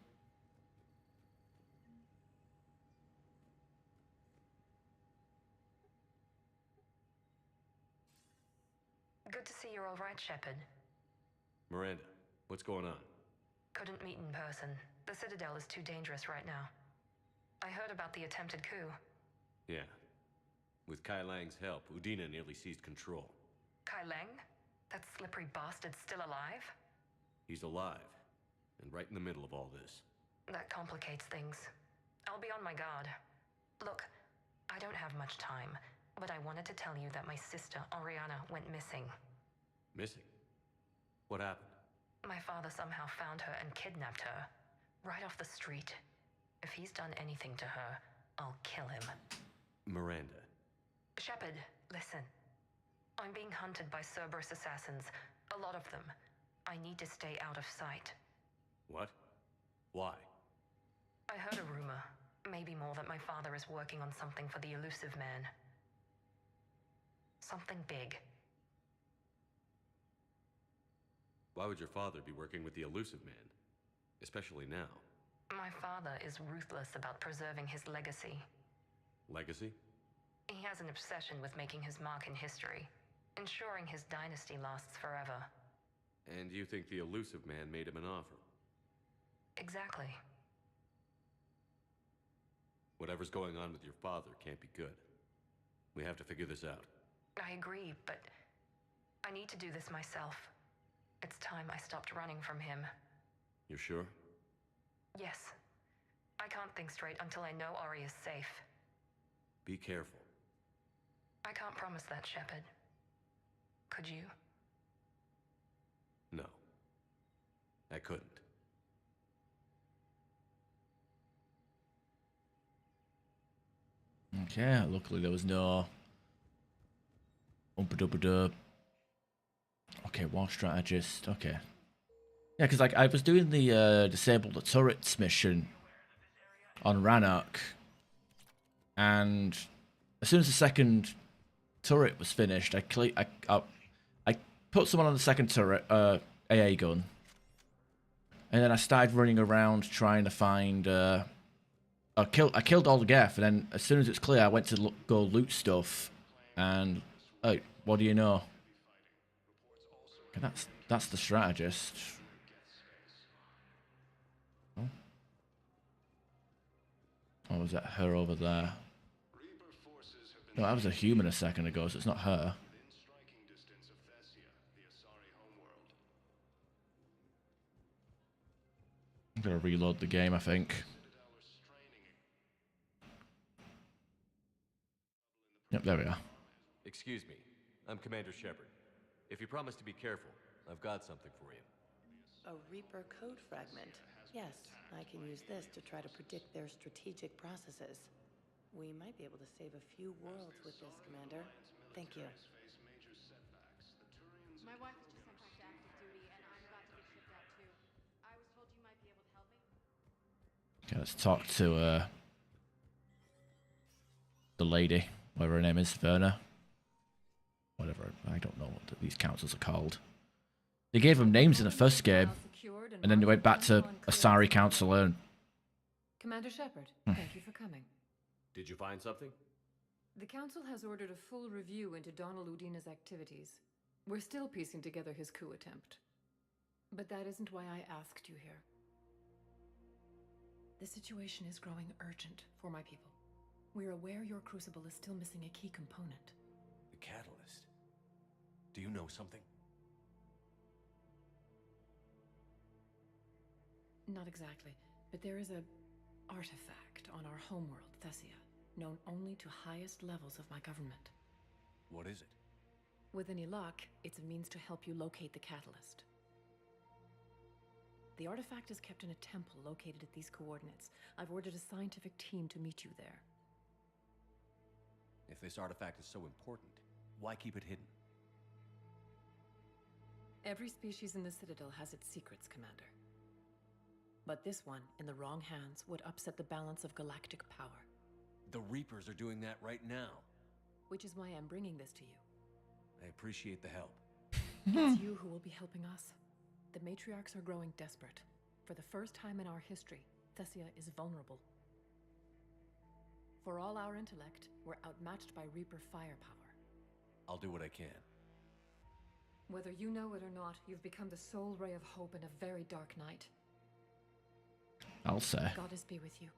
[SPEAKER 20] Good to see you're all right, Shepard.
[SPEAKER 14] Miranda, what's going on?
[SPEAKER 20] Couldn't meet in person. The Citadel is too dangerous right now. I heard about the attempted coup.
[SPEAKER 14] Yeah. With Kai Lang's help, Udina nearly seized control.
[SPEAKER 20] Kai Lang? That slippery bastard's still alive?
[SPEAKER 14] He's alive, and right in the middle of all this.
[SPEAKER 20] That complicates things. I'll be on my guard. Look, I don't have much time, but I wanted to tell you that my sister, Oriana, went missing.
[SPEAKER 14] Missing? What happened?
[SPEAKER 20] My father somehow found her and kidnapped her. Right off the street. If he's done anything to her, I'll kill him.
[SPEAKER 14] Miranda.
[SPEAKER 20] Shepard, listen. I'm being hunted by Cerberus assassins. A lot of them. I need to stay out of sight.
[SPEAKER 14] What? Why?
[SPEAKER 20] I heard a rumor. Maybe more, that my father is working on something for the Elusive Man. Something big.
[SPEAKER 14] Why would your father be working with the Elusive Man? Especially now.
[SPEAKER 20] My father is ruthless about preserving his legacy.
[SPEAKER 14] Legacy?
[SPEAKER 20] He has an obsession with making his mark in history, ensuring his dynasty lasts forever.
[SPEAKER 14] And you think the Elusive Man made him an offer?
[SPEAKER 20] Exactly.
[SPEAKER 14] Whatever's going on with your father can't be good. We have to figure this out.
[SPEAKER 20] I agree, but I need to do this myself. It's time I stopped running from him.
[SPEAKER 14] You're sure?
[SPEAKER 20] Yes. I can't think straight until I know Ori is safe.
[SPEAKER 14] Be careful.
[SPEAKER 20] I can't promise that, Shepard. Could you?
[SPEAKER 14] No. I couldn't.
[SPEAKER 1] Okay, luckily there was no... Umpa-dubba-dub. Okay, war strategist. Okay. Yeah, because like I was doing the disable the turrets mission on Rannoch, and as soon as the second turret was finished, I put someone on the second turret, AA gun, and then I started running around trying to find. I killed all the Geth, and then as soon as it's clear, I went to go loot stuff, and oh, what do you know? Okay, that's the strategist. Oh. Or was that her over there? No, that was a human a second ago, so it's not her. I'm gonna reload the game, I think. Yep, there we are.
[SPEAKER 14] Excuse me. I'm Commander Shepard. If you promise to be careful, I've got something for you.
[SPEAKER 23] A Reaper code fragment. Yes, I can use this to try to predict their strategic processes. We might be able to save a few worlds with this, Commander. Thank you.
[SPEAKER 7] My wife was just sent back to active duty, and I'm about to get shipped out too. I was told you might be able to help me.
[SPEAKER 1] Okay, let's talk to the lady, whatever her name is, Verna. Whatever, I don't know what these councils are called. They gave them names in the first game, and then they went back to Asari Council and...
[SPEAKER 17] Commander Shepard, thank you for coming.
[SPEAKER 14] Did you find something?
[SPEAKER 17] The Council has ordered a full review into Donald Udina's activities. We're still piecing together his coup attempt. But that isn't why I asked you here. The situation is growing urgent for my people. We're aware your crucible is still missing a key component.
[SPEAKER 14] The catalyst. Do you know something?
[SPEAKER 17] Not exactly, but there is a artifact on our homeworld, Thessia, known only to highest levels of my government.
[SPEAKER 14] What is it?
[SPEAKER 17] With any luck, it's a means to help you locate the catalyst. The artifact is kept in a temple located at these coordinates. I've ordered a scientific team to meet you there.
[SPEAKER 14] If this artifact is so important, why keep it hidden?
[SPEAKER 17] Every species in the Citadel has its secrets, Commander. But this one, in the wrong hands, would upset the balance of galactic power.
[SPEAKER 14] The Reapers are doing that right now.
[SPEAKER 17] Which is why I'm bringing this to you.
[SPEAKER 14] I appreciate the help.
[SPEAKER 17] It's you who will be helping us. The matriarchs are growing desperate. For the first time in our history, Thessia is vulnerable. For all our intellect, we're outmatched by Reaper firepower.
[SPEAKER 14] I'll do what I can.
[SPEAKER 17] Whether you know it or not, you've become the sole ray of hope in a very dark night.
[SPEAKER 1] I'll say.
[SPEAKER 17] Goddess be with you.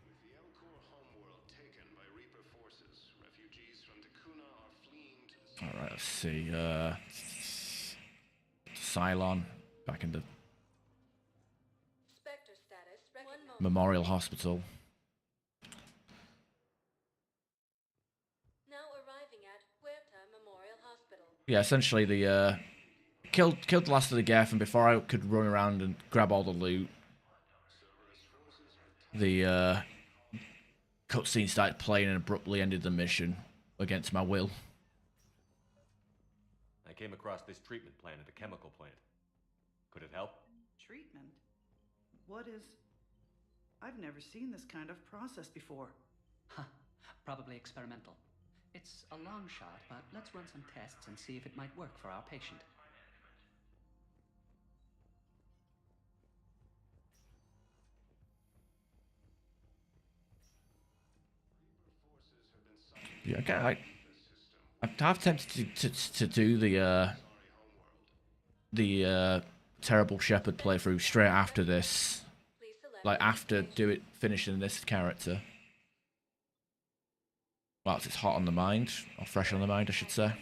[SPEAKER 13] With the Elcor homeworld taken by Reaper forces, refugees from Takuna are fleeing to the...
[SPEAKER 1] Alright, let's see. Cylon, back in the
[SPEAKER 24] Spectre status. One moment.
[SPEAKER 1] Memorial Hospital.
[SPEAKER 24] Now arriving at Huerta Memorial Hospital.
[SPEAKER 1] Yeah, essentially the killed the last of the Geth, and before I could run around and grab all the loot, the cutscene started playing and abruptly ended the mission against my will.
[SPEAKER 14] I came across this treatment plant at a chemical plant. Could it help?
[SPEAKER 19] Treatment? What is... I've never seen this kind of process before.
[SPEAKER 22] Huh. Probably experimental. It's a long shot, but let's run some tests and see if it might work for our patient.
[SPEAKER 1] Yeah, okay, I'm half tempted to do the terrible Shepard playthrough straight after this, like after finishing this character. Whilst it's hot on the mind, or fresh on the mind, I should say.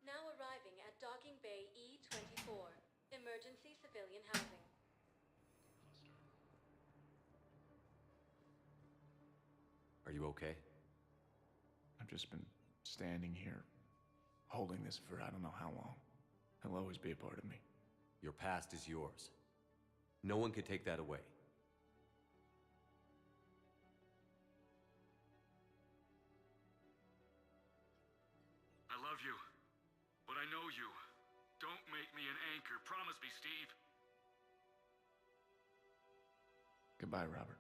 [SPEAKER 24] Now arriving at Docking Bay Emergency civilian housing.
[SPEAKER 14] Are you okay?
[SPEAKER 21] I've just been standing here, holding this for I don't know how long. He'll always be a part of me.
[SPEAKER 14] Your past is yours. No one can take that away.
[SPEAKER 12] I love you, but I know you. Don't make me an anchor. Promise me, Steve.
[SPEAKER 21] Goodbye, Robert.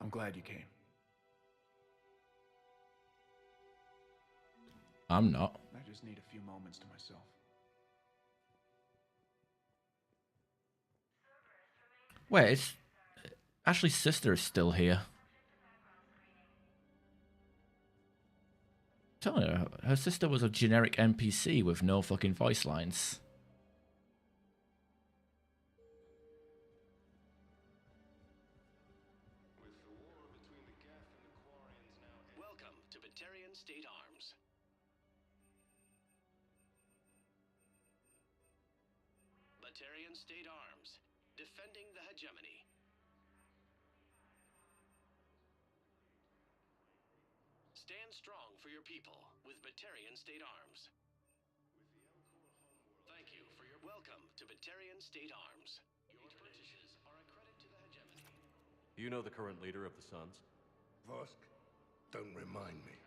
[SPEAKER 21] I'm glad you came.
[SPEAKER 1] I'm not.
[SPEAKER 21] I just need a few moments to myself.
[SPEAKER 1] Wait, it's Ashley's sister is still here. Tell her sister was a generic NPC with no fucking voice lines.
[SPEAKER 5] Welcome to Batarian State Arms. Batarian State Arms, defending the hegemony. Stand strong for your people with Batarian State Arms. Thank you for your welcome to Batarian State Arms. Your purchases are a credit to the hegemony.
[SPEAKER 14] Do you know the current leader of the Suns?
[SPEAKER 13] Vosk? Don't remind me.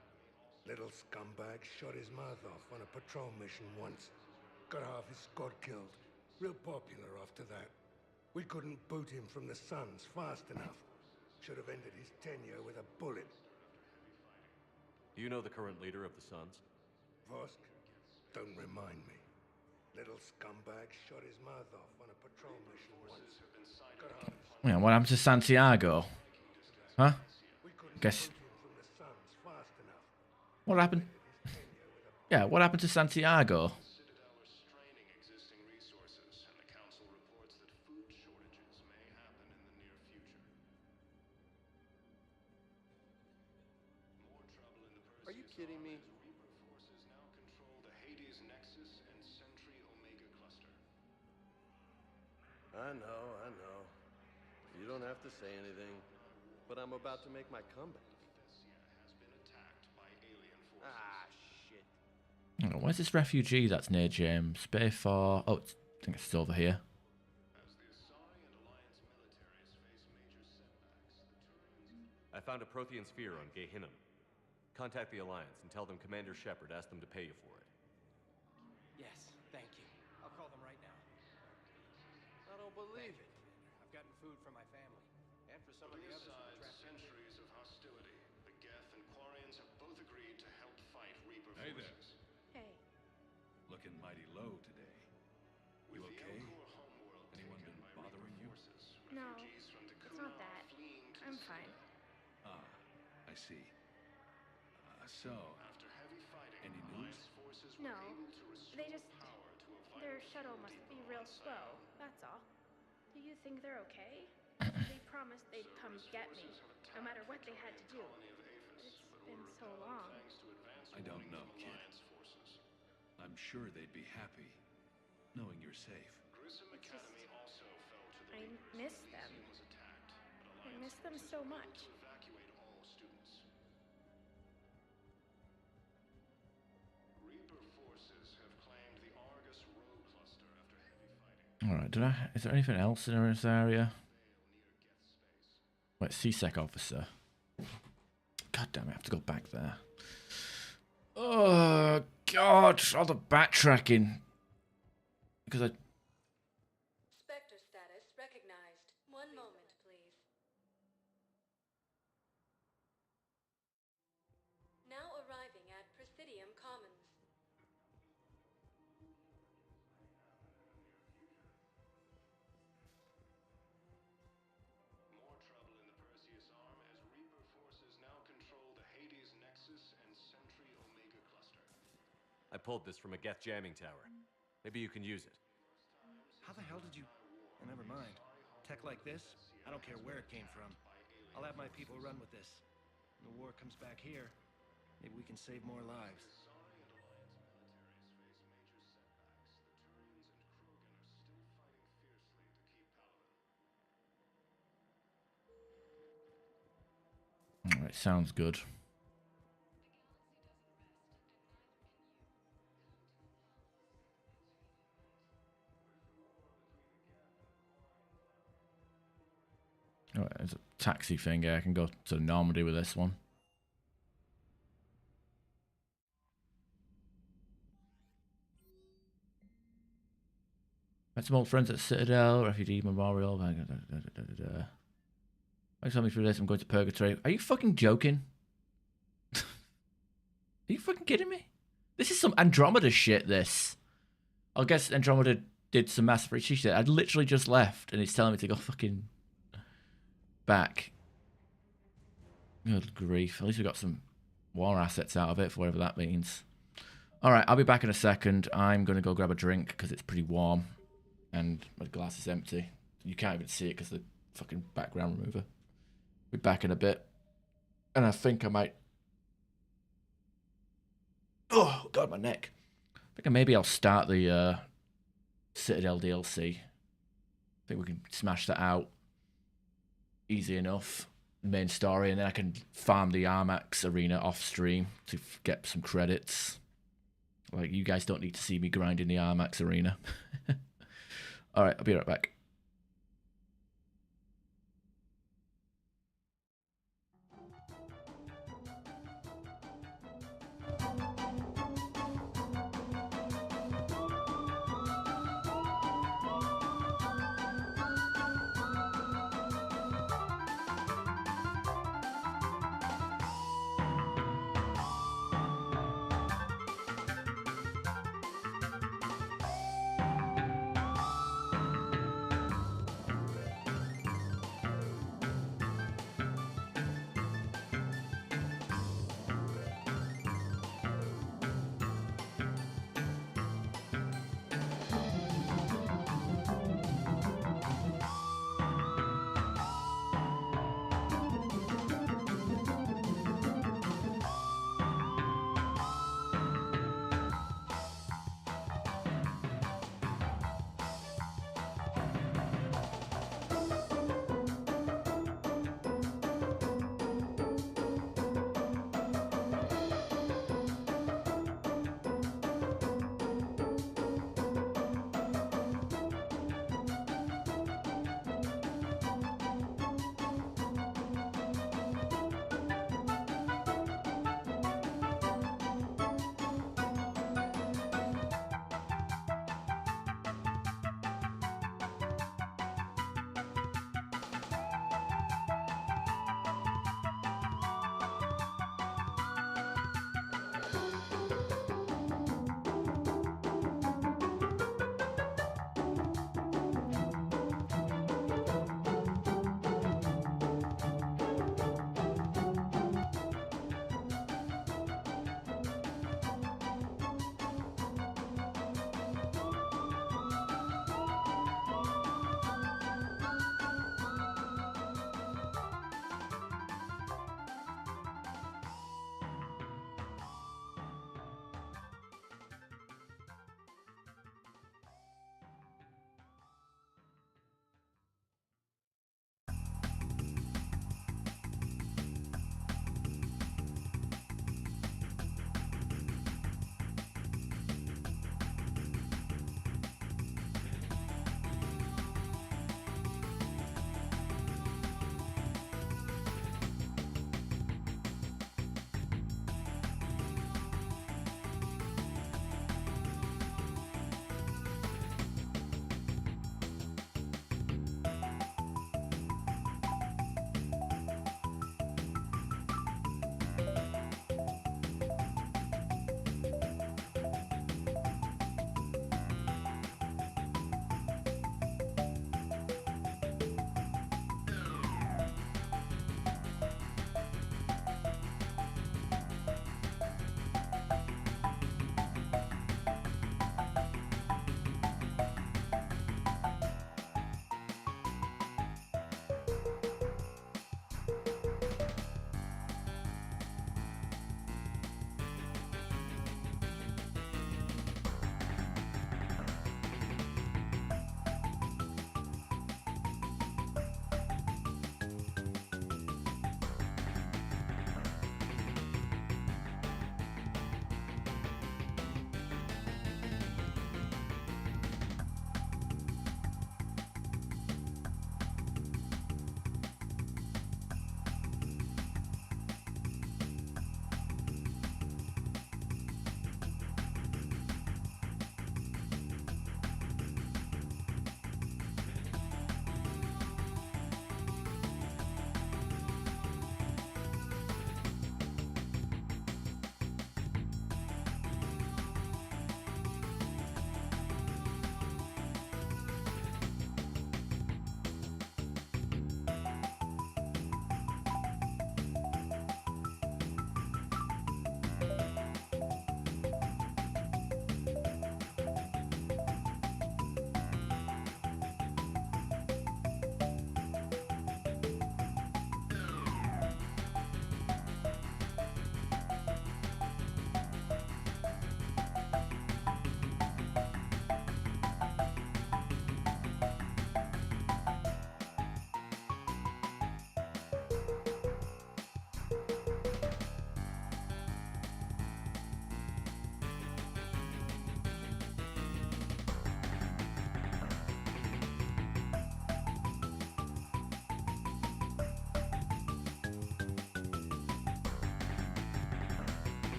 [SPEAKER 13] Little scumbag shot his mouth off on a patrol mission once. Got half his squad killed. Real popular after that. We couldn't boot him from the Suns fast enough. Should have ended his tenure with a bullet.
[SPEAKER 14] Do you know the current leader of the Suns?
[SPEAKER 13] Vosk? Don't remind me. Little scumbag shot his mouth off on a patrol mission once. Got half his...
[SPEAKER 1] Yeah, what happened to Santiago? Huh? Guess. What happened? Yeah, what happened to Santiago?
[SPEAKER 3] Are you kidding me? I know. You don't have to say anything, but I'm about to make my comeback. Ah, shit.
[SPEAKER 1] Hang on, where's this refugee that's near James? Bayfar. Oh, I think it's over here.
[SPEAKER 14] I found a Prothean sphere on Gehinnom. Contact the Alliance and tell them Commander Shepard asked them to pay you for it.
[SPEAKER 2] Yes, thank you. I'll call them right now.
[SPEAKER 3] I don't believe it.
[SPEAKER 2] I've gotten food for my family, and for some of the others who were trapped.
[SPEAKER 12] Centuries of hostility, the Geth and Quarians have both agreed to help fight Reaper
[SPEAKER 6] Hey there.
[SPEAKER 12] forces.
[SPEAKER 9] Hey.
[SPEAKER 6] Looking mighty low today. You okay? Anyone been bothering you?
[SPEAKER 9] No, it's not that. I'm fine.
[SPEAKER 6] Ah, I see. So, any news?
[SPEAKER 9] No, they just... Their shuttle must be real slow, that's all. Do you think they're okay? They promised they'd come get me, no matter what they had to do. But it's been so long.
[SPEAKER 6] I don't know, kid. I'm sure they'd be happy, knowing you're safe.
[SPEAKER 9] It's just... I miss them. I miss them so much.
[SPEAKER 1] Alright, is there anything else in this area? Wait, CSEC officer. God damn it, I have to go back there. Oh, God, all the backtracking. Because I...
[SPEAKER 24] Spectre status recognized. One moment, please. Now arriving at Presidium Commons.
[SPEAKER 14] I pulled this from a Geth jamming tower. Maybe you can use it.
[SPEAKER 2] How the hell did you... Oh, never mind. Tech like this, I don't care where it came from. I'll have my people run with this. When the war comes back here, maybe we can save more lives.
[SPEAKER 1] Alright, sounds good. Alright, there's a taxi thing here. I can go to Normandy with this one. Met some old friends at Citadel, Refugee Memorial. Thanks for me through this. I'm going to Purgatory. Are you fucking joking? Are you fucking kidding me? This is some Andromeda shit, this. I guess Andromeda did some Mass Effect shit. I'd literally just left and it's telling me to go fucking back. Good grief. At least we got some war assets out of it, for whatever that means. Alright, I'll be back in a second. I'm going to go grab a drink because it's pretty warm. And my glass is empty. You can't even see it because of the fucking background remover. Be back in a bit. And I think I might... Oh, God, my neck. I think maybe I'll start the Citadel DLC. I think we can smash that out. Easy enough. Main story. And then I can farm the Armax arena off stream to get some credits. Like, you guys don't need to see me grinding the Armax arena. Alright, I'll be right back.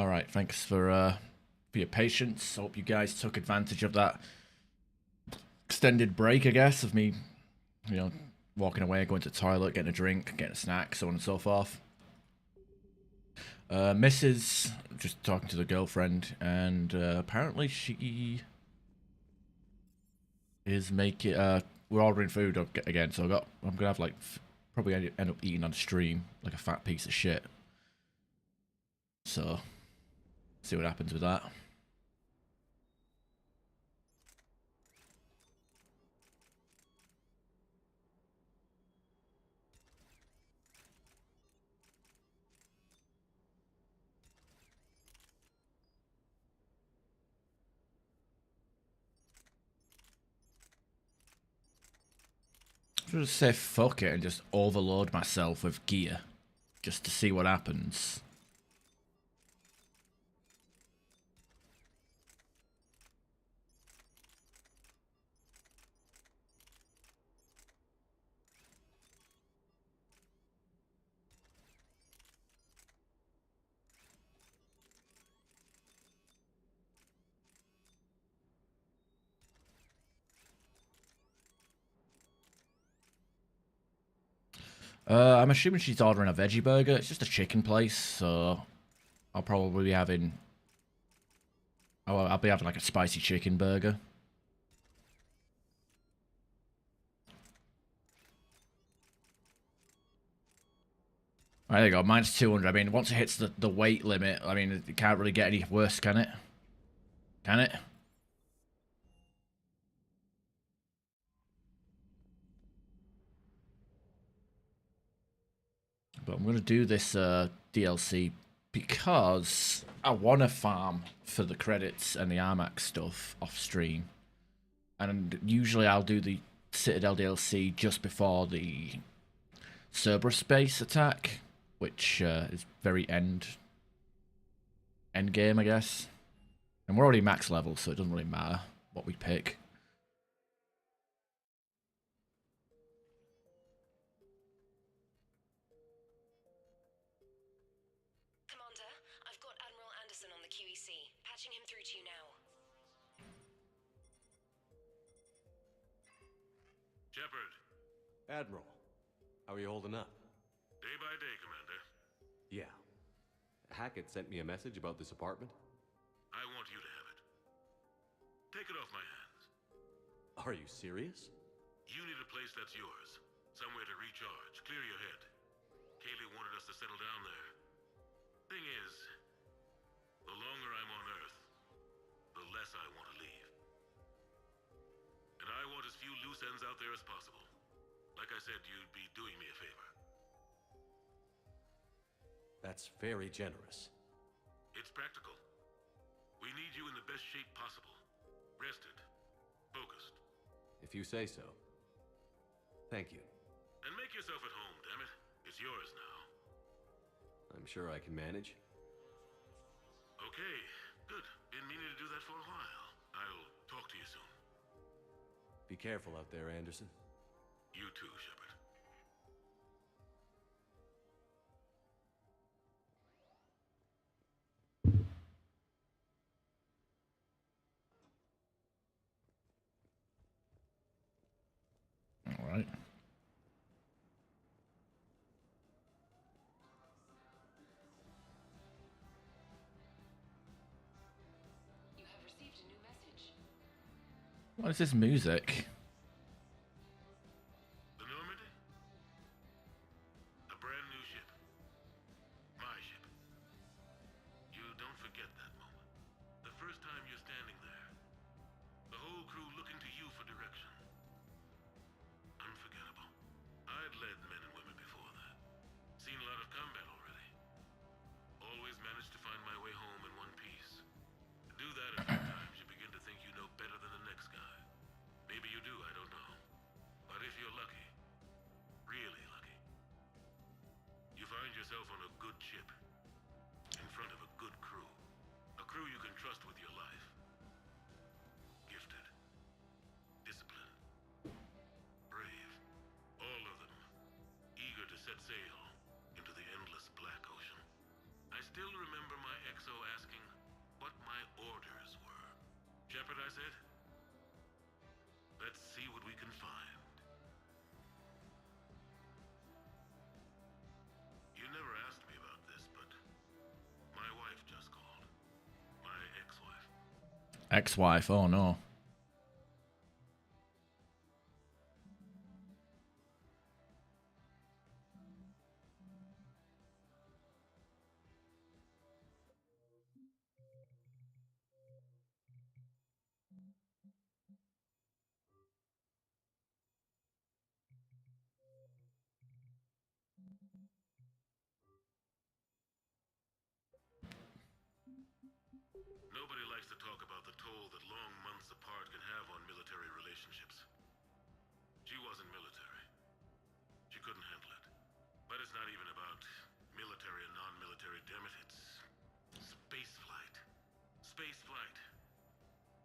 [SPEAKER 1] All right, thanks for your patience. Hope you guys took advantage of that extended break, I guess, of me, you know, walking away, going to the toilet, getting a drink, getting a snack, so on and so forth. Mrs. just talking to the girlfriend, and apparently she is making. We're ordering food again, so I'm gonna have like probably end up eating on stream like a fat piece of shit. So, see what happens with that. I'll just say fuck it and just overload myself with gear just to see what happens. I'm assuming she's ordering a veggie burger. It's just a chicken place, so I'll probably be having... I'll be having like a spicy chicken burger. Right, there you go, minus 200. I mean, once it hits the weight limit, I mean, it can't really get any worse, can it? Can it? But I'm going to do this DLC because I want to farm for the credits and the Armax stuff off stream. And usually I'll do the Citadel DLC just before the Cerberus base attack, which is very end game, I guess. And we're already max level, so it doesn't really matter what we pick.
[SPEAKER 8] Commander, I've got Admiral Anderson on the QEC. Patching him through to you now.
[SPEAKER 14] Shepard. Admiral, how are you holding up?
[SPEAKER 10] Day by day, Commander.
[SPEAKER 14] Yeah. Hackett sent me a message about this apartment.
[SPEAKER 10] I want you to have it. Take it off my hands.
[SPEAKER 14] Are you serious?
[SPEAKER 10] You need a place that's yours. Somewhere to recharge, clear your head. Kaylee wanted us to settle down there. Thing is, the longer I'm on Earth, the less I want to leave. And I want as few loose ends out there as possible. Like I said, you'd be doing me a favor.
[SPEAKER 14] That's very generous.
[SPEAKER 10] It's practical. We need you in the best shape possible. Rested. Focused.
[SPEAKER 14] If you say so. Thank you.
[SPEAKER 10] And make yourself at home, damn it. It's yours now.
[SPEAKER 14] I'm sure I can manage.
[SPEAKER 10] Okay, good. Been meaning to do that for a while. I'll talk to you soon.
[SPEAKER 14] Be careful out there, Anderson.
[SPEAKER 10] You too, Shepard.
[SPEAKER 1] All right.
[SPEAKER 8] You have received a new message.
[SPEAKER 1] What is this music?
[SPEAKER 10] The Normandy? A brand new ship. My ship. You don't forget that moment. The first time you're standing there. The whole crew looking to you for direction. Unforgettable. I'd led men and women before that. Seen a lot of combat already. Always managed to find my way home in one piece. Do that a few times, you begin to think you know better than the next guy. Maybe you do. Shepard, I said. Let's see what we can find. You never asked me about this, but my wife just called. My ex-wife.
[SPEAKER 1] Ex-wife, oh no.
[SPEAKER 10] Nobody likes to talk about the toll that long months apart can have on military relationships. She wasn't military. She couldn't handle it. But it's not even about military and non-military, damn it. It's space flight. Space flight.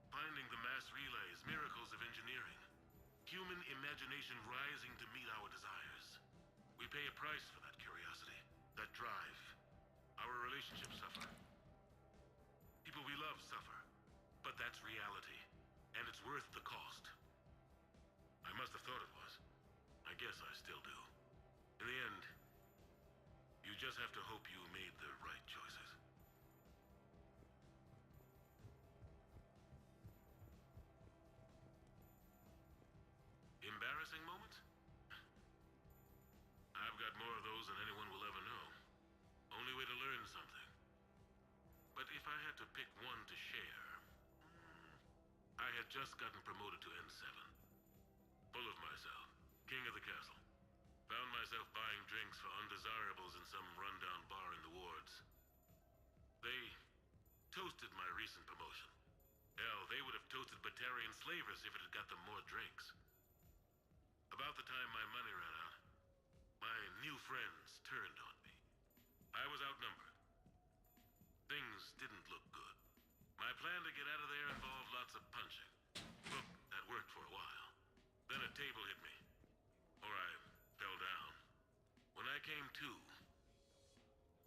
[SPEAKER 10] Finding the mass relays, miracles of engineering. Human imagination rising to meet our desires. We pay a price for that curiosity, that drive. Our relationships suffer. People we love suffer. But that's reality. And it's worth the cost. I must have thought it was. I guess I still do. In the end, you just have to hope you made the right choices. Embarrassing moments? I've got more of those than anyone will ever know. Only way to learn something. But if I had to pick one to share, I had just gotten promoted to N7. Full of myself, king of the castle. Found myself buying drinks for undesirables in some rundown bar in the wards. They toasted my recent promotion. Hell, they would have toasted Batarian slavers if it had got them more drinks. About the time my money ran out, my new friends turned on me. I was outnumbered. Things didn't look good. My plan to get out of there involved lots of punching. Look, that worked for a while. Then a table hit me. Or I fell down. When I came to,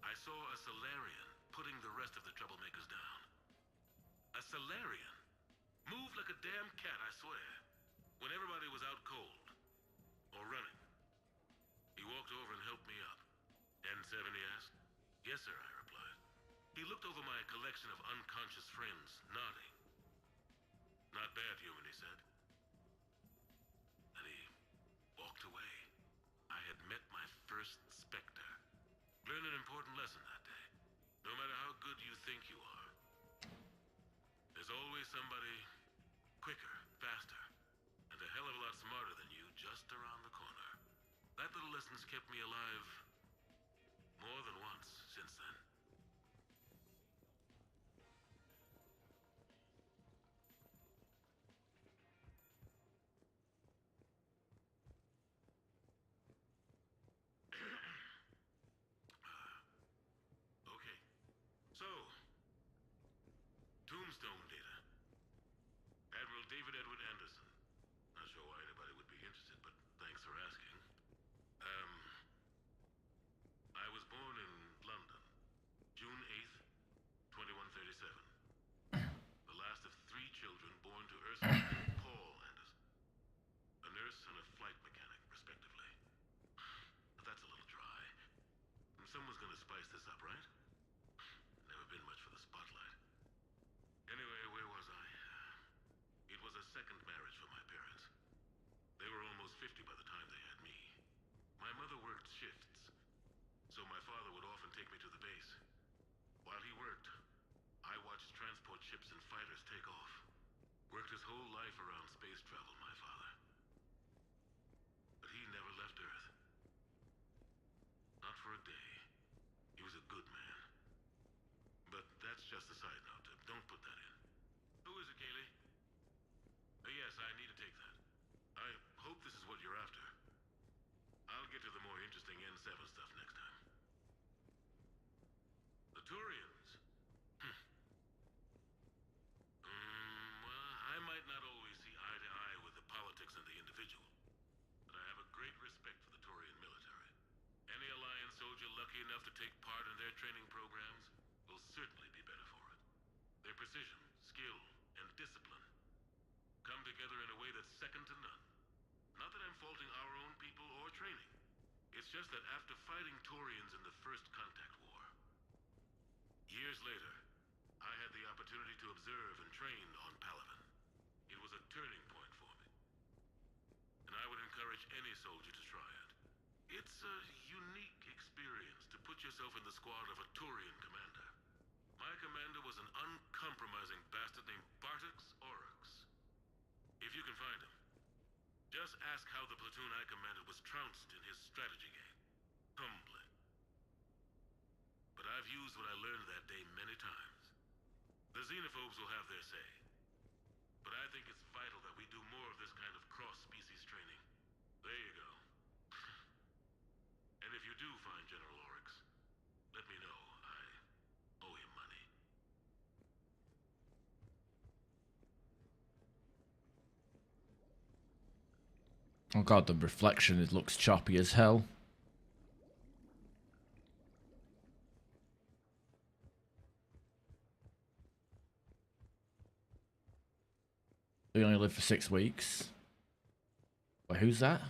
[SPEAKER 10] I saw a Solarian putting the rest of the troublemakers down. A Solarian? Moved like a damn cat, I swear. When everybody was out cold. Or running. He walked over and helped me up. N7, he asked. Yes, sir, I replied. He looked over my collection of unconscious friends, nodding. Not bad, human, he said. Then he walked away. I had met my first Spectre. Learned an important lesson that day. No matter how good you think you are, there's always somebody quicker, faster, and a hell of a lot smarter than you just around the corner. That little lesson's kept me alive more than once since then. Okay. So, Tombstone data. Admiral David Edward Anderson. Not sure why anybody would be interested, but thanks for asking. I was born in London, June 8th, 2137. The last of 3 children born to Ursula and Paul Anderson. A nurse and a flight mechanic, respectively. But that's a little dry. Someone's gonna spice this up, right? Never been much for the spotlight. Anyway, where was I? It was a second marriage for my parents. They were almost 50 by the time they had me. My mother worked shifts, so my father would often take me to the base. While he worked, I watched transport ships and fighters take off. Worked his whole life around space travel, my father. But he never left Earth. Not for a day. He was a good man. together in a way that's second to none. Not that I'm faulting our own people or training. It's just that after fighting Taurians in the First Contact War, years later, I had the opportunity to observe and train on Palaven. It was a turning point for me. And I would encourage any soldier to try it. It's a unique experience to put yourself in the squad of a Taurian commander. My commander was an uncompromising bastard named Bartix Oryx. If you can find him, just ask how the platoon I commanded was trounced in his strategy game. Humbling. But I've used what I learned that day many times. The xenophobes will have their say. But I think it's vital that we do more of this kind of cross-species training. There you go. And if you do find General Oryx, let me know. I owe him money.
[SPEAKER 1] Oh god, the reflection, it looks choppy as hell. They only live for 6 weeks. Wait, who's that?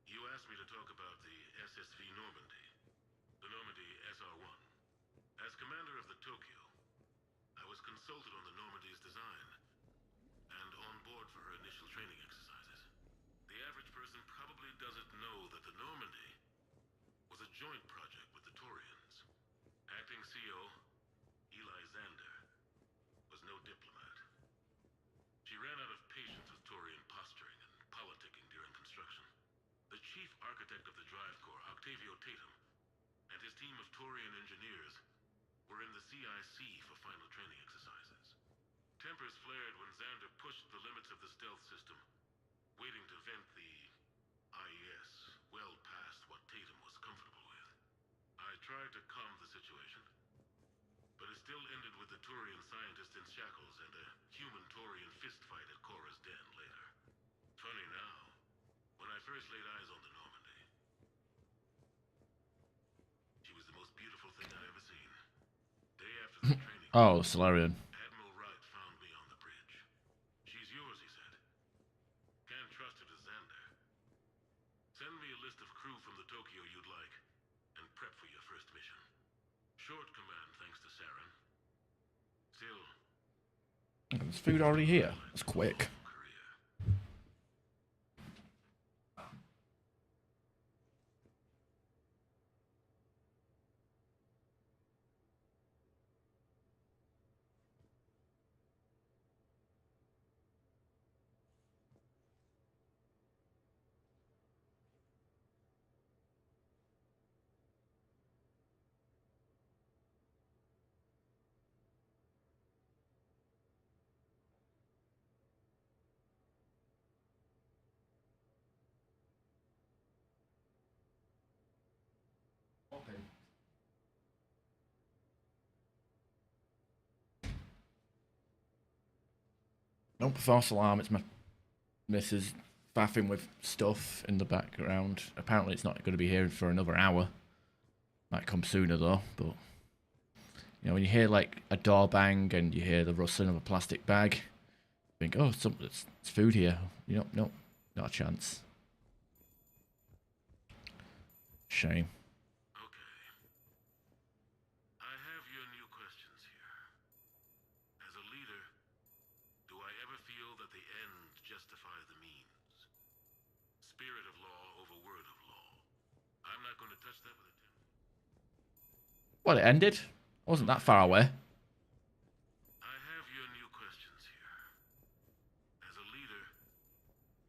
[SPEAKER 10] You asked me to talk about the SSV Normandy. The Normandy SR-1. As commander of the Tokyo, I was consulted on the Normandy's design and on board for her initial training exercises. The average person probably doesn't know that the Normandy was a joint project with the Taurians. Acting CO, Eli Xander, was no diplomat. She ran out of patience with Taurian posturing and politicking during construction. The chief architect of the drive core, Octavio Tatum, and his team of Taurian engineers were in the CIC for final training exercises. Tempers flared when Xander pushed the limits of the stealth system, waiting to vent the IES well past what Tatum was comfortable with. I tried to calm the situation, but it still ended with the Taurian scientist in shackles and a human-Taurian fistfight at Korra's den later. Funny now, when I first laid eyes on the Normandy, she was the most beautiful thing I'd ever seen. Day after the training,
[SPEAKER 1] Oh, Solarian.
[SPEAKER 10] Admiral Wright found me on the bridge. She's yours, he said. Can't trust her to Xander. Send me a list of crew from the Tokyo you'd like, and prep for your first mission. Short command thanks to Saren. Still,
[SPEAKER 1] There's food already here. That's quick. Nope, false alarm. It's my missus faffing with stuff in the background. Apparently it's not going to be here for another hour. Might come sooner though, but... You know, when you hear like a door bang and you hear the rustling of a plastic bag, you think, oh, it's food here. You know, nope, not a chance. Shame.
[SPEAKER 10] I have your new questions here. As a leader, do I ever feel that the ends justify the means? Spirit of law over word of law. I'm not going to touch that with a 10.
[SPEAKER 1] Well, it ended. I wasn't that far away.
[SPEAKER 10] I have your new questions here. As a leader,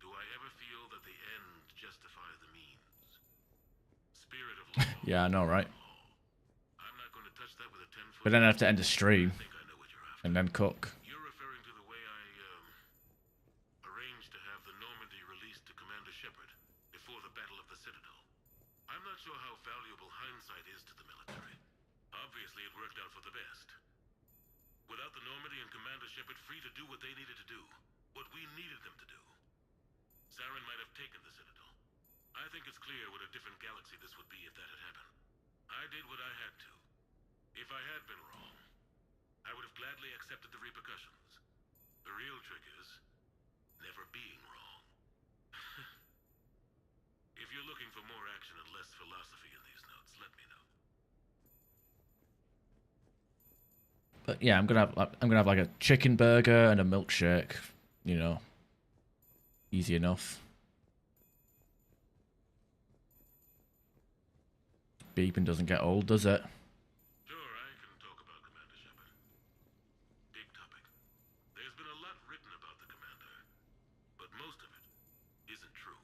[SPEAKER 10] do I ever feel that the ends justify the means? Spirit of law.
[SPEAKER 1] Yeah, I know, right?
[SPEAKER 10] I'm not going to touch that with a 10-foot.
[SPEAKER 1] But then I have to end the stream and then cook.
[SPEAKER 10] You're referring to the way I arranged to have the Normandy released to Commander Shepard before the Battle of the Citadel. I'm not sure how valuable hindsight is to the military. Obviously, it worked out for the best. Without the Normandy and Commander Shepard free to do what they needed to do, what we needed them to do, Saren might have taken the Citadel. I think it's clear what a different galaxy this would be if that had happened. I did what I had to. If I had been wrong, I would have gladly accepted the repercussions. The real trick is never being wrong. If you're looking for more action and less philosophy in these notes, let me know.
[SPEAKER 1] But yeah, I'm gonna have like a chicken burger and a milkshake. You know, easy enough. Beeping doesn't get old, does it?
[SPEAKER 10] Sure, I can talk about Commander Shepard. Big topic. There's been a lot written about the Commander, but most of it isn't true.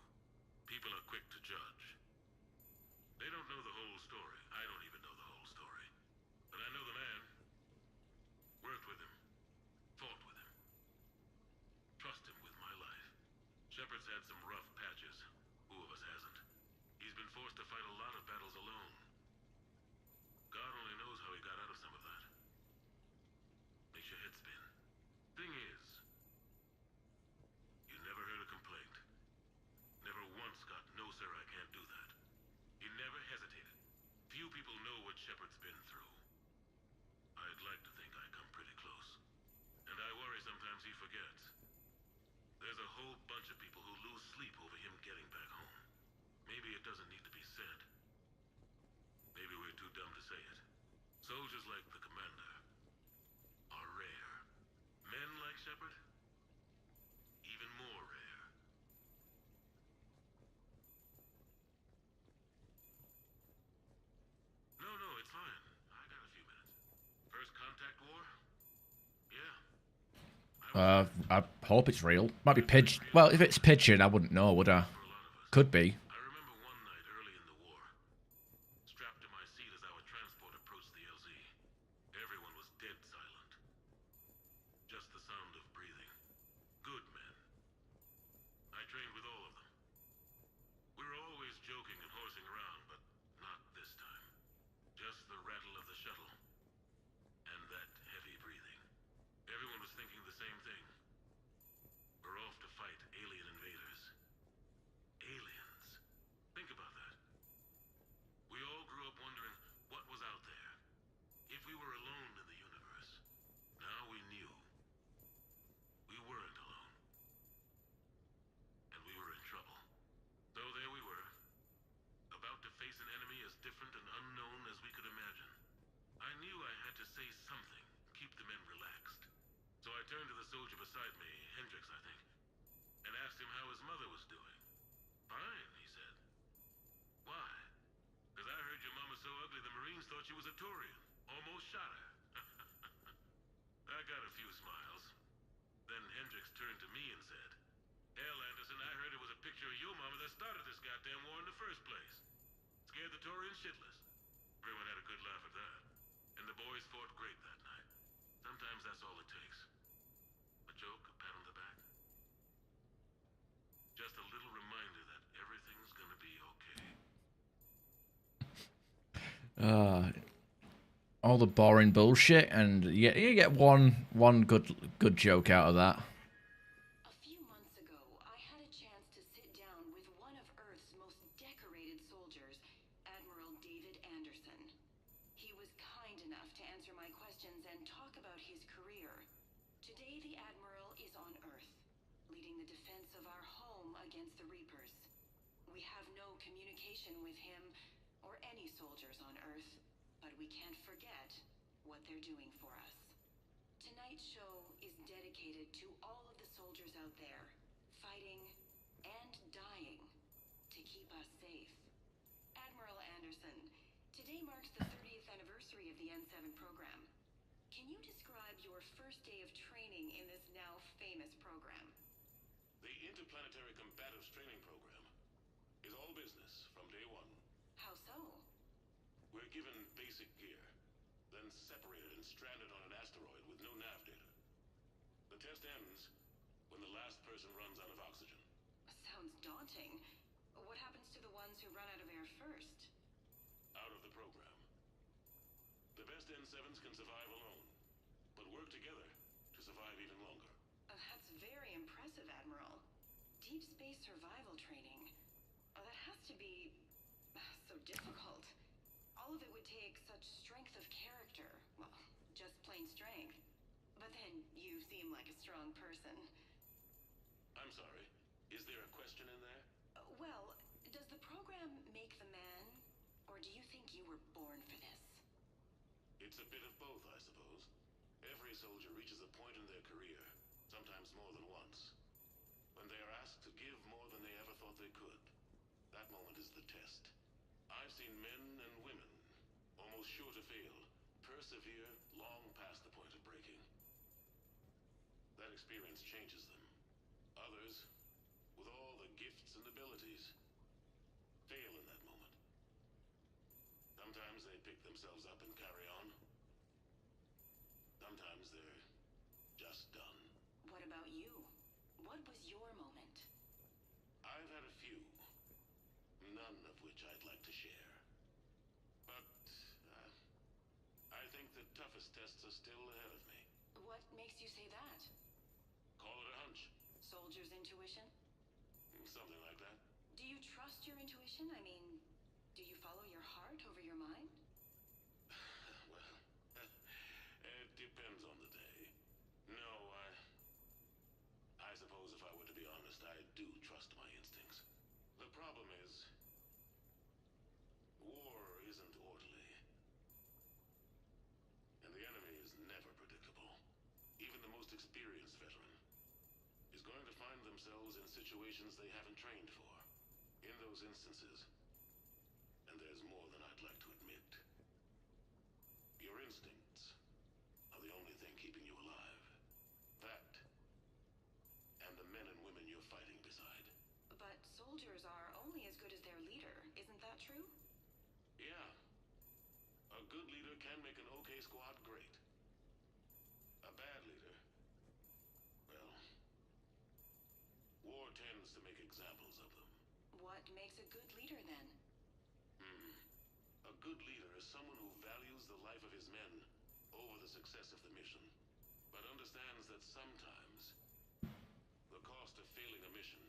[SPEAKER 10] People are quick to judge. They don't know the whole story. I don't even know the whole story. But I know the man. Worked with him. Fought with him. Trust him with my life. Shepard's had some rough patches. Who of us hasn't? He's been forced to fight a lot of battles alone. God only knows how he got out of some of that. Makes your head spin. Thing is, you never heard a complaint. Never once got, no sir, I can't do that. He never hesitated. Few people know what Shepard's been through. I'd like to think I come pretty close. And I worry sometimes he forgets. There's a whole bunch of people who lose sleep over him getting back home. Maybe it doesn't need to be said. Maybe we're too dumb to say it. Soldiers like the Commander are rare. Men like Shepard, even more rare. No, it's fine. I got a few minutes. First contact war? Yeah.
[SPEAKER 1] I hope it's real. Might be pigeon. Well, if it's pigeon, I wouldn't know, would I? Could be.
[SPEAKER 10] I remember one night early in the war, strapped to my seat as our transport approached the LZ. Everyone was dead silent. Just the sound of breathing. Good men. I trained with all of them. We were always joking and horsing around, but not this time. Just the rattle of the shuttle. And that heavy breathing. Everyone was thinking the same thing. We're off to fight alien invaders. Aliens. Think about that. We all grew up wondering what was out there. If we were alone in the universe. Now we knew. We weren't alone. And we were in trouble. So there we were. About to face an enemy as different and unknown as we could imagine. I knew I had to say something, keep the men relaxed. So I turned to the soldier beside me, Hendricks, I think, and asked him how his mother was doing. Fine, he said. Why? Because I heard your mama's so ugly the Marines thought she was a Turian. Almost shot her. I got a few smiles. Then Hendricks turned to me and said, Hell, Anderson, I heard it was a picture of your mama that started this goddamn war in the first place. Scared the Turians shitless. Everyone had a good laugh at that. And the boys fought great that night. Sometimes that's all it takes. A joke, a pat on the back. Just a little reminder that everything's gonna be okay.
[SPEAKER 1] All the boring bullshit, and you get one good joke out of that.
[SPEAKER 16] A few months ago, I had a chance to sit down with one of Earth's most decorated soldiers, Admiral David Anderson. He was kind enough to answer my questions and talk about his career. Today, the Admiral is on Earth, leading the defense of our home against the Reapers. We have no communication with him or any soldiers on Earth, but we can't forget what they're doing for us. Tonight's show is dedicated to all of the soldiers out there, fighting and dying to keep us safe. Admiral Anderson, today marks the 30th anniversary of the N7 program. Can you describe your first day of training in this now famous program?
[SPEAKER 10] The Interplanetary Combatives Training Program is all business from day one.
[SPEAKER 16] How so?
[SPEAKER 10] We're given basic gear, then separated and stranded on an asteroid with no nav data. The test ends when the last person runs out of oxygen.
[SPEAKER 16] Sounds daunting. What happens to the ones who run out of air first?
[SPEAKER 10] Out of the program. The best N7s can survive alone, but work together to survive even longer.
[SPEAKER 16] That's very impressive, Admiral. Deep space survival training. That has to be so difficult.
[SPEAKER 4] all of it would take such strength of character. Well, just plain strength. But then you seem like a strong person.
[SPEAKER 10] I'm sorry. Is there a question in there?
[SPEAKER 4] Well, does the program make the man? Or do you think you were born for this?
[SPEAKER 10] It's a bit of both, I suppose. Every soldier reaches a point in their career, sometimes more than once, when they are asked to give more than they ever thought they could. That moment is the test. I've seen men and women, almost sure to fail, persevere long past the point of breaking. That experience changes them. Others, with all the gifts and abilities, fail in that moment. Sometimes they pick themselves up and carry on. Sometimes they're just done.
[SPEAKER 4] What about you? What was your moment?
[SPEAKER 10] I've had a few, none of which I'd like to share. But I think the toughest tests are still ahead of me.
[SPEAKER 4] What makes you say that?
[SPEAKER 10] Call it a hunch.
[SPEAKER 4] Soldier's intuition?
[SPEAKER 10] Something like that.
[SPEAKER 4] Do you trust your intuition? I mean, do you follow your heart over your mind?
[SPEAKER 10] Well, it depends on the day. No, I suppose if I were to be honest, I do trust my instincts. The problem is, war isn't orderly. And the enemy is never predictable. Even the most experienced veteran is going to find themselves in situations they haven't trained for. In those instances, and there's more than I'd like to admit, your instincts are the only thing keeping you alive. That, and the men and women you're fighting beside.
[SPEAKER 4] But soldiers are only as good as their leader, isn't that true?
[SPEAKER 10] Yeah. A good leader can make an okay squad great. A bad leader, well, war tends to make examples of them.
[SPEAKER 4] What makes a good leader then?
[SPEAKER 10] A good leader is someone who values the life of his men over the success of the mission, but understands that sometimes the cost of failing a mission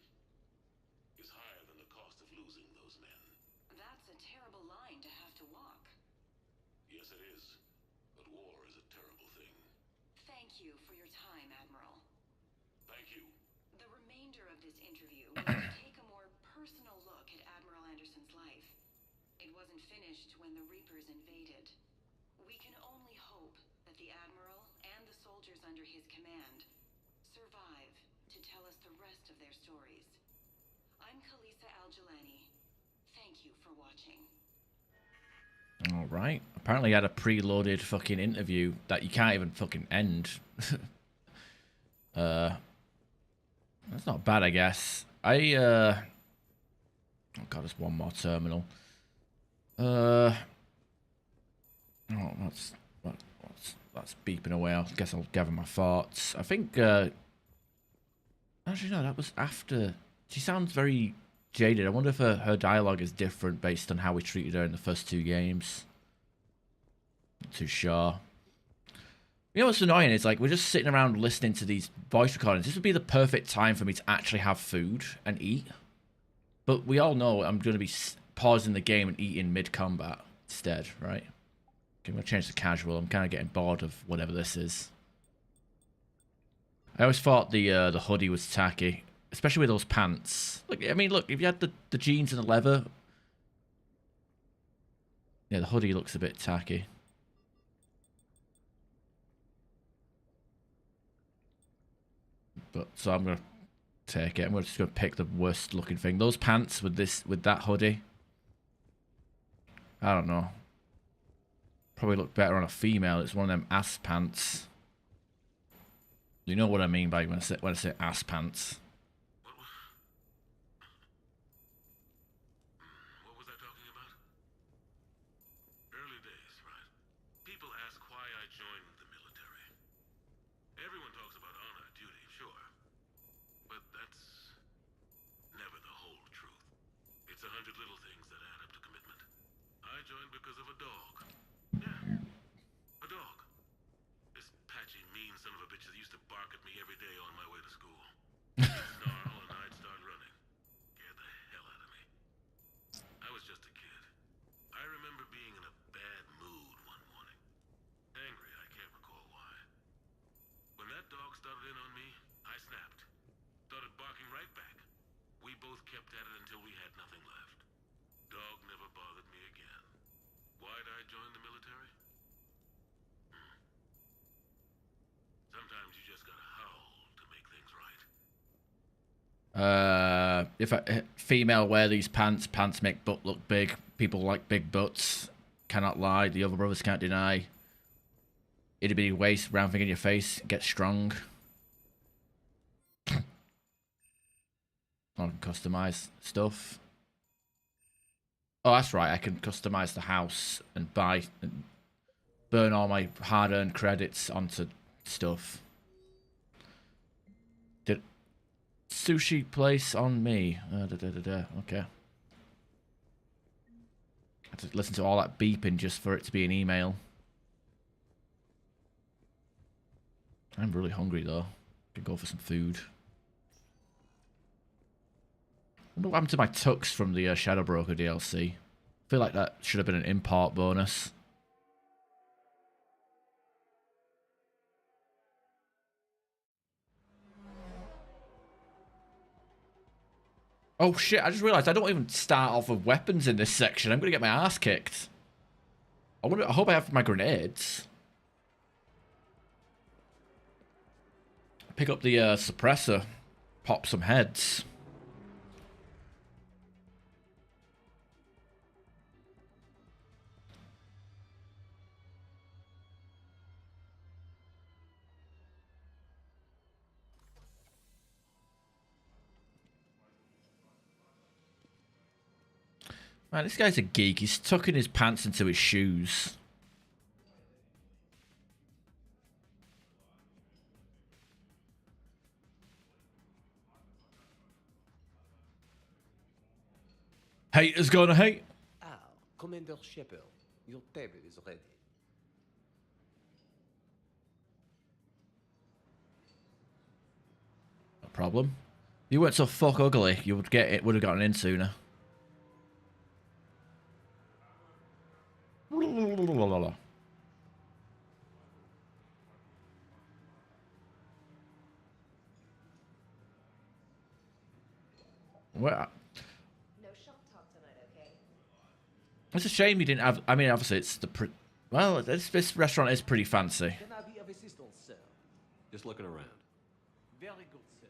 [SPEAKER 10] is higher than the cost of losing those men.
[SPEAKER 4] That's a terrible line to have to walk.
[SPEAKER 10] Yes, it is. But war is a terrible thing.
[SPEAKER 4] Thank you for your time, Admiral.
[SPEAKER 10] Thank you.
[SPEAKER 4] The remainder of this interview was to take a more personal look at Admiral Anderson's life. It wasn't finished when the Reapers invaded. We can only hope that the Admiral and the soldiers under his command survive to tell us the rest of their stories. I'm Khaleesa Al-Jalani. Thank you for watching.
[SPEAKER 1] All right. Apparently, I had a preloaded fucking interview that you can't even fucking end. That's not bad, I guess. Oh god, there's one more terminal. Oh, that's beeping away. I guess I'll gather my thoughts. I think. Actually, no, that was after. She sounds very jaded. I wonder if her dialogue is different based on how we treated her in the first two games. Not too sure. You know what's annoying is, like, we're just sitting around listening to these voice recordings. This would be the perfect time for me to actually have food and eat. But we all know I'm going to be pausing the game and eating mid-combat instead, right? Okay, I'm going to change to casual. I'm kind of getting bored of whatever this is. I always thought the hoodie was tacky, especially with those pants. Look, I mean, look, if you had the jeans and the leather... Yeah, the hoodie looks a bit tacky. But so I'm gonna take it. I'm just gonna pick the worst looking thing. Those pants with that hoodie. I don't know. Probably look better on a female. It's one of them ass pants. You know what I mean by when I say ass pants.
[SPEAKER 10] What was I talking about? Early days, right? People ask why I joined the military. Everyone talks about honor, duty, sure. But that's never the whole truth. It's 100 little things that add up to commitment. I joined because of a dog. Yeah, a dog. This patchy, mean son of a bitch that used to bark at me every day on my way to school. He'd snarl and I'd start running. Scared the hell out of me. I was just a kid. I remember being in a
[SPEAKER 1] If a female wear these pants, pants make butt look big. People like big butts. Cannot lie. The other brothers can't deny. Itty bitty waist, round thing in your face. Get strong. I can customize stuff. Oh, that's right. I can customize the house and buy and burn all my hard-earned credits onto stuff. Did sushi place on me? Okay. I have to listen to all that beeping just for it to be an email. I'm really hungry though. Could go for some food. I wonder what happened to my tux from the Shadow Broker DLC. I feel like that should have been an import bonus. Oh shit, I just realised I don't even start off with weapons in this section. I'm going to get my ass kicked. I hope I have my grenades. Pick up the suppressor. Pop some heads. Man, this guy's a geek. He's tucking his pants into his shoes. Haters gonna hate.
[SPEAKER 11] Ah, Commander Shepard, your table is ready.
[SPEAKER 1] No problem. If you weren't so fuck ugly, you would have gotten in sooner. Well,
[SPEAKER 16] No shop talk tonight, okay?
[SPEAKER 1] it's a shame you didn't have. I mean, obviously, it's the. Well, this restaurant is pretty fancy.
[SPEAKER 11] Can I be of assistance, sir?
[SPEAKER 14] Just looking around.
[SPEAKER 11] Very good, sir.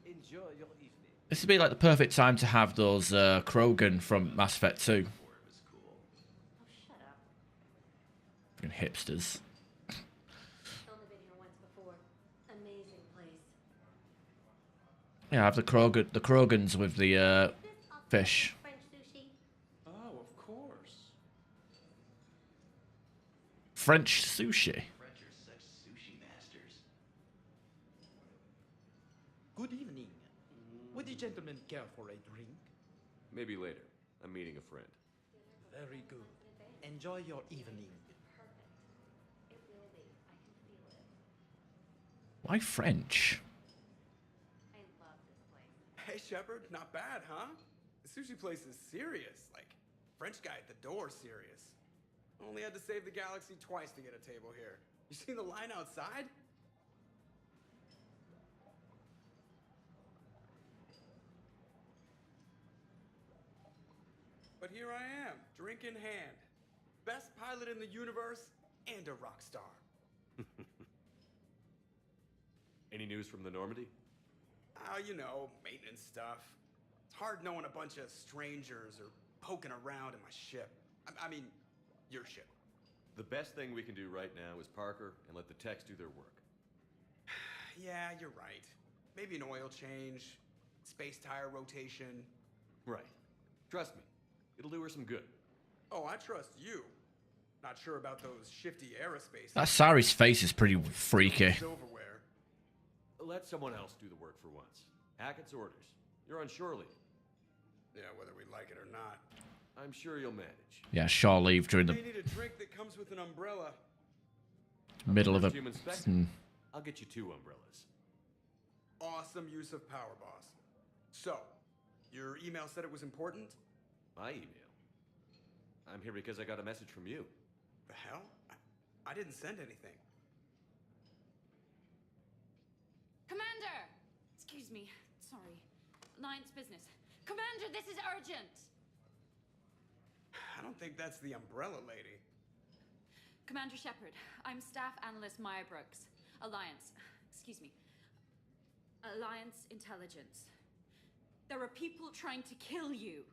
[SPEAKER 11] Enjoy your evening.
[SPEAKER 1] This would be like the perfect time to have those Krogan from Mass Effect 2. Fucking hipsters.
[SPEAKER 16] Only been here once before. Amazing place.
[SPEAKER 1] Yeah, I have the Krogans with the fish.
[SPEAKER 16] French sushi.
[SPEAKER 6] Oh, of course.
[SPEAKER 1] French sushi.
[SPEAKER 11] French are such sushi masters.
[SPEAKER 15] Good evening. Would the gentleman care for a drink?
[SPEAKER 14] Maybe later. I'm meeting a friend.
[SPEAKER 15] Very good. Enjoy your evening.
[SPEAKER 1] Why French?
[SPEAKER 21] Hey, Shepard, not bad, huh? The sushi place is serious. Like, French guy at the door serious. Only had to save the galaxy twice to get a table here. You seen the line outside? But here I am, drink in hand. Best pilot in the universe and a rock star.
[SPEAKER 14] Any news from the Normandy?
[SPEAKER 21] You know, maintenance stuff. It's hard knowing a bunch of strangers or poking around in my ship. I mean, your ship.
[SPEAKER 14] The best thing we can do right now is Parker and let the techs do their work.
[SPEAKER 21] Yeah, you're right. Maybe an oil change, space tire rotation.
[SPEAKER 14] Right. Trust me, it'll do her some good.
[SPEAKER 21] Oh, I trust you. Not sure about those shifty aerospace.
[SPEAKER 1] That Sari's face is pretty freaky.
[SPEAKER 21] Silverware.
[SPEAKER 14] Let someone else do the work for once. Hackett's orders. You're on shore leave.
[SPEAKER 21] Yeah, whether we like it or not.
[SPEAKER 14] I'm sure you'll manage.
[SPEAKER 1] Yeah, shore leave during the
[SPEAKER 21] We need a drink that comes with an umbrella.
[SPEAKER 1] middle of a.
[SPEAKER 14] Human spectrum. I'll get you 2 umbrellas.
[SPEAKER 21] Awesome use of power, boss. So, your email said it was important?
[SPEAKER 14] My email? I'm here because I got a message from you.
[SPEAKER 21] The hell? I didn't send anything.
[SPEAKER 7] Commander! Excuse me. Sorry. Alliance business. Commander, this is urgent!
[SPEAKER 21] I don't think that's the umbrella lady.
[SPEAKER 7] Commander Shepard, I'm Staff Analyst Maya Brooks. Alliance. Excuse me. Alliance Intelligence. There are people trying to kill you.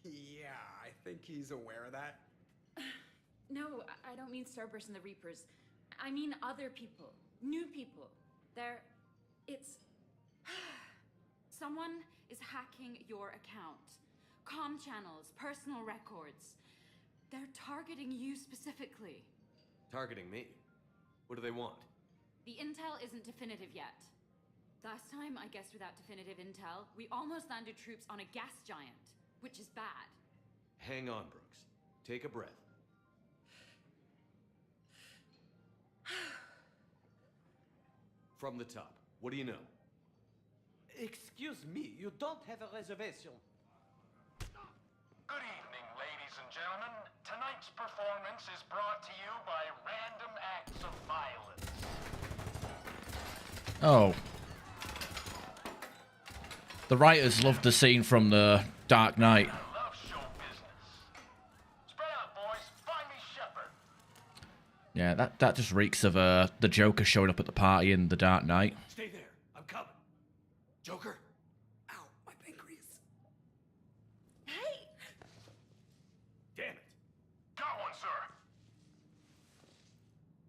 [SPEAKER 17] Yeah, I think he's aware of that.
[SPEAKER 7] No, I don't mean Starburst and the Reapers. I mean other people. New people. It's... Someone is hacking your account. Comm channels, personal records. They're targeting you specifically.
[SPEAKER 14] Targeting me? What do they want?
[SPEAKER 7] The intel isn't definitive yet. Last time, I guessed without definitive intel, we almost landed troops on a gas giant, which is bad.
[SPEAKER 14] Hang on, Brooks. Take a breath. From the top, what do you know?
[SPEAKER 11] Excuse me, you don't have a reservation.
[SPEAKER 12] Good evening, ladies and gentlemen. Tonight's performance is brought to you by random acts of violence.
[SPEAKER 1] Oh. The writers loved the scene from The Dark Knight.
[SPEAKER 12] Love show business. Spread out, boys. Find me Shepard.
[SPEAKER 1] Yeah, that just reeks of the Joker showing up at the party in The Dark Knight.
[SPEAKER 14] Stay there. I'm coming. Joker?
[SPEAKER 17] Ow, my pancreas.
[SPEAKER 7] Hey!
[SPEAKER 14] Damn it.
[SPEAKER 12] Got one, sir.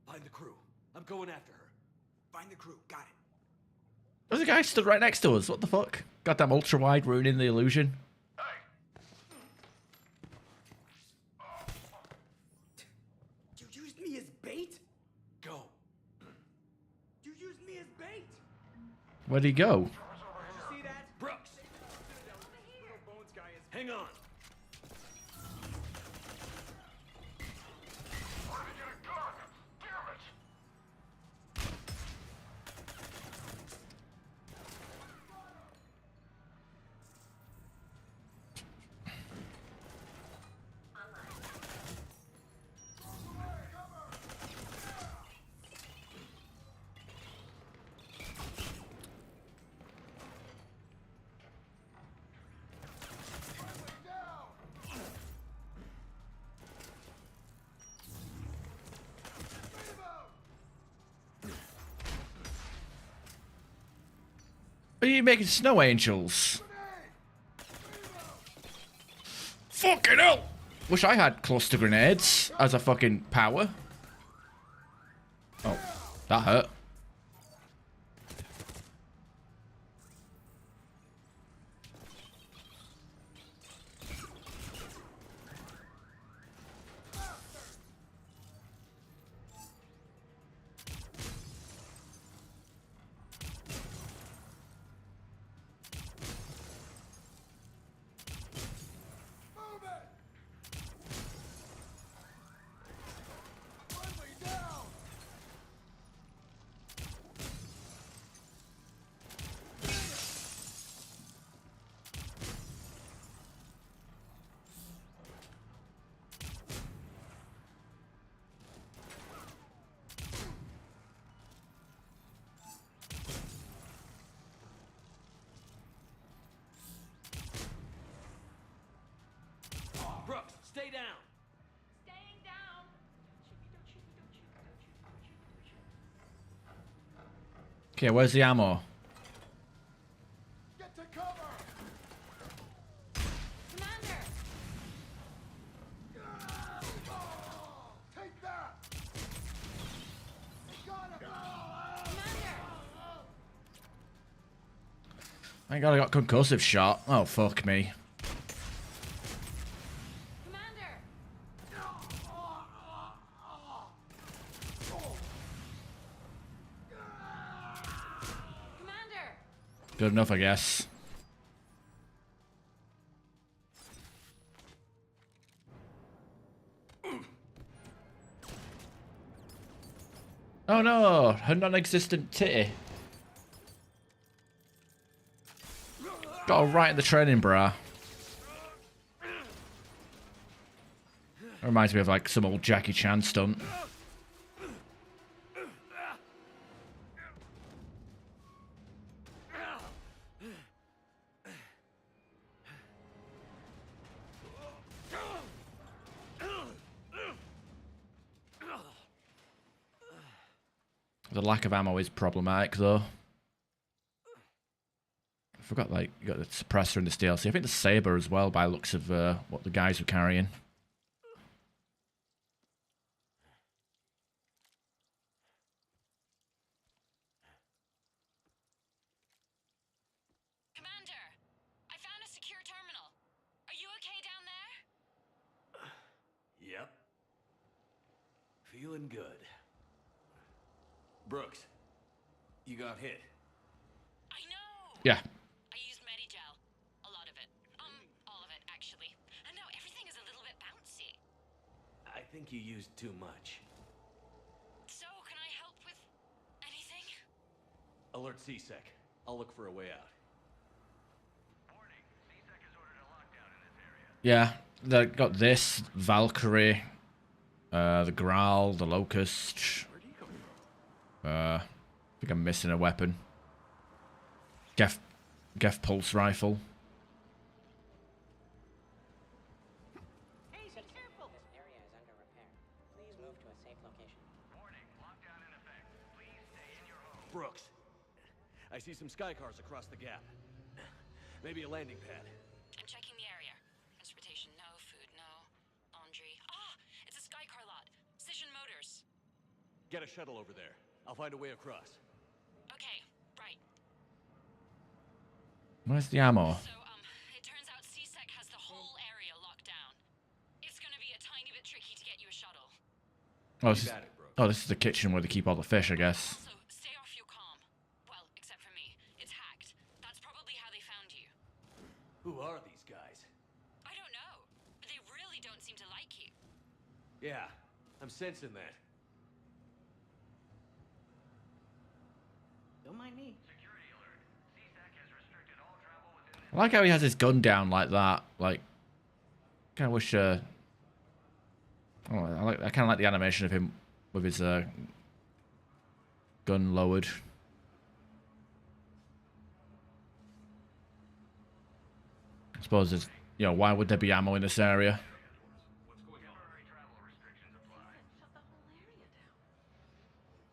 [SPEAKER 14] Find the crew. I'm going after her.
[SPEAKER 17] Find the crew. Got it.
[SPEAKER 1] There's a guy stood right next to us. What the fuck? Goddamn ultra wide ruining the illusion.
[SPEAKER 17] You used me as bait?
[SPEAKER 14] Go.
[SPEAKER 17] You used me as bait?
[SPEAKER 1] Where'd he go?
[SPEAKER 17] Did you see that?
[SPEAKER 14] Brooks!
[SPEAKER 17] Little Bones guy is...
[SPEAKER 14] Hang on.
[SPEAKER 12] Where did you get a gun? Damn it.
[SPEAKER 1] Are you making snow angels? Fucking hell! Wish I had cluster grenades as a fucking power. Oh, that hurt.
[SPEAKER 14] Brooks, stay down.
[SPEAKER 7] Staying down.
[SPEAKER 1] Okay, where's the ammo?
[SPEAKER 12] Get to cover.
[SPEAKER 7] Commander!
[SPEAKER 12] Take that. Got him.
[SPEAKER 1] I got concussive shot. Oh, fuck me. Good enough, I guess. Oh no, her non-existent titty. Got her right in the training bra. Reminds me of like some old Jackie Chan stunt. The lack of ammo is problematic, though. forgot, like, you got the suppressor in this DLC. I think the saber as well, by looks of what the guys were carrying.
[SPEAKER 8] Commander, I found a secure terminal. Are you okay down there?
[SPEAKER 14] Yep. Feeling good. Brooks, you got hit.
[SPEAKER 8] I know.
[SPEAKER 1] Yeah.
[SPEAKER 8] I used Medigel. A lot of it. All of it, actually. And now everything is a little bit bouncy.
[SPEAKER 14] I think you used too much.
[SPEAKER 8] So, can I help with anything?
[SPEAKER 14] Alert C-Sec. I'll look for a way out.
[SPEAKER 1] Yeah, they got this, Valkyrie, the Graal, the Locust. I think I'm missing a weapon. Gef pulse rifle.
[SPEAKER 18] Hey, be careful! This area is under repair. Please move to a safe location.
[SPEAKER 14] Warning, lockdown in effect. Please stay in your home. Brooks, I see some sky cars across the gap. Maybe a landing pad.
[SPEAKER 8] I'm checking the area. Transportation, no. Food, no. Laundry. Ah! It's a Skycar lot. Cision Motors.
[SPEAKER 14] Get a shuttle over there. I'll find a way across.
[SPEAKER 8] Okay, right.
[SPEAKER 1] Where's the ammo?
[SPEAKER 8] So, it turns out C-Sec has the whole area locked down. It's gonna be a tiny bit tricky to get you a shuttle.
[SPEAKER 1] Oh, this is the kitchen where they keep all the fish, I guess.
[SPEAKER 8] Also, stay off your comm. Well, except for me. It's hacked. That's probably how they found you.
[SPEAKER 14] Who are these guys?
[SPEAKER 8] I don't know. But they really don't seem to like you.
[SPEAKER 14] Yeah, I'm sensing that.
[SPEAKER 15] Don't mind me.
[SPEAKER 1] I like how he has his gun down like that. Like, kind of wish. I kind of like the animation of him with his gun lowered. I suppose there's, you know, why would there be ammo in this area?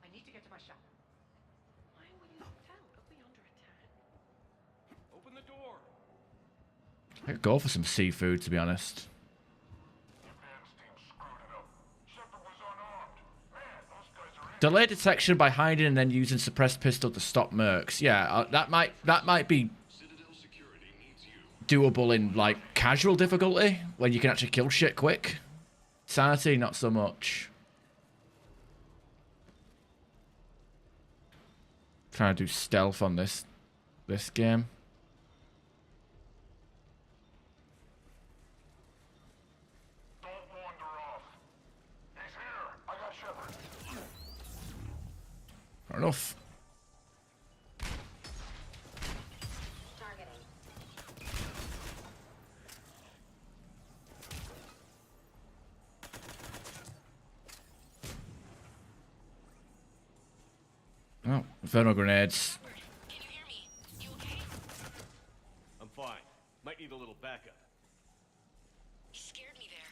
[SPEAKER 15] I need to get to my shop. Why would you tell? It'll be under attack.
[SPEAKER 14] Open the door.
[SPEAKER 1] I could go for some seafood, to be honest. Delay detection by hiding and then using suppressed pistol to stop mercs. Yeah, that might be doable in like casual difficulty when you can actually kill shit quick. Sanity, not so much. Trying to do stealth on this game.
[SPEAKER 13] Don't wander off. He's here. I got Shepard.
[SPEAKER 1] Fair enough. Oh, inferno grenades.
[SPEAKER 14] I'm fine. Might need a little backup.
[SPEAKER 8] You scared me there.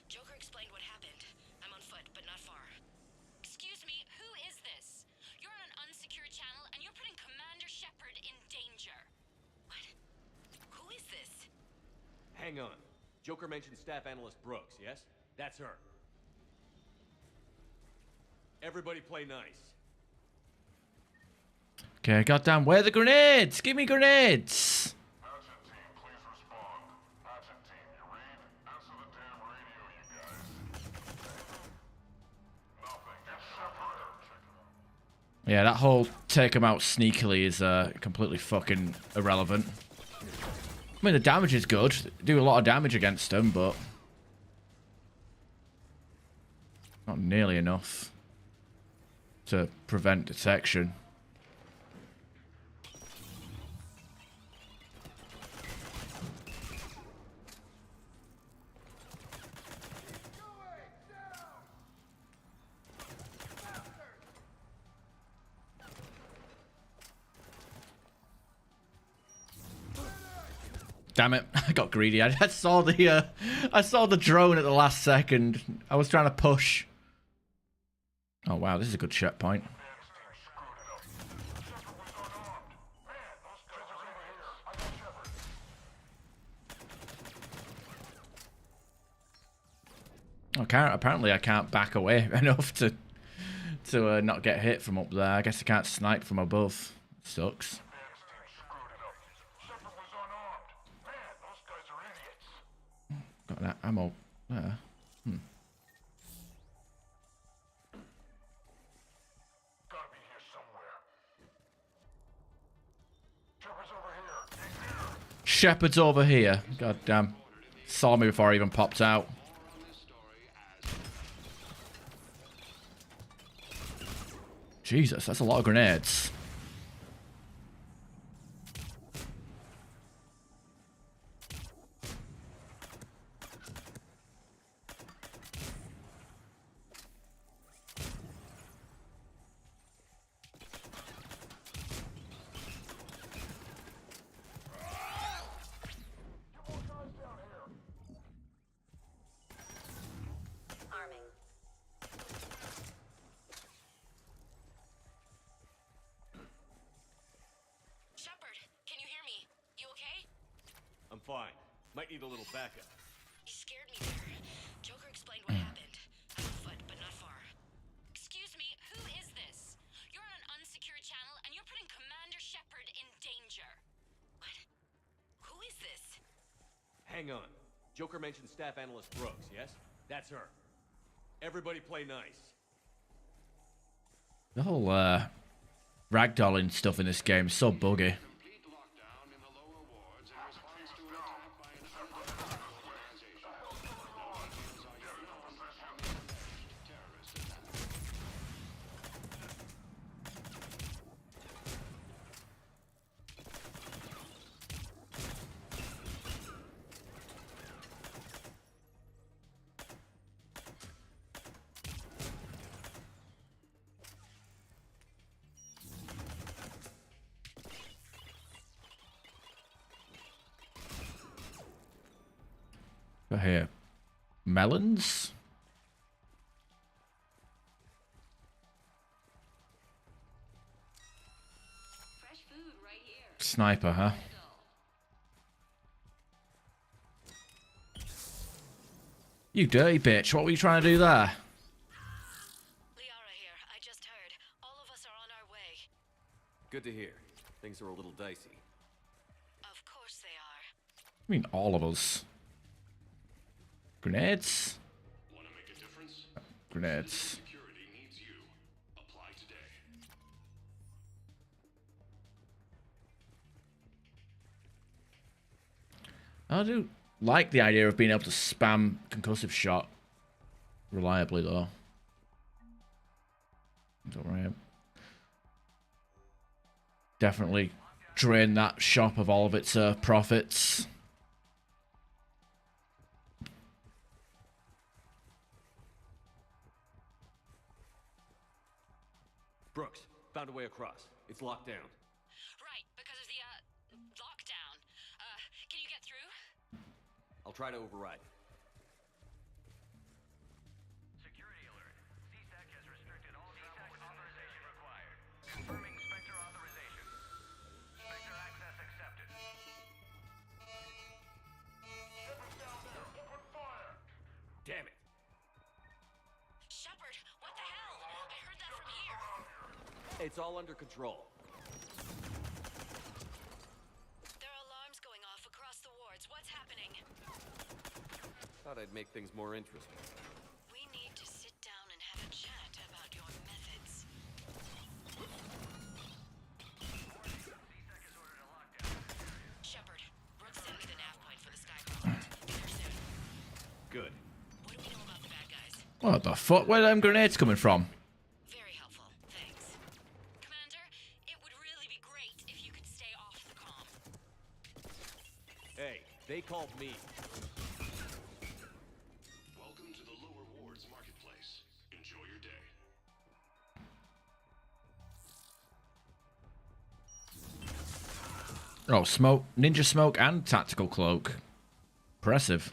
[SPEAKER 8] Joker explained what happened. I'm on foot, but not far. Excuse me, who is this? You're on an unsecured channel, and you're putting Commander Shepard in danger. What? Who is this?
[SPEAKER 14] Hang on. Joker mentioned Staff Analyst Brooks, yes? That's her. Everybody play nice.
[SPEAKER 1] Okay, goddamn, where are the grenades? Give me grenades!
[SPEAKER 13] Agent team, please respond. Agent team, you read? Answer the damn radio, you guys. Nothing. Get Shepard.
[SPEAKER 1] Yeah, that whole take him out sneakily is completely fucking irrelevant. I mean, the damage is good. Do a lot of damage against him, but not nearly enough to prevent detection. Damn it! I got greedy. I saw the drone at the last second. I was trying to push. Oh wow, this is a good checkpoint. can't. Apparently, I can't back away enough to not get hit from up there. I guess I can't snipe from above. Sucks. Got that ammo there. Shepard's over here. God damn. Saw me before I even popped out. Jesus, that's a lot of grenades.
[SPEAKER 14] Fine. Might need a little backup.
[SPEAKER 8] You scared me there. Joker explained what happened. I'm on foot, but not far. Excuse me, who is this? You're on an unsecured channel, and you're putting Commander Shepard in danger. What? Who is this?
[SPEAKER 14] Hang on. Joker mentioned Staff Analyst Brooks, yes? That's her. Everybody play nice.
[SPEAKER 1] The whole ragdolling stuff in this game is so buggy. Got here melons.
[SPEAKER 4] Fresh food right here.
[SPEAKER 1] Sniper, huh? You dirty bitch, what were you trying to do there?
[SPEAKER 8] Liara here. I just heard. All of us are on our way.
[SPEAKER 14] Good to hear. Things are a little dicey.
[SPEAKER 8] Of course they are.
[SPEAKER 1] I mean, all of us. Grenades.
[SPEAKER 6] Want to make a difference?
[SPEAKER 1] Grenades.
[SPEAKER 6] Security needs you. Apply today.
[SPEAKER 1] I do like the idea of being able to spam concussive shot reliably, though. It's alright. Definitely drain that shop of all of its profits.
[SPEAKER 14] Brooks, found a way across. It's locked down.
[SPEAKER 8] Right, because of the, lockdown. Can you get through?
[SPEAKER 14] I'll try to override.
[SPEAKER 17] Security alert. CSEC has restricted all travel authorization required. Confirming Spectre authorization. Spectre access accepted.
[SPEAKER 14] Damn it.
[SPEAKER 8] Shepard, what the hell? I heard that from here.
[SPEAKER 14] It's all under control.
[SPEAKER 8] There are alarms going off across the wards. What's happening?
[SPEAKER 14] Thought I'd make things more interesting.
[SPEAKER 8] We need to sit down and have a chat about your methods. Shepard, Brooks sent me the nav point for the Skycrawler. Get there soon.
[SPEAKER 14] Good.
[SPEAKER 8] What do we know about the bad guys?
[SPEAKER 1] What the fuck? Where are them grenades coming from?
[SPEAKER 8] Very helpful, thanks. Commander, it would really be great if you could stay off the comm.
[SPEAKER 14] Hey, they called me.
[SPEAKER 6] Welcome to the Lower Wards Marketplace. Enjoy your day.
[SPEAKER 1] Oh, smoke, ninja smoke and tactical cloak. Impressive.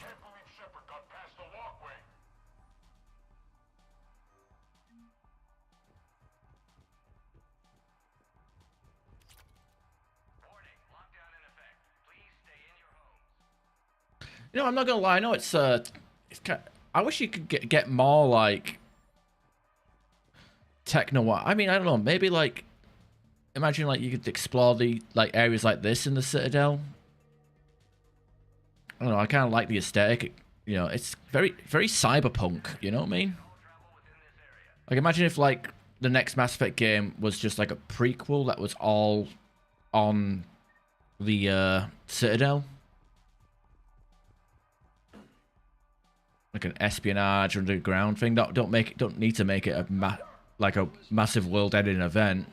[SPEAKER 1] You know, I'm not gonna lie. I know it's kind I wish you could get more like techno. I mean, I don't know. Maybe like imagine like you could explore the like areas like this in the Citadel. I don't know. I kind of like the aesthetic. You know, it's very cyberpunk. You know what I mean? Like imagine if like the next Mass Effect game was just like a prequel that was all on the Citadel. Like an espionage underground thing. Don't need to make it a massive world-ending event.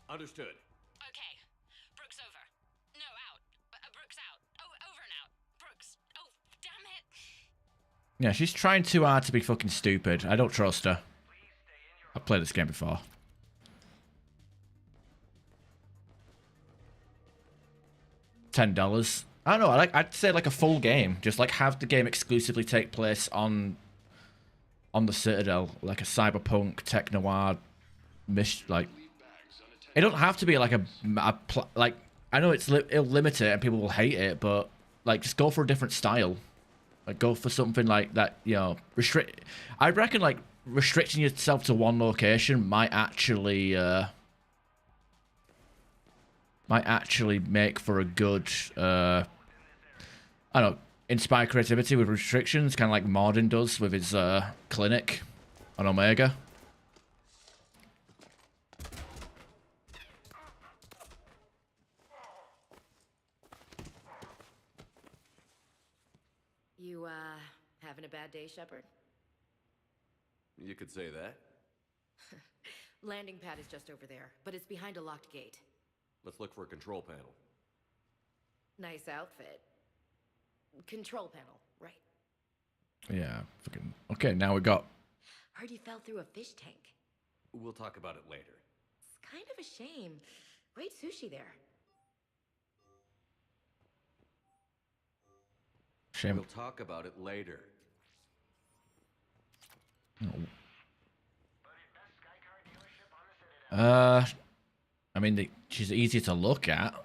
[SPEAKER 14] Understood.
[SPEAKER 8] Okay. Brooks over. No, out. Brooks out. Oh, over and out. Brooks. Oh, damn it.
[SPEAKER 1] Yeah, she's trying too hard to be fucking stupid. I don't trust her. I've played this game before. $10. I don't know. I'd say like a full game. Just like have the game exclusively take place on the Citadel, like a cyberpunk tech noir like. It don't have to be like like I know it'll limit it and people will hate it, but like just go for a different style. Like go for something like that, you know, I reckon like restricting yourself to one location might actually make for a good I don't know, inspire creativity with restrictions, kind of like Morden does with his clinic on Omega.
[SPEAKER 16] You, having a bad day, Shepard?
[SPEAKER 14] You could say that.
[SPEAKER 16] Landing pad is just over there, but it's behind a locked gate.
[SPEAKER 14] Let's look for a control panel.
[SPEAKER 16] Nice outfit. Control panel, right.
[SPEAKER 1] Yeah, fucking... Okay, now we got...
[SPEAKER 16] Heard you fell through a fish tank.
[SPEAKER 14] We'll talk about it later.
[SPEAKER 16] It's kind of a shame. Great sushi there.
[SPEAKER 1] Shame.
[SPEAKER 14] We'll talk about it later.
[SPEAKER 1] I mean, she's easy to look at.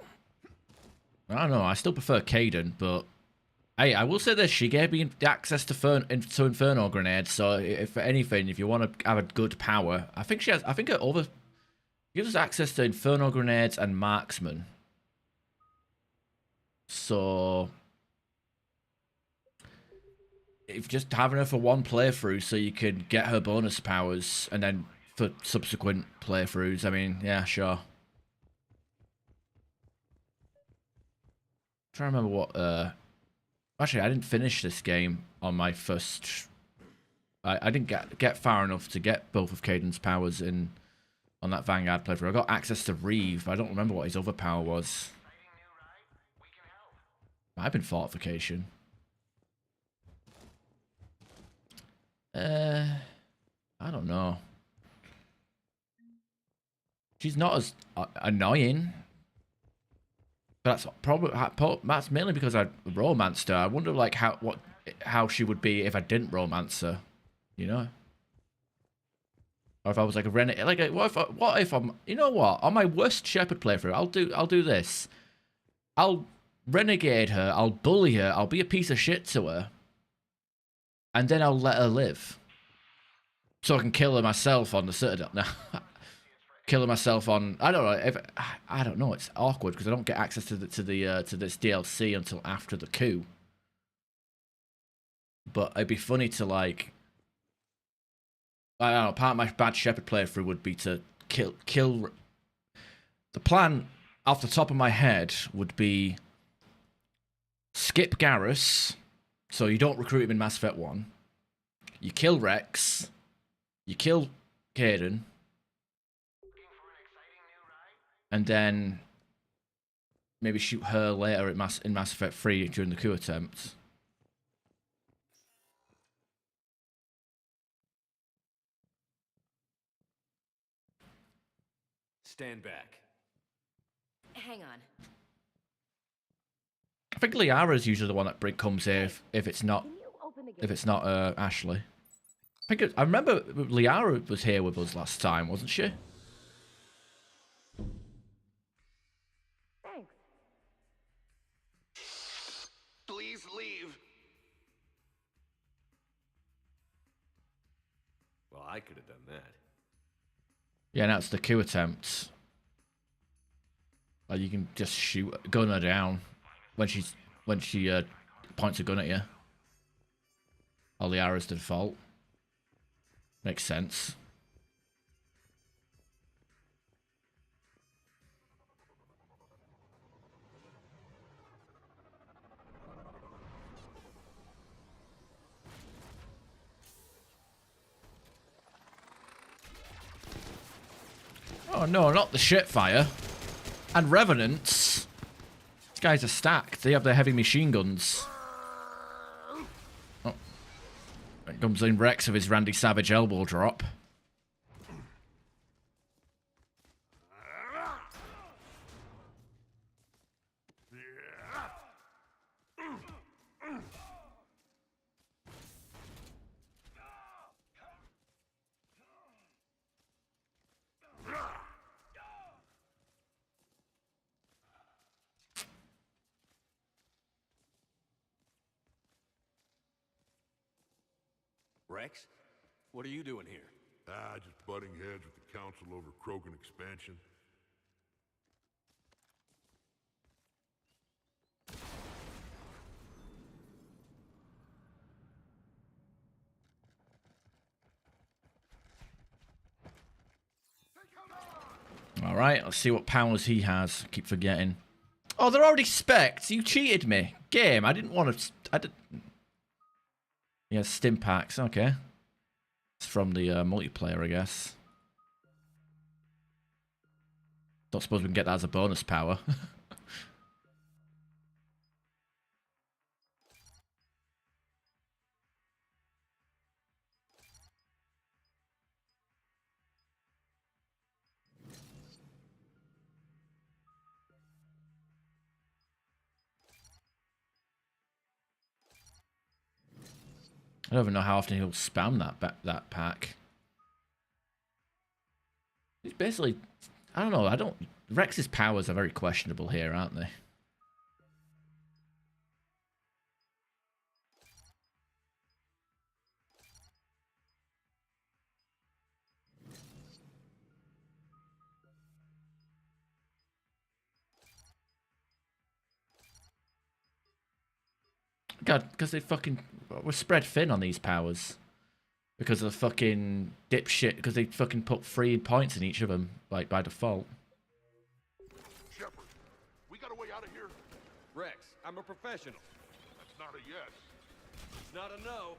[SPEAKER 1] I don't know. I still prefer Caden, but hey, I will say this: she gave me access to Inferno grenades. So, if anything, if you want to have a good power, I think she has. I think it gives us access to Inferno grenades and Marksman. So, if just having her for one playthrough, so you can get her bonus powers, and then for subsequent playthroughs. I mean, yeah, sure. I'm trying to remember what. Actually, I didn't finish this game on my first. I didn't get far enough to get both of Caden's powers on that Vanguard playthrough. I got access to Reeve. I don't remember what his other power was. Might have been Fortification. I don't know. She's not as annoying. But that's mainly because I romanced her. I wonder like how she would be if I didn't romance her, you know? Or if I was like a renegade, like what if I'm, you know what? On my worst Shepard playthrough, I'll do this. I'll renegade her. I'll bully her. I'll be a piece of shit to her, and then I'll let her live, so I can kill her myself on the Citadel. Now, kill her myself on. I don't know. I don't know. It's awkward because I don't get access to this DLC until after the coup. But it'd be funny to like. I don't know. Part of my bad Shepard playthrough would be to kill. The plan off the top of my head would be skip Garrus, so you don't recruit him in Mass Effect 1. You kill Rex. You kill Kaidan. And then maybe shoot her later in Mass Effect 3 during the coup attempt.
[SPEAKER 14] Stand back.
[SPEAKER 16] Hang on.
[SPEAKER 1] I think Liara's usually the one that comes here if it's not Ashley. I remember Liara was here with us last time, wasn't she?
[SPEAKER 16] Thanks.
[SPEAKER 17] Please leave.
[SPEAKER 14] Well, I could have done that.
[SPEAKER 1] Yeah, now it's the coup attempt. Like you can just gun her down when she points a gun at you. Or Liara's the default. Makes sense. Oh no, not the shit fire. And Revenants. These guys are stacked. They have their heavy machine guns. Oh. There comes in Rex with his Randy Savage elbow drop.
[SPEAKER 14] Rex? What are you doing here?
[SPEAKER 10] Just butting heads with the Council over Krogan expansion.
[SPEAKER 1] Alright, let's see what powers he has. Keep forgetting. Oh, they're already specs. You cheated me. Game, I didn't want to... Yeah, stim packs. Okay. It's from the multiplayer, I guess. Don't suppose we can get that as a bonus power. I don't even know how often he'll spam that pack. He's basically, I don't know. Rex's powers are very questionable here, aren't they? God, because they fucking were spread thin on these powers. Because of the fucking dipshit, because they fucking put 3 points in each of them, like, by default.
[SPEAKER 10] Shepard, we got a way out of here?
[SPEAKER 14] Rex, I'm a professional.
[SPEAKER 10] That's not a yes.
[SPEAKER 14] It's not a no.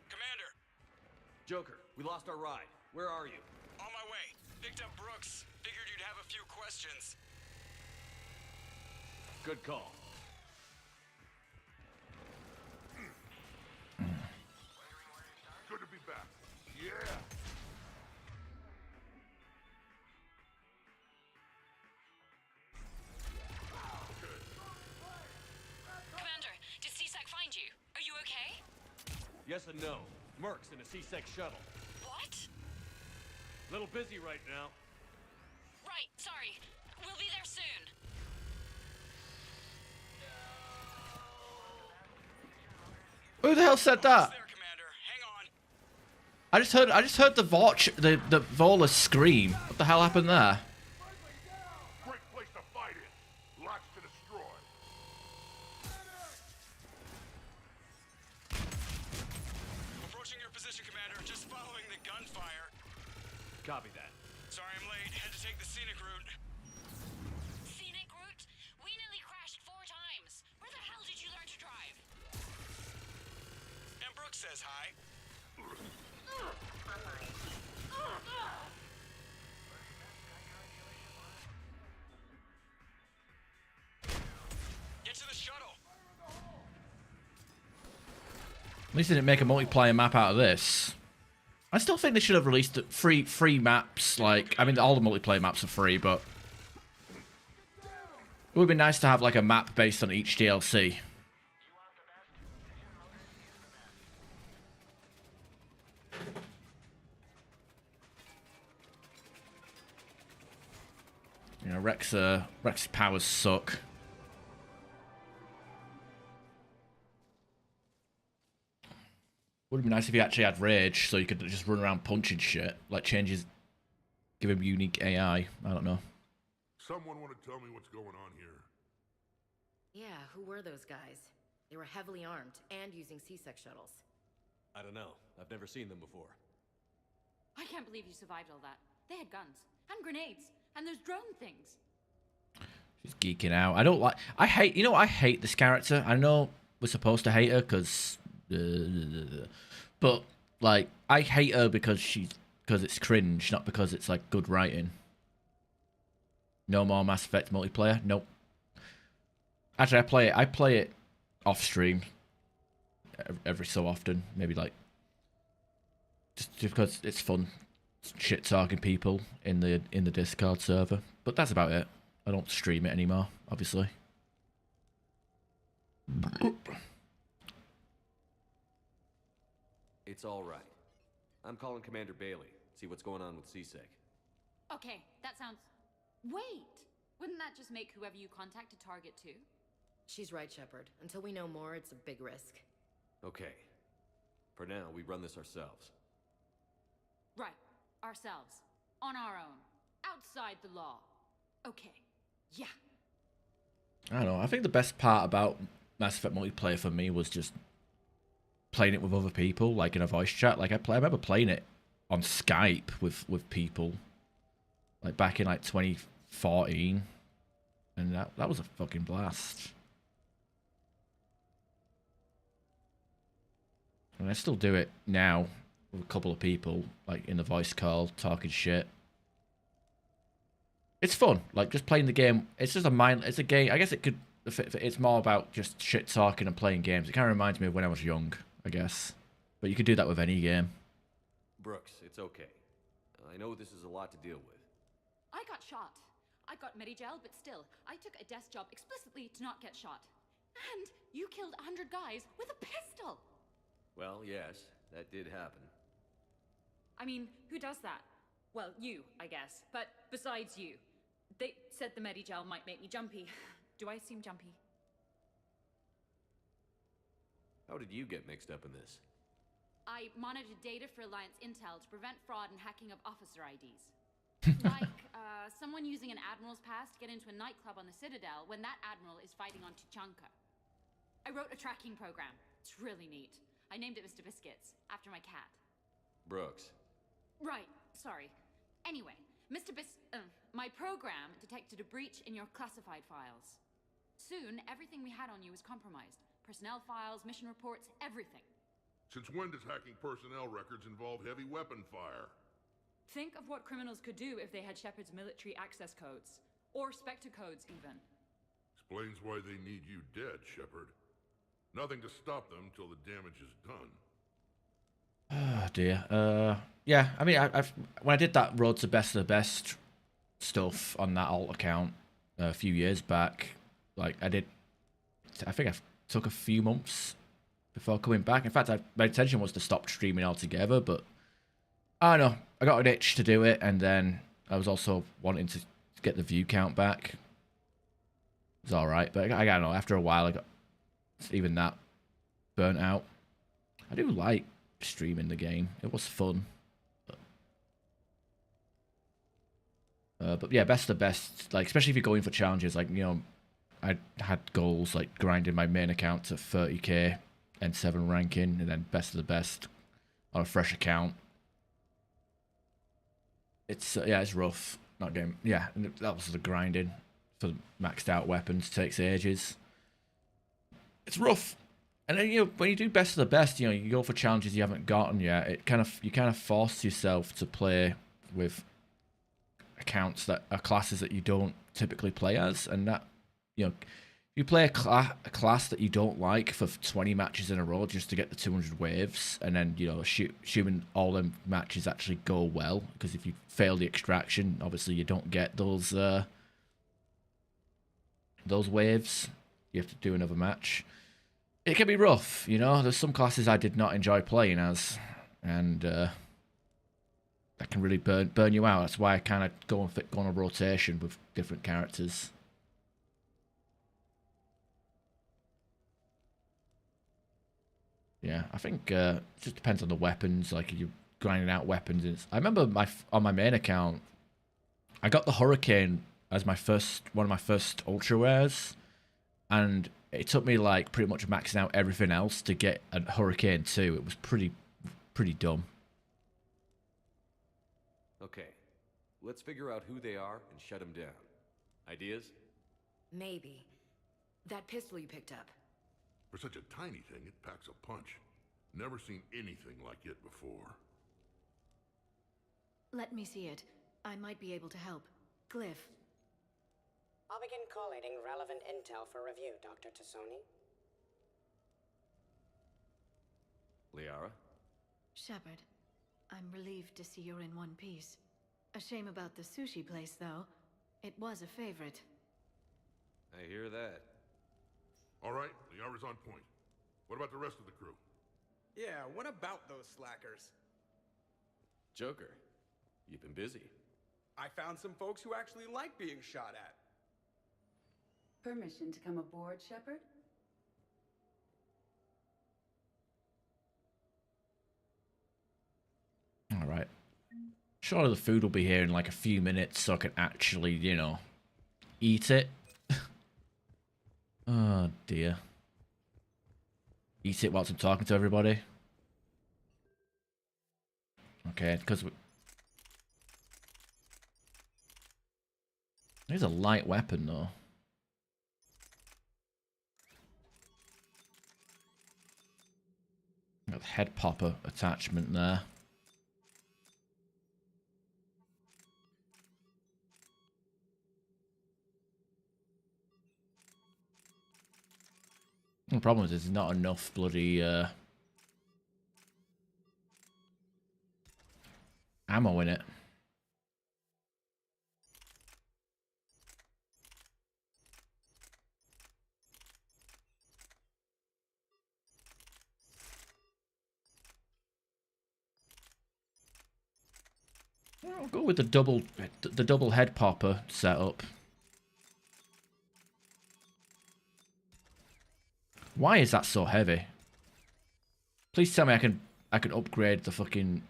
[SPEAKER 12] Commander!
[SPEAKER 14] Joker, we lost our ride. Where are you?
[SPEAKER 12] On my way. Picked up Brooks. Figured you'd have a few questions.
[SPEAKER 14] Good call.
[SPEAKER 10] Good to be back. Yeah.
[SPEAKER 8] Commander, did CSAC find you? Are you okay?
[SPEAKER 14] Yes and no. Merc's in a C-Sec shuttle.
[SPEAKER 8] What?
[SPEAKER 14] Little busy right now.
[SPEAKER 8] Right, sorry. We'll be there soon.
[SPEAKER 1] Who the hell said that? I just heard the Vola scream. What the hell happened there?
[SPEAKER 10] Great place to fight in. Lots to destroy.
[SPEAKER 12] Approaching your position, Commander. Just following the gunfire.
[SPEAKER 14] Copy that.
[SPEAKER 12] Sorry I'm late. Had to take the scenic route. says hi. Get to the shuttle.
[SPEAKER 1] At least they didn't make a multiplayer map out of this. I still think they should have released free maps. Like, I mean, all the multiplayer maps are free, but it would be nice to have like a map based on each DLC. You know, Rex's powers suck. Would be nice if he actually had rage, so you could just run around punching shit. Like changes, give him unique AI. I don't know.
[SPEAKER 10] Someone want to tell me what's going on here?
[SPEAKER 16] Yeah, who were those guys? They were heavily armed and using C-Sec shuttles.
[SPEAKER 14] I don't know. I've never seen them before.
[SPEAKER 7] I can't believe you survived all that. They had guns and grenades and those drone things.
[SPEAKER 1] She's geeking out. I don't like. I hate. You know, I hate this character. I know we're supposed to hate her because, but like, I hate her because it's cringe, not because it's like good writing. No more Mass Effect multiplayer. Nope. Actually, I play it off stream every so often. Maybe like just because it's fun, shit talking people in the Discord server. But that's about it. I don't stream it anymore, obviously.
[SPEAKER 14] It's all right. I'm calling Commander Bailey. See what's going on with C-Sec.
[SPEAKER 7] Okay, that sounds... Wait! Wouldn't that just make whoever you contact a target too?
[SPEAKER 16] She's right, Shepard. Until we know more, it's a big risk.
[SPEAKER 14] Okay. For now, we run this ourselves.
[SPEAKER 7] Right. Ourselves. On our own. Outside the law. Okay. Yeah.
[SPEAKER 1] I don't know. I think the best part about Mass Effect multiplayer for me was just playing it with other people, like in a voice chat. Like I remember playing it on Skype with people, like back in like 2014, and that was a fucking blast. And I still do it now with a couple of people, like in the voice call, talking shit. It's fun, like just playing the game. It's just it's a game. I guess it's more about just shit talking and playing games. It kind of reminds me of when I was young, I guess. But you could do that with any game.
[SPEAKER 14] Brooks, it's okay. I know this is a lot to deal with.
[SPEAKER 7] I got shot. I got Medigel, but still, I took a desk job explicitly to not get shot. And you killed 100 guys with a pistol!
[SPEAKER 14] Well, yes, that did happen.
[SPEAKER 7] I mean, who does that? Well, you, I guess. But besides you. They said the Medigel might make me jumpy. Do I seem jumpy?
[SPEAKER 14] How did you get mixed up in this?
[SPEAKER 7] I monitored data for Alliance intel to prevent fraud and hacking of officer IDs. Like, someone using an Admiral's pass to get into a nightclub on the Citadel when that Admiral is fighting on Tuchanka. I wrote a tracking program. It's really neat. I named it Mr. Biscuits, after my cat.
[SPEAKER 14] Brooks.
[SPEAKER 7] Right, sorry. Anyway, my program detected a breach in your classified files. Soon, everything we had on you was compromised. Personnel files, mission reports, everything.
[SPEAKER 10] Since when does hacking personnel records involve heavy weapon fire?
[SPEAKER 7] Think of what criminals could do if they had Shepard's military access codes. Or Spectre codes, even.
[SPEAKER 10] Explains why they need you dead, Shepard. Nothing to stop them till the damage is done.
[SPEAKER 1] Oh dear. Yeah, I mean, when I did that Road to Best of the Best stuff on that alt account a few years back, like I think I took a few months before coming back. In fact, my intention was to stop streaming altogether, but I don't know, I got an itch to do it, and then I was also wanting to get the view count back. It's alright, but I don't know, after a while I got even that burnt out. I do like streaming the game. It was fun. But yeah, Best of the Best, like especially if you're going for challenges, like, you know, I had goals like grinding my main account to 30k and 7 ranking, and then Best of the Best on a fresh account. It's yeah, it's rough. Not getting, yeah, that was the grinding for maxed out weapons. Takes ages. It's rough. And then, when you do best of the best, you go for challenges you haven't gotten yet. You kind of force yourself to play with accounts that are classes that you don't typically play as, and that you play a class that you don't like for 20 matches in a row just to get the 200 waves, and then assuming all them matches actually go well, because if you fail the extraction, obviously you don't get those waves. You have to do another match. It can be rough, There's some classes I did not enjoy playing as, and that can really burn you out. That's why I kind of go on a rotation with different characters. Yeah, I think it just depends on the weapons. Like, you're grinding out weapons. I remember on my main account, I got the Hurricane as one of my first Ultra Rares, and it took me like pretty much maxing out everything else to get a Hurricane 2. It was pretty dumb.
[SPEAKER 14] Okay, let's figure out who they are and shut them down. Ideas?
[SPEAKER 16] Maybe. That pistol you picked up.
[SPEAKER 19] For such a tiny thing, it packs a punch. Never seen anything like it before.
[SPEAKER 20] Let me see it. I might be able to help. Glyph.
[SPEAKER 18] I'll begin collating relevant intel for review, Dr. Tassoni.
[SPEAKER 14] Liara?
[SPEAKER 20] Shepard, I'm relieved to see you're in one piece. A shame about the sushi place, though. It was a favorite.
[SPEAKER 14] I hear that.
[SPEAKER 19] All right, Liara's on point. What about the rest of the crew?
[SPEAKER 22] Yeah, what about those slackers?
[SPEAKER 14] Joker, you've been busy.
[SPEAKER 22] I found some folks who actually like being shot at.
[SPEAKER 23] Permission to come aboard, Shepard?
[SPEAKER 1] All right. Surely the food will be here in like a few minutes so I can actually, eat it. Oh, dear. Eat it whilst I'm talking to everybody. Okay, because there's a light weapon, though. Got the head popper attachment there. The problem is there's not enough bloody ammo in it. I'll go with the double head popper setup. Why is that so heavy? Please tell me I can upgrade the fucking.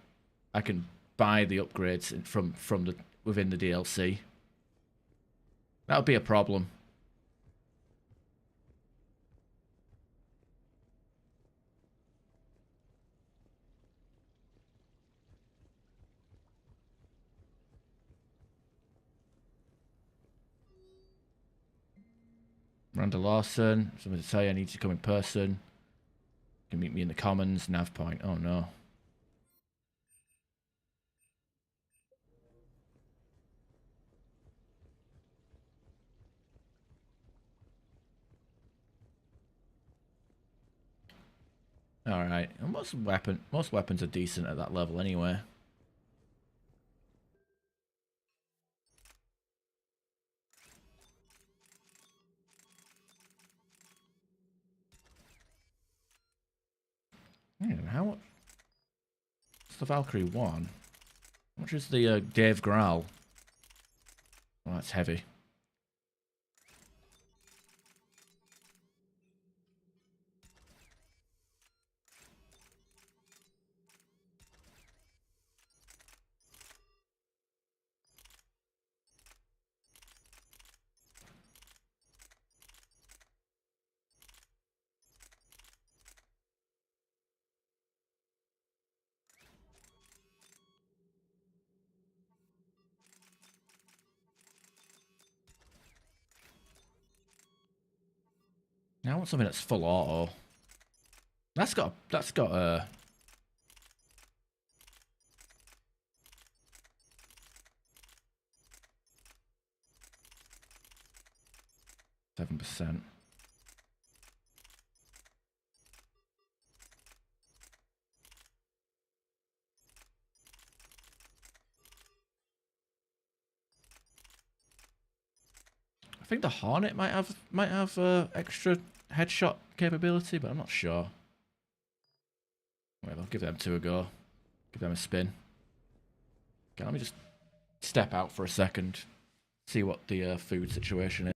[SPEAKER 1] I can buy the upgrades from the within the DLC. That would be a problem. Randall Lawson, somebody to tell you I need to come in person. You can meet me in the Commons, nav point. Oh no. Alright. Most weapons are decent at that level anyway. How? It's the Valkyrie 1. How much is the Dave Growl? Oh, that's heavy. Now I want something that's full auto. That's got 7%. I think the Hornet might have extra headshot capability, but I'm not sure. Well, I'll give them two a go. Give them a spin. Okay, let me just step out for a second, see what the food situation is.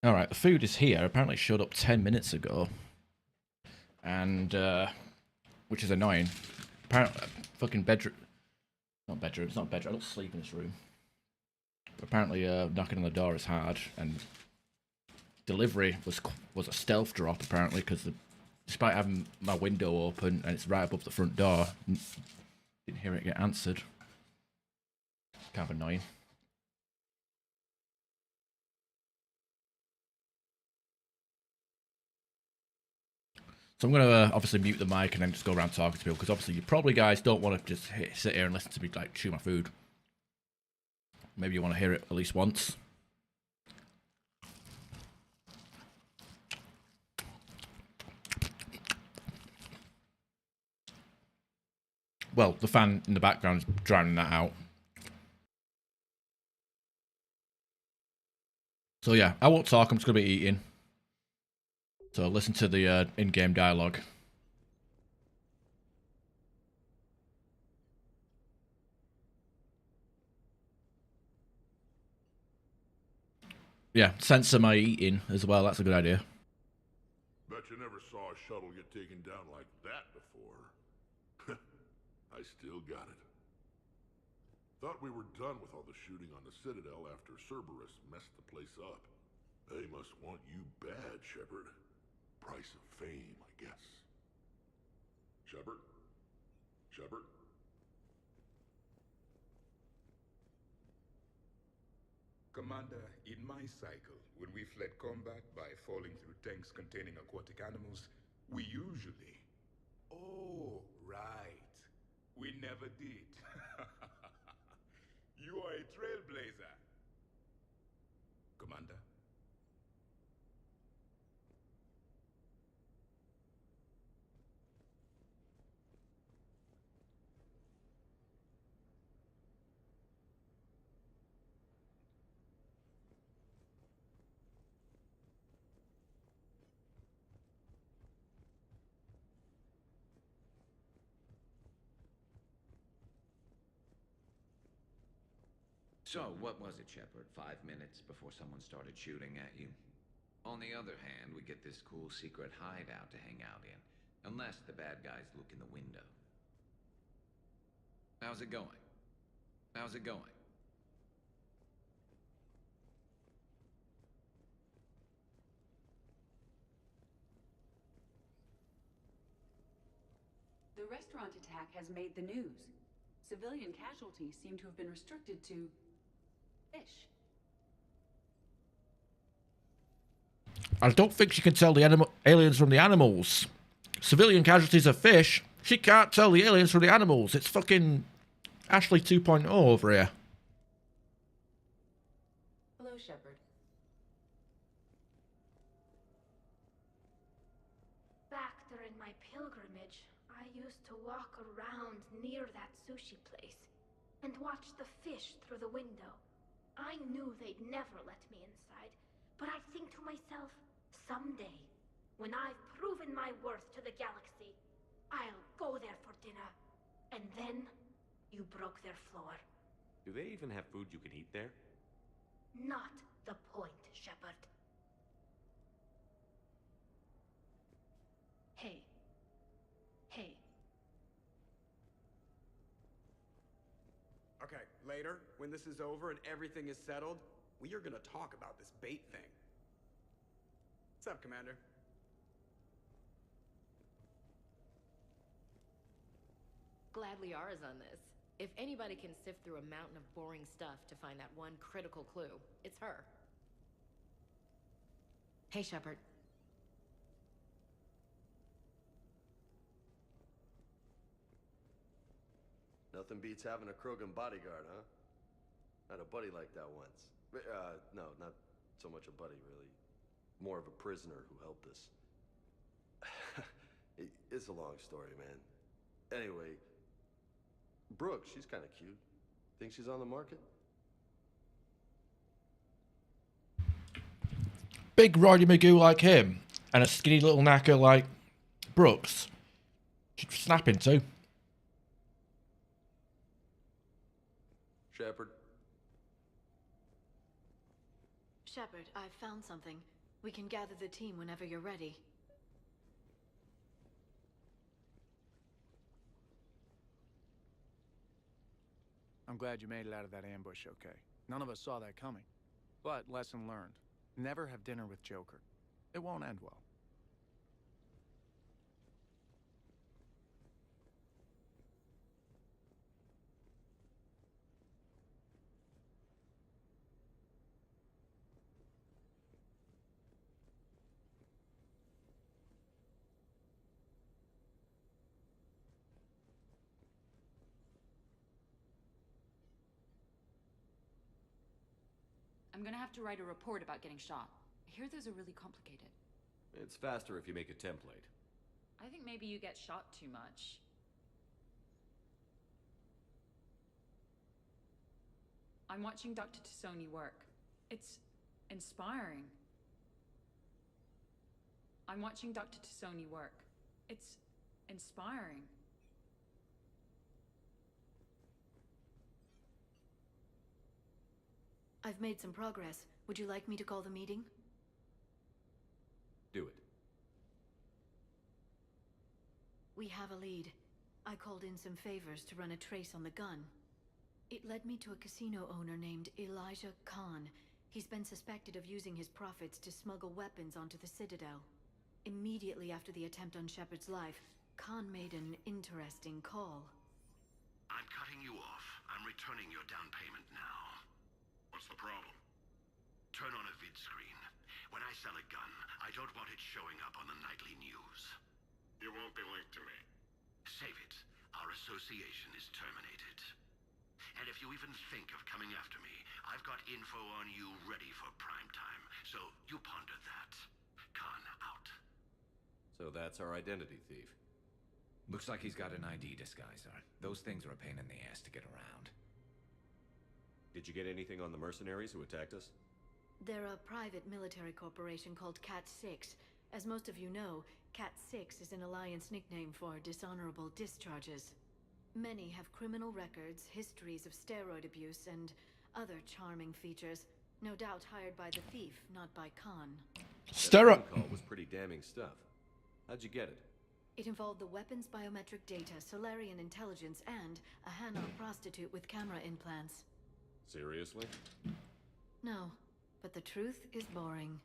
[SPEAKER 1] All right, the food is here. Apparently, it showed up 10 minutes ago, and which is annoying. Apparently, fucking bedroom. Not bedroom. It's not bedroom. I don't sleep in this room. But apparently, knocking on the door is hard, and delivery was a stealth drop apparently because despite having my window open and it's right above the front door, didn't hear it get answered. Kind of annoying. So I'm going to obviously mute the mic and then just go around talking to people because obviously you probably guys don't want to just sit here and listen to me like chew my food. Maybe you want to hear it at least once. Well, the fan in the background is drowning that out. So yeah, I won't talk, I'm just going to be eating. So listen to the in-game dialogue. Yeah, censor my eating as well, that's a good idea.
[SPEAKER 19] Bet you never saw a shuttle get taken down like that before. I still got it. Thought we were done with all the shooting on the Citadel after Cerberus messed the place up. They must want you bad, Shepard. Price of fame, I guess. Shepard? Shepard?
[SPEAKER 3] Commander, in my cycle, when we fled combat by falling through tanks containing aquatic animals, we usually... Oh, right. We never did. You are a trailblazer.
[SPEAKER 5] So, what was it, Shepard? 5 minutes before someone started shooting at you? On the other hand, we get this cool secret hideout to hang out in. Unless the bad guys look in the window. How's it going? How's it going?
[SPEAKER 9] The restaurant attack has made the news. Civilian casualties seem to have been restricted to fish.
[SPEAKER 1] I don't think she can tell the aliens from the animals. Civilian casualties are fish. She can't tell the aliens from the animals. It's fucking Ashley 2.0 over here.
[SPEAKER 9] Hello, Shepard.
[SPEAKER 23] Back during my pilgrimage, I used to walk around near that sushi place and watch the fish through the window. I knew they'd never let me inside, but I think to myself, someday, when I've proven my worth to the galaxy, I'll go there for dinner. And then, you broke their floor.
[SPEAKER 14] Do they even have food you can eat there?
[SPEAKER 23] Not the point, Shepard. Hey. Hey.
[SPEAKER 22] Okay, later, when this is over and everything is settled, we are gonna talk about this bait thing. What's up, Commander?
[SPEAKER 16] Glad Liara's on this. If anybody can sift through a mountain of boring stuff to find that one critical clue, it's her. Hey, Shepard.
[SPEAKER 24] Nothing beats having a Krogan bodyguard, huh? I had a buddy like that once. No, not so much a buddy, really. More of a prisoner who helped us. It's a long story, man. Anyway, Brooke, she's kind of cute. Think she's on the market?
[SPEAKER 1] Big Roddy Magoo like him and a skinny little knacker like Brooks. She'd snap into.
[SPEAKER 24] Shepard?
[SPEAKER 20] Shepard, I've found something. We can gather the team whenever you're ready.
[SPEAKER 21] I'm glad you made it out of that ambush okay. None of us saw that coming. But lesson learned. Never have dinner with Joker. It won't end well.
[SPEAKER 7] I'm gonna have to write a report about getting shot. I hear those are really complicated.
[SPEAKER 14] It's faster if you make a template.
[SPEAKER 7] I think maybe you get shot too much. I'm watching Dr. Tassoni work. It's inspiring. I'm watching Dr. Tassoni work. It's inspiring.
[SPEAKER 20] I've made some progress. Would you like me to call the meeting?
[SPEAKER 14] Do it.
[SPEAKER 20] We have a lead. I called in some favors to run a trace on the gun. It led me to a casino owner named Elijah Khan. He's been suspected of using his profits to smuggle weapons onto the Citadel. Immediately after the attempt on Shepard's life, Khan made an interesting call.
[SPEAKER 10] I'm cutting you off. I'm returning your down payment now. What's the problem? Turn on a vid screen. When I sell a gun, I don't want it showing up on the nightly news.
[SPEAKER 19] It won't be linked to me.
[SPEAKER 10] Save it. Our association is terminated. And if you even think of coming after me, I've got info on you ready for prime time. So you ponder that. Khan out.
[SPEAKER 14] So that's our identity thief.
[SPEAKER 5] Looks like he's got an ID disguiser. Those things are a pain in the ass to get around.
[SPEAKER 14] Did you get anything on the mercenaries who attacked us?
[SPEAKER 20] They're a private military corporation called Cat-6. As most of you know, Cat-6 is an Alliance nickname for dishonorable discharges. Many have criminal records, histories of steroid abuse, and other charming features. No doubt hired by the thief, not by Khan.
[SPEAKER 14] That phone call was pretty damning stuff. How'd you get it?
[SPEAKER 20] It involved the weapon's biometric data, Solarian intelligence, and a Hanar prostitute with camera implants.
[SPEAKER 14] Seriously?
[SPEAKER 20] No, but the truth is boring.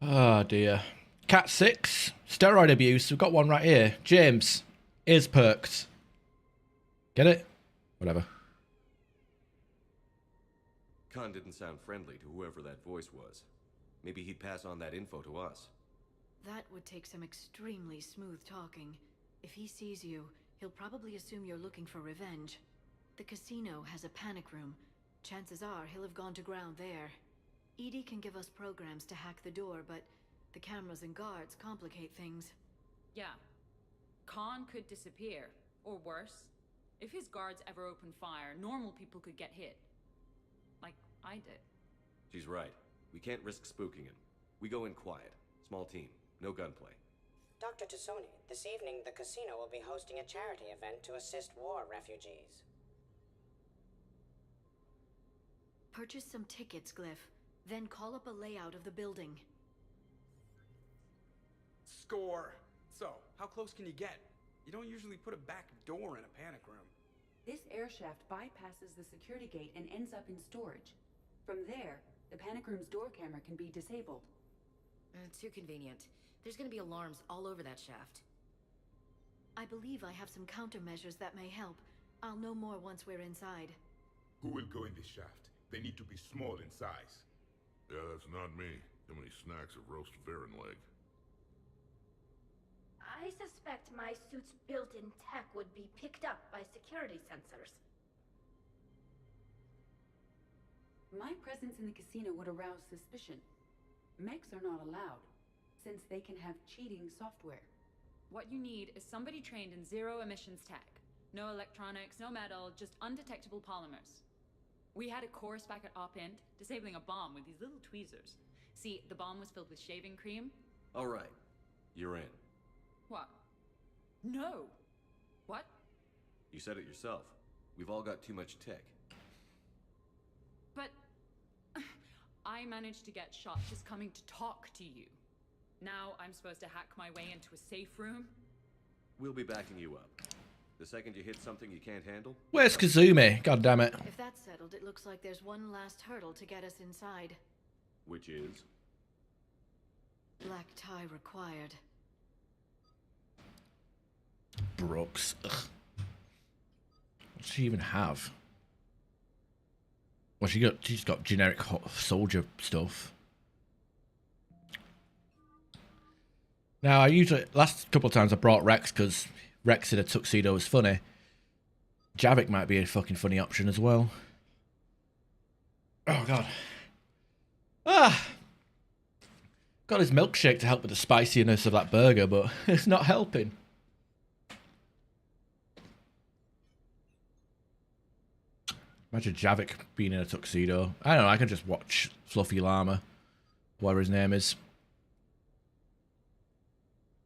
[SPEAKER 1] Oh dear. Cat 6. Steroid abuse. We've got one right here. James. Ears perked. Get it? Whatever.
[SPEAKER 14] Khan didn't sound friendly to whoever that voice was. Maybe he'd pass on that info to us.
[SPEAKER 20] That would take some extremely smooth talking. If he sees you, he'll probably assume you're looking for revenge. The casino has a panic room. Chances are he'll have gone to ground there. EDI can give us programs to hack the door, but the cameras and guards complicate things.
[SPEAKER 2] Yeah. Khan could disappear. Or worse. If his guards ever open fire, normal people could get hit. Like I did.
[SPEAKER 14] She's right. We can't risk spooking him. We go in quiet. Small team. No gunplay.
[SPEAKER 18] Dr. Tassoni, this evening the casino will be hosting a charity event to assist war refugees.
[SPEAKER 20] Purchase some tickets, Glyph. Then call up a layout of the building.
[SPEAKER 22] Score. So, how close can you get? You don't usually put a back door in a panic room.
[SPEAKER 9] This air shaft bypasses the security gate and ends up in storage. From there, the panic room's door camera can be disabled.
[SPEAKER 16] Too convenient. There's gonna be alarms all over that shaft.
[SPEAKER 20] I believe I have some countermeasures that may help. I'll know more once we're inside.
[SPEAKER 3] Who will go in this shaft? They need to be small in size.
[SPEAKER 19] Yeah, that's not me. How many snacks of roast Varen leg?
[SPEAKER 23] I suspect my suit's built-in tech would be picked up by security sensors.
[SPEAKER 9] My presence in the casino would arouse suspicion. Mechs are not allowed, since they can have cheating software.
[SPEAKER 2] What you need is somebody trained in zero emissions tech. No electronics, no metal, just undetectable polymers. We had a course back at Op-Int, disabling a bomb with these little tweezers. See, the bomb was filled with shaving cream.
[SPEAKER 14] All right. You're in.
[SPEAKER 2] What? No. What?
[SPEAKER 14] You said it yourself. We've all got too much tech.
[SPEAKER 2] But I managed to get shot just coming to talk to you. Now I'm supposed to hack my way into a safe room?
[SPEAKER 14] We'll be backing you up. The second you hit something you can't handle...
[SPEAKER 1] Where's Kazumi? God damn it.
[SPEAKER 20] If that's settled, it looks like there's one last hurdle to get us inside.
[SPEAKER 14] Which is?
[SPEAKER 20] Black tie required.
[SPEAKER 1] Brooks. Ugh. What does she even have? Well, she's got generic hot soldier stuff. Now, last couple of times I brought Rex because Rex in a tuxedo is funny. Javik might be a fucking funny option as well. Oh, God. Ah! Got his milkshake to help with the spiciness of that burger, but it's not helping. Imagine Javik being in a tuxedo. I don't know, I can just watch Fluffy Llama, whatever his name is.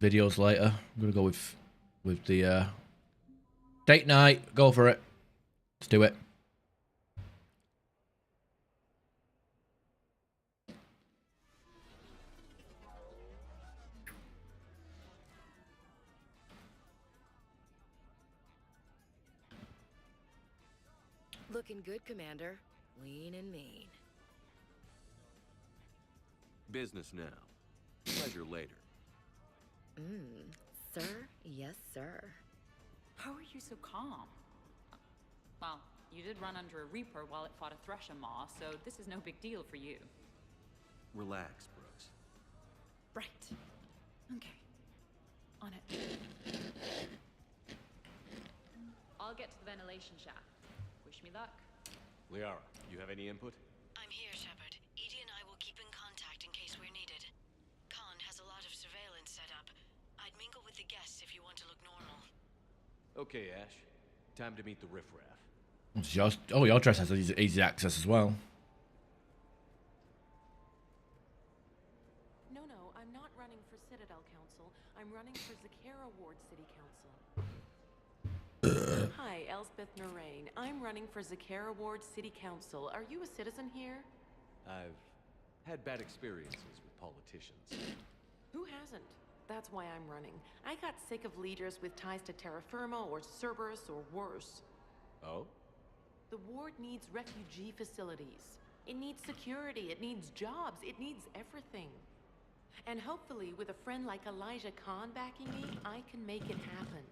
[SPEAKER 1] Videos later. I'm gonna go with the date night. Go for it. Let's do it.
[SPEAKER 16] Looking good, Commander. Lean and mean.
[SPEAKER 14] Business now. Pleasure later.
[SPEAKER 16] Sir? Yes, sir.
[SPEAKER 2] How are you so calm? Well, you did run under a Reaper while it fought a Thresher Maw, so this is no big deal for you.
[SPEAKER 14] Relax, Brooks.
[SPEAKER 2] Right. Okay. On it. I'll get to the ventilation shaft. Wish me luck.
[SPEAKER 14] Liara, you have any input?
[SPEAKER 8] I'm here, Shepard. EDI and I will keep in contact in case we're needed. Khan has a lot of surveillance set up. I'd mingle with the guests if you want to look normal.
[SPEAKER 14] Okay, Ash. Time to meet the riffraff.
[SPEAKER 1] Your dress has easy access as well.
[SPEAKER 11] No, I'm not running for Citadel Council. I'm running for Zakera Ward City Council. Hi, Els Elspeth Narain. I'm running for Zakara Ward City Council. Are you a citizen here?
[SPEAKER 14] I've had bad experiences with politicians.
[SPEAKER 11] Who hasn't? That's why I'm running. I got sick of leaders with ties to terra firma or Cerberus or worse.
[SPEAKER 14] Oh?
[SPEAKER 11] The ward needs refugee facilities. It needs security, it needs jobs, it needs everything. And hopefully, with a friend like Elijah Khan backing me, I can make it happen.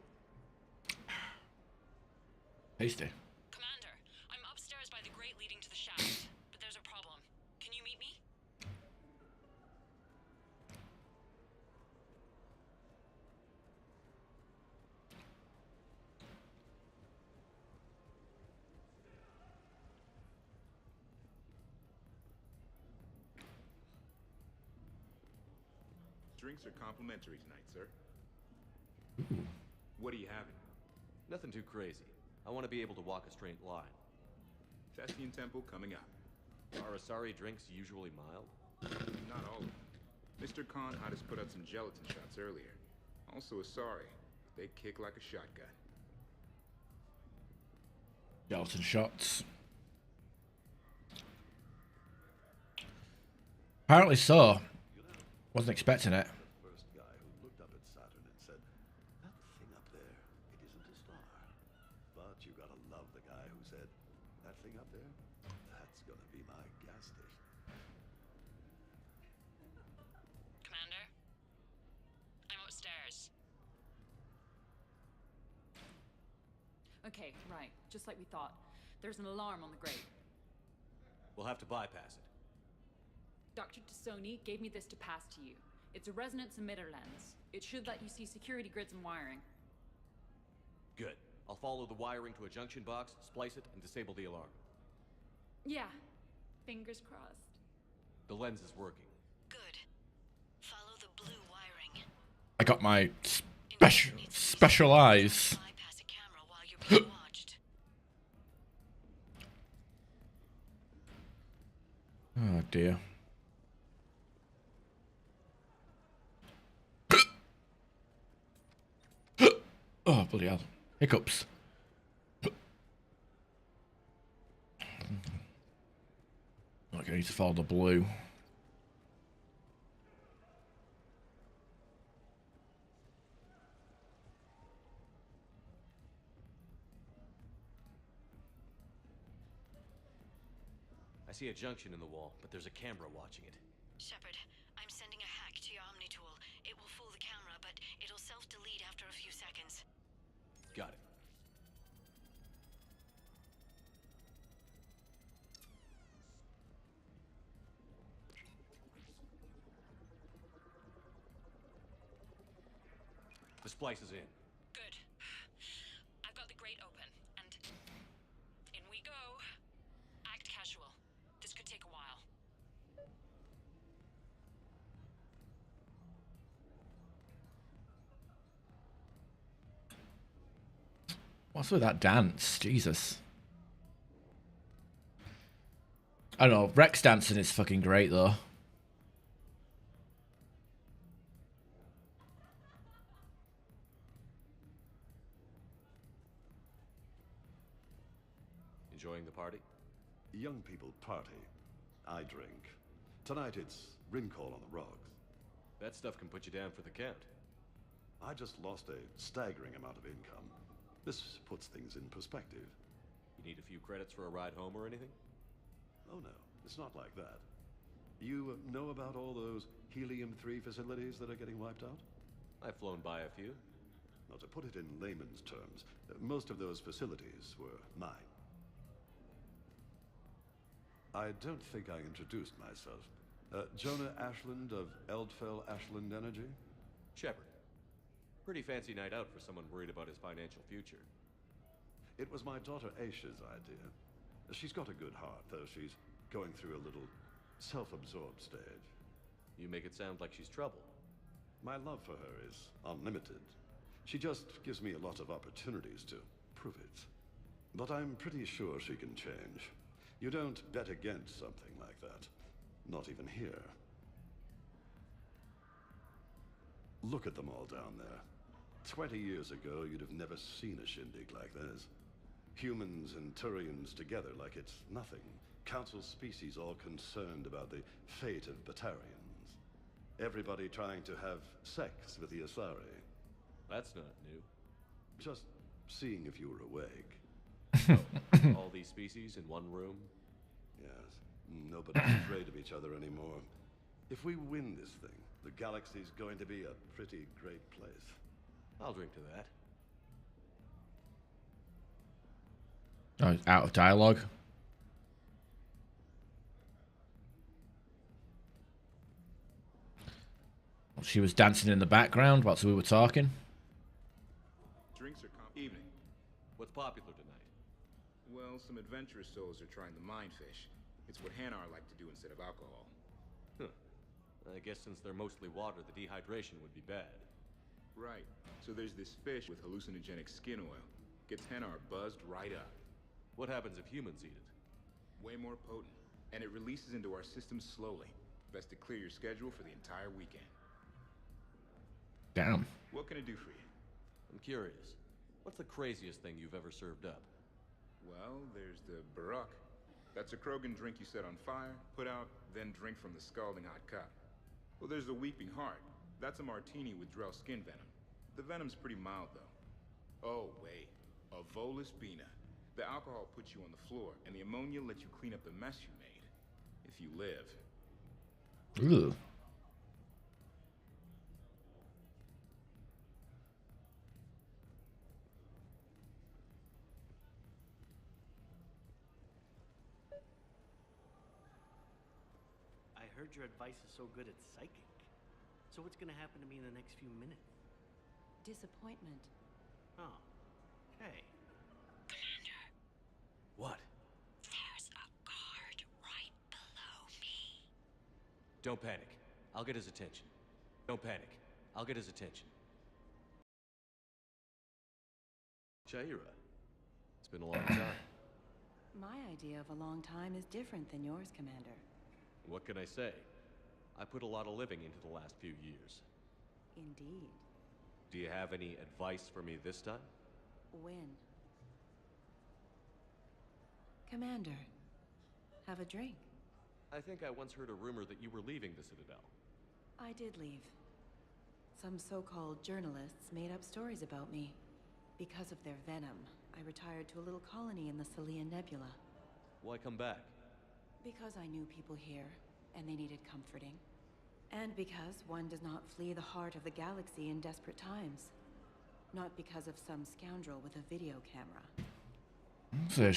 [SPEAKER 1] Tasty.
[SPEAKER 8] Commander, I'm upstairs by the grate leading to the shaft, but there's a problem. Can you meet me?
[SPEAKER 3] Drinks are complimentary tonight, sir. What are you having?
[SPEAKER 14] Nothing too crazy. I want to be able to walk a straight line.
[SPEAKER 3] Thespian Temple coming up.
[SPEAKER 14] Are Asari drinks usually mild?
[SPEAKER 3] Not all of them. Mr. Khan had us put out some gelatin shots earlier. Also Asari. They kick like a shotgun.
[SPEAKER 1] Gelatin shots. Apparently so. Wasn't expecting it.
[SPEAKER 19] First guy who looked up at Saturn and said, "That thing up there, it isn't a star." But you gotta love the guy who said, "That thing up there, that's gonna be my gas station."
[SPEAKER 8] Commander? I'm upstairs.
[SPEAKER 2] Okay, right. Just like we thought. There's an alarm on the grate.
[SPEAKER 14] We'll have to bypass it.
[SPEAKER 2] Dr. Tassoni gave me this to pass to you. It's a resonance emitter lens. It should let you see security grids and wiring.
[SPEAKER 14] Good. I'll follow the wiring to a junction box, splice it, and disable the alarm.
[SPEAKER 2] Yeah. Fingers crossed.
[SPEAKER 14] The lens is working.
[SPEAKER 8] Good. Follow the blue wiring.
[SPEAKER 1] I got my special eyes.
[SPEAKER 8] Bypass a camera while you're being watched.
[SPEAKER 1] Oh dear. Oh, bloody hell. Hiccups. Okay, I need to follow the blue.
[SPEAKER 14] I see a junction in the wall, but there's a camera watching it.
[SPEAKER 8] Shepard, I'm sending a hack to your Omni tool. It will fool the camera, but it'll self-delete after a few seconds.
[SPEAKER 14] Got it. The splice is in.
[SPEAKER 8] Good. I've got the grate open, and in we go. Act casual. This could take a while.
[SPEAKER 1] What's with that dance? Jesus. I don't know. Rex dancing is fucking great, though.
[SPEAKER 14] Enjoying the party?
[SPEAKER 19] Young people party. I drink. Tonight it's Rincall on the rocks.
[SPEAKER 14] That stuff can put you down for the count.
[SPEAKER 19] I just lost a staggering amount of income. This puts things in perspective.
[SPEAKER 14] You need a few credits for a ride home or anything?
[SPEAKER 19] Oh no, it's not like that. You know about all those Helium-3 facilities that are getting wiped out?
[SPEAKER 14] I've flown by a few.
[SPEAKER 19] Now, to put it in layman's terms, most of those facilities were mine. I don't think I introduced myself. Jonah Ashland of Eldfell Ashland Energy?
[SPEAKER 14] Shepard. Pretty fancy night out for someone worried about his financial future.
[SPEAKER 19] It was my daughter Aisha's idea. She's got a good heart, though she's going through a little self-absorbed stage.
[SPEAKER 14] You make it sound like she's trouble.
[SPEAKER 19] My love for her is unlimited. She just gives me a lot of opportunities to prove it. But I'm pretty sure she can change. You don't bet against something like that. Not even here. Look at them all down there. 20 years ago, you'd have never seen a shindig like this.
[SPEAKER 4] Humans and Turians together like it's nothing. Council species all concerned about the fate of Batarians. Everybody trying to have sex with the Asari.
[SPEAKER 14] That's not new.
[SPEAKER 4] Just seeing if you were awake.
[SPEAKER 14] All these species in one room?
[SPEAKER 4] Yes. Nobody's afraid of each other anymore. If we win this thing, the galaxy's going to be a pretty great place.
[SPEAKER 14] I'll drink to that.
[SPEAKER 1] Oh, out of dialogue. She was dancing in the background whilst we were talking.
[SPEAKER 3] Drinks are evening.
[SPEAKER 14] What's popular tonight?
[SPEAKER 3] Well, some adventurous souls are trying the mind fish. It's what Hanar like to do instead of alcohol.
[SPEAKER 14] Huh. I guess since they're mostly water, the dehydration would be bad.
[SPEAKER 3] Right. So there's this fish with hallucinogenic skin oil. Gets Hanar buzzed right up.
[SPEAKER 14] What happens if humans eat it?
[SPEAKER 3] Way more potent. And it releases into our system slowly. Best to clear your schedule for the entire weekend.
[SPEAKER 1] Damn.
[SPEAKER 3] What can I do for you?
[SPEAKER 14] I'm curious. What's the craziest thing you've ever served up?
[SPEAKER 3] Well, there's the Barak. That's a Krogan drink you set on fire, put out, then drink from the scalding hot cup. Well, there's the Weeping Heart. That's a martini with Drell skin venom. The venom's pretty mild, though. Oh, wait. A Volus Bina. The alcohol puts you on the floor, and the ammonia lets you clean up the mess you made. If you live.
[SPEAKER 1] Ooh.
[SPEAKER 6] I heard your advice is so good it's psychic. So what's gonna happen to me in the next few minutes?
[SPEAKER 2] Disappointment.
[SPEAKER 6] Oh. Okay.
[SPEAKER 8] Commander.
[SPEAKER 14] What?
[SPEAKER 8] There's a guard right below me.
[SPEAKER 14] Don't panic. I'll get his attention. Don't panic. I'll get his attention. Shaira. It's been a long time.
[SPEAKER 13] My idea of a long time is different than yours, Commander.
[SPEAKER 14] What can I say? I put a lot of living into the last few years.
[SPEAKER 13] Indeed.
[SPEAKER 14] Do you have any advice for me this time?
[SPEAKER 13] When? Commander, have a drink.
[SPEAKER 14] I think I once heard a rumor that you were leaving the Citadel.
[SPEAKER 13] I did leave. Some so-called journalists made up stories about me. Because of their venom, I retired to a little colony in the Celian Nebula.
[SPEAKER 14] Why come back?
[SPEAKER 13] Because I knew people here, and they needed comforting. And because one does not flee the heart of the galaxy in desperate times. Not because of some scoundrel with a video camera.
[SPEAKER 1] So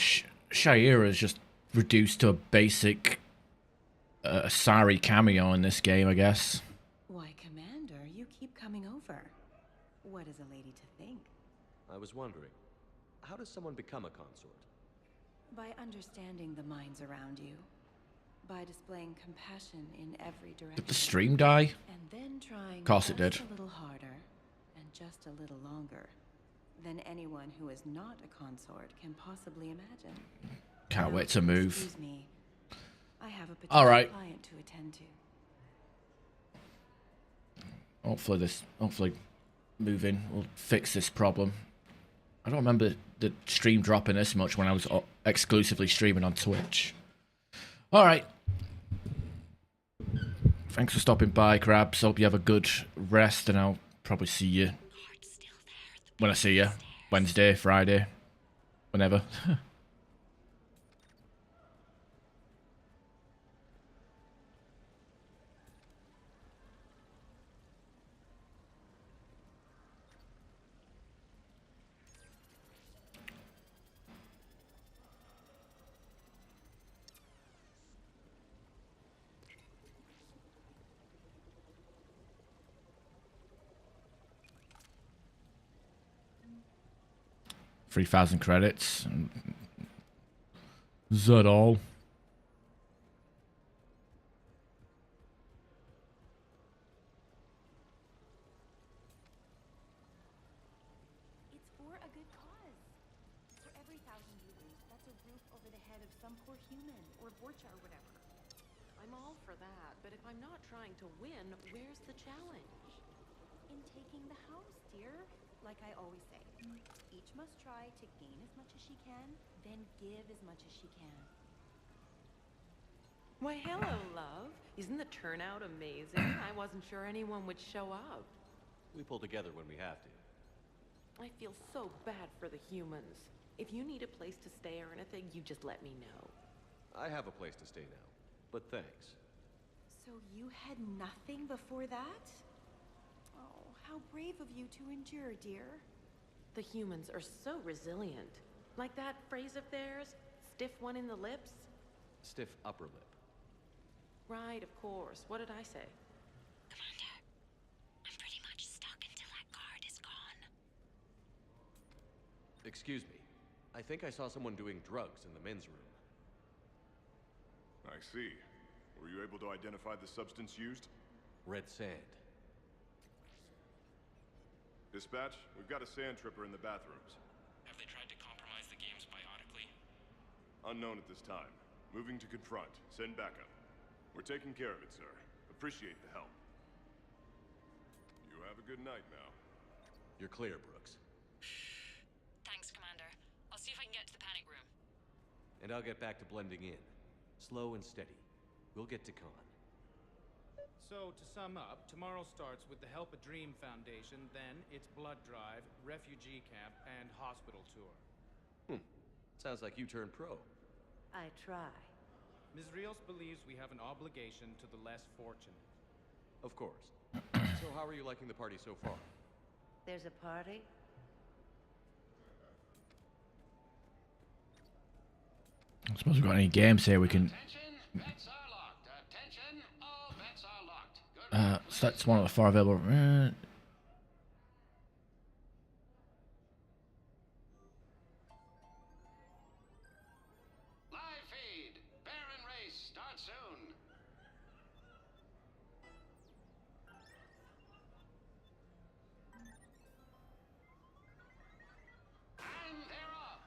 [SPEAKER 1] Shaira is just reduced to a basic Asari cameo in this game, I guess.
[SPEAKER 13] Why, Commander, you keep coming over. What is a lady to think?
[SPEAKER 14] I was wondering, how does someone become a consort?
[SPEAKER 13] By understanding the minds around you. By displaying compassion in every direction.
[SPEAKER 1] Did the stream die?
[SPEAKER 13] And then trying
[SPEAKER 1] Of course it
[SPEAKER 13] just
[SPEAKER 1] did.
[SPEAKER 13] a little harder and just a little longer than anyone who is not a consort can possibly imagine.
[SPEAKER 1] Can't
[SPEAKER 13] Now,
[SPEAKER 1] wait to move.
[SPEAKER 13] Excuse me. I have a potential
[SPEAKER 1] All right.
[SPEAKER 13] client to attend to.
[SPEAKER 1] Hopefully moving will fix this problem. I don't remember the stream dropping this much when I was exclusively streaming on Twitch. All right. Thanks for stopping by, Krabs. Hope you have a good rest, and I'll probably see you when I see you. Wednesday, Friday, whenever. $3,000 credits. Is that all?
[SPEAKER 20] It's for a good cause. For every 1,000 rubles, that's a roof over the head of some poor human, or Borcha or whatever.
[SPEAKER 11] I'm all for that, but if I'm not trying to win, where's the challenge?
[SPEAKER 20] In taking the house, dear.
[SPEAKER 13] Like I always say, each must try to gain as much as she can, then give as much as she can.
[SPEAKER 11] Why, hello, love. Isn't the turnout amazing? I wasn't sure anyone would show up.
[SPEAKER 14] We pull together when we have to.
[SPEAKER 11] I feel so bad for the humans. If you need a place to stay or anything, you just let me know.
[SPEAKER 14] I have a place to stay now, but thanks.
[SPEAKER 13] So you had nothing before that? Oh, how brave of you to endure, dear.
[SPEAKER 11] The humans are so resilient. Like that phrase of theirs, stiff one in the lips?
[SPEAKER 14] Stiff upper lip.
[SPEAKER 11] Right, of course. What did I say?
[SPEAKER 8] Commander, I'm pretty much stuck until that guard is gone.
[SPEAKER 14] Excuse me. I think I saw someone doing drugs in the men's room.
[SPEAKER 3] I see. Were you able to identify the substance used?
[SPEAKER 14] Red sand.
[SPEAKER 3] Dispatch, we've got a sand tripper in the bathrooms.
[SPEAKER 12] Have they tried to compromise the games biotically?
[SPEAKER 3] Unknown at this time. Moving to confront. Send backup. We're taking care of it, sir. Appreciate the help. You have a good night now.
[SPEAKER 14] You're clear, Brooks.
[SPEAKER 2] Thanks, Commander. I'll see if I can get to the panic room.
[SPEAKER 14] And I'll get back to blending in. Slow and steady. We'll get to Khan.
[SPEAKER 12] So, to sum up, tomorrow starts with the Help a Dream Foundation, then it's blood drive, refugee camp, and hospital tour.
[SPEAKER 14] Sounds like you turned pro.
[SPEAKER 15] I try.
[SPEAKER 12] Ms. Rios believes we have an obligation to the less fortunate.
[SPEAKER 14] Of course. So how are you liking the party so far?
[SPEAKER 15] There's a party?
[SPEAKER 1] I suppose we've got any games here we can. So that's one of the 4 available.
[SPEAKER 17] Live feed. Baron race starts soon. And they're off.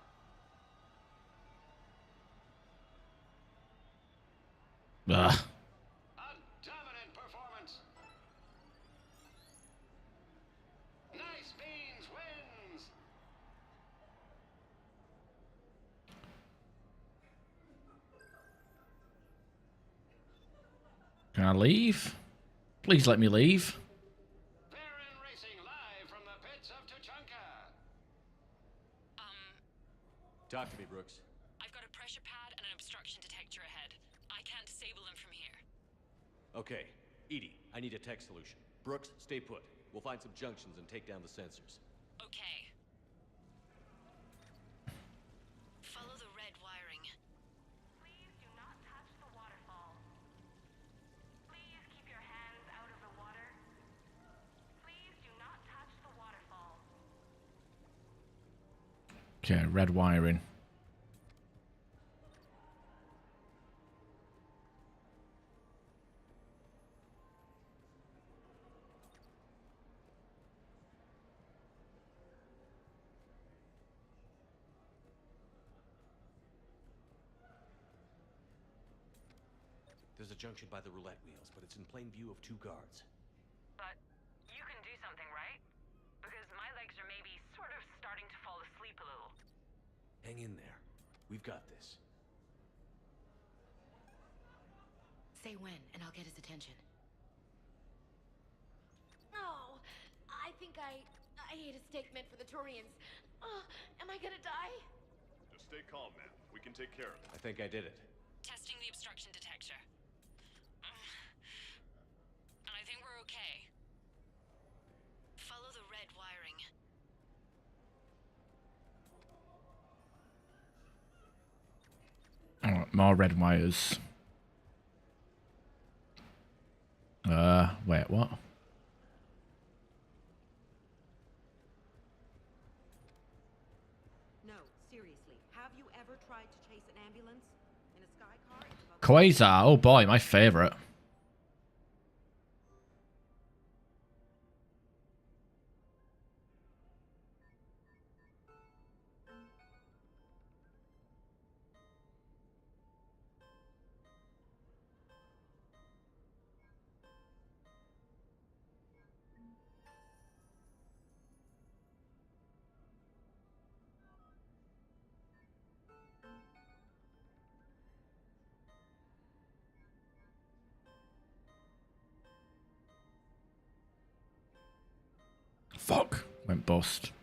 [SPEAKER 1] Ugh.
[SPEAKER 17] A dominant performance. Nice Beans wins.
[SPEAKER 1] Can I leave? Please let me leave.
[SPEAKER 17] Baron racing live from the pits of Tuchanka.
[SPEAKER 14] Talk to me, Brooks.
[SPEAKER 2] I've got a pressure pad and an obstruction detector ahead. I can't disable them from here.
[SPEAKER 14] Okay. Edie, I need a tech solution. Brooks, stay put. We'll find some junctions and take down the sensors.
[SPEAKER 2] Okay.
[SPEAKER 8] Follow the red wiring.
[SPEAKER 23] Please do not touch the waterfall. Please keep your hands out of the water. Please do not touch the waterfall.
[SPEAKER 1] Okay, red wiring.
[SPEAKER 14] There's a junction by the roulette wheels, but it's in plain view of 2 guards.
[SPEAKER 2] But you can do something, right? Because my legs are maybe sort of starting to fall asleep a little.
[SPEAKER 14] Hang in there. We've got this.
[SPEAKER 16] Say when, and I'll get his attention.
[SPEAKER 7] Oh, I think I ate a steak meant for the Turians. Oh, am I gonna die?
[SPEAKER 3] Just stay calm, man. We can take care of it.
[SPEAKER 14] I think I did it.
[SPEAKER 2] Testing the obstruction detector. And I think we're okay.
[SPEAKER 8] Follow the red wiring.
[SPEAKER 1] Oh, more red wires. Wait, what?
[SPEAKER 13] No, seriously. Have you ever tried to chase an ambulance in a sky car?
[SPEAKER 1] Quasar, oh boy, my favorite. Fuck. Went bust.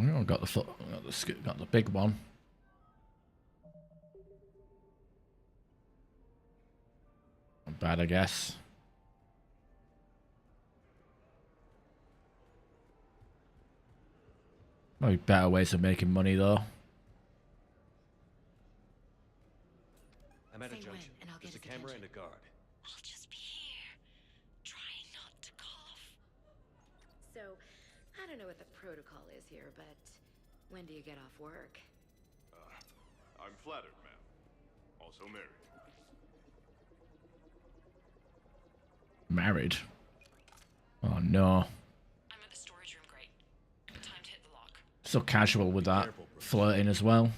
[SPEAKER 1] I got got the big one. Not bad, I guess. Probably better ways of making money though.
[SPEAKER 14] I'm at a junction. There's a camera and a guard.
[SPEAKER 8] I'll just be here, trying not to cough.
[SPEAKER 16] So, I don't know what the protocol is here, but when do you get off work?
[SPEAKER 19] I'm flattered, ma'am. Also married.
[SPEAKER 1] Married? Oh no.
[SPEAKER 8] I'm at the storage room, great. Time to hit the lock.
[SPEAKER 1] So casual with that. Flirting as well.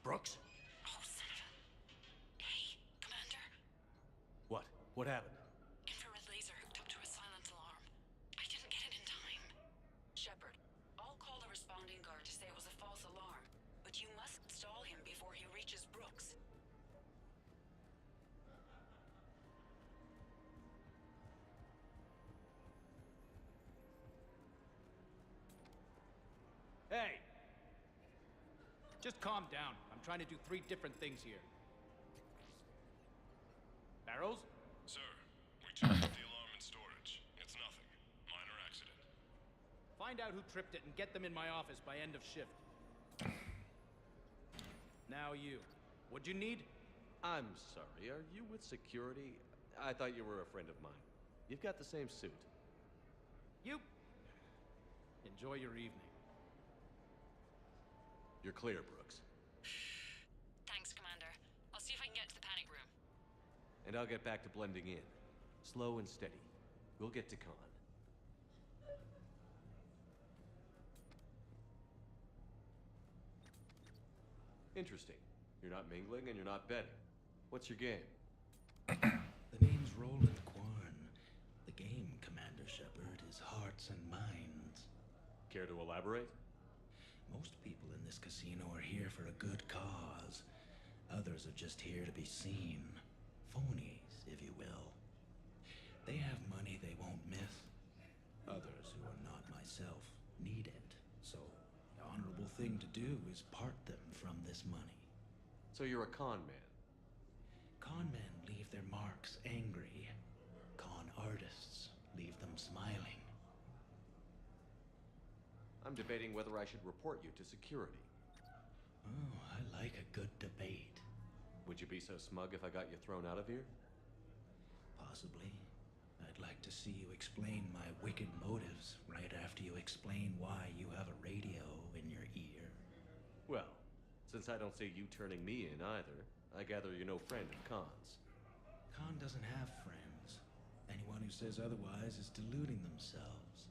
[SPEAKER 14] Brooks?
[SPEAKER 8] Oh, son of a... Hey, Commander.
[SPEAKER 14] What? What happened?
[SPEAKER 8] Infrared laser hooked up to a silent alarm. I didn't get it in time. Shepard, I'll call the responding guard to say it was a false alarm, but you must stall him before he reaches Brooks.
[SPEAKER 12] Hey! Just calm down. I'm trying to do 3 different things here. Barrows?
[SPEAKER 19] Sir, we checked the alarm in storage. It's nothing. Minor accident.
[SPEAKER 12] Find out who tripped it and get them in my office by end of shift. Now you. What'd you need?
[SPEAKER 14] I'm sorry, are you with security? I thought you were a friend of mine. You've got the same suit.
[SPEAKER 12] You. Enjoy your evening.
[SPEAKER 14] You're clear, Brooks.
[SPEAKER 8] Thanks, Commander. I'll see if I can get to the panic room.
[SPEAKER 14] And I'll get back to blending in. Slow and steady. We'll get to Khan. Interesting. You're not mingling and you're not betting. What's your game?
[SPEAKER 5] The name's Roland Kwan. The game, Commander Shepard, is hearts and minds.
[SPEAKER 14] Care to elaborate?
[SPEAKER 5] Most people in this casino are here for a good cause. Others are just here to be seen. Phonies, if you will. They have money they won't miss. Others, who are not myself, need it. So, the honorable thing to do is part them from this money.
[SPEAKER 14] So you're a con man?
[SPEAKER 5] Con men leave their marks angry. Con artists leave them smiling.
[SPEAKER 14] I'm debating whether I should report you to security.
[SPEAKER 5] Oh, I like a good debate.
[SPEAKER 14] Would you be so smug if I got you thrown out of here?
[SPEAKER 5] Possibly. I'd like to see you explain my wicked motives right after you explain why you have a radio in your ear.
[SPEAKER 14] Well, since I don't see you turning me in either, I gather you're no friend of Khan's.
[SPEAKER 5] Khan doesn't have friends. Anyone who says otherwise is deluding themselves.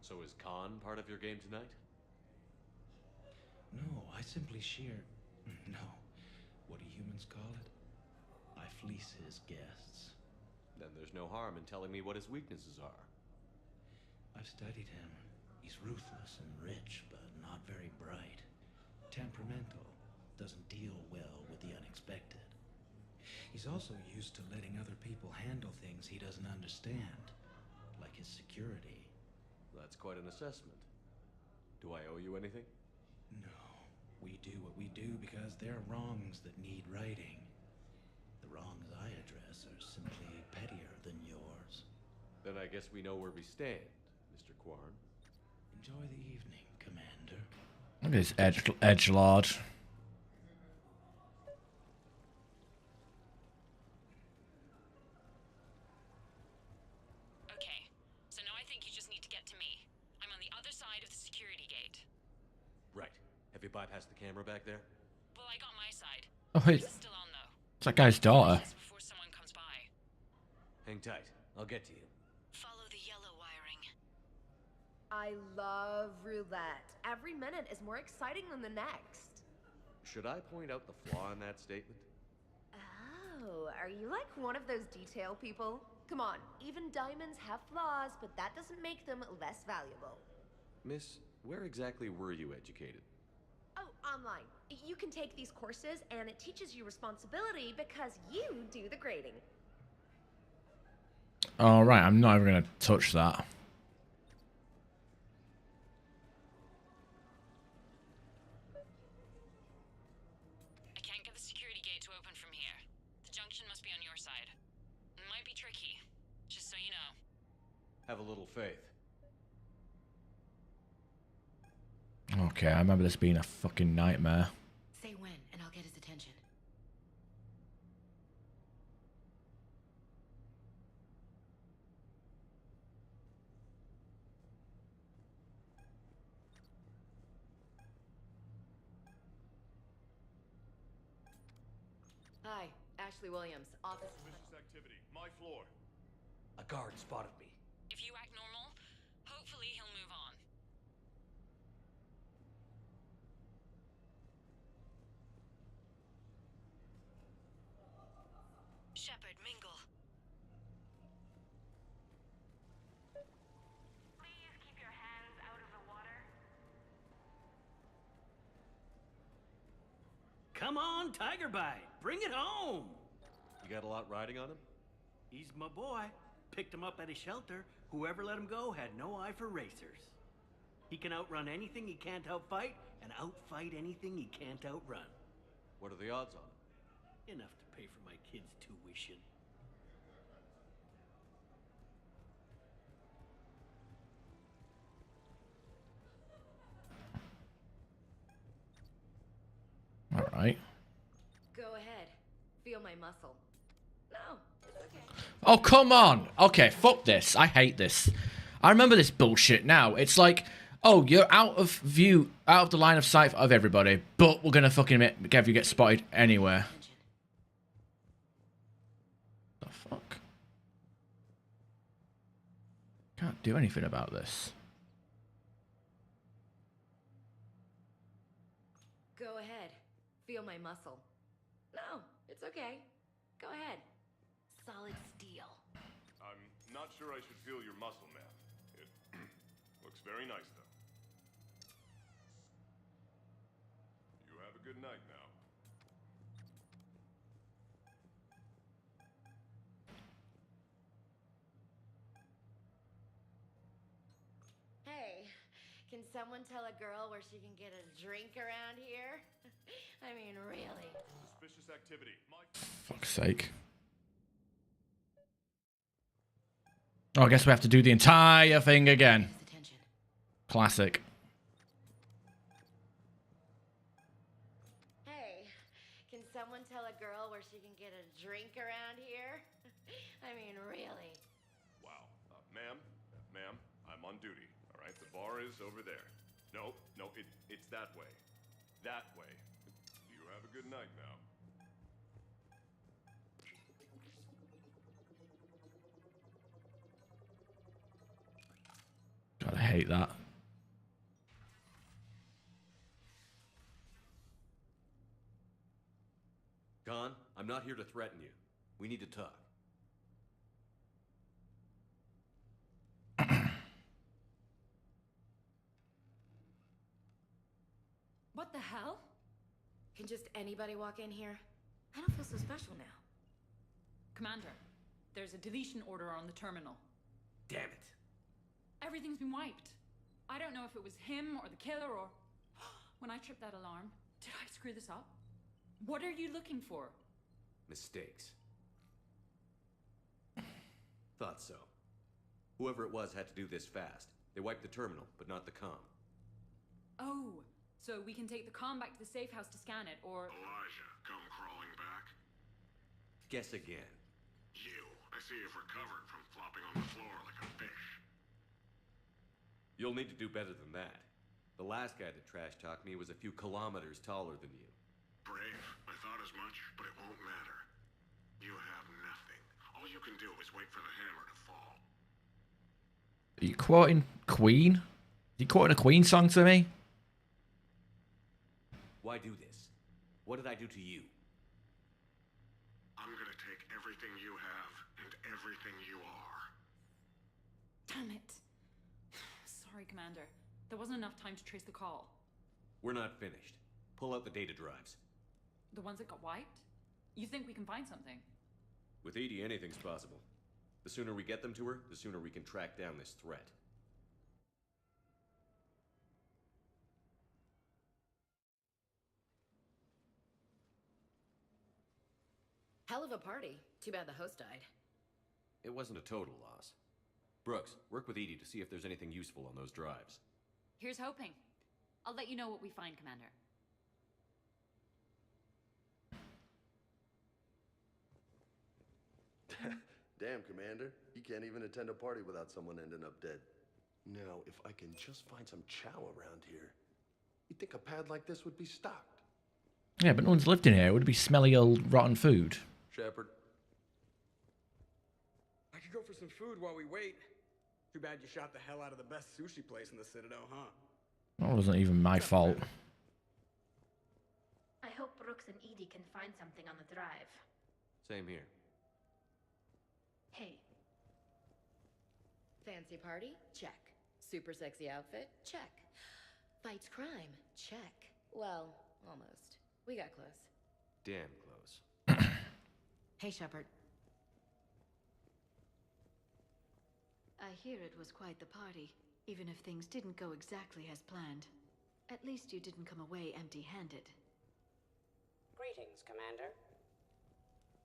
[SPEAKER 14] So is Khan part of your game tonight?
[SPEAKER 5] No, I simply shear... No. What do humans call it? I fleece his guests.
[SPEAKER 14] Then there's no harm in telling me what his weaknesses are.
[SPEAKER 5] I've studied him. He's ruthless and rich, but not very bright. Temperamental. Doesn't deal well with the unexpected. He's also used to letting other people handle things he doesn't understand. Like his security.
[SPEAKER 14] That's quite an assessment. Do I owe you anything?
[SPEAKER 5] No. We do what we do because there are wrongs that need righting. The wrongs I address are simply pettier than yours.
[SPEAKER 14] Then I guess we know where we stand, Mr. Kwan.
[SPEAKER 5] Enjoy the evening, Commander.
[SPEAKER 1] Look at this edgelord.
[SPEAKER 14] They bypassed the camera back there?
[SPEAKER 2] Well, I got my side.
[SPEAKER 1] Oh, hey.
[SPEAKER 2] This is still on, though.
[SPEAKER 1] It's that guy's daughter.
[SPEAKER 2] Just before someone comes by.
[SPEAKER 14] Hang tight. I'll get to you.
[SPEAKER 8] Follow the yellow wiring.
[SPEAKER 10] I love roulette. Every minute is more exciting than the next.
[SPEAKER 14] Should I point out the flaw in that statement?
[SPEAKER 10] Oh, are you like one of those detail people? Come on, even diamonds have flaws, but that doesn't make them less valuable.
[SPEAKER 14] Miss, where exactly were you educated?
[SPEAKER 10] Oh, online. You can take these courses and it teaches you responsibility because you do the grading.
[SPEAKER 1] All right, I'm not even going to touch that.
[SPEAKER 2] I can't get the security gate to open from here. The junction must be on your side. It might be tricky, just so you know.
[SPEAKER 14] Have a little faith.
[SPEAKER 1] Okay, I remember this being a fucking nightmare.
[SPEAKER 16] Say when, and I'll get his attention. Hi, Ashley Williams, office.
[SPEAKER 14] Suspicious activity. My floor. A guard spotted me.
[SPEAKER 2] If you act normal, hopefully he'll move on.
[SPEAKER 8] Shepard, mingle.
[SPEAKER 18] Please keep your hands out of the water.
[SPEAKER 6] Come on, Tiger Bite. Bring it home.
[SPEAKER 14] You got a lot riding on him?
[SPEAKER 6] He's my boy. Picked him up at a shelter. Whoever let him go had no eye for racers. He can outrun anything he can't outfight, and outfight anything he can't outrun.
[SPEAKER 14] What are the odds on it?
[SPEAKER 6] Enough to pay for my kids' tuition.
[SPEAKER 1] All right.
[SPEAKER 10] Go ahead. Feel my muscle. No, it's okay.
[SPEAKER 1] Oh, come on. Okay, fuck this. I hate this. I remember this bullshit now. It's like, oh, you're out of view, out of the line of sight of everybody, but we're going to fucking have you get spotted anywhere. The fuck? Can't do anything about this.
[SPEAKER 10] Go ahead. Feel my muscle. No, it's okay. Go ahead. Solid steel.
[SPEAKER 19] I'm not sure I should feel your muscle, man. It looks very nice, though. You have a good night now.
[SPEAKER 10] Hey, can someone tell a girl where she can get a drink around here? I mean, really.
[SPEAKER 19] Suspicious activity.
[SPEAKER 1] Fuck's sake. Oh, I guess we have to do the entire thing again. Classic.
[SPEAKER 10] Hey, can someone tell a girl where she can get a drink around here? I mean, really.
[SPEAKER 19] Wow. Ma'am, I'm on duty, all right? The bar is over there. No, it's that way. That way. You have a good night now.
[SPEAKER 1] God, I hate that.
[SPEAKER 14] Khan, I'm not here to threaten you. We need to talk.
[SPEAKER 2] What the hell?
[SPEAKER 16] Can just anybody walk in here? I don't feel so special now.
[SPEAKER 2] Commander, there's a deletion order on the terminal.
[SPEAKER 14] Damn it.
[SPEAKER 2] Everything's been wiped. I don't know if it was him or the killer or... When I tripped that alarm, did I screw this up? What are you looking for?
[SPEAKER 14] Mistakes. Thought so. Whoever it was had to do this fast. They wiped the terminal, but not the comm.
[SPEAKER 2] Oh, so we can take the comm back to the safe house to scan it, or...
[SPEAKER 19] Elijah, come crawling back.
[SPEAKER 14] Guess again.
[SPEAKER 19] You. I see you've recovered from flopping on the floor like a fish.
[SPEAKER 14] You'll need to do better than that. The last guy that trash-talked me was a few kilometers taller than you.
[SPEAKER 9] Brave. I thought as much, but it won't matter. You have nothing. All you can do is wait for the hammer to fall.
[SPEAKER 1] Are you quoting Queen? Are you quoting a Queen song to me?
[SPEAKER 14] Why do this? What did I do to you?
[SPEAKER 9] I'm gonna take everything you have and everything you are.
[SPEAKER 2] Damn it. Sorry, Commander. There wasn't enough time to trace the call.
[SPEAKER 14] We're not finished. Pull out the data drives.
[SPEAKER 2] The ones that got wiped? You think we can find something?
[SPEAKER 14] With EDI, anything's possible. The sooner we get them to her, the sooner we can track down this threat.
[SPEAKER 16] Hell of a party. Too bad the host died.
[SPEAKER 14] It wasn't a total loss. Brooks, work with EDI to see if there's anything useful on those drives.
[SPEAKER 2] Here's hoping. I'll let you know what we find, Commander.
[SPEAKER 4] Damn, Commander. You can't even attend a party without someone ending up dead. Now, if I can just find some chow around here, you'd think a pad like this would be stocked.
[SPEAKER 1] Yeah, but no one's lived in here. It would be smelly old rotten food.
[SPEAKER 4] Shepard.
[SPEAKER 21] I could go for some food while we wait. Too bad you shot the hell out of the best sushi place in the Citadel, huh?
[SPEAKER 1] That wasn't even my fault.
[SPEAKER 18] I hope Brooks and Edie can find something on the drive.
[SPEAKER 14] Same here.
[SPEAKER 16] Hey. Fancy party? Check. Super sexy outfit? Check. Fights crime? Check. Well, almost. We got close.
[SPEAKER 14] Damn close.
[SPEAKER 13] Hey, Shepard.
[SPEAKER 20] I hear it was quite the party, even if things didn't go exactly as planned. At least you didn't come away empty-handed.
[SPEAKER 22] Greetings, Commander.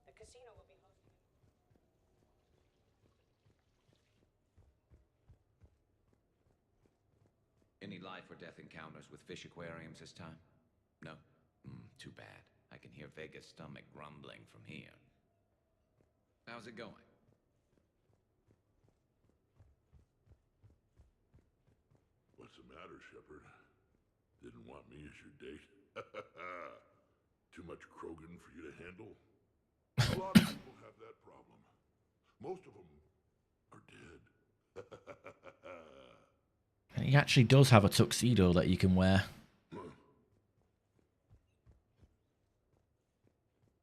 [SPEAKER 22] The casino will be hosting...
[SPEAKER 24] Any life or death encounters with fish aquariums this time? No? Too bad. I can hear Vega's stomach grumbling from here. How's it going?
[SPEAKER 19] What's the matter, Shepard? Didn't want me as your date? Too much Krogan for you to handle? A lot of people have that problem. Most of them are dead.
[SPEAKER 1] And he actually does have a tuxedo that you can wear.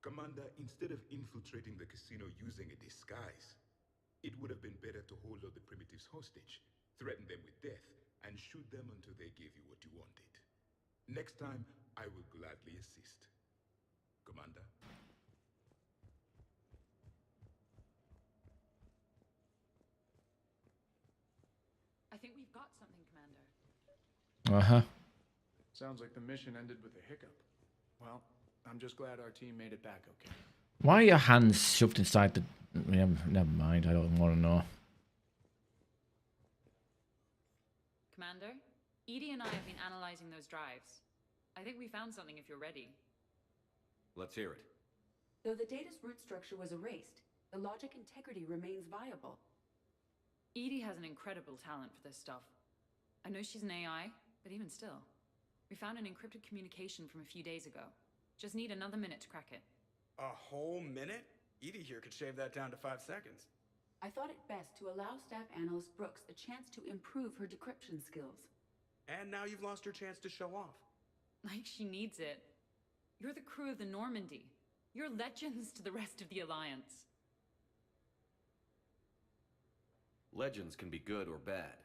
[SPEAKER 3] Commander, instead of infiltrating the casino using a disguise, it would have been better to hold all the primitives hostage, threaten them with death, and shoot them until they gave you what you wanted. Next time, I will gladly assist. Commander?
[SPEAKER 2] I think we've got something, Commander.
[SPEAKER 1] Uh-huh.
[SPEAKER 12] Sounds like the mission ended with a hiccup. Well, I'm just glad our team made it back okay.
[SPEAKER 1] Why are your hands shoved inside the... Yeah, never mind, I don't want to know.
[SPEAKER 2] Commander, Edie and I have been analyzing those drives. I think we found something if you're ready.
[SPEAKER 14] Let's hear it.
[SPEAKER 13] Though the data's root structure was erased, the logic integrity remains viable.
[SPEAKER 2] Edie has an incredible talent for this stuff. I know she's an AI, but even still. We found an encrypted communication from a few days ago. Just need another minute to crack it.
[SPEAKER 21] A whole minute? Edie here could shave that down to 5 seconds.
[SPEAKER 13] I thought it best to allow Staff Analyst Brooks a chance to improve her decryption skills.
[SPEAKER 21] And now you've lost her chance to show off.
[SPEAKER 2] Like she needs it. You're the crew of the Normandy. You're legends to the rest of the Alliance.
[SPEAKER 14] Legends can be good or bad.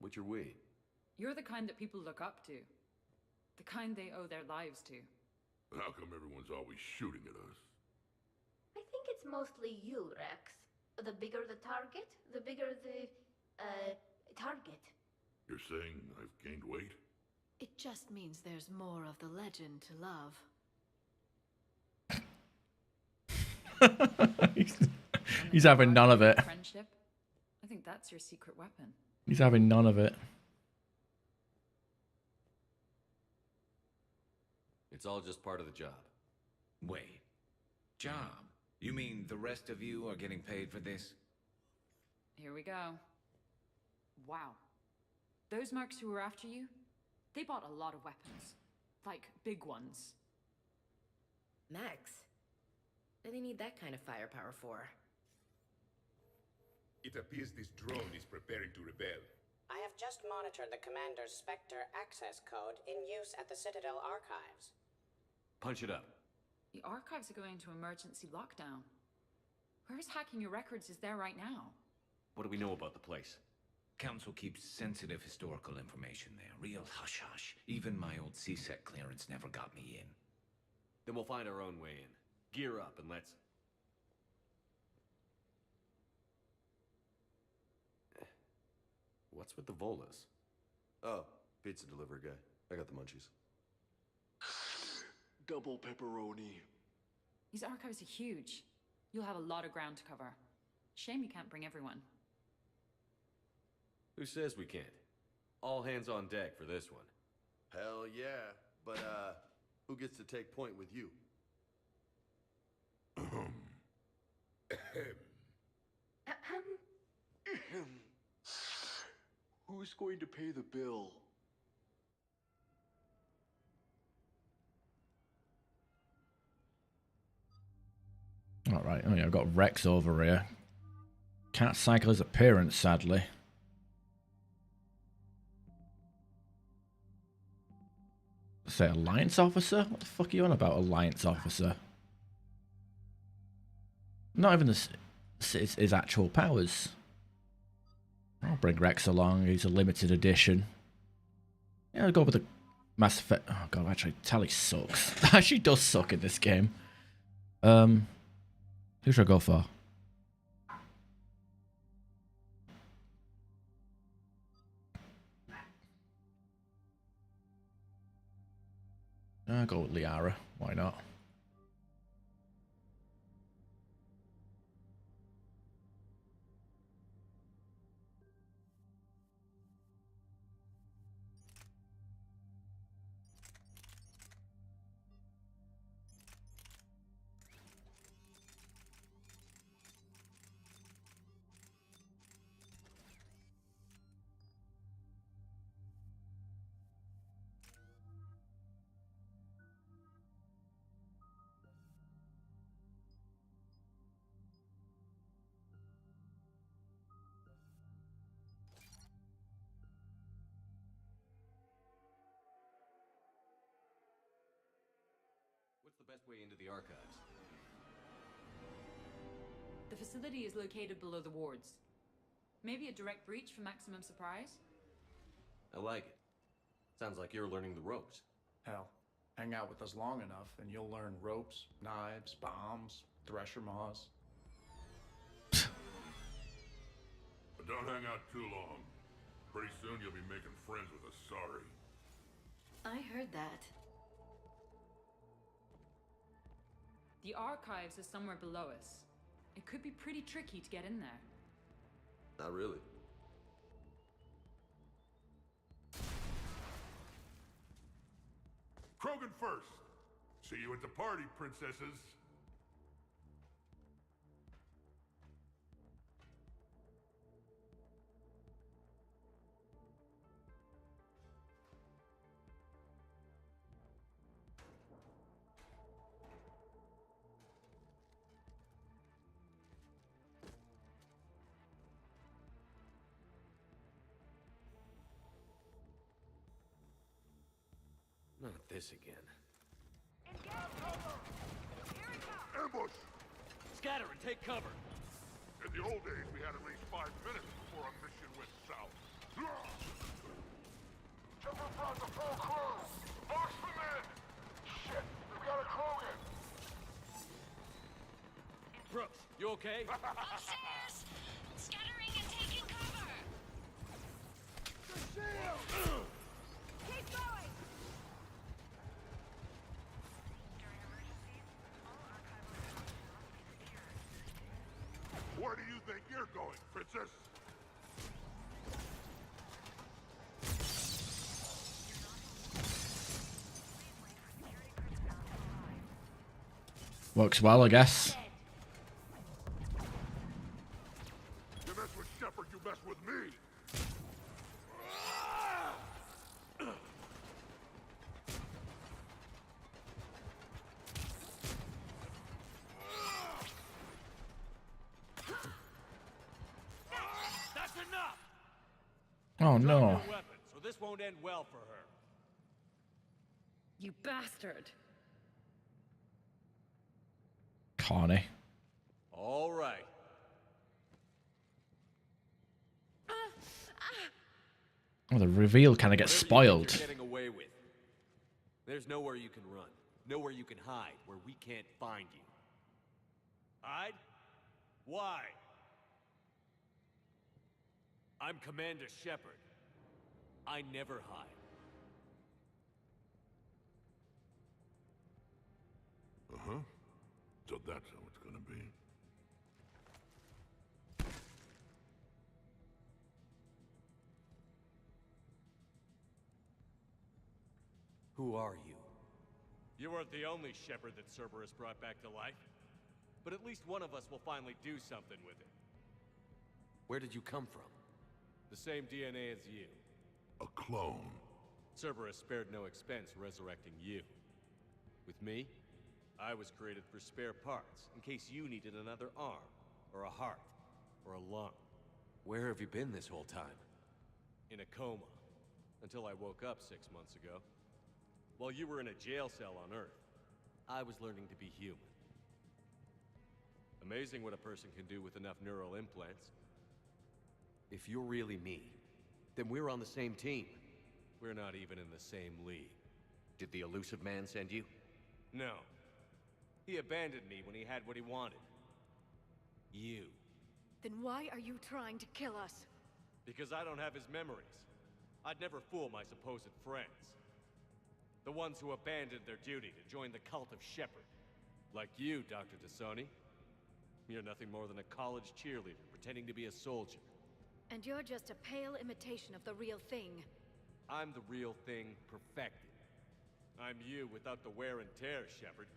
[SPEAKER 14] Which are we?
[SPEAKER 2] You're the kind that people look up to. The kind they owe their lives to.
[SPEAKER 19] How come everyone's always shooting at us?
[SPEAKER 18] I think it's mostly you, Rex. The bigger the target, the bigger the, target.
[SPEAKER 19] You're saying I've gained weight?
[SPEAKER 20] It just means there's more of the legend to love.
[SPEAKER 1] He's having none of it.
[SPEAKER 2] Friendship? I think that's your secret weapon.
[SPEAKER 1] He's having none of it.
[SPEAKER 14] It's all just part of the job.
[SPEAKER 24] Wait. Job? You mean the rest of you are getting paid for this?
[SPEAKER 2] Here we go. Wow. Those mercs who were after you, They bought a lot of weapons. Like, big ones.
[SPEAKER 16] Max, what do they need that kind of firepower for?
[SPEAKER 3] It appears this drone is preparing to rebel.
[SPEAKER 22] I have just monitored the Commander's Spectre access code in use at the Citadel archives.
[SPEAKER 14] Punch it up.
[SPEAKER 2] The archives are going into emergency lockdown. Whoever's hacking your records is there right now.
[SPEAKER 14] What do we know about the place?
[SPEAKER 24] Council keeps sensitive historical information there. Real hush-hush. Even my old CSEC clearance never got me in.
[SPEAKER 14] Then we'll find our own way in. Gear up and let's... What's with the Volas?
[SPEAKER 11] Oh, pizza delivery guy. I got the munchies.
[SPEAKER 15] Double pepperoni.
[SPEAKER 2] These archives are huge. You'll have a lot of ground to cover. Shame you can't bring everyone.
[SPEAKER 14] Who says we can't? All hands on deck for this one.
[SPEAKER 11] Hell yeah. But, who gets to take point with you?
[SPEAKER 15] Who's going to pay the bill?
[SPEAKER 1] Alright, oh yeah, I've got Rex over here. Can't cycle his appearance, sadly. Say Alliance Officer? What the fuck are you on about, Alliance Officer? Not even his actual powers. I'll bring Rex along, he's a limited edition. Yeah, I'll go with the Mass Effect. Oh god, actually, Tally sucks. She does suck in this game. Who should I go for? I'll go with Liara. Why not?
[SPEAKER 14] What's the best way into the archives?
[SPEAKER 2] The facility is located below the wards. Maybe a direct breach for maximum surprise?
[SPEAKER 14] I like it. Sounds like you're learning the ropes.
[SPEAKER 17] Hell, hang out with us long enough and you'll learn ropes, knives, bombs, thresher maws.
[SPEAKER 19] But don't hang out too long. Pretty soon you'll be making friends with us, sorry.
[SPEAKER 20] I heard that.
[SPEAKER 2] The archives are somewhere below us. It could be pretty tricky to get in there.
[SPEAKER 11] Not really.
[SPEAKER 19] Krogan first. See you at the party, princesses.
[SPEAKER 14] Not this again.
[SPEAKER 19] Ambush!
[SPEAKER 14] Scatter and take cover!
[SPEAKER 19] In the old days, we had at least 5 minutes before a mission went south. Shepard brought the full crew! March them in! Shit, we've got a Krogan!
[SPEAKER 14] Brooks, you okay?
[SPEAKER 8] Upstairs! Scattering and taking cover!
[SPEAKER 10] Keep going!
[SPEAKER 19] Where do you think you're going, princess?
[SPEAKER 1] Works well, I guess.
[SPEAKER 19] You mess with Shepard, you mess with me!
[SPEAKER 1] Oh no.
[SPEAKER 14] Drop your weapon, so this won't end well for her.
[SPEAKER 16] You bastard.
[SPEAKER 1] Connie.
[SPEAKER 14] All right.
[SPEAKER 1] Oh, the reveal kind of gets spoiled.
[SPEAKER 14] You're getting away with. There's nowhere you can run, nowhere you can hide where we can't find you. Hide? Why? I'm Commander Shepard. I never hide.
[SPEAKER 19] Uh-huh. So that's how it's gonna be.
[SPEAKER 14] Who are you? You weren't the only Shepard that Cerberus brought back to life. But at least one of us will finally do something with it. Where did you come from? The same DNA as you.
[SPEAKER 19] A clone.
[SPEAKER 14] Cerberus spared no expense resurrecting you. With me, I was created for spare parts, in case you needed another arm, or a heart, or a lung. Where have you been this whole time? In a coma, until I woke up 6 months ago. While you were in a jail cell on Earth, I was learning to be human. Amazing what a person can do with enough neural implants. If you're really me, then we're on the same team. We're not even in the same league. Did the elusive man send you? No. He abandoned me when he had what he wanted. You.
[SPEAKER 20] Then why are you trying to kill us?
[SPEAKER 14] Because I don't have his memories. I'd never fool my supposed friends. The ones who abandoned their duty to join the cult of Shepard. Like you, Dr. T'Soni. You're nothing more than a college cheerleader pretending to be a soldier.
[SPEAKER 20] And you're just a pale imitation of the real thing.
[SPEAKER 14] I'm the real thing perfected. I'm you without the wear and tear, Shepard.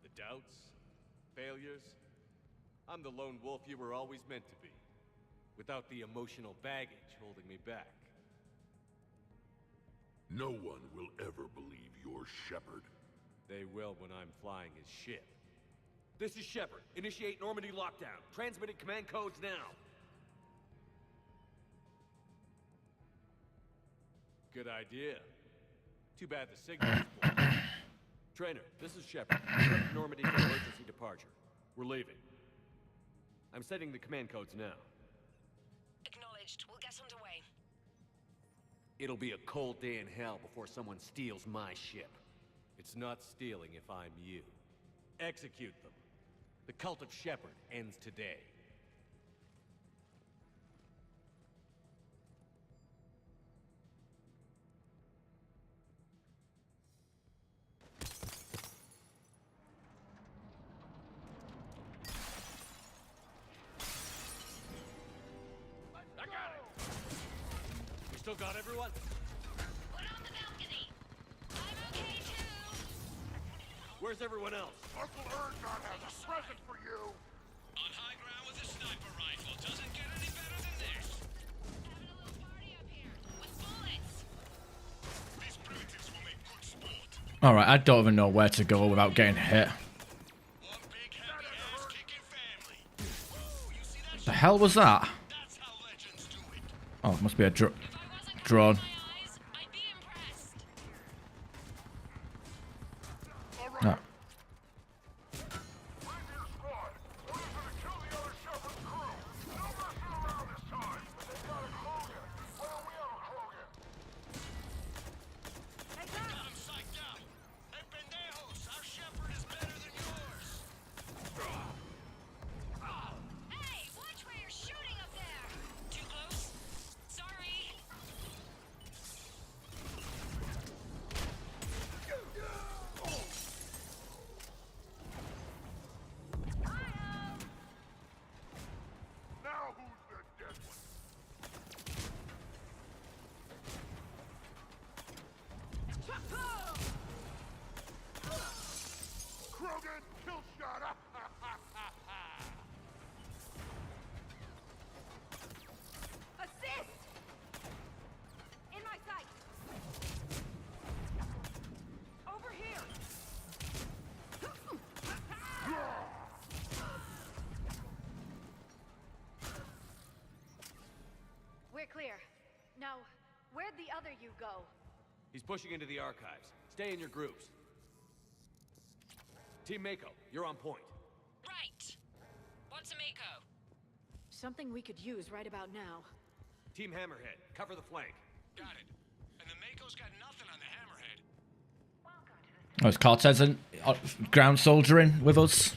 [SPEAKER 14] The doubts, failures. I'm the lone wolf you were always meant to be. Without the emotional baggage holding me back.
[SPEAKER 19] No one will ever believe you're Shepard.
[SPEAKER 14] They will when I'm flying his ship. This is Shepard. Initiate Normandy lockdown. Transmitting command codes now. Good idea. Too bad the signal is blocked. Trainer, this is Shepard. Prep Normandy for emergency departure. We're leaving. I'm setting the command codes now.
[SPEAKER 8] Acknowledged. We'll get underway.
[SPEAKER 14] It'll be a cold day in hell before someone steals my ship. It's not stealing if I'm you. Execute them. The cult of Shepard ends today. I got it! We still got everyone?
[SPEAKER 8] Put on the balcony. I'm okay too.
[SPEAKER 14] Where's everyone else?
[SPEAKER 9] Uncle Erdogan has a present for you.
[SPEAKER 5] On high ground with a sniper rifle. Doesn't get any better than this.
[SPEAKER 8] Having a little party up here with bullets.
[SPEAKER 9] These primitives will make good sport.
[SPEAKER 1] Alright, I don't even know where to go without getting hit.
[SPEAKER 5] One big happy ass kicking family. Woo, you see that?
[SPEAKER 1] The hell was that?
[SPEAKER 5] That's how legends do it.
[SPEAKER 1] Oh, it must be a drone.
[SPEAKER 8] I'd be impressed.
[SPEAKER 1] No.
[SPEAKER 9] Reindeer squad, orders are to kill the other Shepard crew. No messing around this time. They got a Krogan. Why don't we have a Krogan?
[SPEAKER 5] Got him psyched out. Hey, pendejos, our Shepard is better than yours.
[SPEAKER 8] Hey, watch where you're shooting up there. Too close? Sorry.
[SPEAKER 9] Now who's the dead one? Krogan, kill shot.
[SPEAKER 10] Assist! In my sight! Over here!
[SPEAKER 20] We're clear. Now,
[SPEAKER 14] He's pushing into the archives. Stay in your groups. Team Mako, you're on point.
[SPEAKER 8] Right. What's a Mako?
[SPEAKER 20] Something we could use right about now.
[SPEAKER 14] Team Hammerhead, cover the flank.
[SPEAKER 5] Got it. And the Mako's got nothing on the Hammerhead.
[SPEAKER 1] Oh, it's Cortez and ground soldiering with us.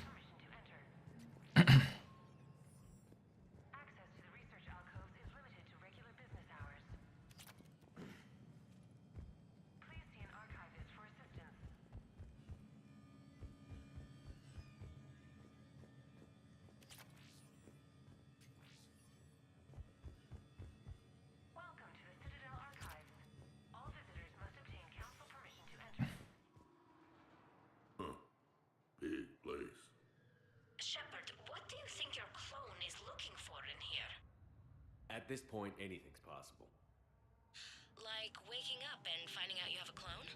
[SPEAKER 19] Big place.
[SPEAKER 8] Shepard, what do you think your clone is looking for in here?
[SPEAKER 14] At this point, anything's possible.
[SPEAKER 8] Like waking up and finding out you have a clone?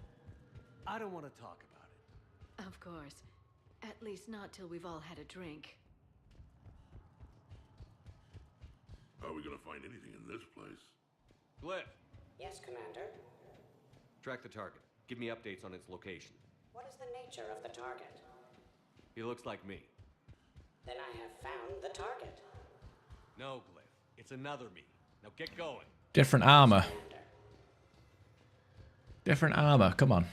[SPEAKER 14] I don't want to talk about it.
[SPEAKER 20] Of course. At least not till we've all had a drink.
[SPEAKER 19] How are we gonna find anything in this place?
[SPEAKER 14] Glyph,
[SPEAKER 22] Yes, Commander.
[SPEAKER 14] track the target. Give me updates on its location.
[SPEAKER 22] What is the nature of the target?
[SPEAKER 14] He looks like me.
[SPEAKER 22] Then I have found the target.
[SPEAKER 14] No, Glyph. It's another me. Now get going.
[SPEAKER 1] Different armor. Different armor. Come on.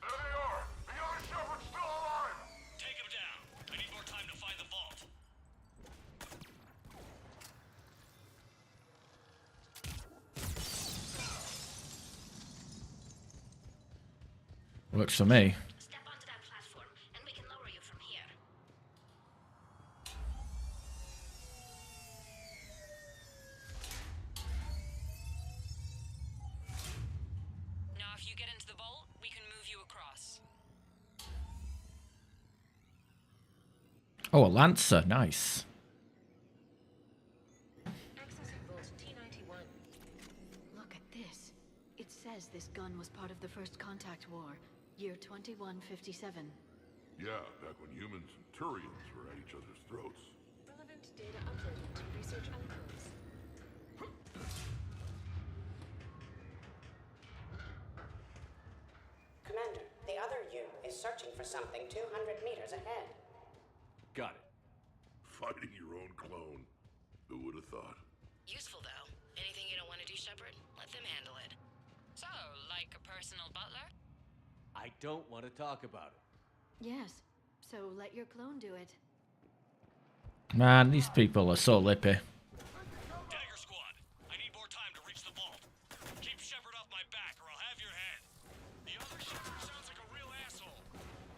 [SPEAKER 9] There they are! The other Shepard's still alive!
[SPEAKER 5] Take him down. I need more time to find the vault.
[SPEAKER 1] Works for me.
[SPEAKER 8] Step onto that platform, and we can lower you from here.
[SPEAKER 2] Now, if you get into the vault, we can move you across.
[SPEAKER 1] Oh, a Lancer. Nice.
[SPEAKER 16] Accessing Vault T91.
[SPEAKER 20] Look at this. It says this gun was part of the First Contact War, year 2157.
[SPEAKER 19] Yeah, back when humans and Turians were at each other's throats.
[SPEAKER 16] Relevant data uploaded to research alcoves.
[SPEAKER 22] Commander, the other you is searching for something 200 meters ahead.
[SPEAKER 14] Got it.
[SPEAKER 19] Fighting your own clone. Who would have thought?
[SPEAKER 8] Useful, though. Anything you don't want to do, Shepard? Let them handle it.
[SPEAKER 2] So, like a personal butler?
[SPEAKER 14] I don't want to talk about it.
[SPEAKER 20] Yes, so let your clone do it.
[SPEAKER 1] Man, these people are so lippy.
[SPEAKER 5] Dagger Squad, I need more time to reach the vault. Keep Shepard off my back or I'll have your head. The other Shepard sounds like a real asshole.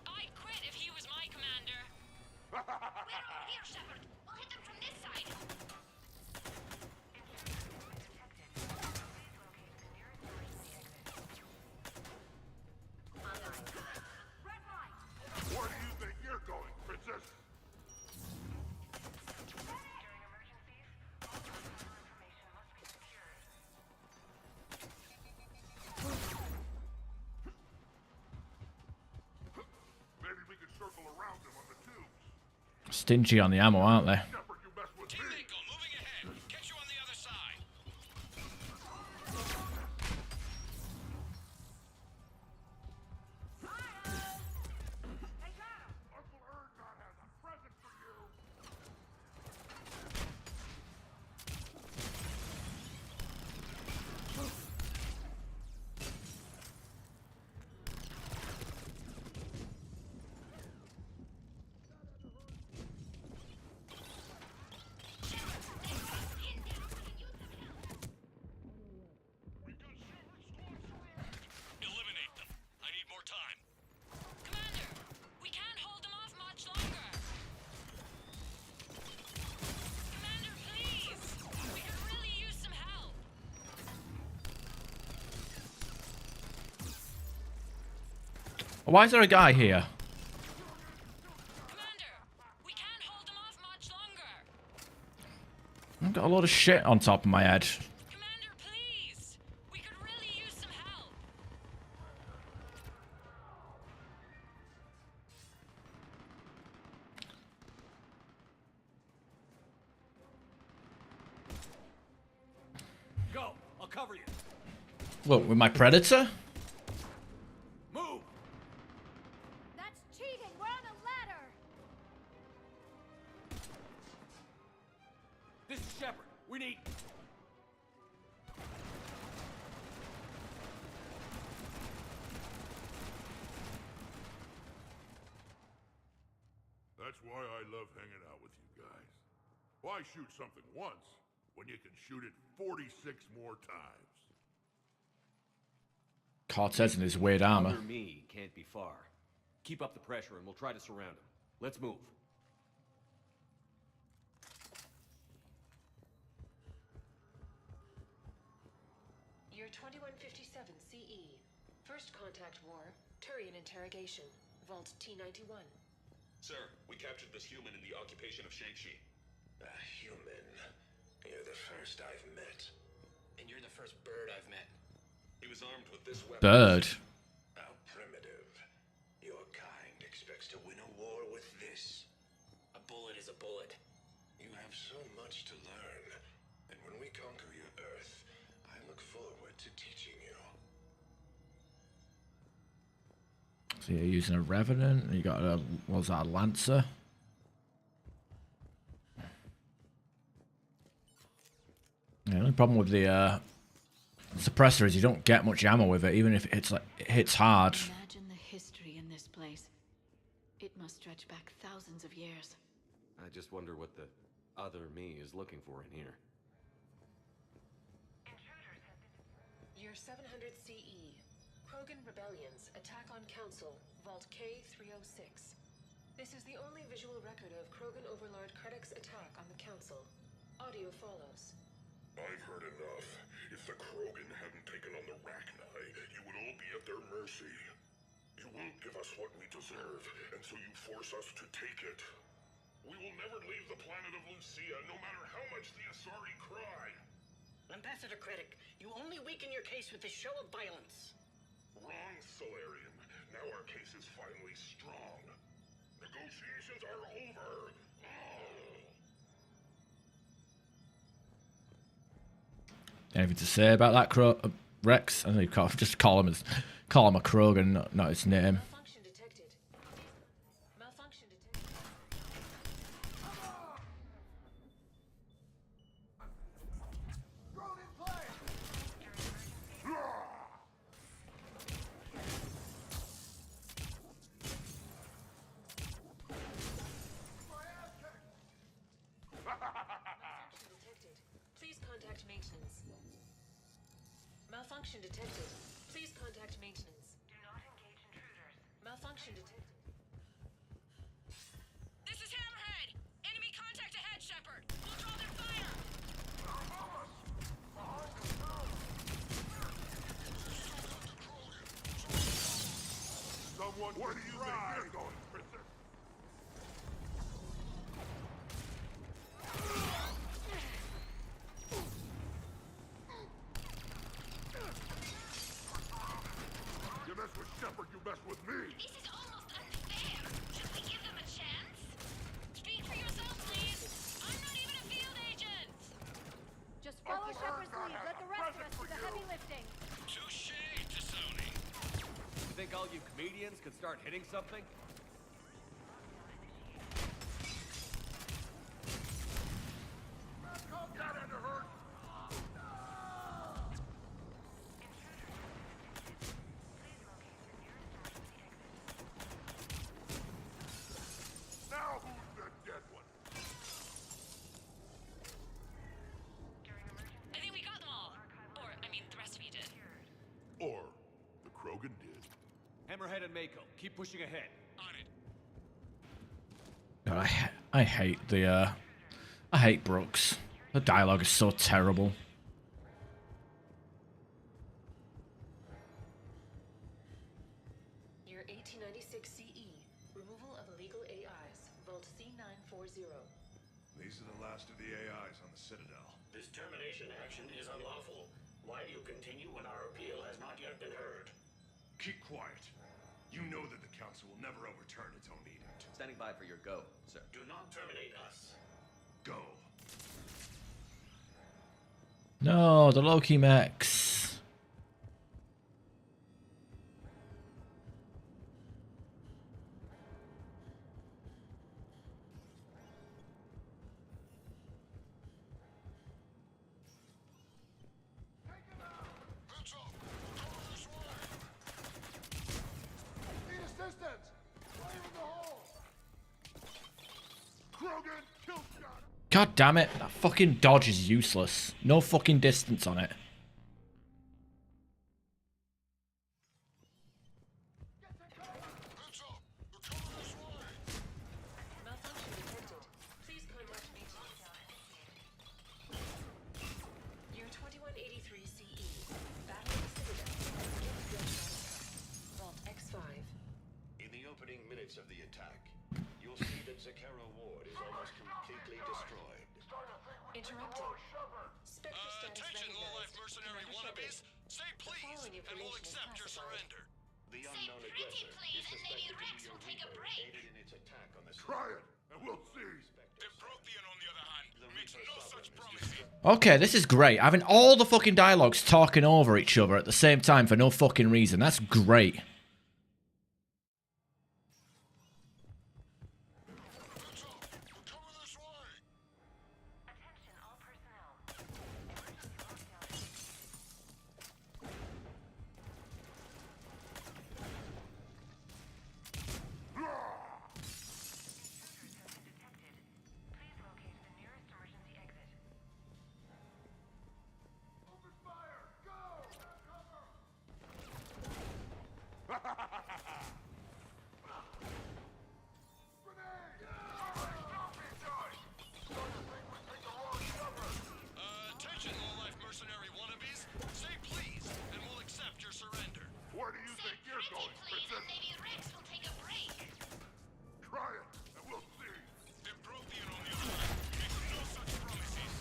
[SPEAKER 2] I'd quit if he was my commander.
[SPEAKER 8] We're over here, Shepard. We'll hit them from this side.
[SPEAKER 9] Where do you think you're going, Princess? Maybe we could circle around them on the tubes.
[SPEAKER 1] Stingy on the ammo, aren't they?
[SPEAKER 9] Shepard, you mess with
[SPEAKER 5] Team
[SPEAKER 9] me.
[SPEAKER 5] Mako, moving ahead. Catch you on the other side.
[SPEAKER 9] Uncle Erdogan has a present for you.
[SPEAKER 5] Eliminate them. I need more time.
[SPEAKER 2] Commander, we can't hold them off much longer. Commander, please. We could really use some help.
[SPEAKER 1] Why is there a guy here?
[SPEAKER 2] Commander, we can't hold them off much longer.
[SPEAKER 1] I've got a lot of shit on top of my head.
[SPEAKER 2] Commander, please. We could really use some help.
[SPEAKER 14] Go. I'll cover you.
[SPEAKER 1] What, with my predator?
[SPEAKER 14] Move!
[SPEAKER 18] That's cheating! We're on a ladder!
[SPEAKER 14] This is Shepard. We need...
[SPEAKER 19] That's why I love hanging out with you guys. Why shoot something once when you can shoot it 46 more times?
[SPEAKER 1] Cortez in his weird armor.
[SPEAKER 14] Other me can't be far. Keep up the pressure and we'll try to surround him. Let's move.
[SPEAKER 8] Year 2157 CE. First contact war. Turian interrogation. Vault T91.
[SPEAKER 4] Sir, we captured this human in the occupation of Shang-Chi.
[SPEAKER 6] A human? You're the first I've met. And you're the first bird I've met.
[SPEAKER 4] He was armed with this weapon.
[SPEAKER 1] Bird.
[SPEAKER 6] How primitive. Your kind expects to win a war with this. A bullet is a bullet. You have so much to learn. And when we conquer your Earth, I look forward to teaching you.
[SPEAKER 1] So you're using a Revenant, you got a, what was that, a Lancer? Yeah, the only problem with the suppressor is you don't get much ammo with it, even if it's like, it hits hard.
[SPEAKER 20] Imagine the history in this place. It must stretch back thousands of years.
[SPEAKER 14] I just wonder what the other me is looking for in here.
[SPEAKER 8] Year 700 CE. Krogan rebellions. Attack on Council. Vault K306. This is the only visual record of Krogan Overlord Krennic's attack on the Council. Audio follows.
[SPEAKER 19] I've heard enough. If the Krogan hadn't taken on the Rachni, you would all be at their mercy. You won't give us what we deserve, and so you force us to take it. We will never leave the planet of Lucia, no matter how much the Asari cry.
[SPEAKER 6] Ambassador Krennic, you only weaken your case with this show of violence.
[SPEAKER 19] Wrong, Solarian. Now our case is finally strong. Negotiations are over.
[SPEAKER 1] Anything to say about that, Rex? I know you can't just call him a Krogan, not his name.
[SPEAKER 8] Malfunction detected. Malfunction detected.
[SPEAKER 9] Drone in play!
[SPEAKER 8] Malfunction detected. Please contact maintenance. Malfunction detected. Please contact maintenance. Do not engage intruders. Malfunction detected.
[SPEAKER 22] This is Hammerhead! Enemy contact ahead, Shepard! We'll draw their fire!
[SPEAKER 19] Someone, where do you think you're going, Princess? You mess with Shepard, you mess with me.
[SPEAKER 22] This is almost unfair! Should we give them a chance? Speak for yourself, please! I'm not even a field agent!
[SPEAKER 18] Just follow Shepard's lead. Let the rest of us do the heavy lifting.
[SPEAKER 4] Touche, Tassoni.
[SPEAKER 14] You think all you comedians could start hitting something?
[SPEAKER 19] That had to hurt. Now who's the dead one?
[SPEAKER 22] I think we got them all. Or, I mean, the rest of you did.
[SPEAKER 19] Or the Krogan did.
[SPEAKER 14] Hammerhead and Mako, keep pushing ahead.
[SPEAKER 4] On it.
[SPEAKER 1] God, I hate the I hate Brooks. The dialogue is so terrible.
[SPEAKER 8] Year 1896 CE. Removal of illegal AIs. Vault C940.
[SPEAKER 6] These are the last of the AIs on the Citadel.
[SPEAKER 4] This termination action is unlawful. Why do you continue when our appeal has not yet been heard?
[SPEAKER 6] Keep quiet. You know that the Council will never overturn its own edict.
[SPEAKER 14] Standing by for your go, sir.
[SPEAKER 4] Do not terminate us.
[SPEAKER 6] Go.
[SPEAKER 1] No, the Loki mechs.
[SPEAKER 9] Need assistance! Fire in the hole! Krogan, kill shot!
[SPEAKER 1] God damn it. That fucking dodge is useless. No fucking distance on it.
[SPEAKER 22] Malfunction detected. Please contact maintenance. Year 2183 CE. Battle of the Citadel. Vault X5.
[SPEAKER 6] In the opening minutes of the attack, you'll see that Zakara Ward is almost completely destroyed.
[SPEAKER 22] Interrupting. Spectre status
[SPEAKER 5] Attention, low-life
[SPEAKER 22] recognized.
[SPEAKER 5] mercenary
[SPEAKER 22] Commander
[SPEAKER 5] wannabes.
[SPEAKER 22] Shepard.
[SPEAKER 5] Say please,
[SPEAKER 22] following
[SPEAKER 5] and we'll
[SPEAKER 22] information is
[SPEAKER 5] accept your
[SPEAKER 22] classified.
[SPEAKER 5] surrender.
[SPEAKER 6] The unknown aggressor is suspected to be a Reaper aided in its attack on the
[SPEAKER 19] Try it, and we'll see.
[SPEAKER 5] Impropian, on the other hand, makes no such
[SPEAKER 6] Sovereign
[SPEAKER 5] promises.
[SPEAKER 1] Okay, this is great. Having all the fucking dialogues talking over each other at the same time for no fucking reason. That's great.
[SPEAKER 5] Attention, low-life mercenary wannabes. Say please, and we'll accept your surrender.
[SPEAKER 19] Where do you think you're going, Princess?
[SPEAKER 22] Maybe Rex will take a break.
[SPEAKER 19] Try it, and we'll see.
[SPEAKER 5] Impropian, on the other hand, makes no such promises.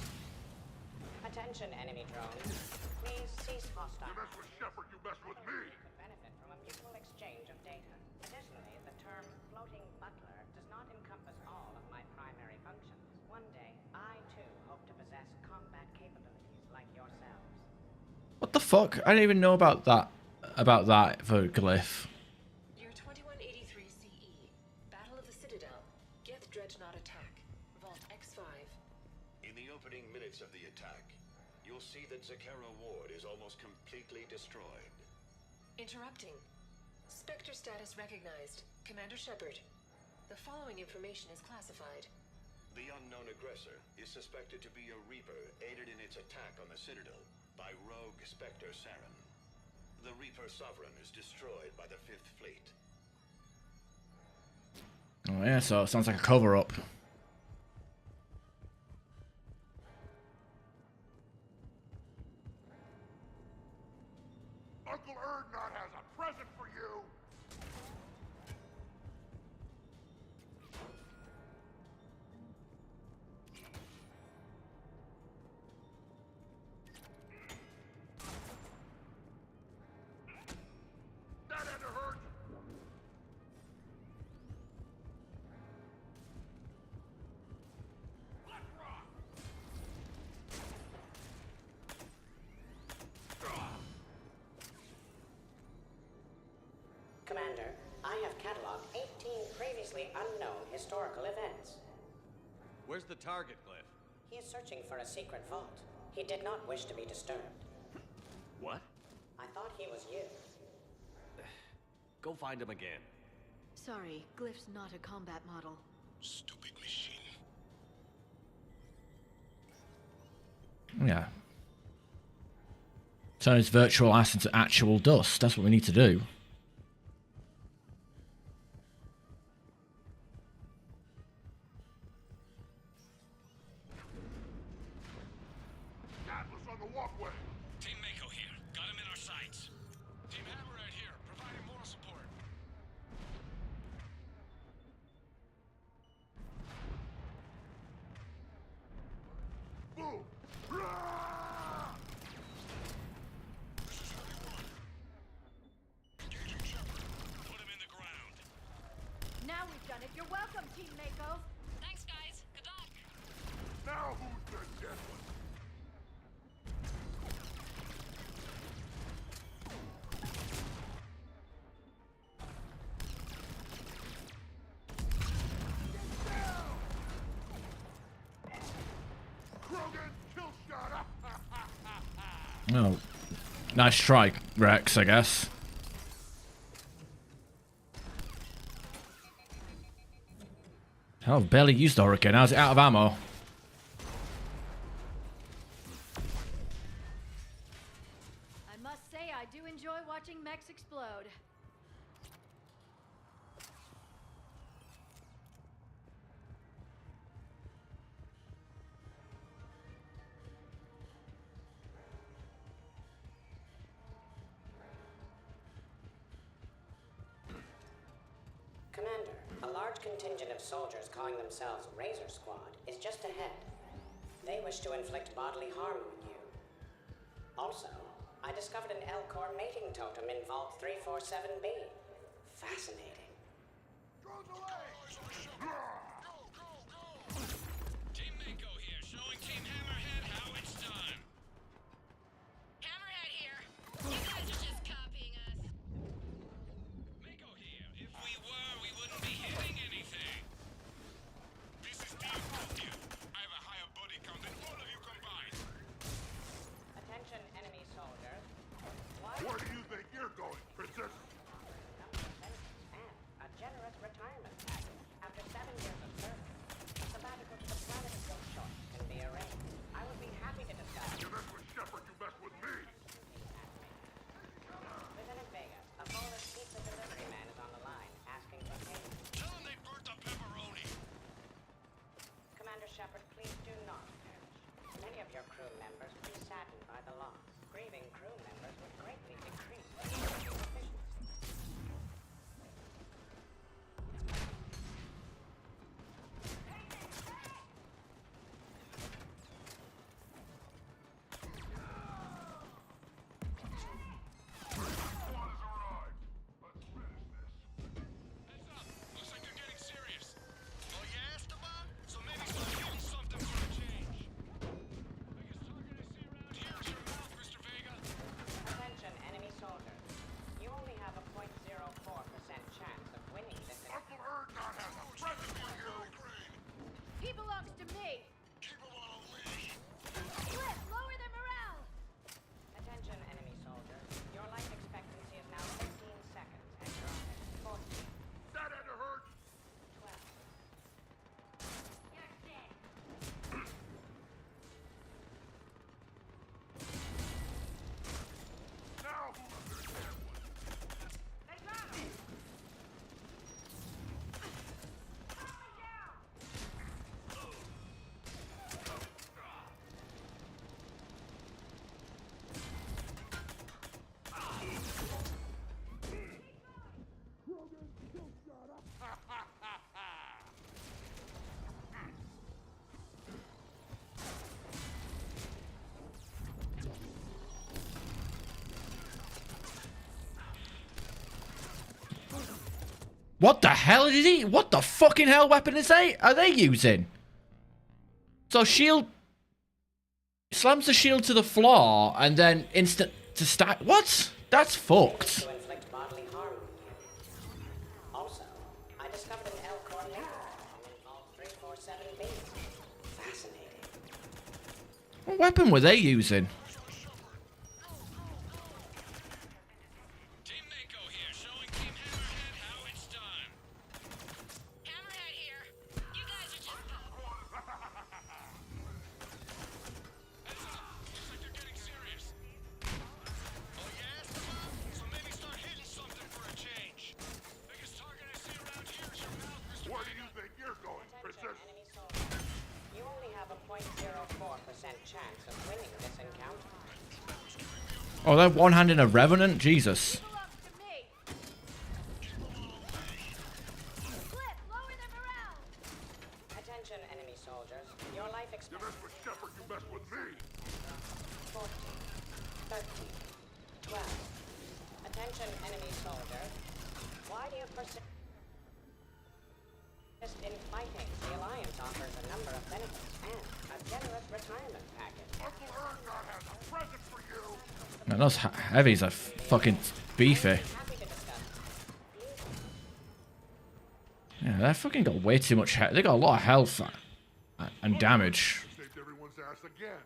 [SPEAKER 7] Attention, enemy drones. Please cease hostile.
[SPEAKER 19] You mess with Shepard, you mess with me.
[SPEAKER 7] Could benefit from a mutual exchange of data. Additionally, the term floating butler does not encompass all of my primary functions. One day, I too hope to possess combat capabilities like yourselves.
[SPEAKER 1] What the fuck? I didn't even know about that for Glyph.
[SPEAKER 22] Year 2183 CE. Battle of the Citadel. Geth Dreadnought attack. Vault X5.
[SPEAKER 6] In the opening minutes of the attack, you'll see that Zakara Ward is almost completely destroyed.
[SPEAKER 22] Interrupting. Spectre status recognized. Commander Shepard. The following information is classified.
[SPEAKER 6] The unknown aggressor is suspected to be a Reaper aided in its attack on the Citadel by rogue Spectre Saren. The Reaper Sovereign is destroyed by the 5th Fleet.
[SPEAKER 1] Oh yeah, so it sounds like a cover-up.
[SPEAKER 9] Uncle Erdnot has a present for you! That had to hurt!
[SPEAKER 7] Commander, I have cataloged 18 previously unknown historical events.
[SPEAKER 14] Where's the target, Glyph?
[SPEAKER 7] He is searching for a secret vault. He did not wish to be disturbed.
[SPEAKER 14] What?
[SPEAKER 7] I thought he was you.
[SPEAKER 14] Go find him again.
[SPEAKER 20] Sorry, Glyph's not a combat model.
[SPEAKER 5] Stupid machine.
[SPEAKER 1] Yeah. Turn his virtual ass into actual dust. That's what we need to do.
[SPEAKER 9] Atlas on the walkway!
[SPEAKER 5] Team Mako here. Got him in our sights. Team Hammer right here, providing moral support.
[SPEAKER 9] Move!
[SPEAKER 5] This is Heavy 1. Engaging Shepard. Put him in the ground.
[SPEAKER 10] Now we've done it. You're welcome, Team Mako.
[SPEAKER 22] Thanks, guys. Good luck.
[SPEAKER 9] Now who's the dead one?
[SPEAKER 1] Oh, nice try, Rex, I guess. Hell, I've barely used the Hurricane. How's it out of ammo?
[SPEAKER 20] I must say, I do enjoy watching mechs explode.
[SPEAKER 7] Commander, a large contingent of soldiers calling themselves Razor Squad is just ahead. They wish to inflict bodily harm on you. Also, I discovered an Elcor mating totem in Vault 347B. Fascinating.
[SPEAKER 5] Team Mako here, showing Team Hammerhead how it's done.
[SPEAKER 8] Hammerhead here. You guys are just copying us.
[SPEAKER 5] Mako here. If we were, we wouldn't be hitting anything. This is Team Tokyo. I have a higher body count than all of you combined.
[SPEAKER 7] Attention, enemy soldiers.
[SPEAKER 19] Where do you think you're going, Princess?
[SPEAKER 7] A generous retirement package. After 7 years of service, a sabbatical to the planet of your choice can be arranged. I would be happy to discuss.
[SPEAKER 19] You mess with Shepard, you mess with me.
[SPEAKER 7] Lieutenant Vega, a boneless pizza delivery man is on the line, asking for payment.
[SPEAKER 5] Tell them they burnt the pepperoni.
[SPEAKER 7] Commander Shepard, please do not perish. Many of your crew members will be saddened by the loss. Grieving crew members would greatly decrease the efficiency.
[SPEAKER 5] Heads up. Looks like they're getting serious. Oh yeah, Esteban? So maybe start hitting something for a change. Biggest target I see around here is your mouth, Mr. Vega.
[SPEAKER 7] Attention, enemy soldiers. You only have a 0.04% chance of winning this.
[SPEAKER 19] Uncle Erdogan has a present for you.
[SPEAKER 20] He belongs to me.
[SPEAKER 5] Keep him on a leash.
[SPEAKER 20] Flip, lower their morale.
[SPEAKER 7] Attention, enemy soldiers. Your life expectancy is now 15 seconds and you're on it. 14,
[SPEAKER 19] That had to hurt.
[SPEAKER 7] 12.
[SPEAKER 18] You're dead.
[SPEAKER 19] Now who understands what?
[SPEAKER 18] They got him.
[SPEAKER 1] What the hell is he? What the fucking hell weapon is they? Are they using? So shield slams the shield to the floor and then instant to stack. What? That's fucked.
[SPEAKER 7] To inflict bodily harm on you. Also, I discovered an Elcor mating totem in Vault 347B. Fascinating.
[SPEAKER 1] What weapon were they using?
[SPEAKER 5] Team Mako here, showing Team Hammerhead how it's done.
[SPEAKER 8] Hammerhead here. You guys are just
[SPEAKER 5] Heads up. Looks like they're getting serious. Oh yeah, Esteban? So maybe start hitting something for a change. Biggest target I see around here is your mouth, Mr.
[SPEAKER 19] Where do
[SPEAKER 5] Vega.
[SPEAKER 19] you think you're going, Princess?
[SPEAKER 7] Enemy soldiers. You only have a 0.04% chance of winning this encounter.
[SPEAKER 1] Oh, they're one-handing a revenant? Jesus.
[SPEAKER 20] Belongs to me. Flip, lower their morale.
[SPEAKER 7] Attention, enemy soldiers. Your life
[SPEAKER 19] You
[SPEAKER 7] expectancy.
[SPEAKER 19] mess with Shepard, you mess with me.
[SPEAKER 7] 14, 13, 12. Attention, enemy soldiers. Why do you persist in fighting? The Alliance offers a number of benefits and a generous retirement package.
[SPEAKER 19] Uncle Erdogan has a present for you.
[SPEAKER 1] Man, those heavies are fucking beefy.
[SPEAKER 7] Happy to discuss.
[SPEAKER 1] Yeah, they fucking got way too much. They got a lot of health and damage.
[SPEAKER 19] Saved everyone's ass again.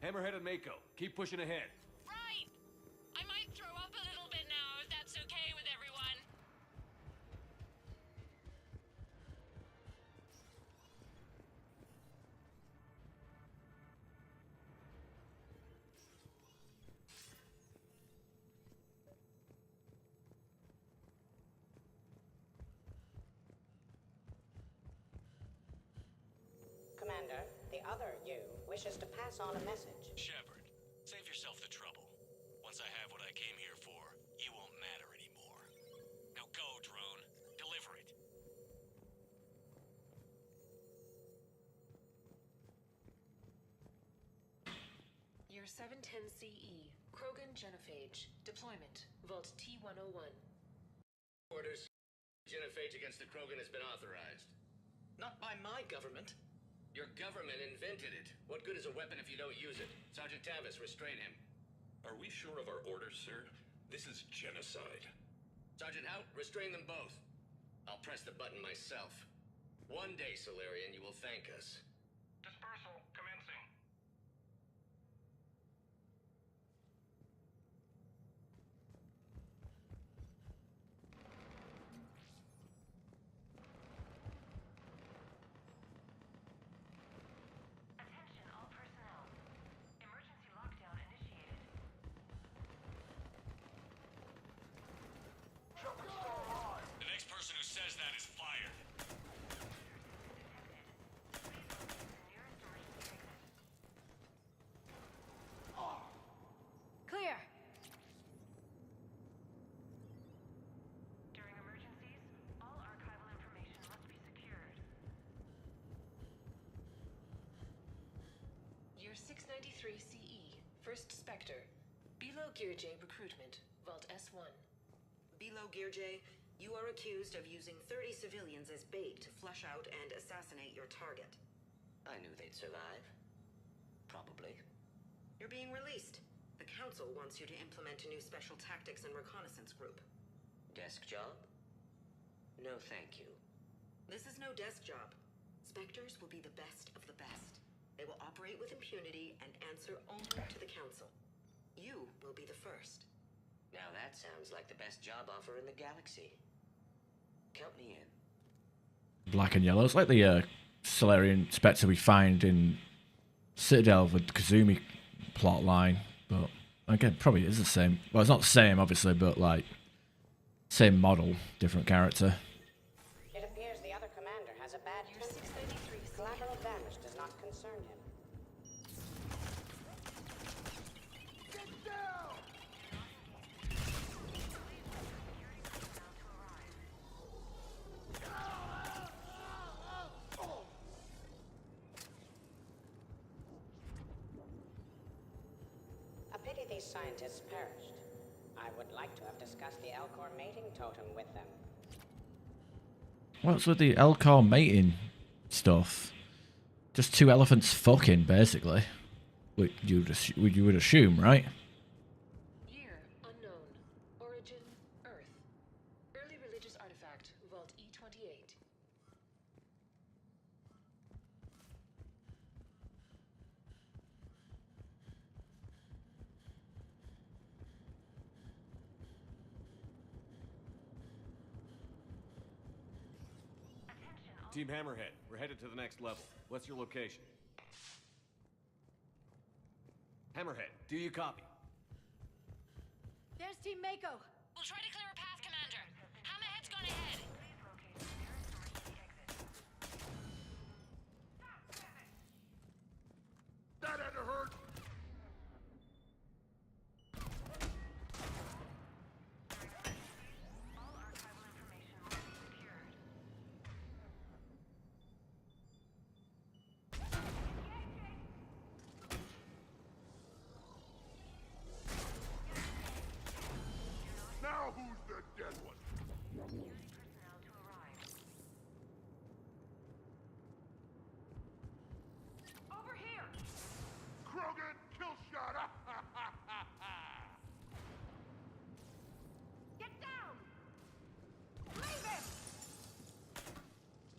[SPEAKER 14] Hammerhead and Mako, keep pushing ahead.
[SPEAKER 8] Right! I might throw up a little bit now, if that's okay with everyone.
[SPEAKER 7] Commander, the other you wishes to pass on a message.
[SPEAKER 4] Shepard, save yourself the trouble. Once I have what I came here for, you won't matter anymore. Now go, drone. Deliver it.
[SPEAKER 12] Year 710 CE, Krogan Genophage. Deployment, Vault T-101.
[SPEAKER 13] Orders. Genophage against the Krogan has been authorized. Not by my government. Your government invented it. What good is a weapon if you don't use it? Sergeant Tavis, restrain him.
[SPEAKER 6] Are we sure of our orders, sir? This is genocide.
[SPEAKER 13] Sergeant Hout, restrain them both. I'll press the button myself. One day, Solarian, you will thank us.
[SPEAKER 9] Dispersal commencing.
[SPEAKER 18] Attention all personnel. Emergency lockdown initiated.
[SPEAKER 9] Shepard's still alive.
[SPEAKER 4] The next person who says that is fired.
[SPEAKER 20] Clear!
[SPEAKER 18] During emergencies, all archival information must be secured.
[SPEAKER 12] Year 693 CE, First Spectre. Below Gear J Recruitment, Vault S1.
[SPEAKER 21] Below Gear J, you are accused of using 30 civilians as bait to flush out and assassinate your target.
[SPEAKER 13] I knew they'd survive. Probably.
[SPEAKER 21] You're being released. The Council wants you to implement a new Special Tactics and Reconnaissance Group.
[SPEAKER 13] Desk job? No, thank you.
[SPEAKER 21] This is no desk job. Spectres will be the best of the best. They will operate with impunity and answer only to the Council. You will be the first.
[SPEAKER 13] Now that sounds like the best job offer in the galaxy. Count me in.
[SPEAKER 1] Black and yellow. It's like the Solarian Spectre we find in Citadel with Kazumi plot line. But again, probably is the same. Well, it's not the same, obviously, but like same model, different character.
[SPEAKER 7] It appears the other commander has a bad temper. Collateral damage does not concern him.
[SPEAKER 9] Get down!
[SPEAKER 7] A pity these scientists perished. I would like to have discussed the Elcor mating totem with them.
[SPEAKER 1] What's with the Elcor mating stuff? Just two elephants fucking, basically. You would assume, right?
[SPEAKER 12] Year unknown. Origin Earth. Early religious artifact, Vault E28.
[SPEAKER 14] Team Hammerhead, we're headed to the next level. What's your location? Hammerhead, do you copy?
[SPEAKER 20] There's Team Mako.
[SPEAKER 8] We'll try to clear a path, Commander. Hammerhead's gone ahead.
[SPEAKER 9] That had to hurt. Now who's the dead one?
[SPEAKER 18] Over here!
[SPEAKER 9] Krogan, kill shot!
[SPEAKER 18] Get down! Leave him!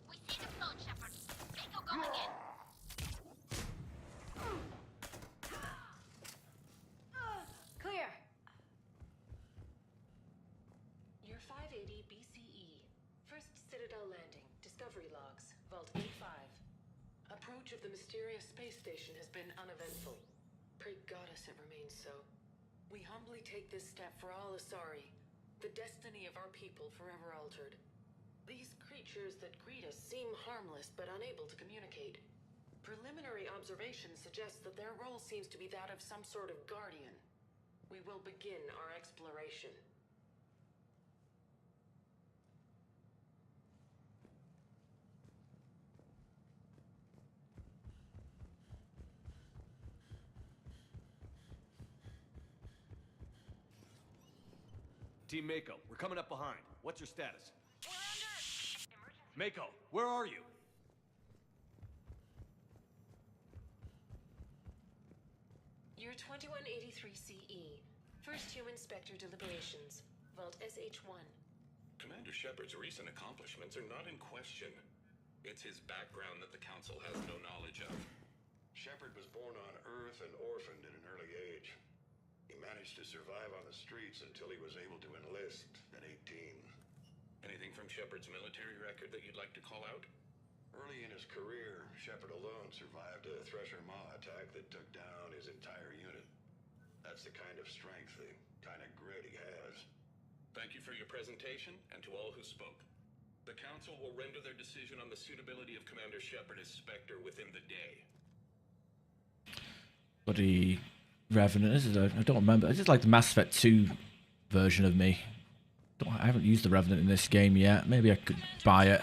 [SPEAKER 22] We see the float, Shepard. Mako going in.
[SPEAKER 12] BCE. First Citadel landing. Discovery logs. Vault A5. Approach of the mysterious space station has been uneventful. Pray Goddess it remains so. We humbly take this step for all Asari. The destiny of our people forever altered. These creatures that greet us seem harmless but unable to communicate. Preliminary observations suggest that their role seems to be that of some sort of guardian. We will begin our exploration.
[SPEAKER 14] Team Mako, we're coming up behind. What's your status? We're under! Mako, where are you?
[SPEAKER 12] Year 2183 CE. First Human Spectre deliberations. Vault SH1.
[SPEAKER 6] Commander Shepard's recent accomplishments are not in question. It's his background that the Council has no knowledge of. Shepard was born on Earth and orphaned at an early age. He managed to survive on the streets until he was able to enlist at 18. Anything from Shepard's military record that you'd like to call out? Early in his career, Shepard alone survived a Thresher Maw attack that took down his entire unit. That's the kind of strength, the kind of grit he has. Thank you for your presentation, and to all who spoke. The Council will render their decision on the suitability of Commander Shepard as Spectre within the day.
[SPEAKER 1] Bloody Revenant. This is I don't remember. This is like the Mass Effect 2 version of me. I haven't used the Revenant in this game yet. Maybe I could buy it.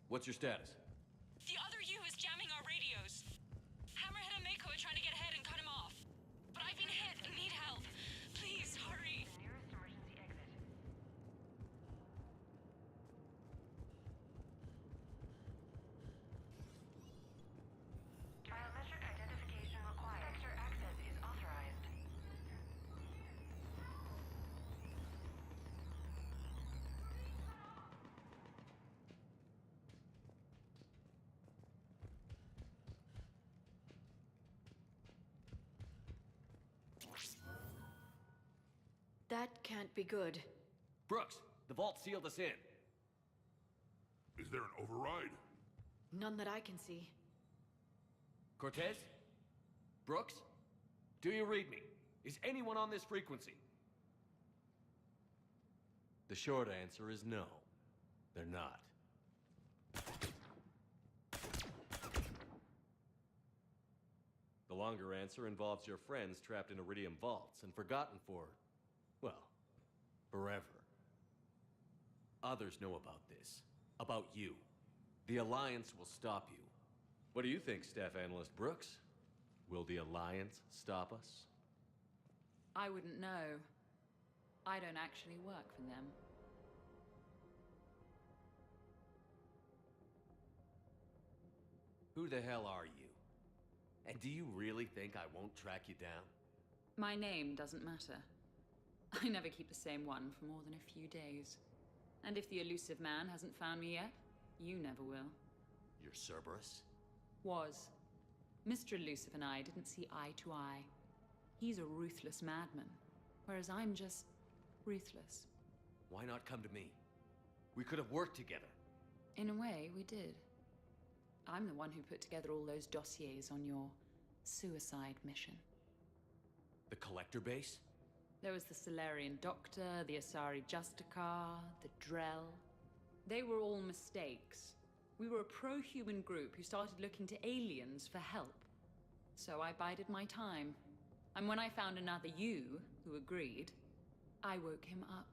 [SPEAKER 14] What's your status?
[SPEAKER 22] The other U is jamming our radios. Hammerhead and Mako are trying to get ahead and cut him off. But I've been hit and need help. Please, hurry.
[SPEAKER 7] The nearest emergency exit. Biometric identification required. Sector access is authorized.
[SPEAKER 20] That can't be good.
[SPEAKER 14] Brooks, the vault sealed us in.
[SPEAKER 19] Is there an override?
[SPEAKER 20] None that I can see.
[SPEAKER 14] Cortez? Brooks? Do you read me? Is anyone on this frequency? The short answer is no. They're not. The longer answer involves your friends trapped in Iridium vaults and forgotten for, well, forever. Others know about this. About you. The Alliance will stop you. What do you think, Staff Analyst Brooks? Will the Alliance stop us?
[SPEAKER 2] I wouldn't know. I don't actually work for them.
[SPEAKER 14] Who the hell are you? And do you really think I won't track you down?
[SPEAKER 2] My name doesn't matter. I never keep the same one for more than a few days. And if the elusive man hasn't found me yet, you never will.
[SPEAKER 14] You're Cerberus?
[SPEAKER 2] Was. Mr. Elusive and I didn't see eye to eye. He's a ruthless madman, whereas I'm just ruthless.
[SPEAKER 14] Why not come to me? We could have worked together.
[SPEAKER 2] In a way, we did. I'm the one who put together all those dossiers on your suicide mission.
[SPEAKER 14] The Collector base?
[SPEAKER 2] There was the Solarian Doctor, the Asari Justicar, the Drell. They were all mistakes. We were a pro-human group who started looking to aliens for help. So I bided my time. And when I found another you who agreed, I woke him up.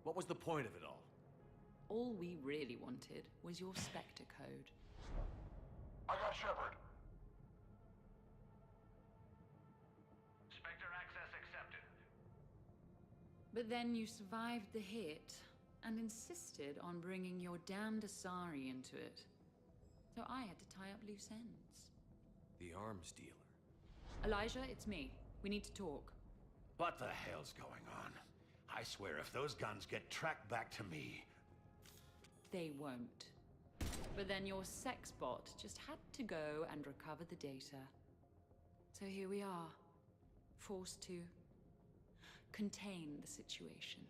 [SPEAKER 14] What was the point of it all?
[SPEAKER 2] All we really wanted was your Spectre code.
[SPEAKER 9] I got Shepard.
[SPEAKER 7] Spectre access accepted.
[SPEAKER 2] But then you survived the hit and insisted on bringing your damned Asari into it. So I had to tie up loose ends.
[SPEAKER 14] The arms dealer.
[SPEAKER 2] Elijah, it's me. We need to talk.
[SPEAKER 3] What the hell's going on? I swear if those guns get tracked back to me...
[SPEAKER 2] They won't. But then your sex bot just had to go and recover the data. So here we are. Forced to contain the situation.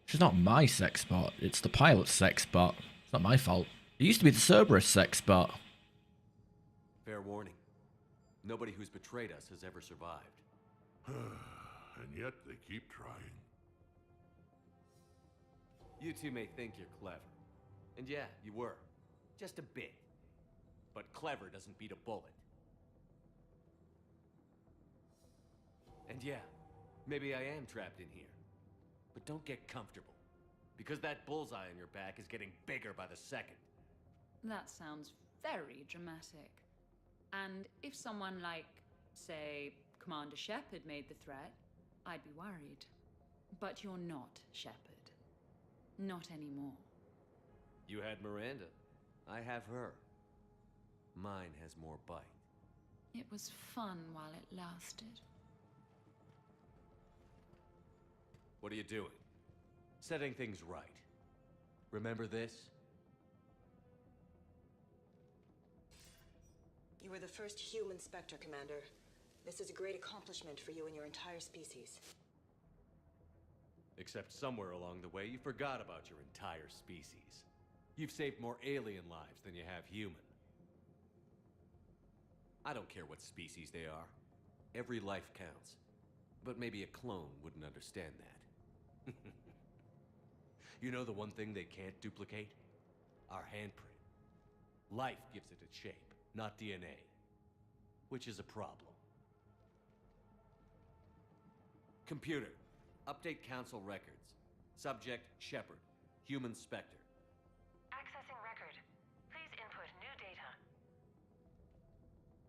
[SPEAKER 1] She's not my sex bot. It's the pilot's sex bot. It's not my fault. It used to be the Cerberus sex bot.
[SPEAKER 14] Fair warning. Nobody who's betrayed us has ever survived.
[SPEAKER 19] And yet they keep trying.
[SPEAKER 14] You two may think you're clever. And yeah, you were. Just a bit. But clever doesn't beat a bullet. And yeah, maybe I am trapped in here. But don't get comfortable. Because that bullseye on your back is getting bigger by the second.
[SPEAKER 2] That sounds very dramatic. And if someone like, say, Commander Shepard made the threat, I'd be worried. But you're not Shepard. Not anymore.
[SPEAKER 14] You had Miranda. I have her. Mine has more bite.
[SPEAKER 2] It was fun while it lasted.
[SPEAKER 14] What are you doing? Setting things right. Remember this?
[SPEAKER 21] You were the first human Spectre, Commander. This is a great accomplishment for you and your entire species.
[SPEAKER 14] Except somewhere along the way, you forgot about your entire species. You've saved more alien lives than you have human. I don't care what species they are. Every life counts. But maybe a clone wouldn't understand that. You know the one thing they can't duplicate? Our handprint. Life gives it its shape, not DNA. Which is a problem. Computer, update Council records. Subject, Shepard. Human Spectre.
[SPEAKER 15] Accessing record. Please input new data.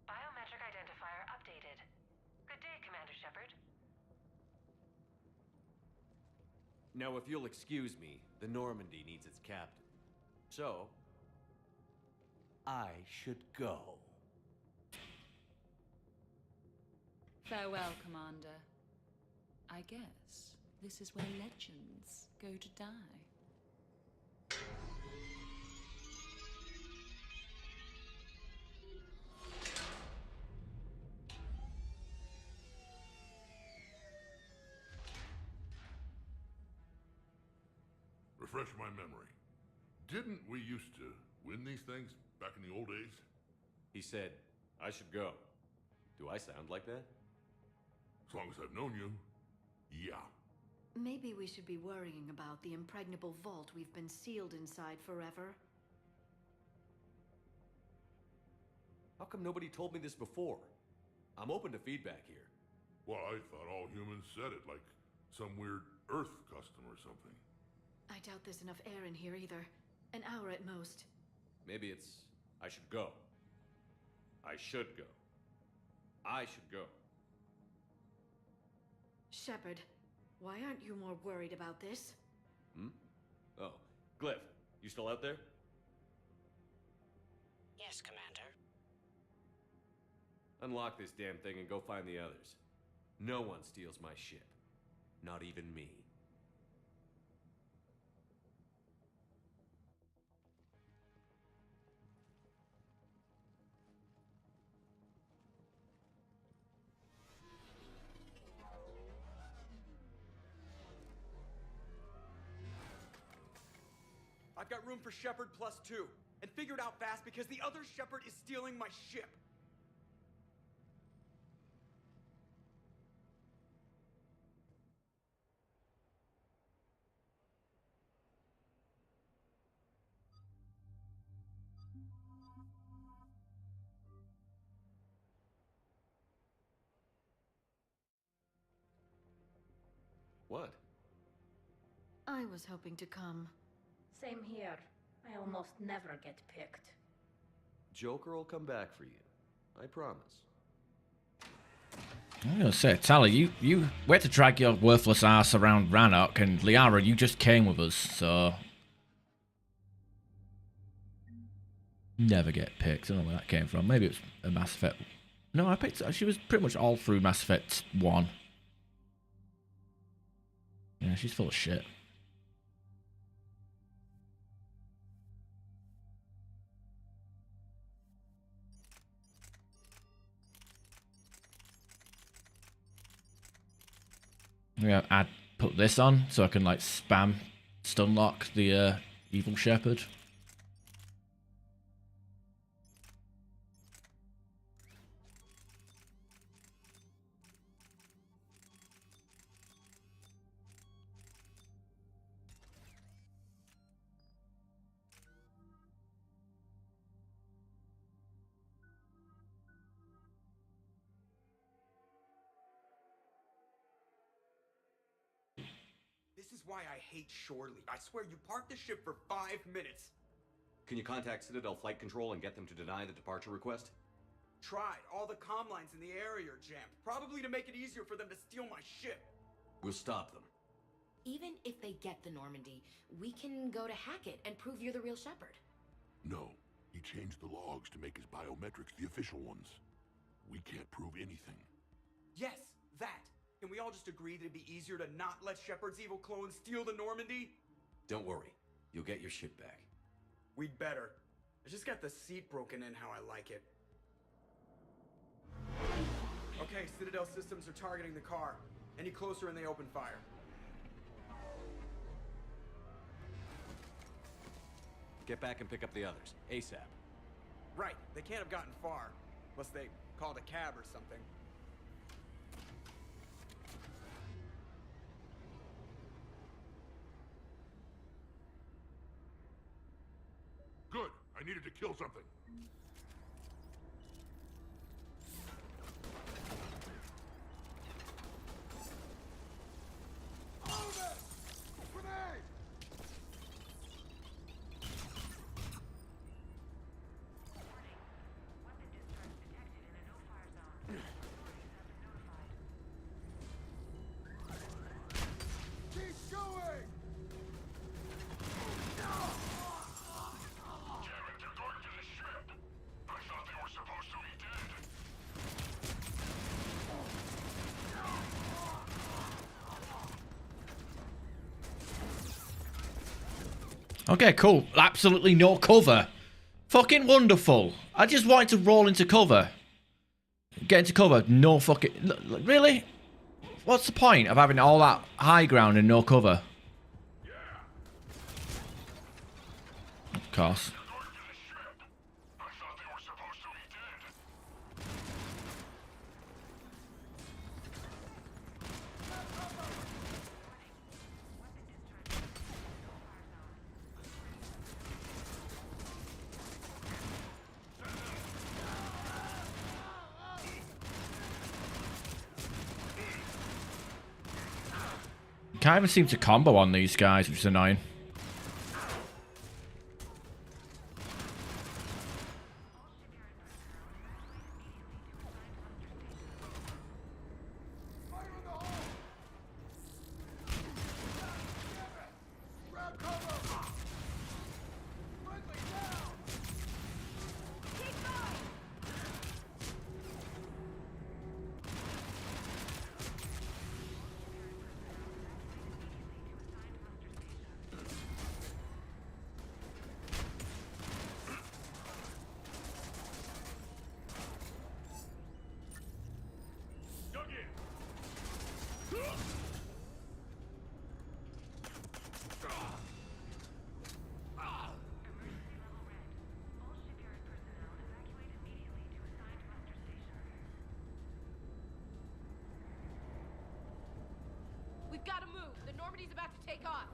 [SPEAKER 15] Biometric identifier updated. Good day, Commander Shepard.
[SPEAKER 14] Now, if you'll excuse me, the Normandy needs its captain. So, I should go.
[SPEAKER 2] Farewell, Commander. I guess this is where legends go to die.
[SPEAKER 19] Refresh my memory. Didn't we used to win these things back in the old days?
[SPEAKER 14] He said, I should go. Do I sound like that?
[SPEAKER 19] As long as I've known you, yeah.
[SPEAKER 20] Maybe we should be worrying about the impregnable vault we've been sealed inside forever.
[SPEAKER 14] How come nobody told me this before? I'm open to feedback here.
[SPEAKER 19] Well, I thought all humans said it, like some weird Earth custom or something.
[SPEAKER 20] I doubt there's enough air in here either. An hour at most.
[SPEAKER 14] Maybe it's, I should go. I should go. I should go.
[SPEAKER 20] Shepard, why aren't you more worried about this?
[SPEAKER 14] Hmm? Oh, Glyph, you still out there?
[SPEAKER 21] Yes, Commander.
[SPEAKER 14] Unlock this damn thing and go find the others. No one steals my ship. Not even me.
[SPEAKER 17] I've got room for Shepard +2, and figured out fast because the other Shepard is stealing my ship.
[SPEAKER 14] What?
[SPEAKER 20] I was hoping to come.
[SPEAKER 18] Same here. I almost never get picked.
[SPEAKER 14] Joker will come back for you. I promise.
[SPEAKER 1] I'm gonna say, Tally, you went to drag your worthless ass around Rannoch, and Liara, you just came with us, so never get picked. I don't know where that came from. Maybe it's a Mass Effect. No, I picked. She was pretty much all through Mass Effect 1. Yeah, she's full of shit. Yeah, put this on so I can like spam stun lock the evil Shepard.
[SPEAKER 17] This is why I hate Shorely. I swear you parked the ship for 5 minutes.
[SPEAKER 14] Can you contact Citadel Flight Control and get them to deny the departure request?
[SPEAKER 17] Tried. All the comm lines in the area are jammed. Probably to make it easier for them to steal my ship.
[SPEAKER 14] We'll stop them.
[SPEAKER 21] Even if they get the Normandy, we can go to Hackett and prove you're the real Shepard.
[SPEAKER 19] No, he changed the logs to make his biometrics the official ones. We can't prove anything.
[SPEAKER 17] Yes, that. Can we all just agree that it'd be easier to not let Shepard's evil clone steal the Normandy?
[SPEAKER 14] Don't worry. You'll get your ship back.
[SPEAKER 17] We'd better. I just got the seat broken in how I like it. Okay, Citadel systems are targeting the car. Any closer and they open fire.
[SPEAKER 14] Get back and pick up the others, ASAP.
[SPEAKER 17] Right, they can't have gotten far. Unless they called a cab or something.
[SPEAKER 19] Good. I needed to kill something.
[SPEAKER 9] Keep going!
[SPEAKER 1] Okay, cool. Absolutely no cover. Fucking wonderful. I just wanted to roll into cover. Get into cover. No fucking... Really? What's the point of having all that high ground and no cover? Of course. Can't even seem to combo on these guys, which is annoying.
[SPEAKER 11] We've got to move. The Normandy's about to take off.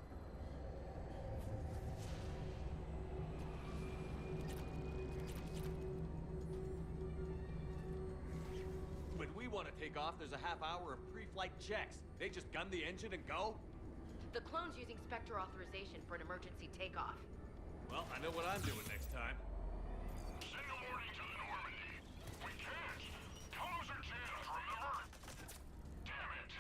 [SPEAKER 14] When we want to take off, there's a half hour of pre-flight checks. They just gun the engine and go?
[SPEAKER 11] The clone's using Spectre authorization for an emergency takeoff.
[SPEAKER 14] Well, I know what I'm doing next time.
[SPEAKER 9] Send the Morty to the Normandy. We can't. Tunnels are jammed, remember? Damn it.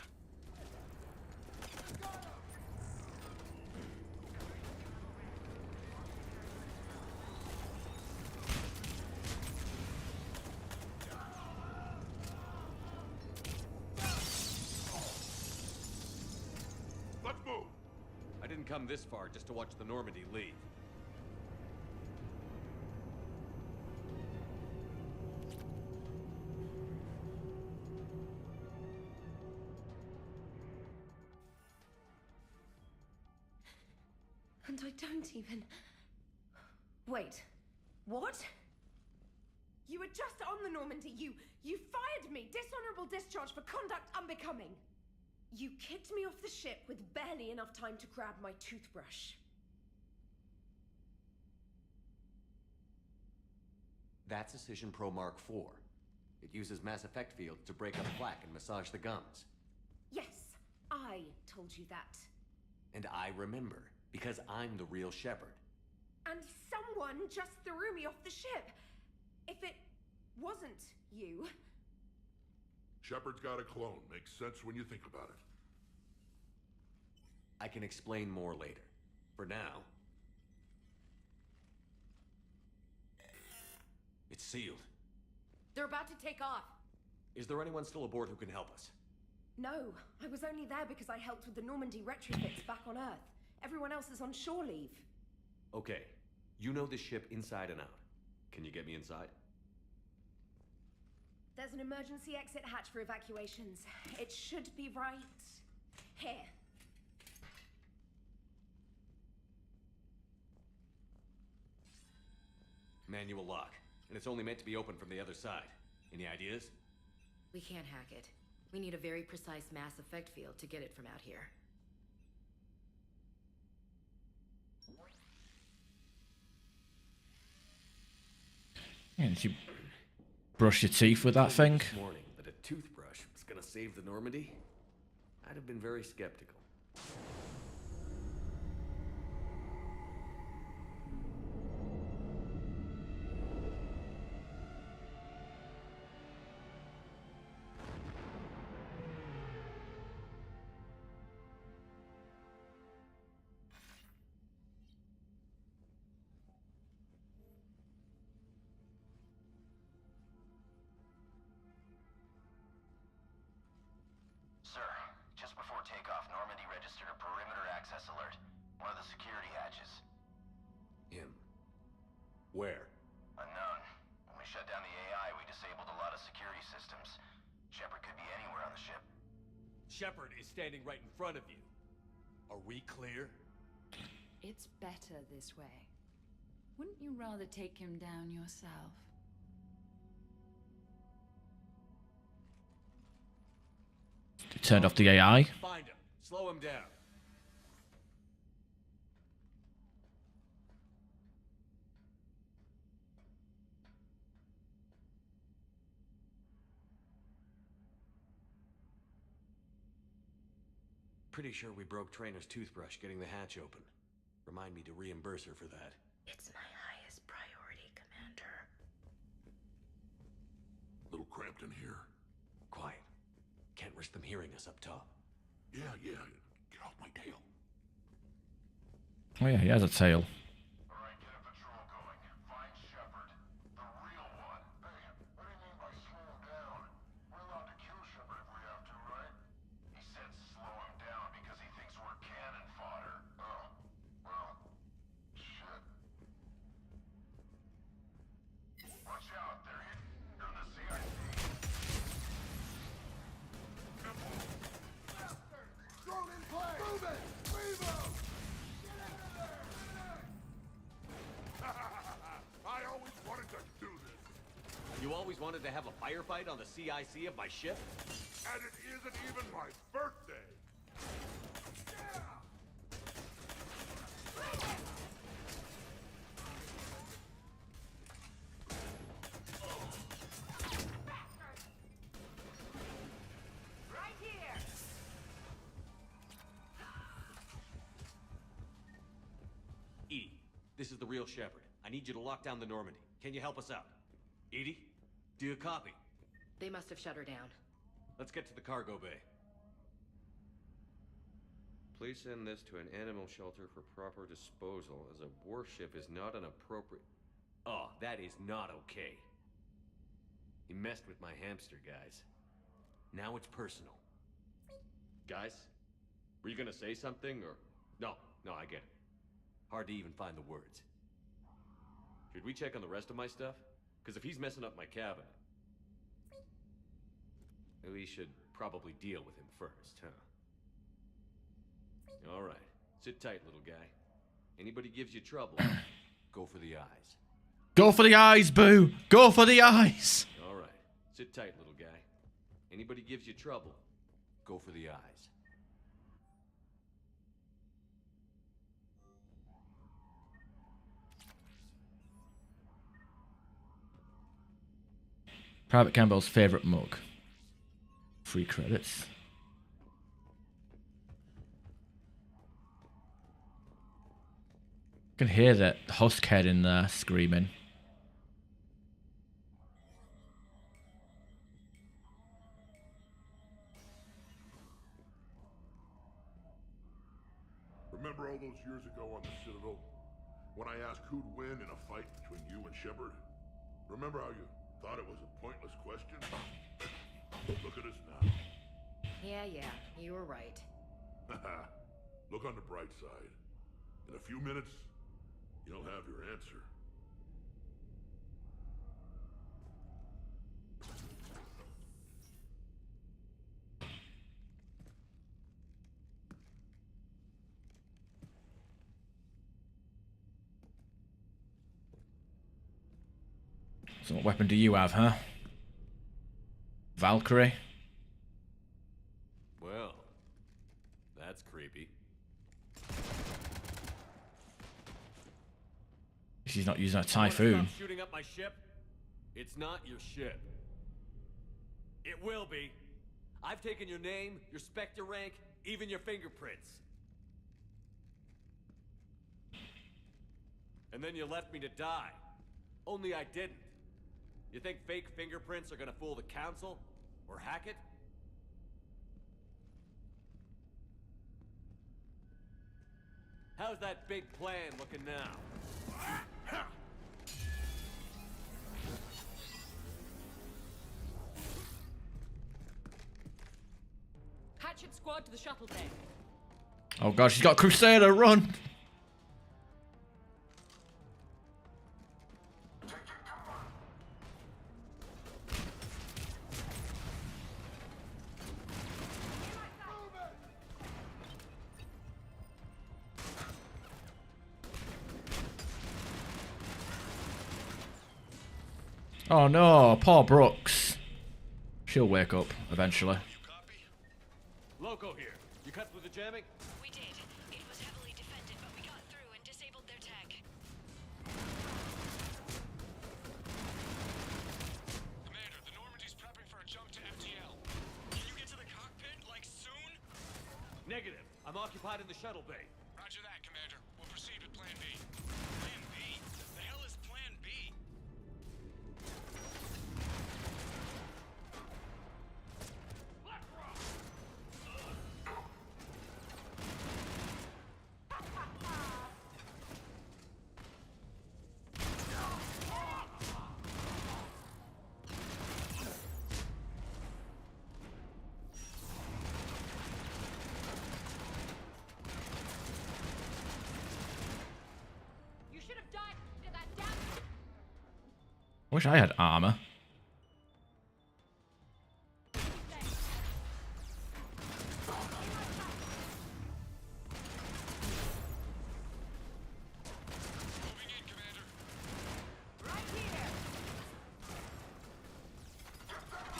[SPEAKER 19] Let's move.
[SPEAKER 14] I didn't come this far just to watch the Normandy leave.
[SPEAKER 10] And I don't even... Wait. What? You were just on the Normandy. You fired me. Dishonorable discharge for conduct unbecoming. You kicked me off the ship with barely enough time to grab my toothbrush.
[SPEAKER 14] That's Precision Pro Mark IV. It uses mass effect fields to break up plaque and massage the gums.
[SPEAKER 10] Yes, I told you that.
[SPEAKER 14] And I remember, because I'm the real Shepard.
[SPEAKER 10] And someone just threw me off the ship. If it wasn't you...
[SPEAKER 19] Shepard's got a clone. Makes sense when you think about it.
[SPEAKER 14] I can explain more later. For now... It's sealed.
[SPEAKER 10] They're about to take off.
[SPEAKER 14] Is there anyone still aboard who can help us?
[SPEAKER 10] No, I was only there because I helped with the Normandy retrofits back on Earth. Everyone else is on shore leave.
[SPEAKER 14] Okay. You know this ship inside and out. Can you get me inside?
[SPEAKER 10] There's an emergency exit hatch for evacuations. It should be right here.
[SPEAKER 14] Manual lock. And it's only meant to be opened from the other side. Any ideas?
[SPEAKER 11] We can't hack it. We need a very precise mass effect field to get it from out here.
[SPEAKER 1] Yeah, did you brush your teeth with that thing?
[SPEAKER 14] This morning that a toothbrush was gonna save the Normandy? I'd have been very skeptical.
[SPEAKER 16] Sir, just before takeoff, Normandy registered a perimeter access alert. One of the security hatches.
[SPEAKER 14] Him. Where?
[SPEAKER 16] Unknown. When we shut down the AI, we disabled a lot of security systems. Shepard could be anywhere on the ship.
[SPEAKER 14] Shepard is standing right in front of you. Are we clear?
[SPEAKER 2] It's better this way. Wouldn't you rather take him down yourself?
[SPEAKER 1] Turned off the AI.
[SPEAKER 14] Find him. Slow him down. Pretty sure we broke Trainer's toothbrush getting the hatch open. Remind me to reimburse her for that.
[SPEAKER 11] It's my highest priority, Commander.
[SPEAKER 19] Little cramped in here.
[SPEAKER 14] Quiet. Can't risk them hearing us up top.
[SPEAKER 19] Yeah. Get off my tail.
[SPEAKER 1] Oh yeah, he has a tail.
[SPEAKER 9] Alright, get a patrol going. Find Shepard. The real one. Hey, what do you mean by slow him down? We're allowed to kill Shepard if we have to, right?
[SPEAKER 16] He said slow him down because he thinks we're cannon fodder.
[SPEAKER 9] Oh. Well, shit. Watch out, they're here on the CIC. Drone in play! Move it! Revo! Get out of there!
[SPEAKER 19] I always wanted to do this.
[SPEAKER 14] You always wanted to have a firefight on the CIC of my ship?
[SPEAKER 19] And it isn't even my birthday.
[SPEAKER 10] Right here!
[SPEAKER 14] Edie, this is the real Shepard. I need you to lock down the Normandy. Can you help us out? Edie? Do you copy?
[SPEAKER 11] They must have shut her down.
[SPEAKER 14] Let's get to the cargo bay.
[SPEAKER 23] Please send this to an animal shelter for proper disposal, as a warship is not an appropriate...
[SPEAKER 14] Oh, that is not okay. You messed with my hamster, guys. Now it's personal. Guys? Were you gonna say something, or... No, I get it. Hard to even find the words. Should we check on the rest of my stuff? Because if he's messing up my cabin... we should probably deal with him first, huh? Alright. Sit tight, little guy. Anybody gives you trouble, go for the eyes.
[SPEAKER 1] Go for the eyes, Boo! Go for the eyes!
[SPEAKER 14] All right. Sit tight, little guy. Anybody gives you trouble, go for the eyes.
[SPEAKER 1] Private Campbell's favourite mug. Free credits. I can hear that husk head in there screaming.
[SPEAKER 19] Remember all those years ago on the Citadel? When I asked who'd win in a fight between you and Shepard? Remember how you thought it was a pointless question? Look at us now.
[SPEAKER 11] Yeah, you were right.
[SPEAKER 19] Look on the bright side. In a few minutes, you'll have your answer.
[SPEAKER 1] So what weapon do you have, huh? Valkyrie?
[SPEAKER 14] Well, that's creepy.
[SPEAKER 1] She's not using a
[SPEAKER 14] You wanna
[SPEAKER 1] typhoon.
[SPEAKER 14] stop shooting up my ship? It's not your ship. It will be. I've taken your name, your Spectre rank, even your fingerprints. And then you left me to die. Only I didn't. You think fake fingerprints are gonna fool the Council? Or hack it? How's that big plan looking now?
[SPEAKER 2] Hatchet squad to the shuttle bay.
[SPEAKER 1] Oh god, she's got Crusader, run! Oh no, poor Brooks. She'll wake up eventually.
[SPEAKER 14] Loco here. You cut through the jamming?
[SPEAKER 8] We did. It was heavily defended, but we got through and disabled their tech.
[SPEAKER 6] Commander, the Normandy's prepping for a jump to FTL. Can you get to the cockpit, like, soon?
[SPEAKER 14] Negative. I'm occupied in the shuttle bay.
[SPEAKER 6] Roger that, Commander. We'll proceed with Plan B. Plan B? The hell is Plan B?
[SPEAKER 2] You should have died to that damn.
[SPEAKER 1] I wish I had armor.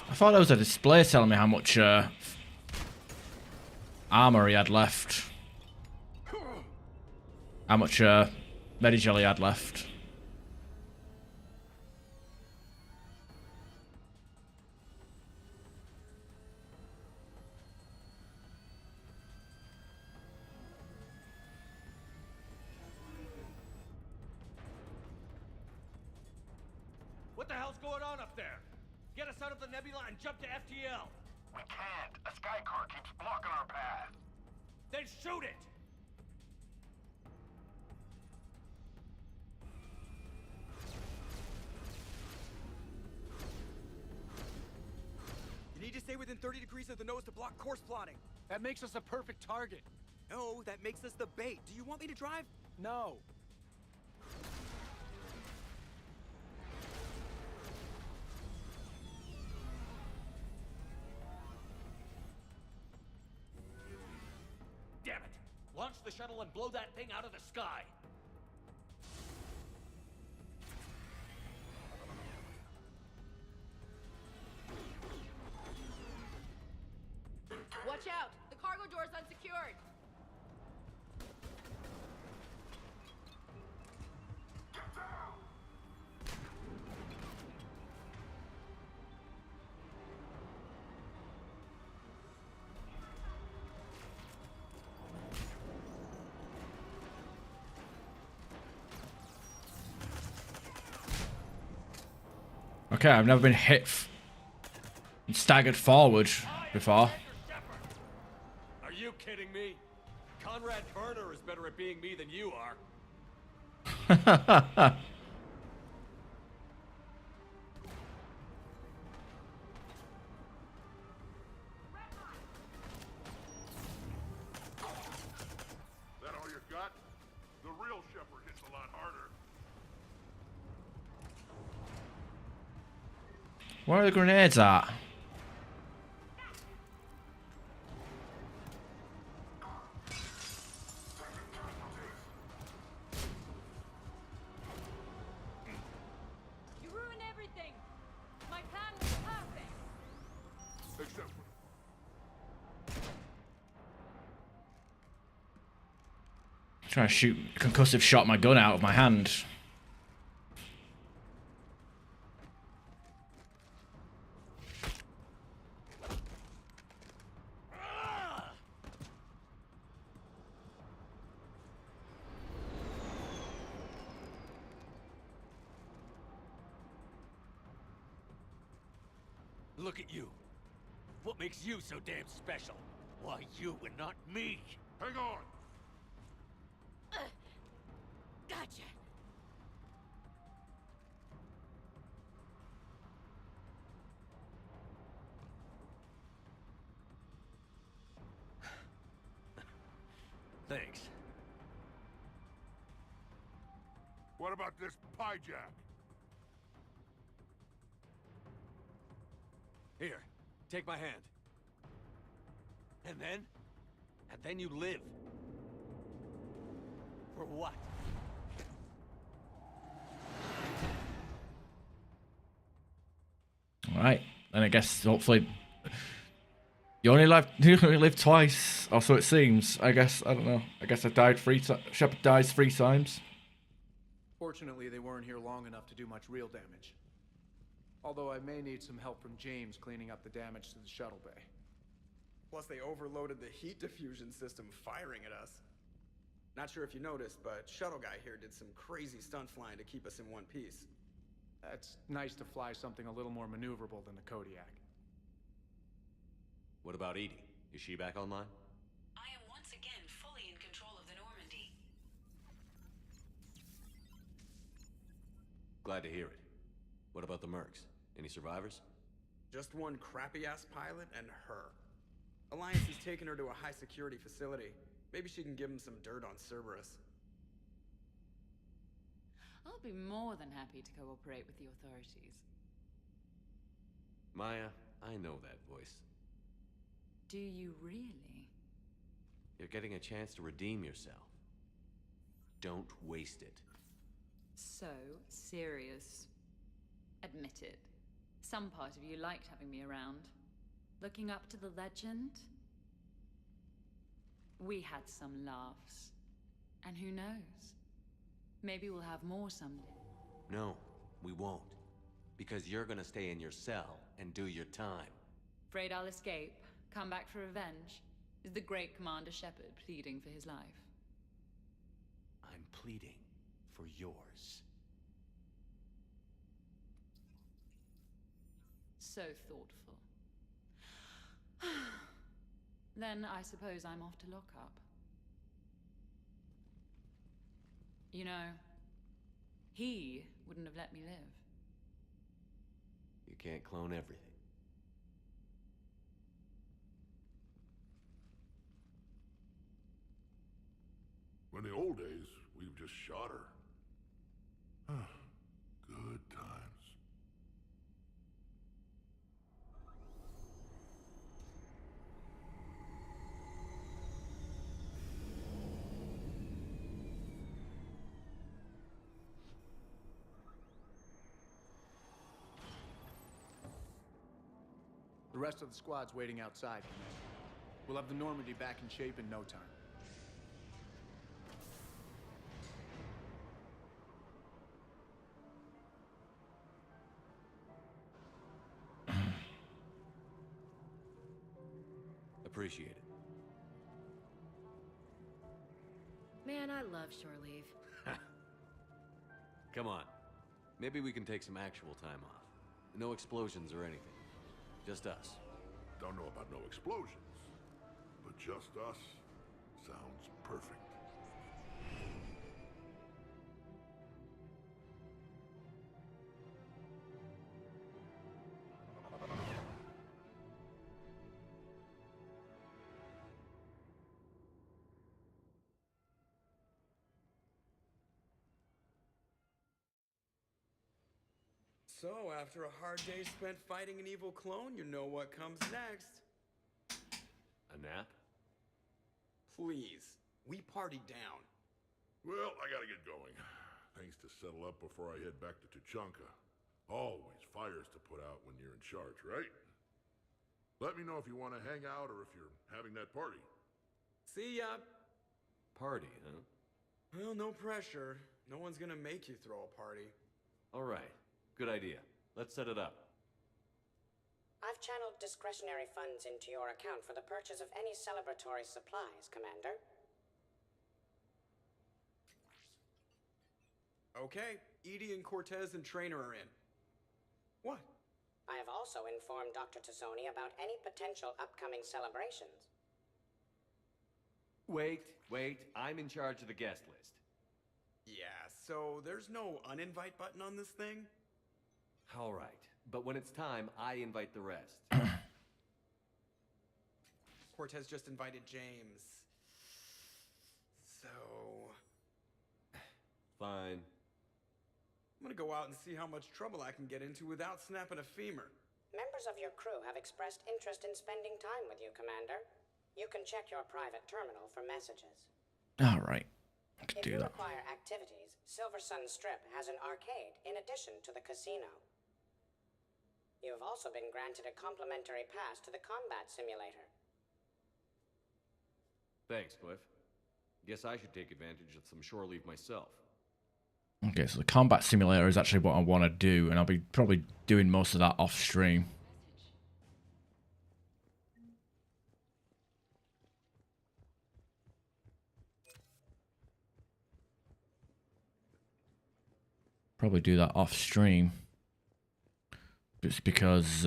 [SPEAKER 1] I thought there was a display telling me how much armor he had left. How much Medigel he had left.
[SPEAKER 14] What the hell's going on up there? Get us out of the nebula and jump to FTL.
[SPEAKER 16] We can't. A sky car keeps blocking our path.
[SPEAKER 14] Then shoot it!
[SPEAKER 17] You need to stay within 30 degrees of the nose to block course plotting.
[SPEAKER 4] That makes us a perfect target.
[SPEAKER 17] No, that makes us the bait. Do you want me to drive?
[SPEAKER 4] No.
[SPEAKER 14] Damn it! Launch the shuttle and blow that thing out of the sky.
[SPEAKER 1] Okay, I've never been hit and staggered forward before.
[SPEAKER 14] Are you kidding me? Conrad Burner is better at being me than you are.
[SPEAKER 19] That all you got? The real Shepard hits a lot harder.
[SPEAKER 1] Where are the grenades at?
[SPEAKER 2] You ruined everything. My plan was perfect.
[SPEAKER 19] Except
[SPEAKER 1] Trying to shoot a concussive shot my gun out of my hand.
[SPEAKER 4] Look at you. What makes you so damn special? Why you and not me?
[SPEAKER 19] hang on.
[SPEAKER 18] Gotcha.
[SPEAKER 4] Thanks.
[SPEAKER 19] What about this pie jack?
[SPEAKER 14] Here, take my hand. And then you live. For what?
[SPEAKER 1] Alright, and I guess hopefully you only live twice, or so it seems. I guess, I don't know. I guess I died 3 times. Shepard dies 3 times.
[SPEAKER 5] Fortunately, they weren't here long enough to do much real damage. Although I may need some help from James cleaning up the damage to the shuttle bay.
[SPEAKER 17] Plus, they overloaded the heat diffusion system firing at us. Not sure if you noticed, but Shuttle Guy here did some crazy stunt flying to keep us in one piece.
[SPEAKER 5] It's nice to fly something a little more maneuverable than the Kodiak.
[SPEAKER 14] What about Edie? Is she back online?
[SPEAKER 8] I am once again fully in control of the Normandy.
[SPEAKER 14] Glad to hear it. What about the Mercs? Any survivors?
[SPEAKER 17] Just one crappy-ass pilot and her. Alliance has taken her to a high-security facility. Maybe she can give him some dirt on Cerberus.
[SPEAKER 2] I'll be more than happy to cooperate with the authorities.
[SPEAKER 14] Maya, I know that voice.
[SPEAKER 2] Do you really?
[SPEAKER 14] You're getting a chance to redeem yourself. Don't waste it.
[SPEAKER 2] So serious. Admit it. Some part of you liked having me around. Looking up to the legend? We had some laughs. And who knows? Maybe we'll have more someday.
[SPEAKER 14] No, we won't. Because you're gonna stay in your cell and do your time.
[SPEAKER 2] Afraid I'll escape, come back for revenge? Is the great Commander Shepard pleading for his life?
[SPEAKER 14] I'm pleading for yours.
[SPEAKER 2] So thoughtful. Then I suppose I'm off to lock up. You know, he wouldn't have let me live.
[SPEAKER 14] You can't clone everything.
[SPEAKER 19] In the old days, we've just shot her. Good times.
[SPEAKER 5] The rest of the squad's waiting outside, Commander. We'll have the Normandy back in shape in no time.
[SPEAKER 14] Appreciate it.
[SPEAKER 11] Man, I love shore leave.
[SPEAKER 14] Come on. Maybe we can take some actual time off. No explosions or anything. Just us.
[SPEAKER 19] Don't know about no explosions, but just us sounds perfect.
[SPEAKER 17] So, after a hard day spent fighting an evil clone, you know what comes next.
[SPEAKER 14] A nap?
[SPEAKER 17] Please, we partied down.
[SPEAKER 19] Well, I gotta get going. Things to settle up before I head back to Tuchanka. Always fires to put out when you're in charge, right? Let me know if you want to hang out or if you're having that party.
[SPEAKER 17] See ya!
[SPEAKER 14] Party, huh?
[SPEAKER 17] Well, no pressure. No one's gonna make you throw a party.
[SPEAKER 14] Alright. Good idea. Let's set it up.
[SPEAKER 7] I've channeled discretionary funds into your account for the purchase of any celebratory supplies, Commander.
[SPEAKER 17] Okay, Edie and Cortez and Trainer are in. What?
[SPEAKER 7] I have also informed Dr. Tassoni about any potential upcoming celebrations.
[SPEAKER 14] Wait. I'm in charge of the guest list.
[SPEAKER 17] Yeah, so there's no uninvite button on this thing?
[SPEAKER 14] Alright. But when it's time, I invite the rest.
[SPEAKER 17] Cortez just invited James. So...
[SPEAKER 14] Fine.
[SPEAKER 17] I'm gonna go out and see how much trouble I can get into without snapping a femur.
[SPEAKER 7] Members of your crew have expressed interest in spending time with you, Commander. You can check your private terminal for messages.
[SPEAKER 1] All right. I could
[SPEAKER 7] If
[SPEAKER 1] do
[SPEAKER 7] you
[SPEAKER 1] that.
[SPEAKER 7] require activities, Silver Sun Strip has an arcade in addition to the casino. You have also been granted a complimentary pass to the combat simulator.
[SPEAKER 14] Thanks, Cliff. Guess I should take advantage of some shore leave myself.
[SPEAKER 1] Okay, so the combat simulator is actually what I want to do, and I'll be probably doing most of that off stream. Probably do that off stream. Just because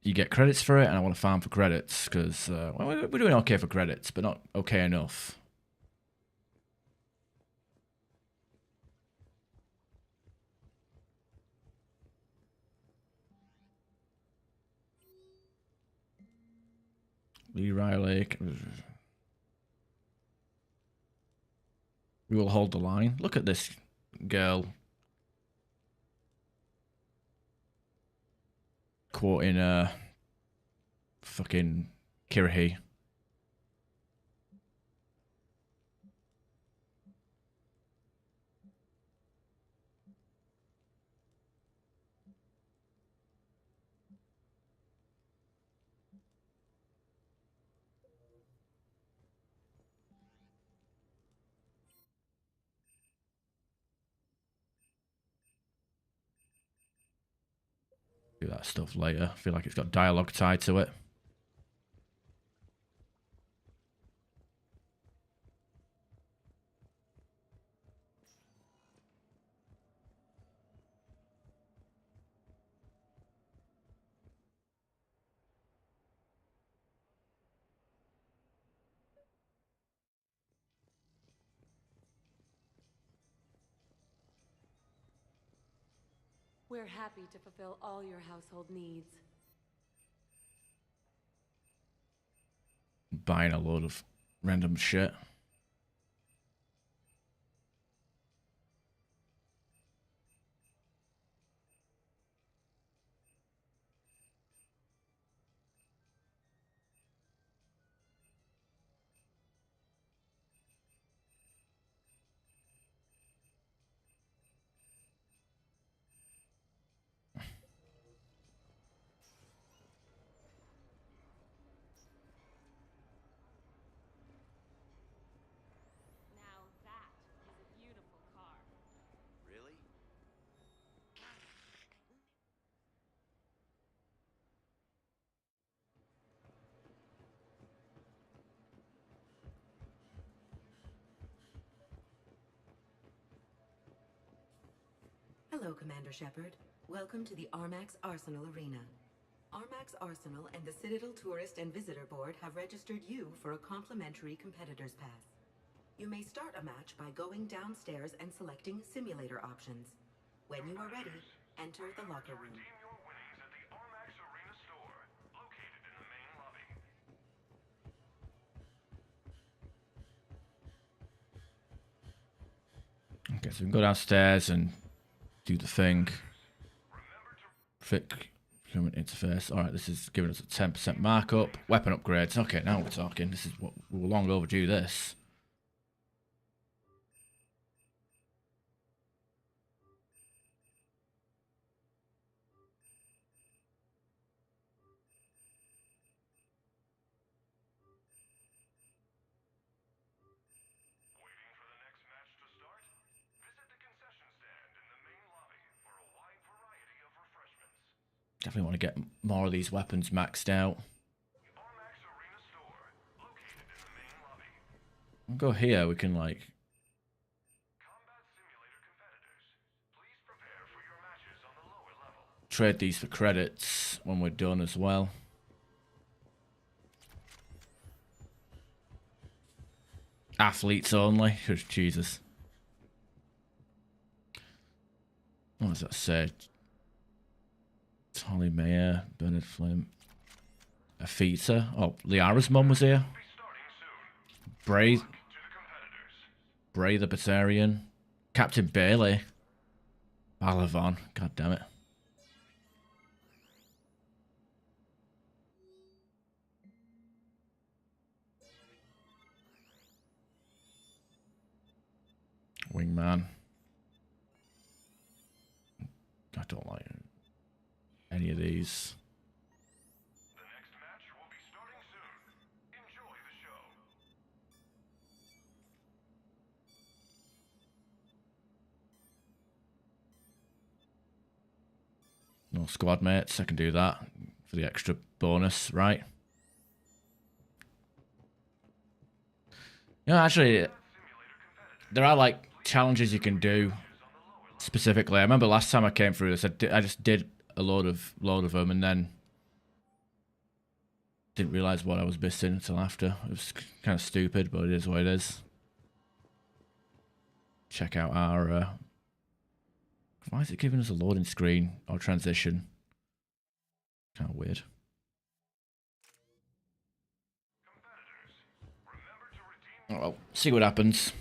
[SPEAKER 1] you get credits for it, and I want to farm for credits, because well, we're doing okay for credits, but not okay enough. Lee Riley. We will hold the line. Look at this girl. Quoting fucking Kirahi. Do that stuff later. I feel like it's got dialogue tied to it.
[SPEAKER 2] We're happy to fulfill all your household needs.
[SPEAKER 1] Buying a load of random shit.
[SPEAKER 2] Now that is a beautiful car.
[SPEAKER 16] Really?
[SPEAKER 21] Hello, Commander Shepard. Welcome to the Armax Arsenal Arena. Armax Arsenal and the Citadel Tourist and Visitor Board have registered you for a complimentary competitor's pass. You may start a match by going downstairs and selecting simulator options. When you are ready, enter the locker room.
[SPEAKER 1] Okay, so we can go downstairs and do the thing. Fit human interface. Alright, this is giving us a 10% markup. Weapon upgrades. Okay, now we're talking. This is what we were long overdue this. Definitely want to get more of these weapons maxed out. We'll go here, we can like trade these for credits when we're done as well. Athletes only. Jesus. What does that say? Holly Mayer, Bernard Flint, Afita. Oh, Liara's mum was here. Bray the Batarian. Captain Bailey. Balavan. God damn it. Wingman. I don't like any of these.
[SPEAKER 9] The next match will be starting soon. Enjoy the show.
[SPEAKER 1] No squad mates, I can do that for the extra bonus, right? You know, actually, there are like challenges you can do specifically. I remember last time I came through this, I just did a load of them and then didn't realize what I was missing until after. It was kind of stupid, but it is what it is. Check out our why is it giving us a loading screen or transition? Kind of weird. Oh well, see what happens.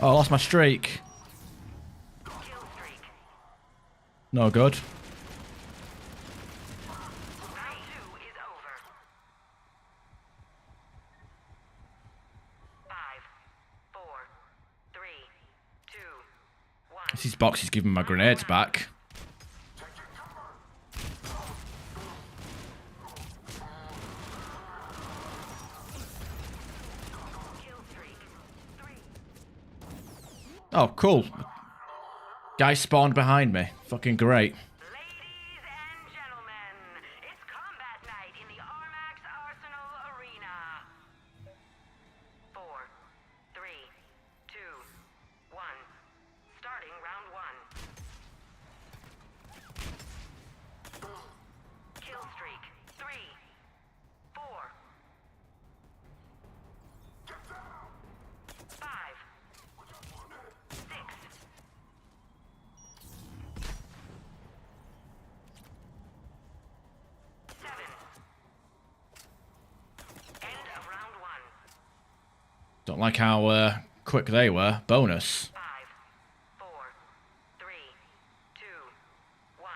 [SPEAKER 1] Oh, I lost my streak. No good. These boxes giving my grenades back. Oh, cool. Guy spawned behind me. Fucking great.
[SPEAKER 21] Ladies and gentlemen, it's combat night in the Armax
[SPEAKER 1] Don't like how quick they were. Bonus.
[SPEAKER 15] 5, 4, 3, 2, 1.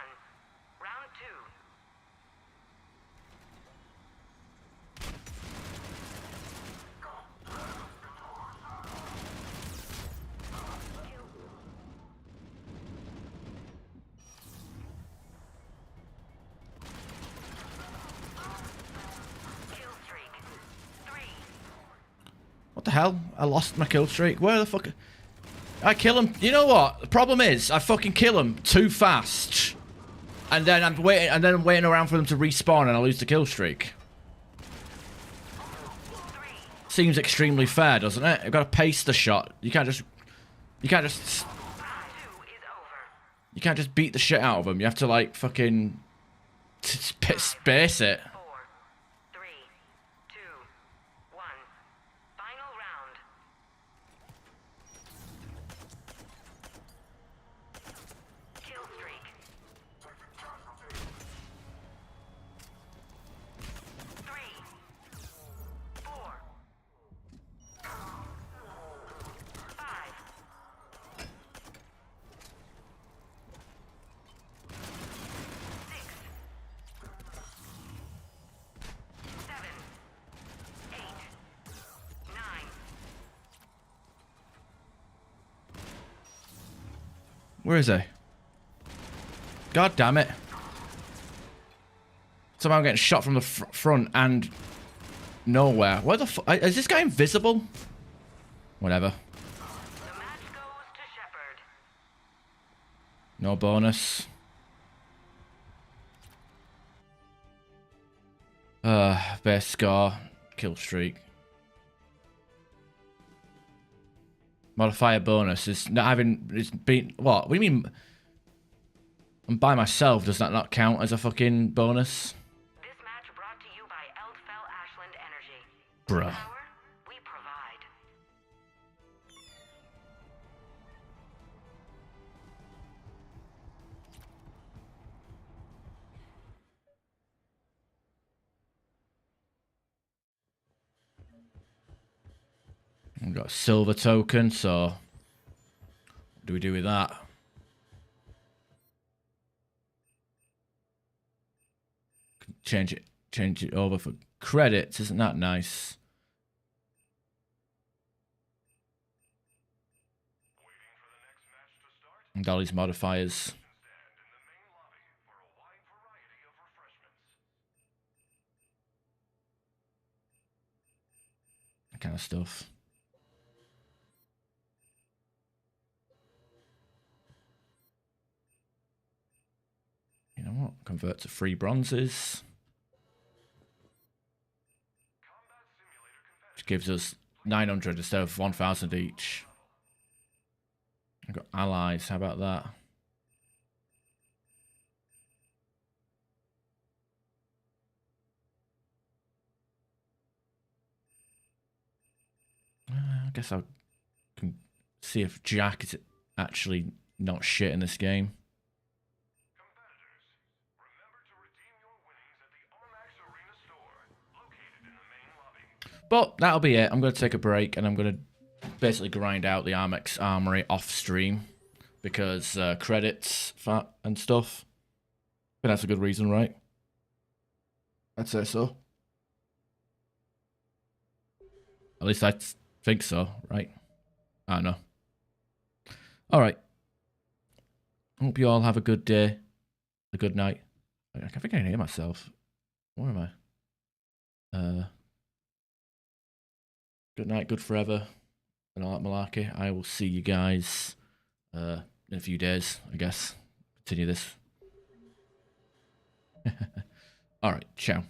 [SPEAKER 15] Round 2.
[SPEAKER 1] What the hell? I lost my kill streak. Where the fuck? I kill him. You know what? The problem is I fucking kill him too fast, and then I'm waiting around for them to respawn, and I lose the kill streak. Seems extremely fair, doesn't it? I've got to pace the shot. You can't just beat the shit out of them. You have to like fucking space it. Where is he? God damn it. Somehow I'm getting shot from the front and nowhere. Where the fuck? Is this guy invisible? Whatever. No bonus. Best score. Kill streak. Modifier bonus is not having. It's been. What? What do you mean? I'm by myself. Does that not count as a fucking bonus?
[SPEAKER 15] This match brought to you by Eldfell Ashland Energy.
[SPEAKER 1] Bruh.
[SPEAKER 15] Power we provide.
[SPEAKER 1] We've got a silver token, so what do we do with that? Change it over for credits. Isn't that nice? And all these modifiers. That kind of stuff. You know what? Convert to free bronzes. Which gives us 900 instead of 1,000 each. I've got allies. How about that? I guess I can see if Jack is actually not shit in this game. But that'll be it. I'm going to take a break and I'm going to basically grind out the Armex Armory off stream because credits and stuff. But that's a good reason, right? I'd say so. At least I think so, right? I don't know. All right. Hope you all have a good day, a good night. I think I can hear myself. Where am I? Good night, good forever, and all that malarkey. I will see you guys in a few days, I guess. Continue this. All right, ciao.